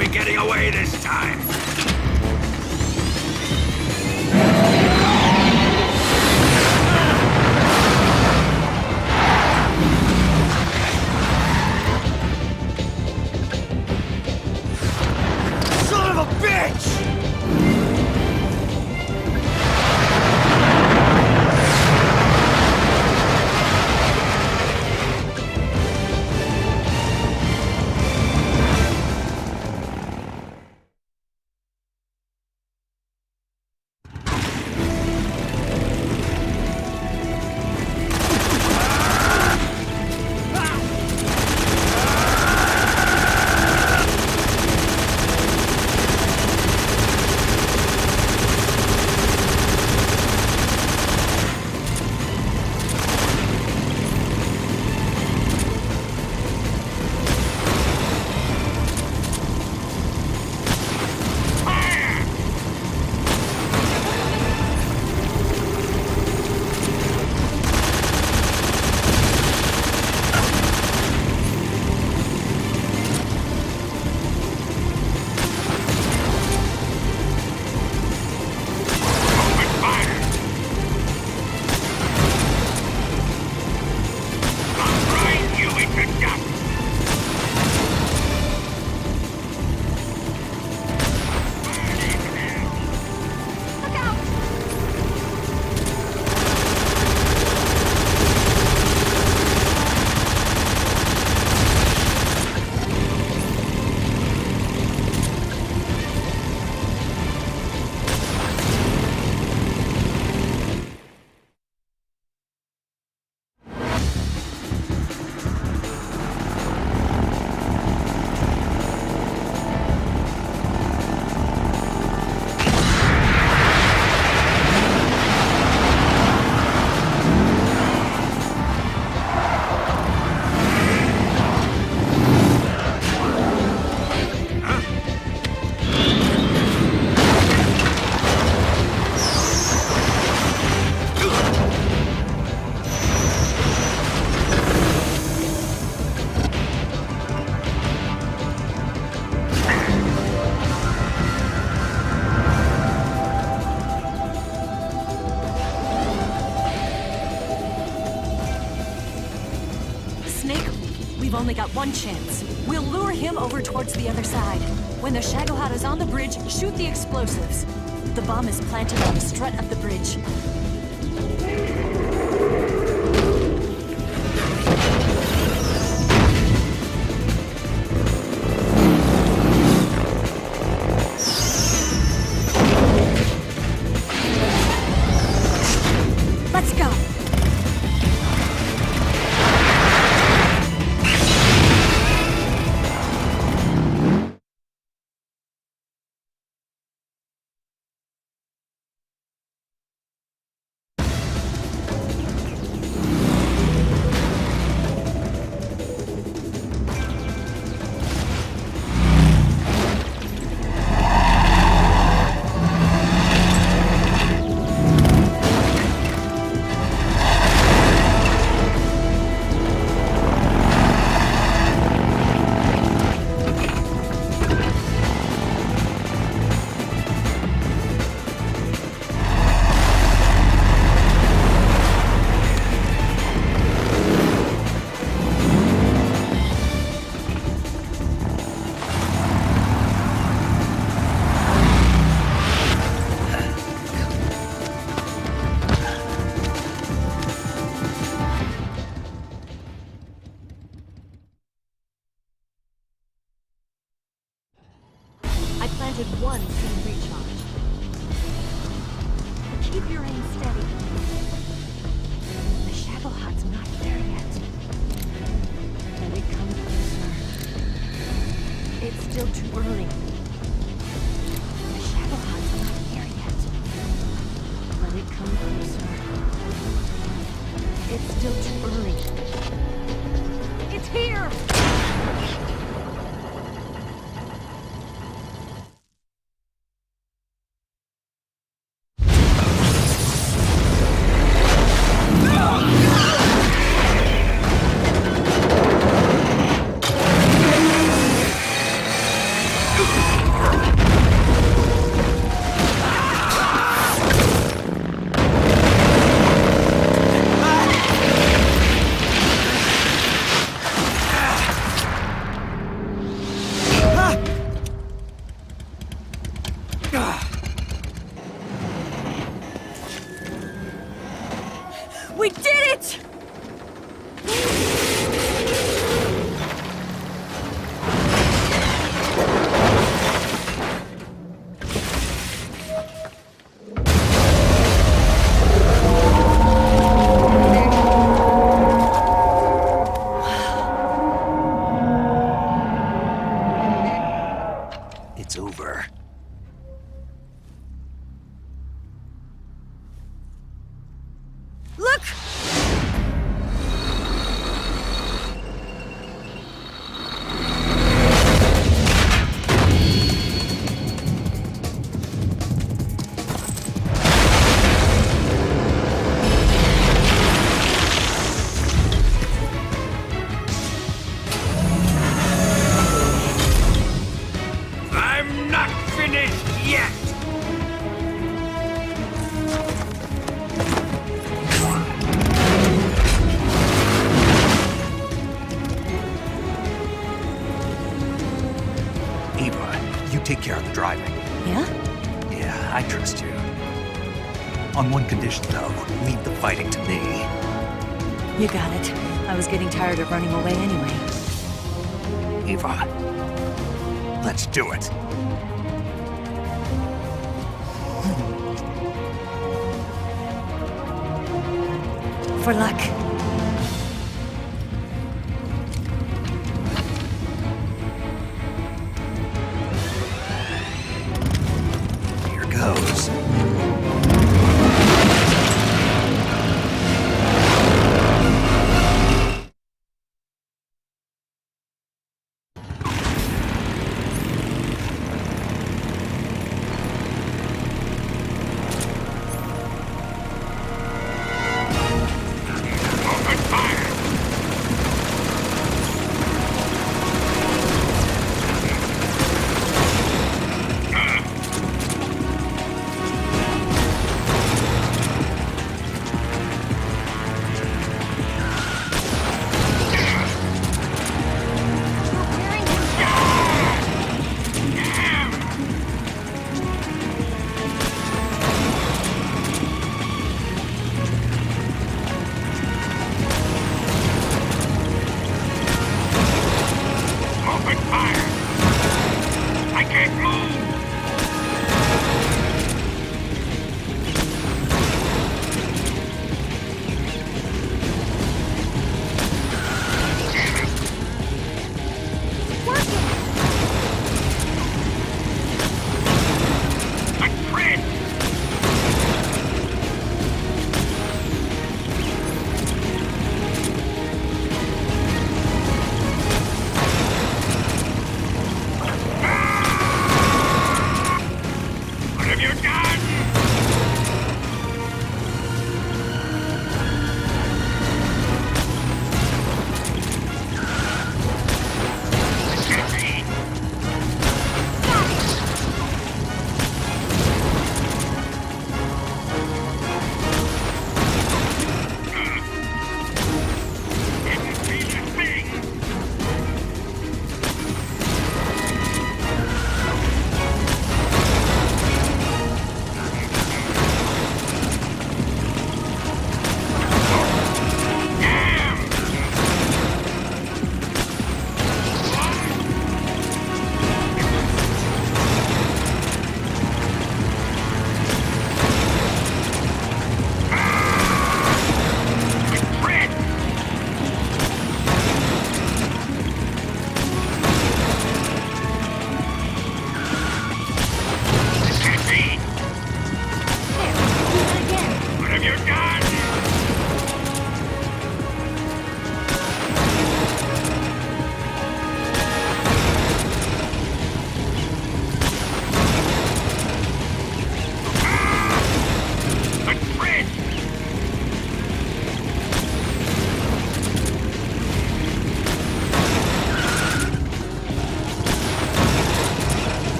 be getting away this time. Son of a bitch! We've only got one chance. We'll lure him over towards the other side. When the Shagohod is on the bridge, shoot the explosives. The bomb is planted on the strut of the bridge. Let's go! I planted one seed recharge. Keep your aim steady. The Shagohod's not there yet. Let it come closer. It's still too early. The Shagohod's not here yet. Let it come closer. It's still too early. It's here! take care of the driving. Yeah? Yeah, I trust you. On one condition, though. Leave the fighting to me. You got it. I was getting tired of running away anyway. Eva, let's do it. For luck. Here goes.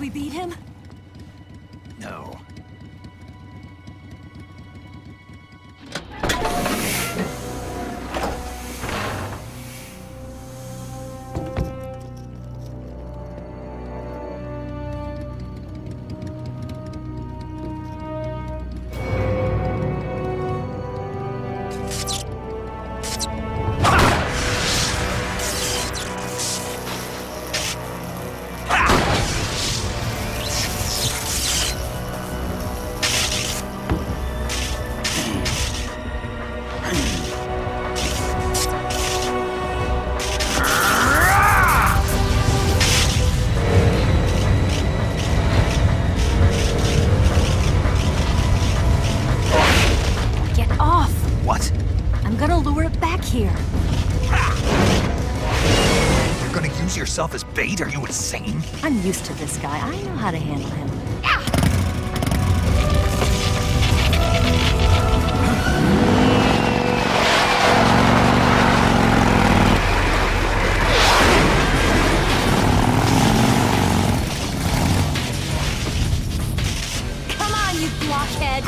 we beat him? No. I'm gonna lure it back here. You're gonna use yourself as bait? Are you insane? I'm used to this guy. I know how to handle him. Come on, you blockhead!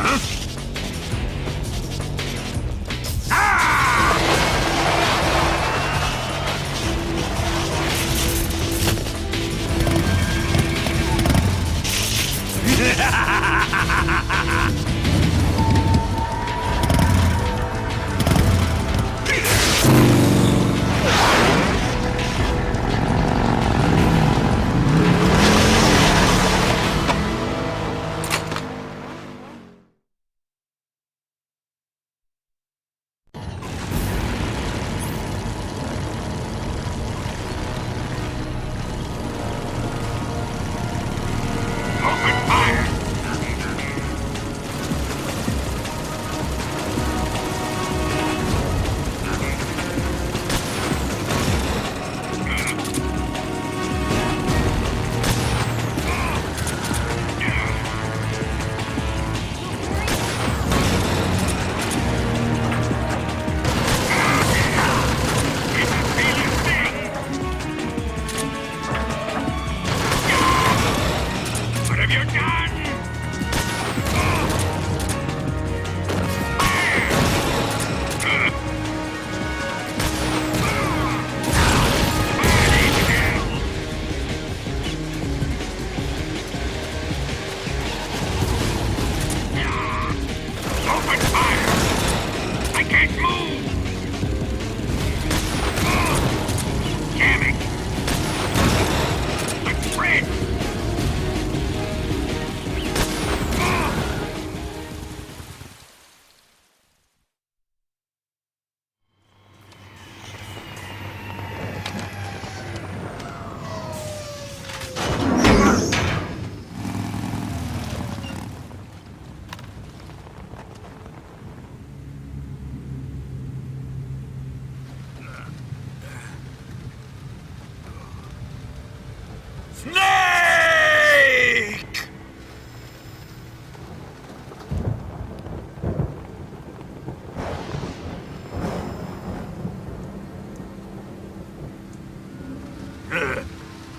Snake!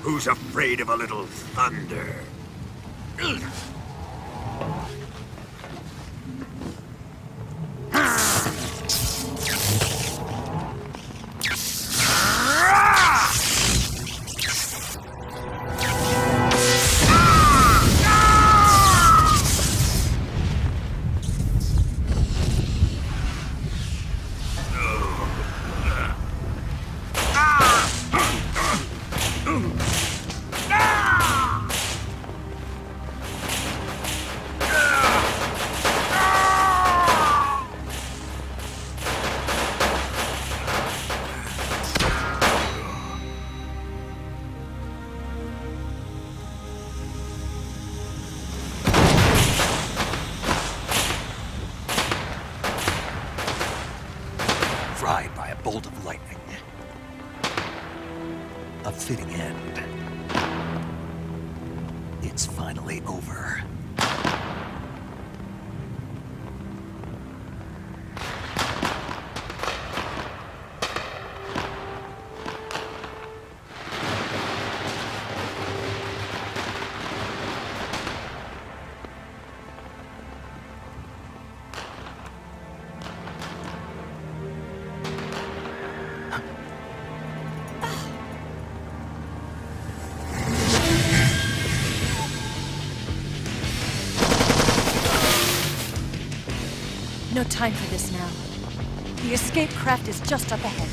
Who's afraid of a little thunder? Fried by a bolt of lightning. A fitting end. It's finally over. No time for this now. The escape craft is just up ahead.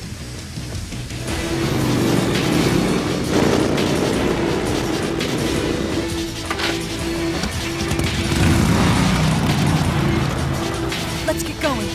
Let's get going.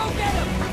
Go get him!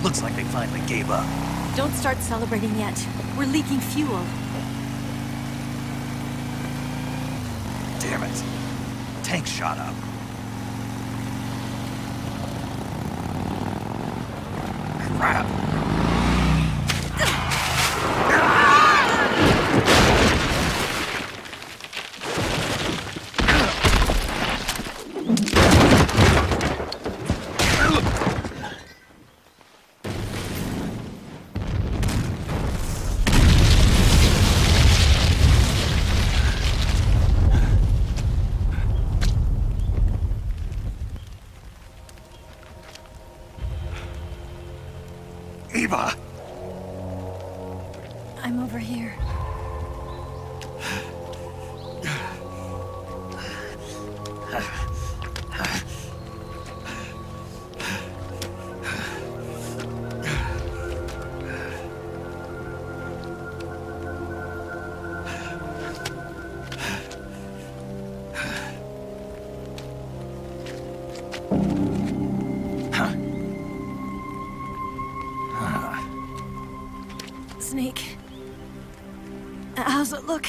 Looks like they finally gave up. Don't start celebrating yet. We're leaking fuel. Damn it. Tank shot up. Crap. Eva! I'm over here. Snake. How's it look?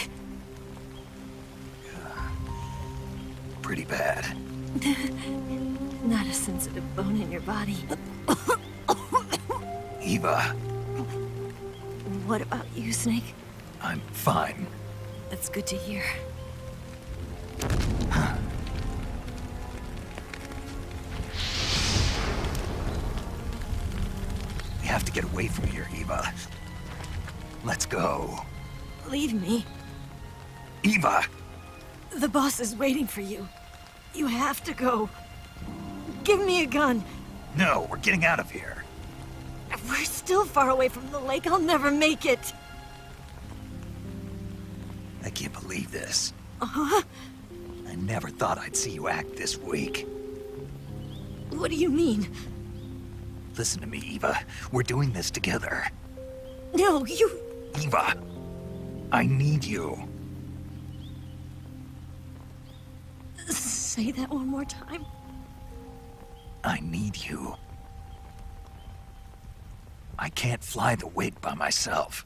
Pretty bad. Not a sensitive bone in your body. Eva, What about you, Snake? I'm fine. That's good to hear. We have to get away from here, Eva. Let's go. Leave me. Eva! The boss is waiting for you. You have to go. Give me a gun. No, we're getting out of here. We're still far away from the lake. I'll never make it. I can't believe this. Uh-huh. I never thought I'd see you act this weak. What do you mean? Listen to me, Eva. We're doing this together. No, you... Eva, I need you. Say that one more time. I need you. I can't fly the wig by myself.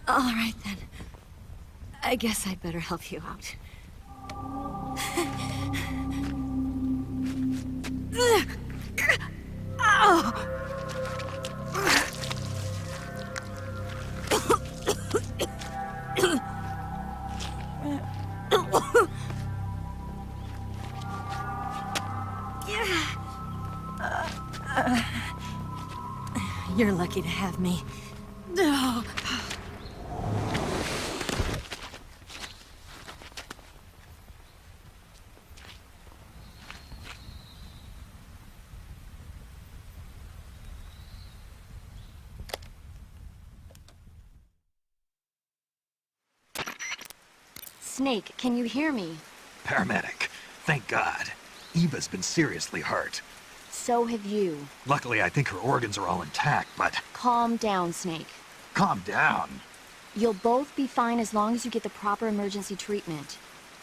All right, then. I guess I'd better help you out. Ow! You're lucky to have me. No. Snake, can you hear me? Paramedic, thank God. Eva's been seriously hurt. So have you. Luckily, I think her organs are all intact, but... Calm down, Snake. Calm down. You'll both be fine as long as you get the proper emergency treatment.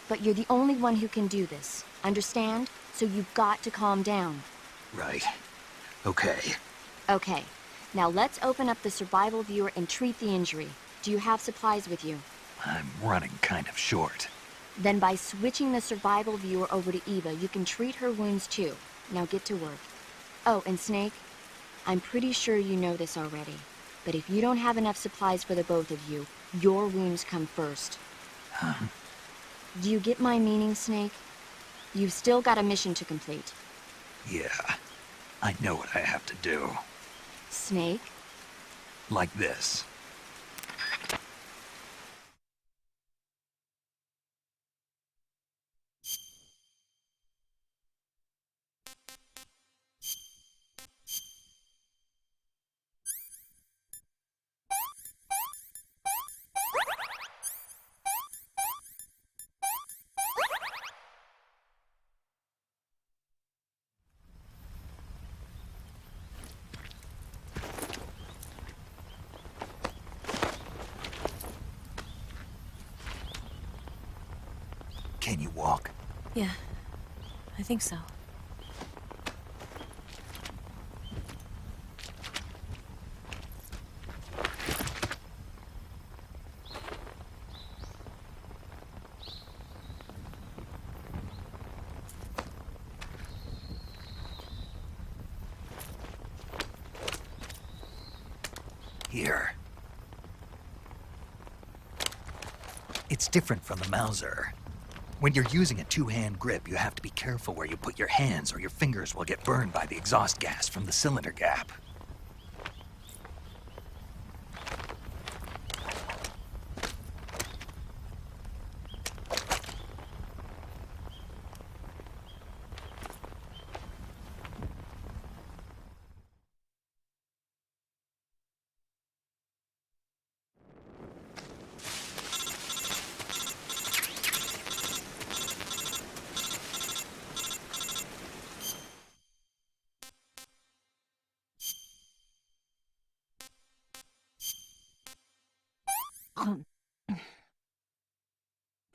But you're the only one who can do this. Understand? So you've got to calm down. Right. Okay. Okay. Now let's open up the survival viewer and treat the injury. Do you have supplies with you? I'm running kind of short. Then by switching the survival viewer over to Eva, you can treat her wounds too. Now get to work. Oh, and Snake, I'm pretty sure you know this already, but if you don't have enough supplies for the both of you, your wounds come first. Huh? Do you get my meaning, Snake? You've still got a mission to complete. Yeah, I know what I have to do. Snake? Like this. Can you walk? Yeah, I think so. Here. It's different from the Mauser. When you're using a two-hand grip, you have to be careful where you put your hands or your fingers will get burned by the exhaust gas from the cylinder gap.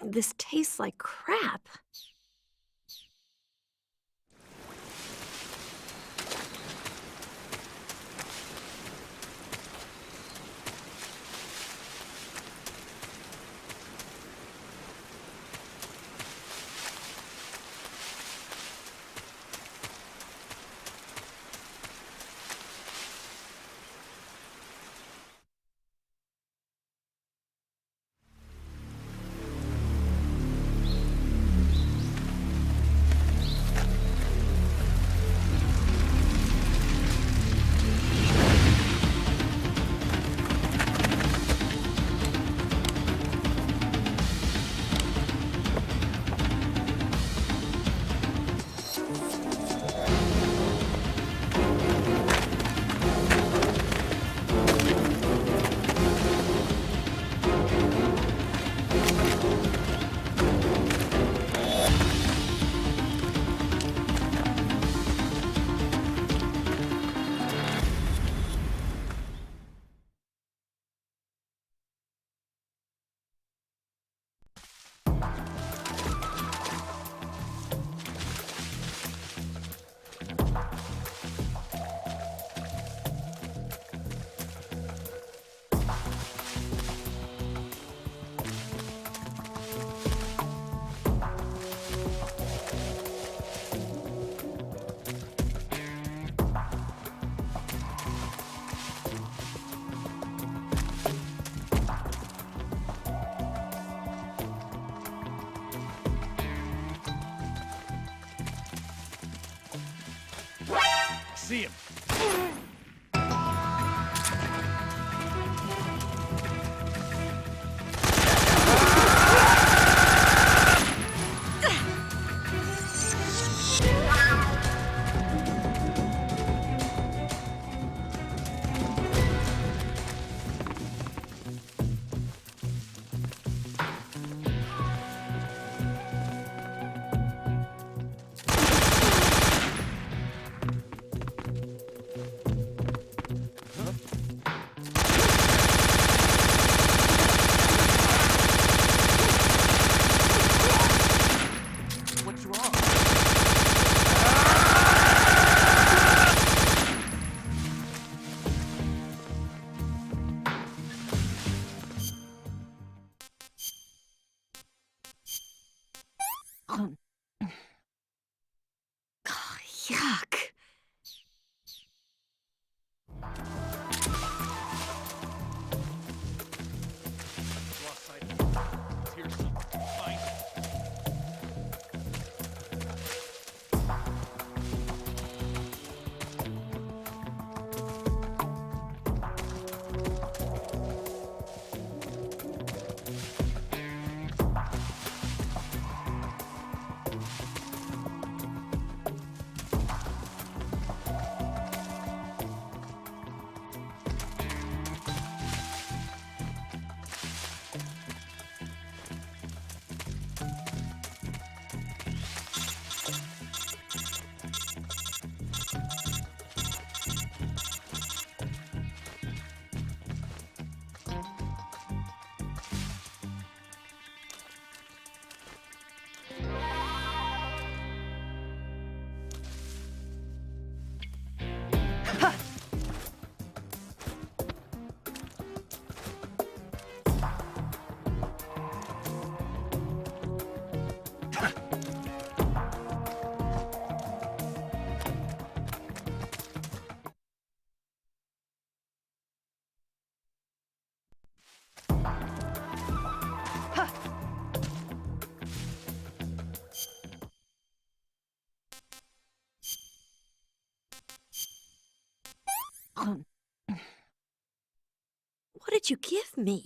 This tastes like crap. See him. Yuck. What did you give me?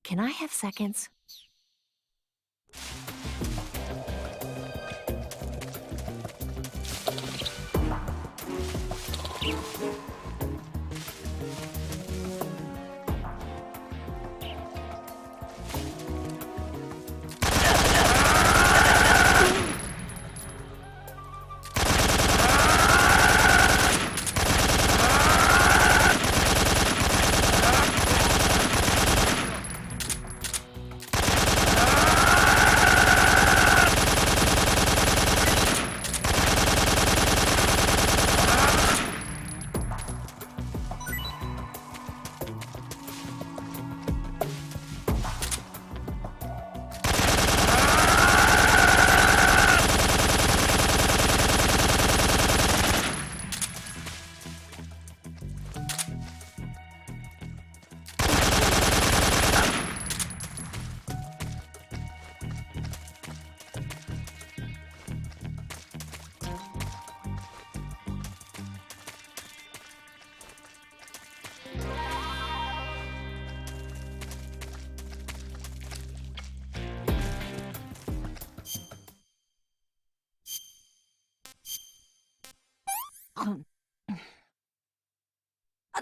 Can I have seconds?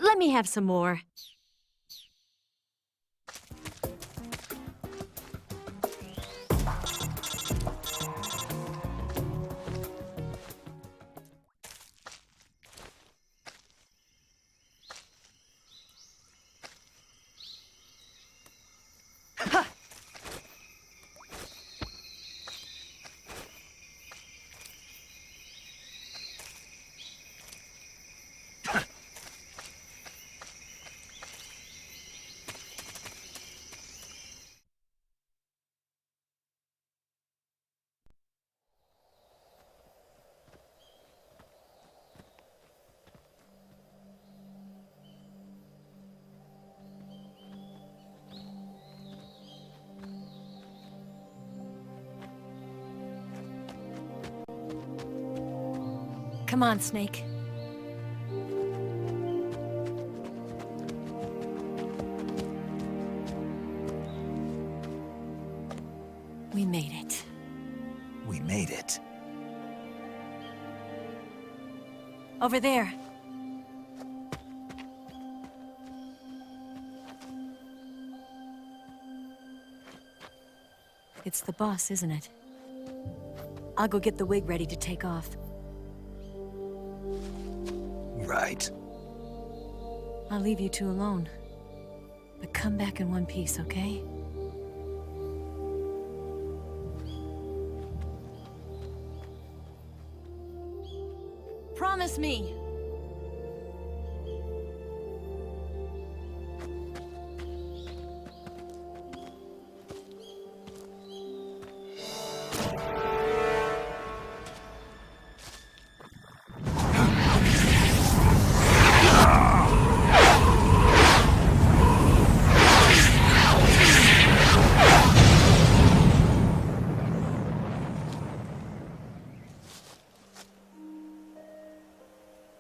Let me have some more. Come on, Snake. We made it. We made it. Over there. It's the boss, isn't it? I'll go get the wig ready to take off. Right. I'll leave you two alone. But come back in one piece, okay? Promise me!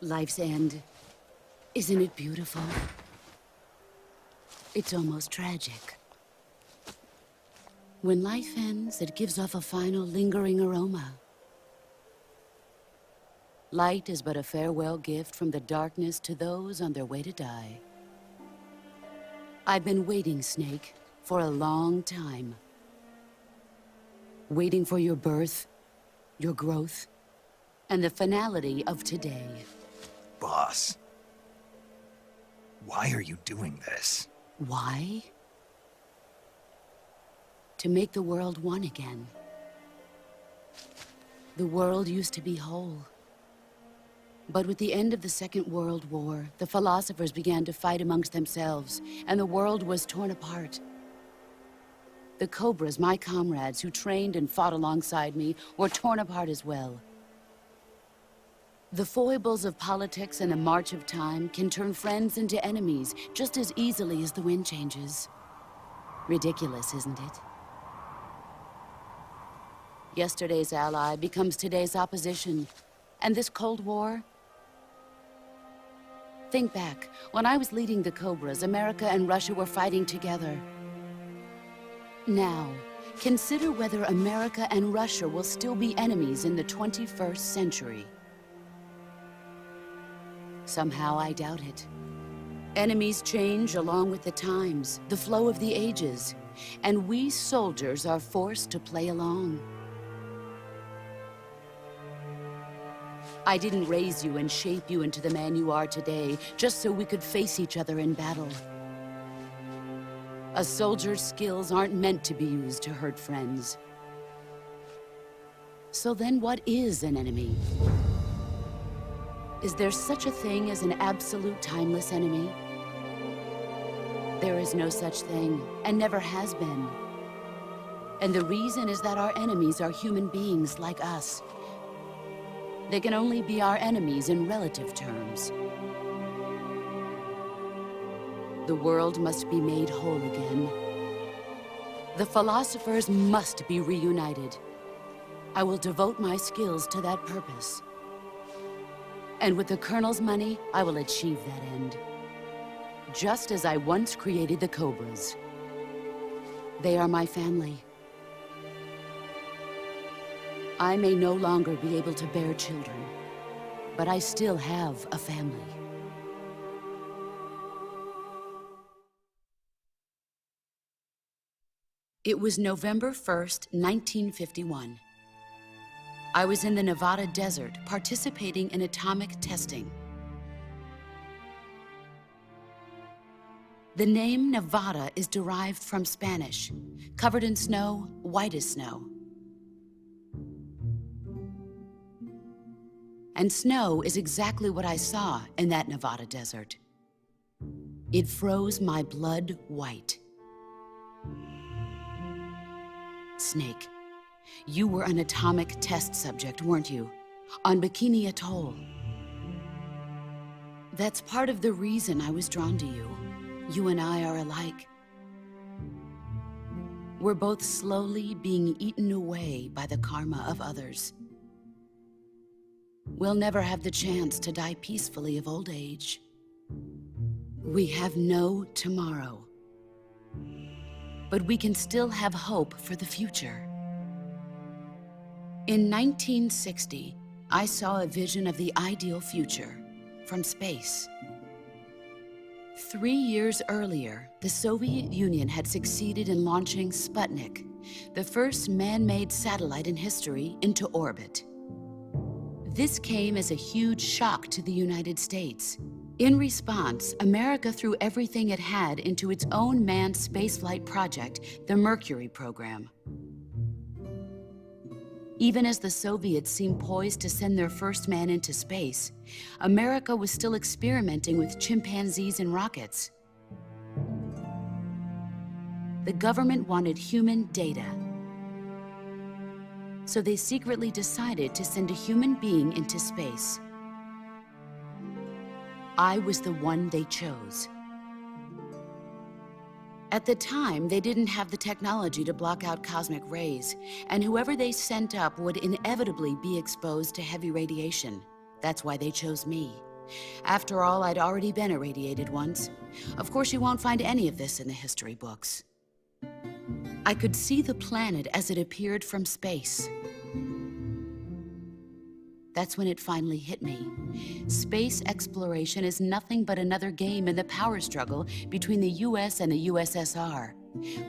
Life's end. Isn't it beautiful? It's almost tragic. When life ends, it gives off a final lingering aroma. Light is but a farewell gift from the darkness to those on their way to die. I've been waiting, Snake, for a long time. Waiting for your birth, your growth, and the finality of today. Boss, why are you doing this? Why? To make the world one again. The world used to be whole. But with the end of the Second World War, the philosophers began to fight amongst themselves, and the world was torn apart. The Cobras, my comrades who trained and fought alongside me, were torn apart as well. The foibles of politics and a march of time can turn friends into enemies just as easily as the wind changes. Ridiculous, isn't it? Yesterday's ally becomes today's opposition. And this Cold War? Think back. When I was leading the Cobras, America and Russia were fighting together. Now, consider whether America and Russia will still be enemies in the 21st century. Somehow I doubt it. Enemies change along with the times, the flow of the ages, and we soldiers are forced to play along. I didn't raise you and shape you into the man you are today just so we could face each other in battle. A soldier's skills aren't meant to be used to hurt friends. So then what is an enemy? Is there such a thing as an absolute timeless enemy? There is no such thing, and never has been. And the reason is that our enemies are human beings like us. They can only be our enemies in relative terms. The world must be made whole again. The philosophers must be reunited. I will devote my skills to that purpose. And with the Colonel's money, I will achieve that end. Just as I once created the Cobras. They are my family. I may no longer be able to bear children, but I still have a family. It was November 1st, 1951. I was in the Nevada desert participating in atomic testing. The name Nevada is derived from Spanish, covered in snow, white as snow. And snow is exactly what I saw in that Nevada desert. It froze my blood white. Snake, you were an atomic test subject, weren't you? On Bikini Atoll. That's part of the reason I was drawn to you. You and I are alike. We're both slowly being eaten away by the karma of others. We'll never have the chance to die peacefully of old age. We have no tomorrow. But we can still have hope for the future. In 1960, I saw a vision of the ideal future from space. 3 years earlier, the Soviet Union had succeeded in launching Sputnik, the first man-made satellite in history, into orbit. This came as a huge shock to the United States. In response, America threw everything it had into its own manned spaceflight project, the Mercury program. Even as the Soviets seemed poised to send their first man into space, America was still experimenting with chimpanzees and rockets. The government wanted human data. So they secretly decided to send a human being into space. I was the one they chose. At the time, they didn't have the technology to block out cosmic rays, and whoever they sent up would inevitably be exposed to heavy radiation. That's why they chose me. After all, I'd already been irradiated once. Of course, you won't find any of this in the history books. I could see the planet as it appeared from space. That's when it finally hit me. Space exploration is nothing but another game in the power struggle between the US and the USSR.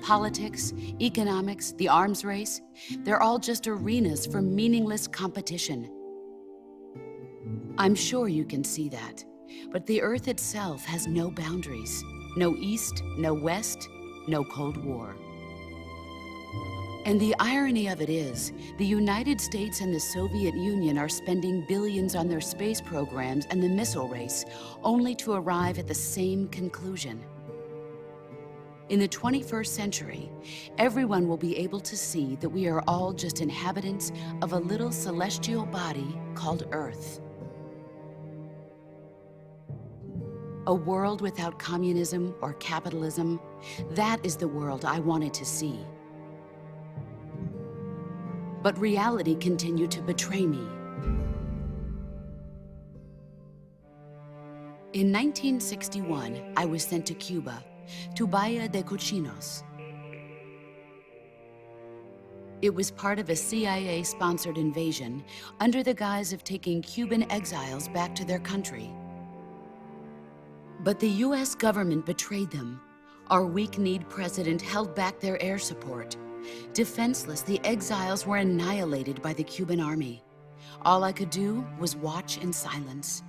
Politics, economics, the arms race, they're all just arenas for meaningless competition. I'm sure you can see that, but the Earth itself has no boundaries. No East, no West, no Cold War. And the irony of it is, the United States and the Soviet Union are spending billions on their space programs and the missile race, only to arrive at the same conclusion. In the 21st century, everyone will be able to see that we are all just inhabitants of a little celestial body called Earth. A world without communism or capitalism, that is the world I wanted to see. But reality continued to betray me. In 1961, I was sent to Cuba, to Bahia de Cochinos. It was part of a CIA-sponsored invasion under the guise of taking Cuban exiles back to their country. But the US government betrayed them. Our weak-kneed president held back their air support. Defenseless, the exiles were annihilated by the Cuban army. All I could do was watch in silence.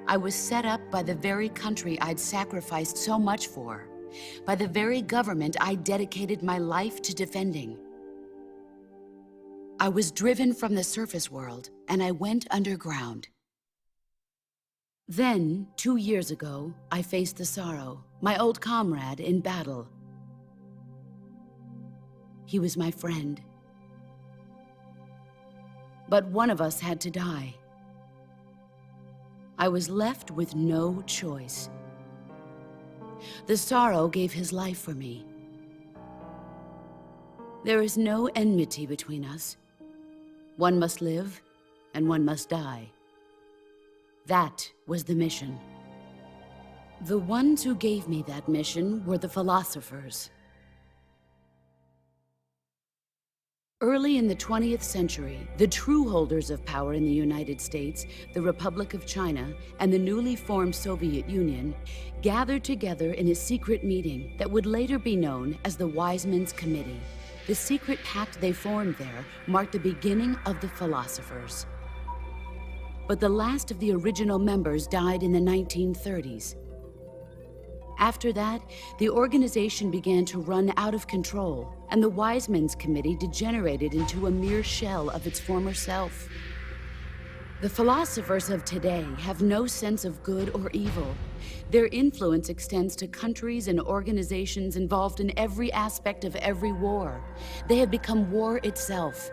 I was set up by the very country I'd sacrificed so much for, by the very government I dedicated my life to defending. I was driven from the surface world, and I went underground. Then, 2 years ago, I faced the Sorrow, my old comrade in battle. He was my friend. But one of us had to die. I was left with no choice. The Sorrow gave his life for me. There is no enmity between us. One must live, and one must die. That was the mission. The ones who gave me that mission were the philosophers. Early in the 20th century, the true holders of power in the United States, the Republic of China, and the newly formed Soviet Union gathered together in a secret meeting that would later be known as the Wise Men's Committee. The secret pact they formed there marked the beginning of the philosophers. But the last of the original members died in the 1930s. After that, the organization began to run out of control, and the Wise Men's Committee degenerated into a mere shell of its former self. The philosophers of today have no sense of good or evil. Their influence extends to countries and organizations involved in every aspect of every war. They have become war itself.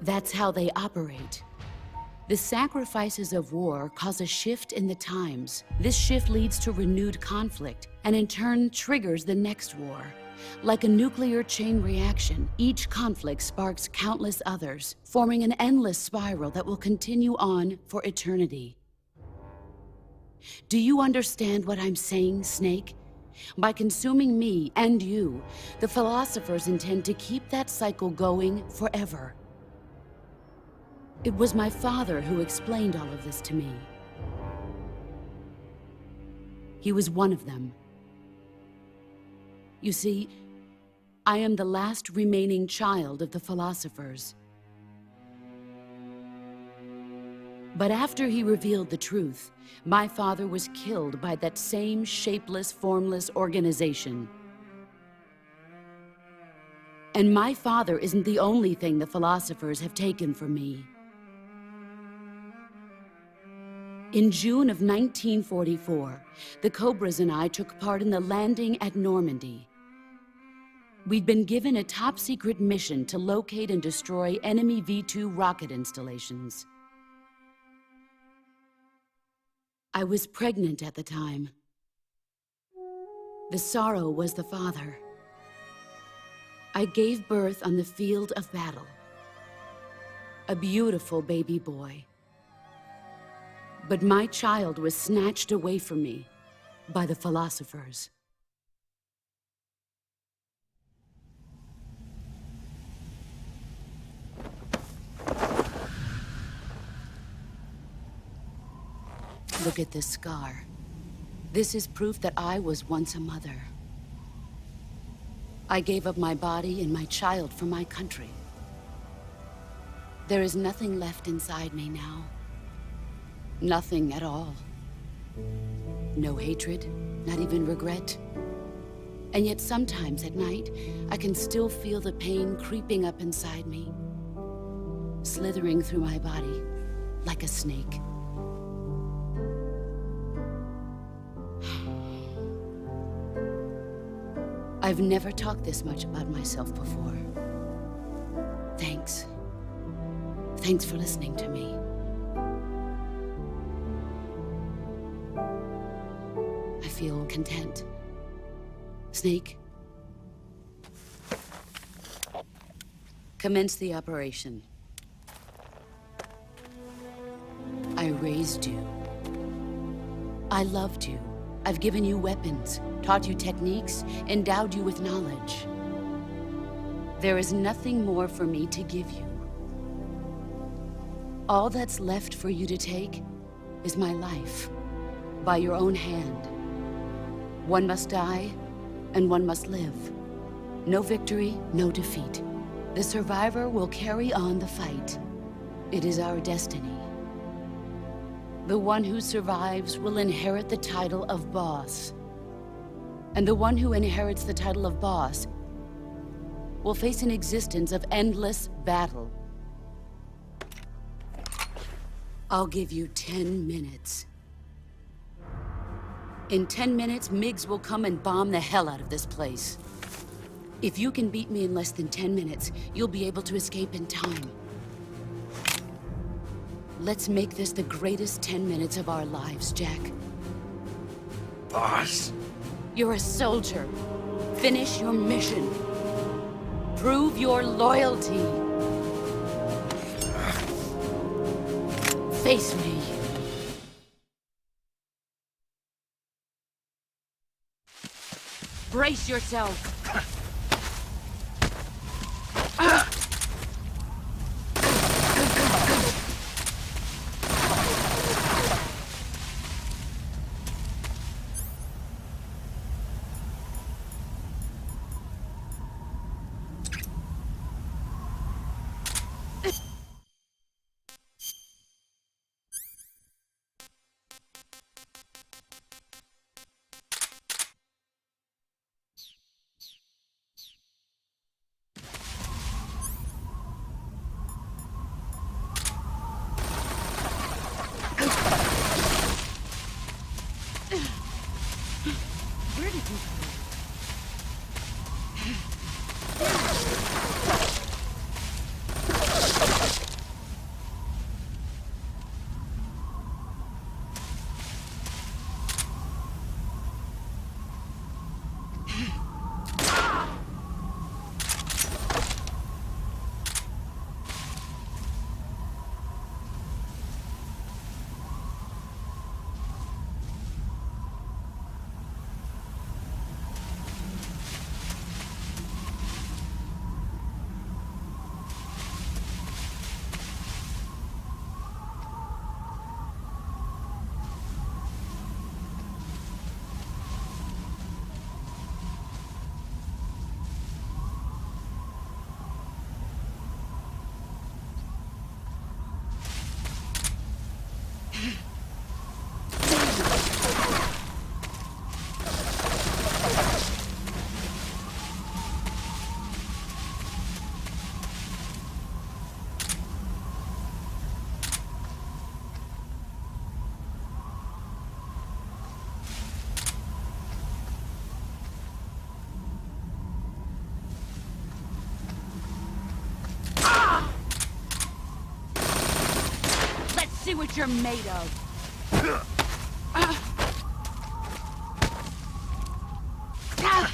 That's how they operate. The sacrifices of war cause a shift in the times. This shift leads to renewed conflict, and in turn triggers the next war. Like a nuclear chain reaction, each conflict sparks countless others, forming an endless spiral that will continue on for eternity. Do you understand what I'm saying, Snake? By consuming me and you, the philosophers intend to keep that cycle going forever. It was my father who explained all of this to me. He was one of them. You see, I am the last remaining child of the philosophers. But after he revealed the truth, my father was killed by that same shapeless, formless organization. And my father isn't the only thing the philosophers have taken from me. In June of 1944, the Cobras and I took part in the landing at Normandy. We'd been given a top-secret mission to locate and destroy enemy V-2 rocket installations. I was pregnant at the time. The Sorrow was the father. I gave birth on the field of battle. A beautiful baby boy. But my child was snatched away from me by the philosophers. Look at this scar. This is proof that I was once a mother. I gave up my body and my child for my country. There is nothing left inside me now. Nothing at all. No hatred, not even regret. And yet sometimes at night, I can still feel the pain creeping up inside me, slithering through my body like a snake. I've never talked this much about myself before. Thanks. Thanks for listening to me. I feel content. Snake, commence the operation. I raised you. I loved you. I've given you weapons, taught you techniques, endowed you with knowledge. There is nothing more for me to give you. All that's left for you to take is my life, by your own hand. One must die, and one must live. No victory, no defeat. The survivor will carry on the fight. It is our destiny. The one who survives will inherit the title of boss. And the one who inherits the title of boss will face an existence of endless battle. I'll give you 10 minutes. In 10 minutes, MiGs will come and bomb the hell out of this place. If you can beat me in less than 10 minutes, you'll be able to escape in time. Let's make this the greatest 10 minutes of our lives, Jack. Boss? You're a soldier. Finish your mission. Prove your loyalty. Face me. Brace yourself. Where did you go? See what you're made of. Nice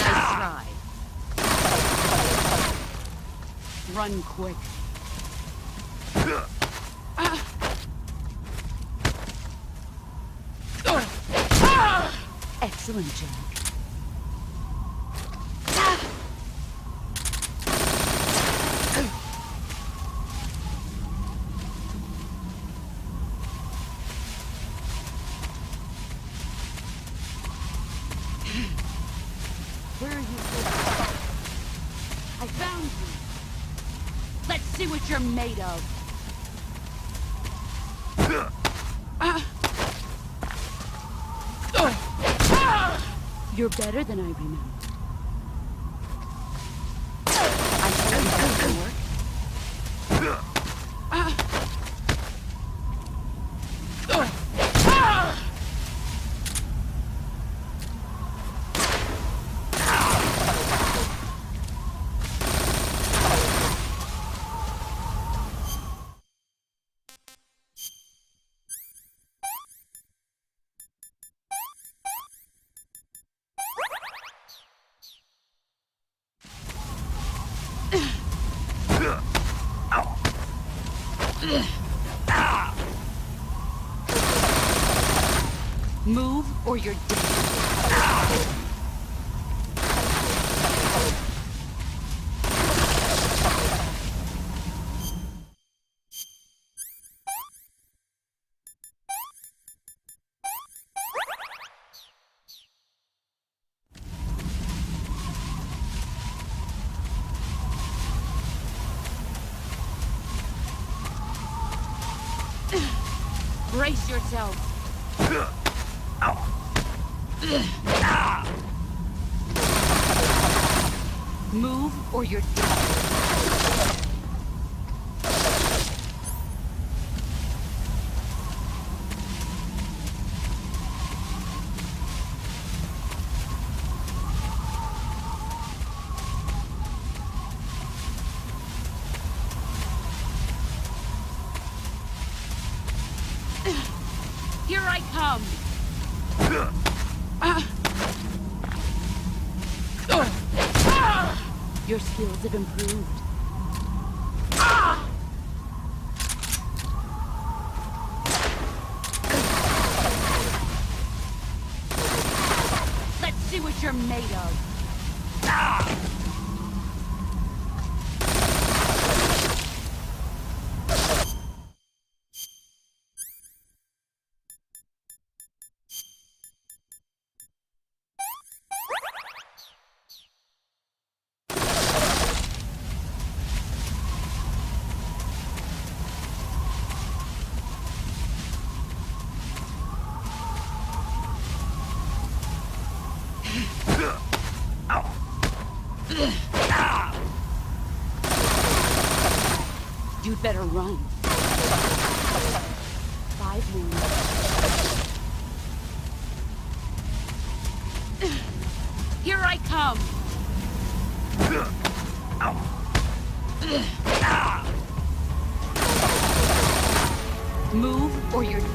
try. Run quick. Excellent, Jack. Where are you? I found you. Let's see what you're made of. You're better than I remember. I showed you how to work. Move or you're dead. Brace yourself. Move or you're dead. Here I come. Your skills have improved. Let's see what you're made of. You'd better run. 5 minutes. Here I come. Move or you're dead.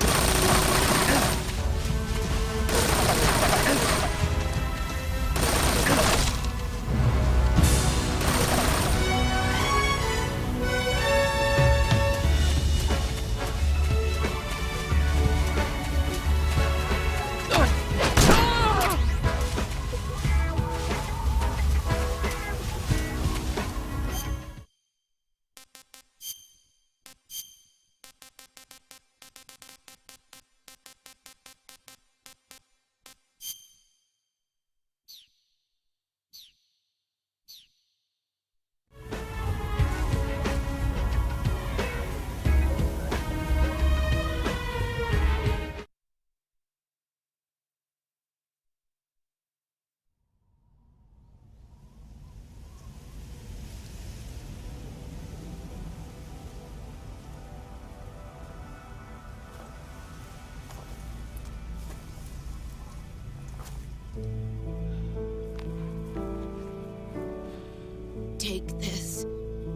Take this.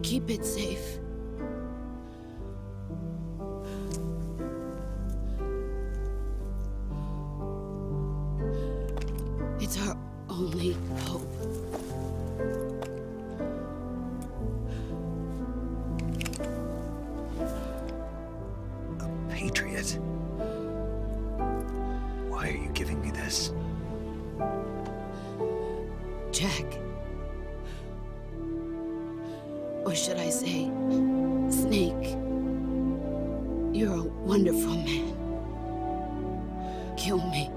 Keep it safe. It's our only hope. A patriot? Why are you giving me this? Jack. Or should I say, Snake? You're a wonderful man. Kill me.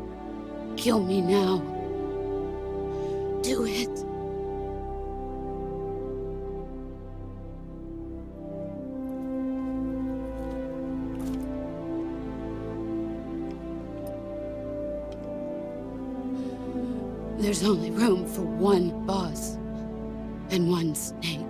Kill me now. Do it. There's only room for one boss and one Snake.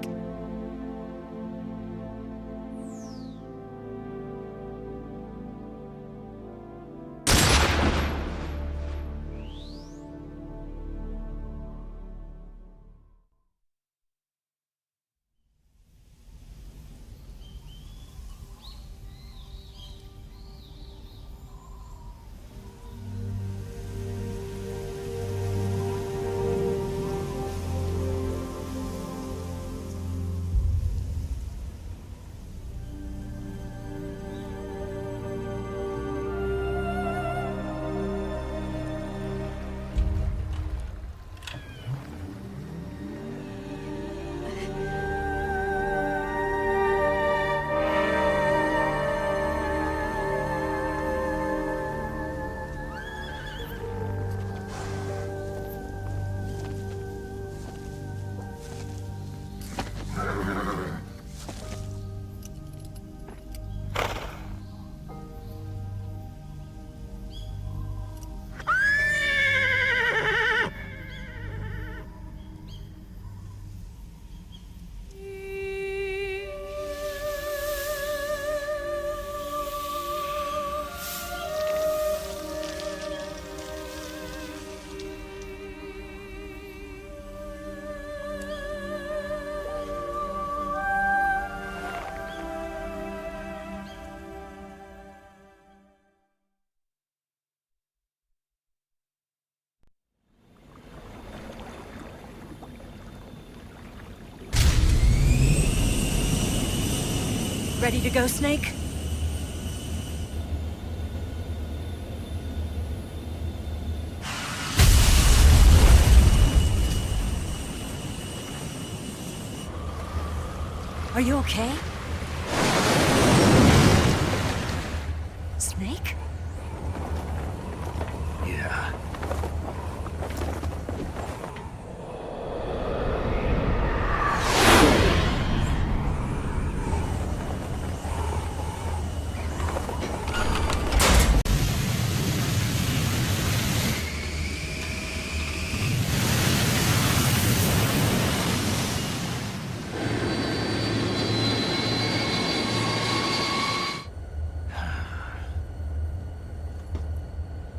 Ready to go, Snake? Are you okay? Snake? Yeah.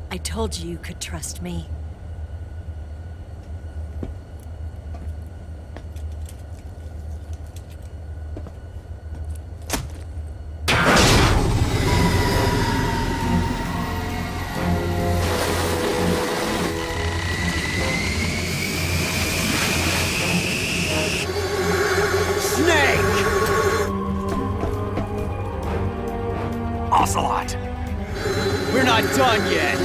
I told you you could trust me. Ocelot! We're not done yet!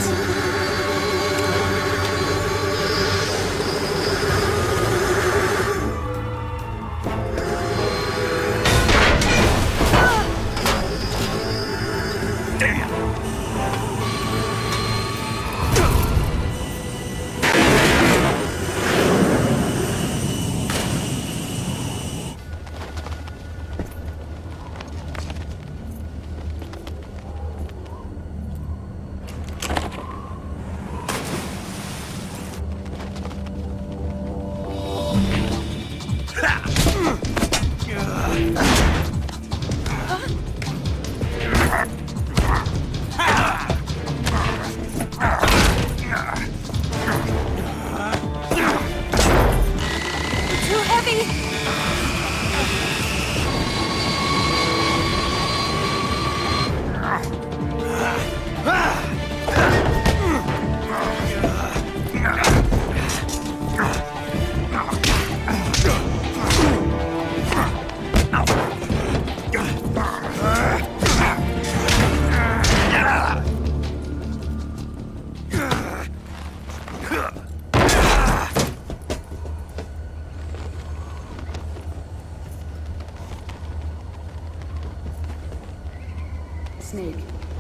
Snake,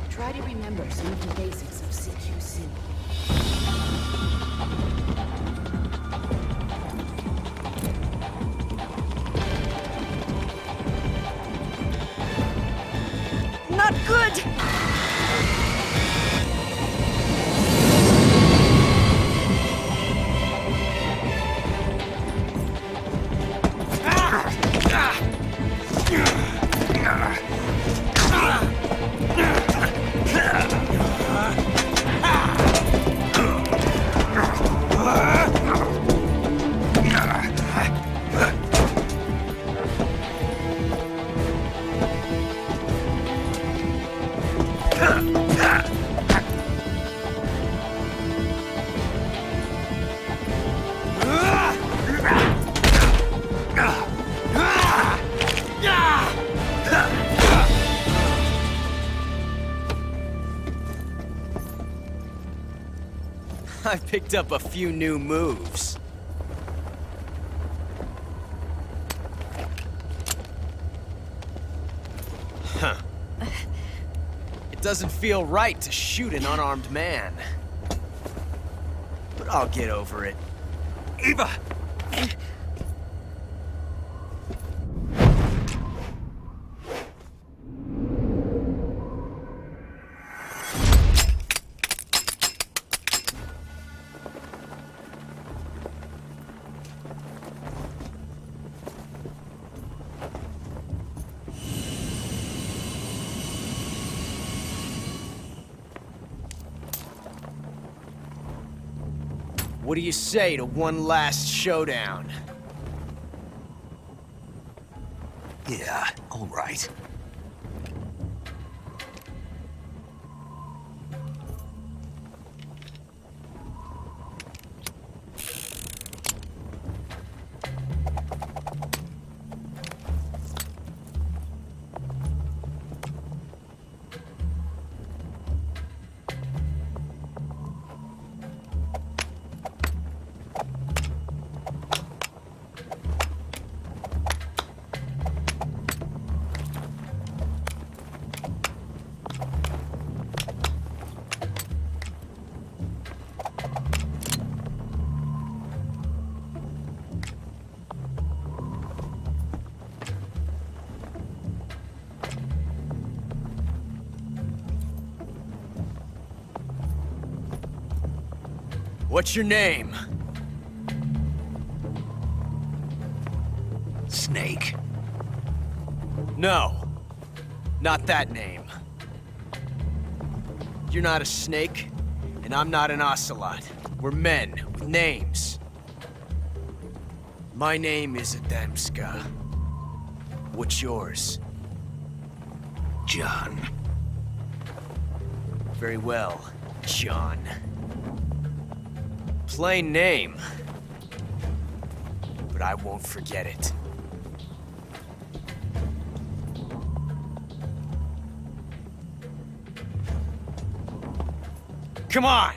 try to remember some of the basics of CQC. Not good! I've picked up a few new moves. Huh. It doesn't feel right to shoot an unarmed man. But I'll get over it. Eva! What do you say to one last showdown? Yeah, all right. What's your name? Snake. No. Not that name. You're not a snake, and I'm not an ocelot. We're men with names. My name is Adamska. What's yours? John. Very well, John. Plain name. But I won't forget it. Come on!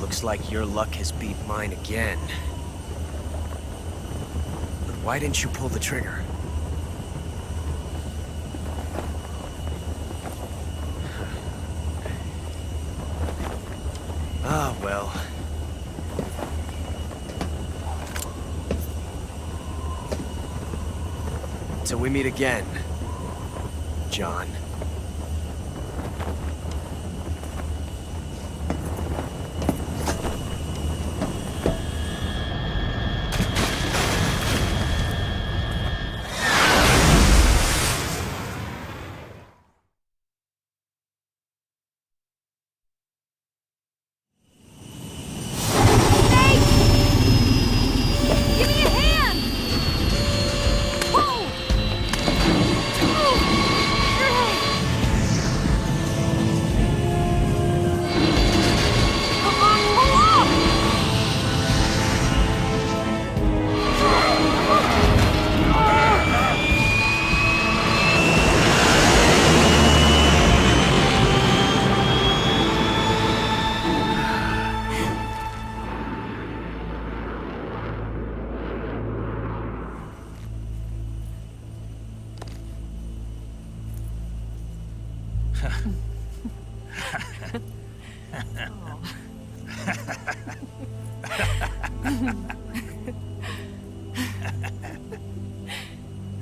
Looks like your luck has beat mine again. But why didn't you pull the trigger? Ah, well. Till we meet again, John.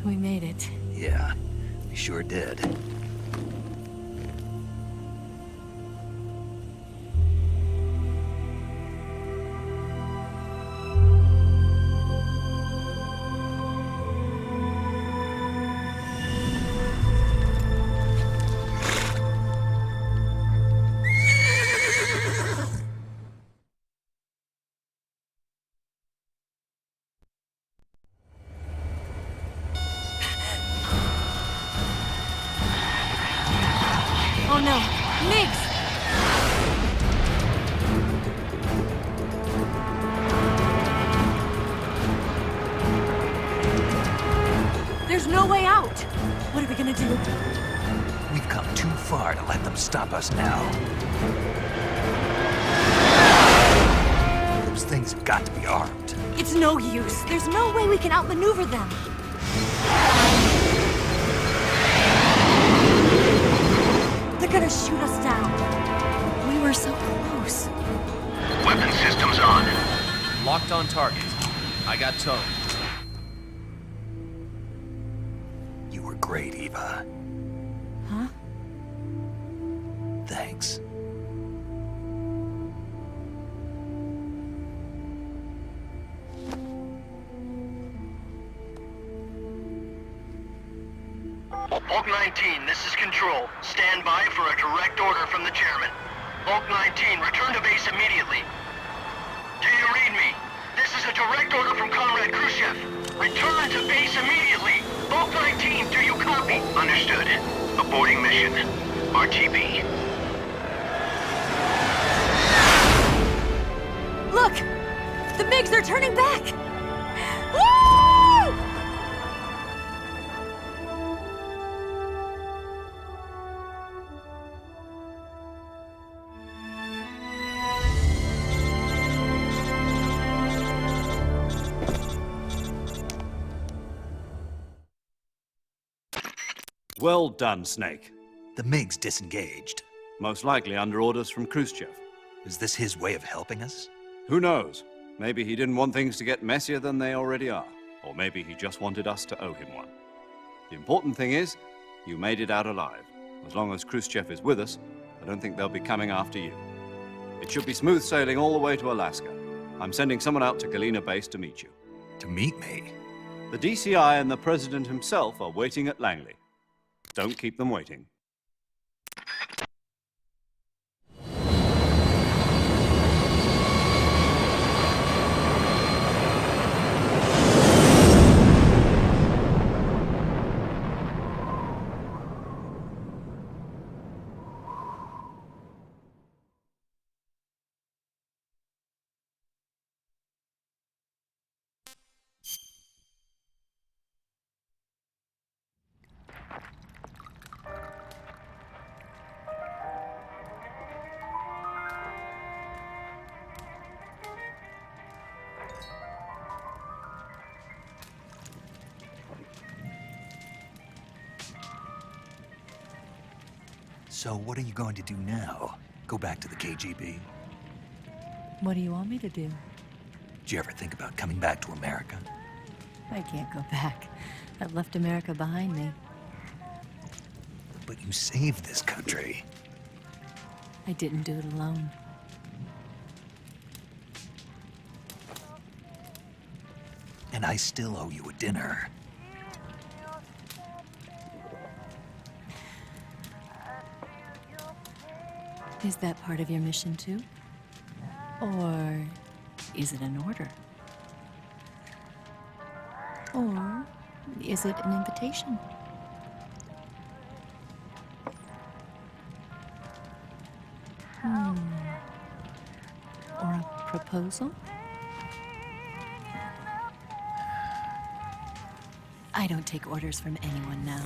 We made it. Yeah, we sure did. Oh no, Nix! There's no way out! What are we gonna do? We've come too far to let them stop us now. Those things have got to be armed. It's no use. There's no way we can outmaneuver them. They're gonna shoot us down. We were so close. Weapon systems on. Locked on target. I got towed. You were great, Eva. Huh? Thanks. Bulk 19, this is Control. Stand by for a direct order from the chairman. Bulk 19, return to base immediately. Do you read me? This is a direct order from Comrade Khrushchev. Return to base immediately. Bulk 19, do you copy? Understood. Aborting mission. RTB. Look! The MiGs are turning back! Woo! Well done, Snake. The MiGs disengaged. Most likely under orders from Khrushchev. Is this his way of helping us? Who knows? Maybe he didn't want things to get messier than they already are. Or maybe he just wanted us to owe him one. The important thing is, you made it out alive. As long as Khrushchev is with us, I don't think they'll be coming after you. It should be smooth sailing all the way to Alaska. I'm sending someone out to Galena Base to meet you. To meet me? The DCI and the President himself are waiting at Langley. Don't keep them waiting. So what are you going to do now? Go back to the KGB? What do you want me to do? Did you ever think about coming back to America? I can't go back. I've left America behind me. But you saved this country. I didn't do it alone. And I still owe you a dinner. Is that part of your mission too? Or is it an order? Or is it an invitation? Or a proposal? I don't take orders from anyone now.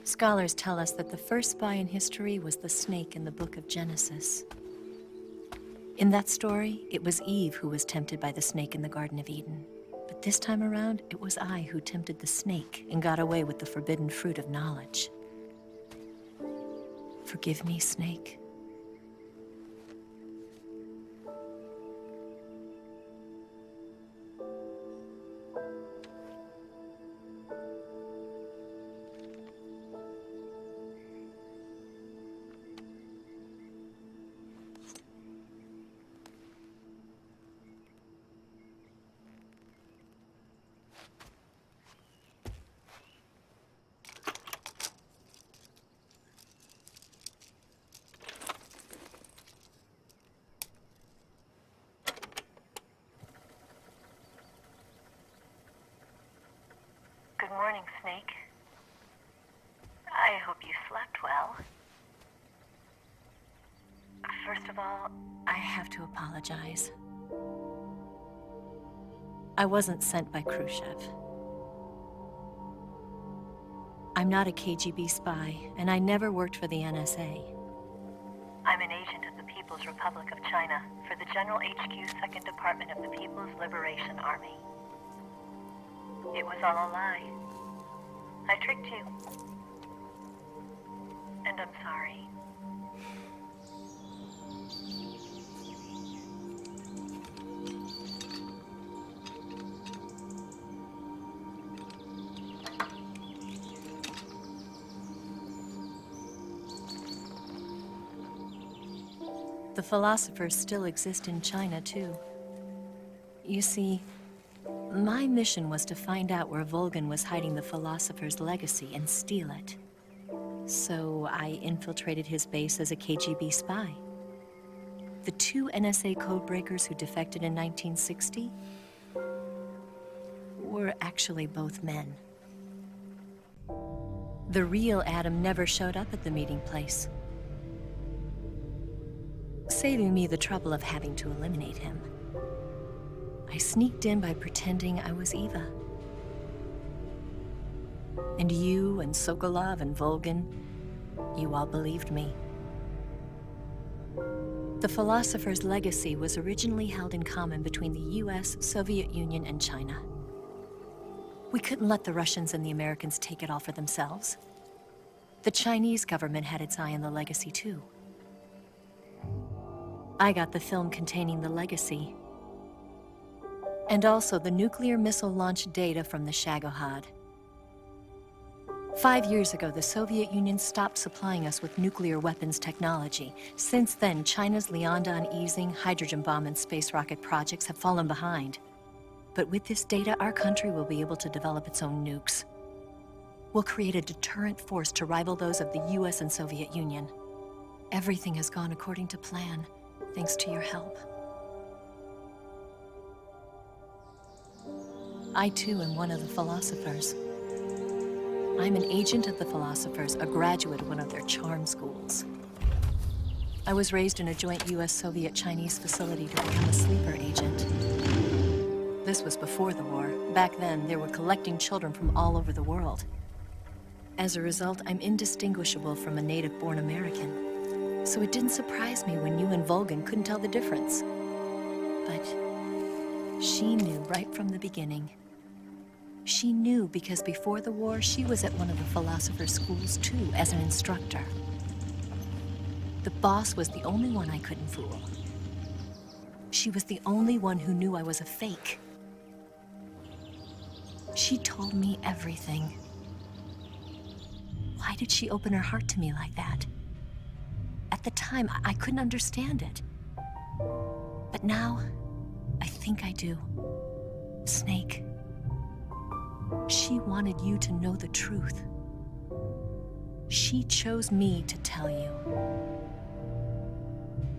Scholars tell us that the first spy in history was the snake in the book of Genesis. In that story, it was Eve who was tempted by the snake in the Garden of Eden. But this time around, it was I who tempted the snake and got away with the forbidden fruit of knowledge. Forgive me, Snake. Good morning, Snake. I hope you slept well. First of all, I have to apologize. I wasn't sent by Khrushchev. I'm not a KGB spy, and I never worked for the NSA. I'm an agent of the People's Republic of China for the General HQ 2nd Department of the People's Liberation Army. It was all a lie. I tricked you. And I'm sorry. The philosophers still exist in China, too. You see, my mission was to find out where Volgin was hiding the philosopher's legacy and steal it. So I infiltrated his base as a KGB spy. The 2 NSA codebreakers who defected in 1960 were actually both men. The real Adam never showed up at the meeting place, saving me the trouble of having to eliminate him. I sneaked in by pretending I was Eva. And you and Sokolov and Volgin, you all believed me. The philosopher's legacy was originally held in common between the US, Soviet Union, and China. We couldn't let the Russians and the Americans take it all for themselves. The Chinese government had its eye on the legacy, too. I got the film containing the legacy, and also the nuclear missile launch data from the Shagohod. 5 years ago, the Soviet Union stopped supplying us with nuclear weapons technology. Since then, China's Liaodong easing, hydrogen bomb, and space rocket projects have fallen behind. But with this data, our country will be able to develop its own nukes. We'll create a deterrent force to rival those of the US and Soviet Union. Everything has gone according to plan, thanks to your help. I, too, am one of the philosophers. I'm an agent of the philosophers, a graduate of one of their charm schools. I was raised in a joint US-Soviet-Chinese facility to become a sleeper agent. This was before the war. Back then, they were collecting children from all over the world. As a result, I'm indistinguishable from a native-born American. So it didn't surprise me when you and Volgin couldn't tell the difference. But she knew right from the beginning. She knew because before the war, she was at one of the philosopher's schools too, as an instructor. The boss was the only one I couldn't fool. She was the only one who knew I was a fake. She told me everything. Why did she open her heart to me like that? At the time, I couldn't understand it. But now, I think I do. Snake. She wanted you to know the truth. She chose me to tell you.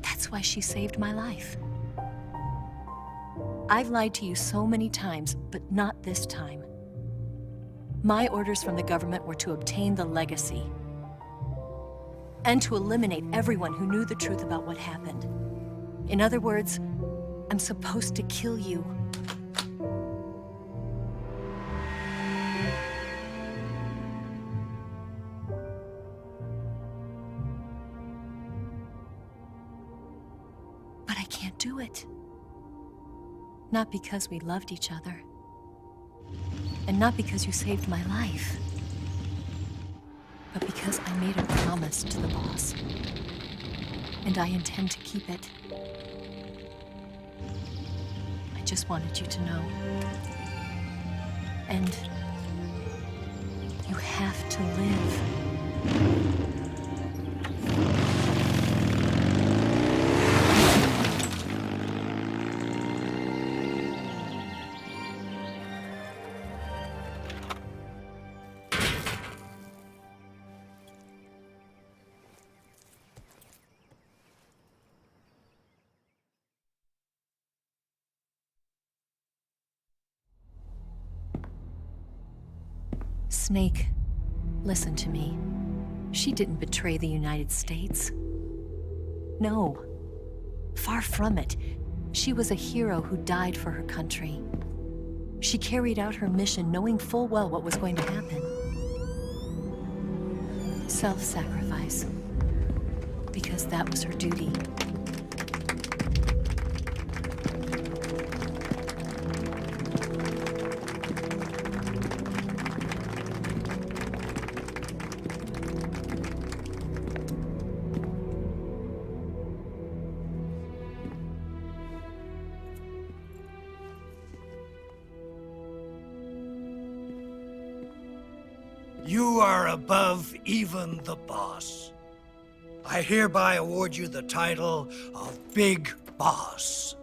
That's why she saved my life. I've lied to you so many times, but not this time. My orders from the government were to obtain the legacy and to eliminate everyone who knew the truth about what happened. In other words, I'm supposed to kill you. But I can't do it. Not because we loved each other, And not because you saved my life, but because I made a promise to the boss. And I intend to keep it. I just wanted you to know. And you have to live. Snake, listen to me. She didn't betray the United States. No. Far from it. She was a hero who died for her country. She carried out her mission knowing full well what was going to happen. Self-sacrifice. Because that was her duty. You are above even the boss. I hereby award you the title of Big Boss.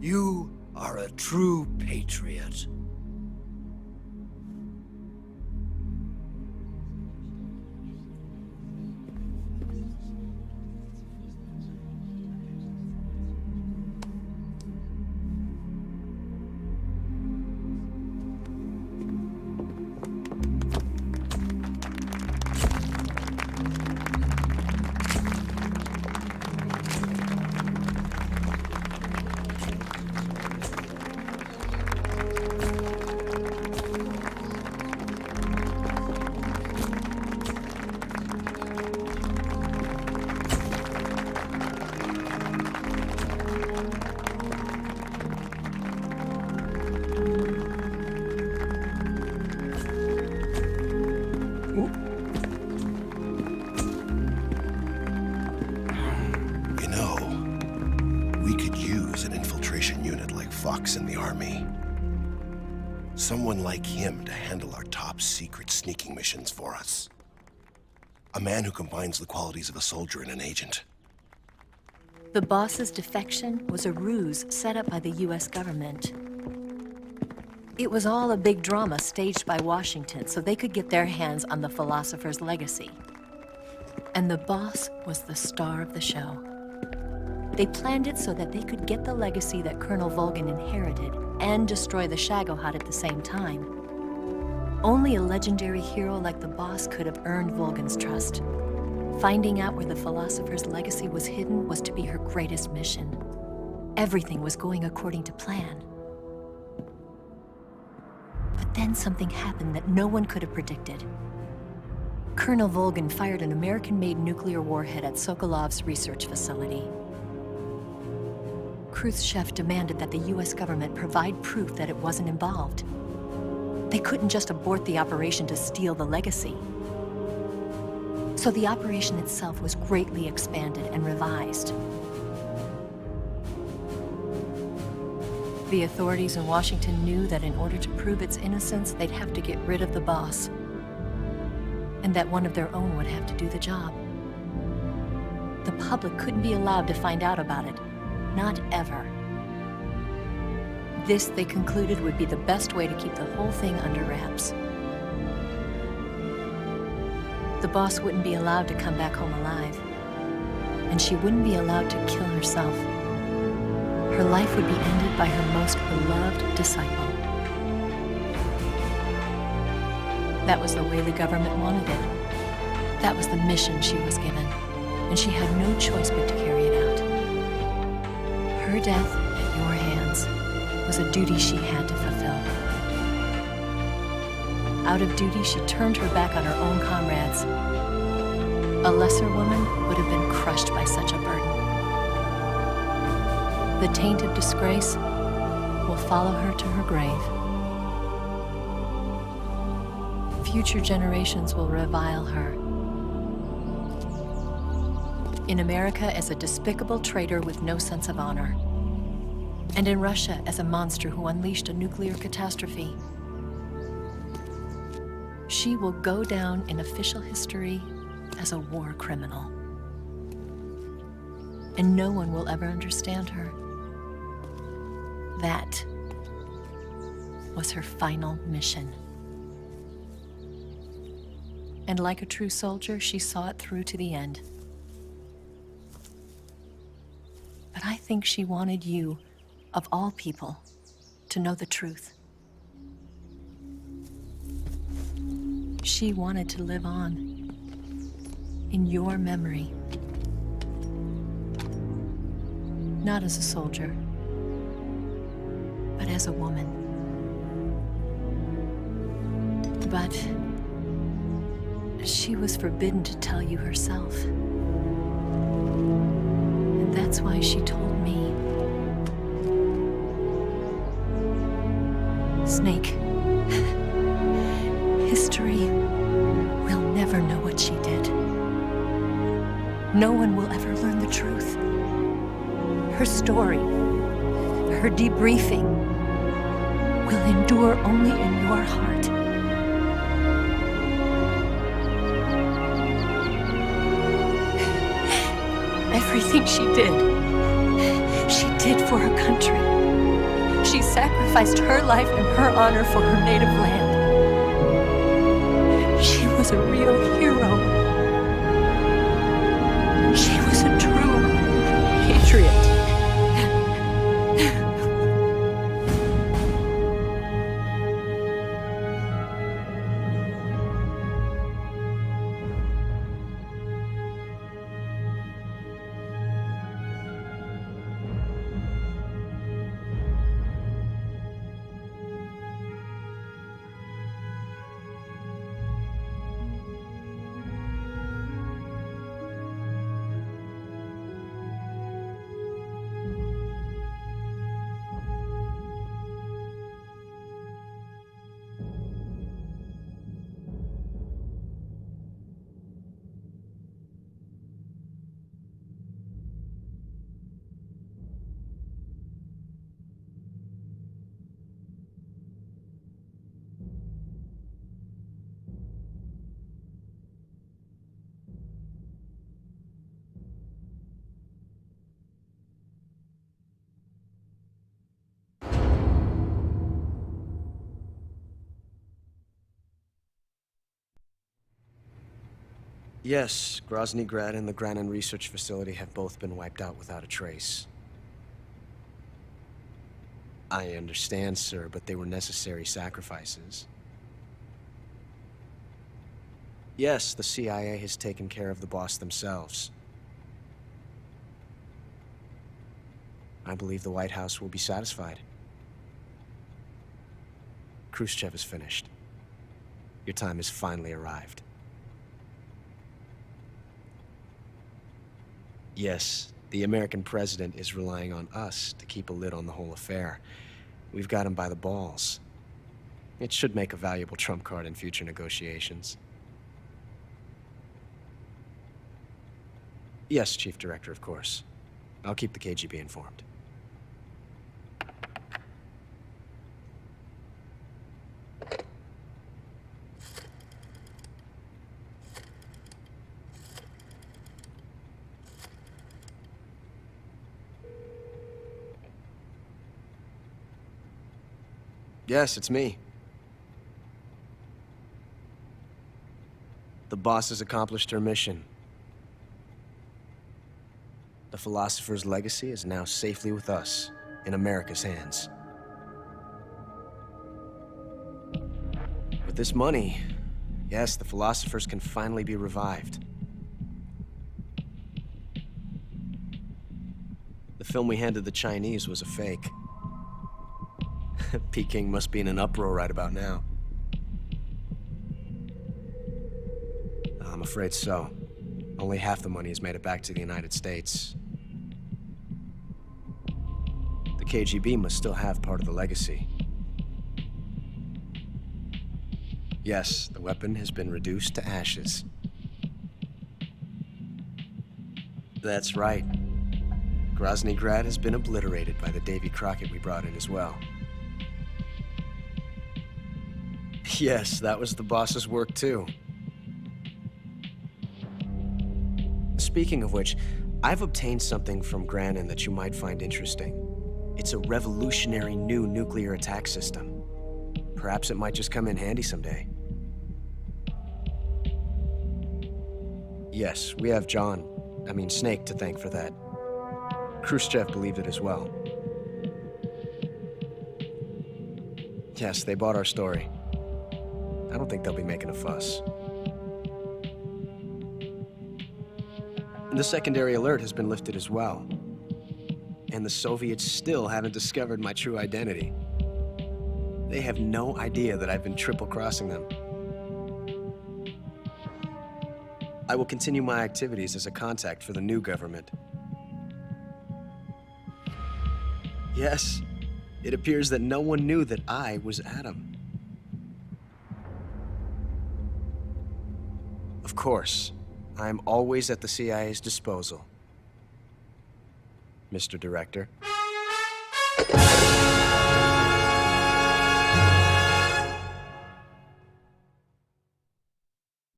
You are a true patriot. In the army. Someone like him to handle our top secret sneaking missions for us. A man who combines the qualities of a soldier and an agent. The boss's defection was a ruse set up by the US government. It was all a big drama staged by Washington so they could get their hands on the philosopher's legacy. And the boss was the star of the show. They planned it so that they could get the legacy that Colonel Volgin inherited and destroy the Shagohod at the same time. Only a legendary hero like the boss could have earned Volgin's trust. Finding out where the philosopher's legacy was hidden was to be her greatest mission. Everything was going according to plan. But then something happened that no one could have predicted. Colonel Volgin fired an American-made nuclear warhead at Sokolov's research facility. Khrushchev demanded that the US government provide proof that it wasn't involved. They couldn't just abort the operation to steal the legacy. So the operation itself was greatly expanded and revised. The authorities in Washington knew that in order to prove its innocence, they'd have to get rid of the boss, and that one of their own would have to do the job. The public couldn't be allowed to find out about it. Not ever. This, they concluded, would be the best way to keep the whole thing under wraps. The boss wouldn't be allowed to come back home alive, and she wouldn't be allowed to kill herself. Her life would be ended by her most beloved disciple. That was the way the government wanted it. That was the mission she was given, and she had no choice but to carry it out. Her death at your hands was a duty she had to fulfill. Out of duty, she turned her back on her own comrades. A lesser woman would have been crushed by such a burden. The taint of disgrace will follow her to her grave. Future generations will revile her. In America as a despicable traitor with no sense of honor. And in Russia as a monster who unleashed a nuclear catastrophe. She will go down in official history as a war criminal. And no one will ever understand her. That was her final mission. And like a true soldier, she saw it through to the end. But I think she wanted you, of all people, to know the truth. She wanted to live on in your memory. Not as a soldier, but as a woman. But she was forbidden to tell you herself. And that's why she told me. Snake, history will never know what she did. No one will ever learn the truth. Her story, her debriefing, will endure only in your heart. Everything she did for her country. She sacrificed her life and her honor for her native land. She was a real hero. She was a true patriot. Yes, Grozny Grad and the Granin Research Facility have both been wiped out without a trace. I understand, sir, but they were necessary sacrifices. Yes, the CIA has taken care of the boss themselves. I believe the White House will be satisfied. Khrushchev is finished. Your time has finally arrived. Yes, the American president is relying on us to keep a lid on the whole affair. We've got him by the balls. It should make a valuable trump card in future negotiations. Yes, Chief Director, of course. I'll keep the KGB informed. Yes, it's me. The boss has accomplished her mission. The philosopher's legacy is now safely with us, in America's hands. With this money, yes, the philosophers can finally be revived. The film we handed the Chinese was a fake. Peking must be in an uproar right about now. I'm afraid so. Only half the money has made it back to the United States. KGB must still have part of the legacy. Yes, the weapon has been reduced to ashes. That's right. Grozny Grad has been obliterated by the Davy Crockett we brought in as well. Yes, that was the boss's work too. Speaking of which, I've obtained something from Granin that you might find interesting. It's a revolutionary new nuclear attack system. Perhaps it might just come in handy someday. Yes, we have Snake to thank for that. Khrushchev believed it as well. Yes, they bought our story. I don't think they'll be making a fuss. The secondary alert has been lifted as well. And the Soviets still haven't discovered my true identity. They have no idea that I've been triple-crossing them. I will continue my activities as a contact for the new government. Yes, it appears that no one knew that I was Adam. Of course, I'm always at the CIA's disposal, Mr. Director.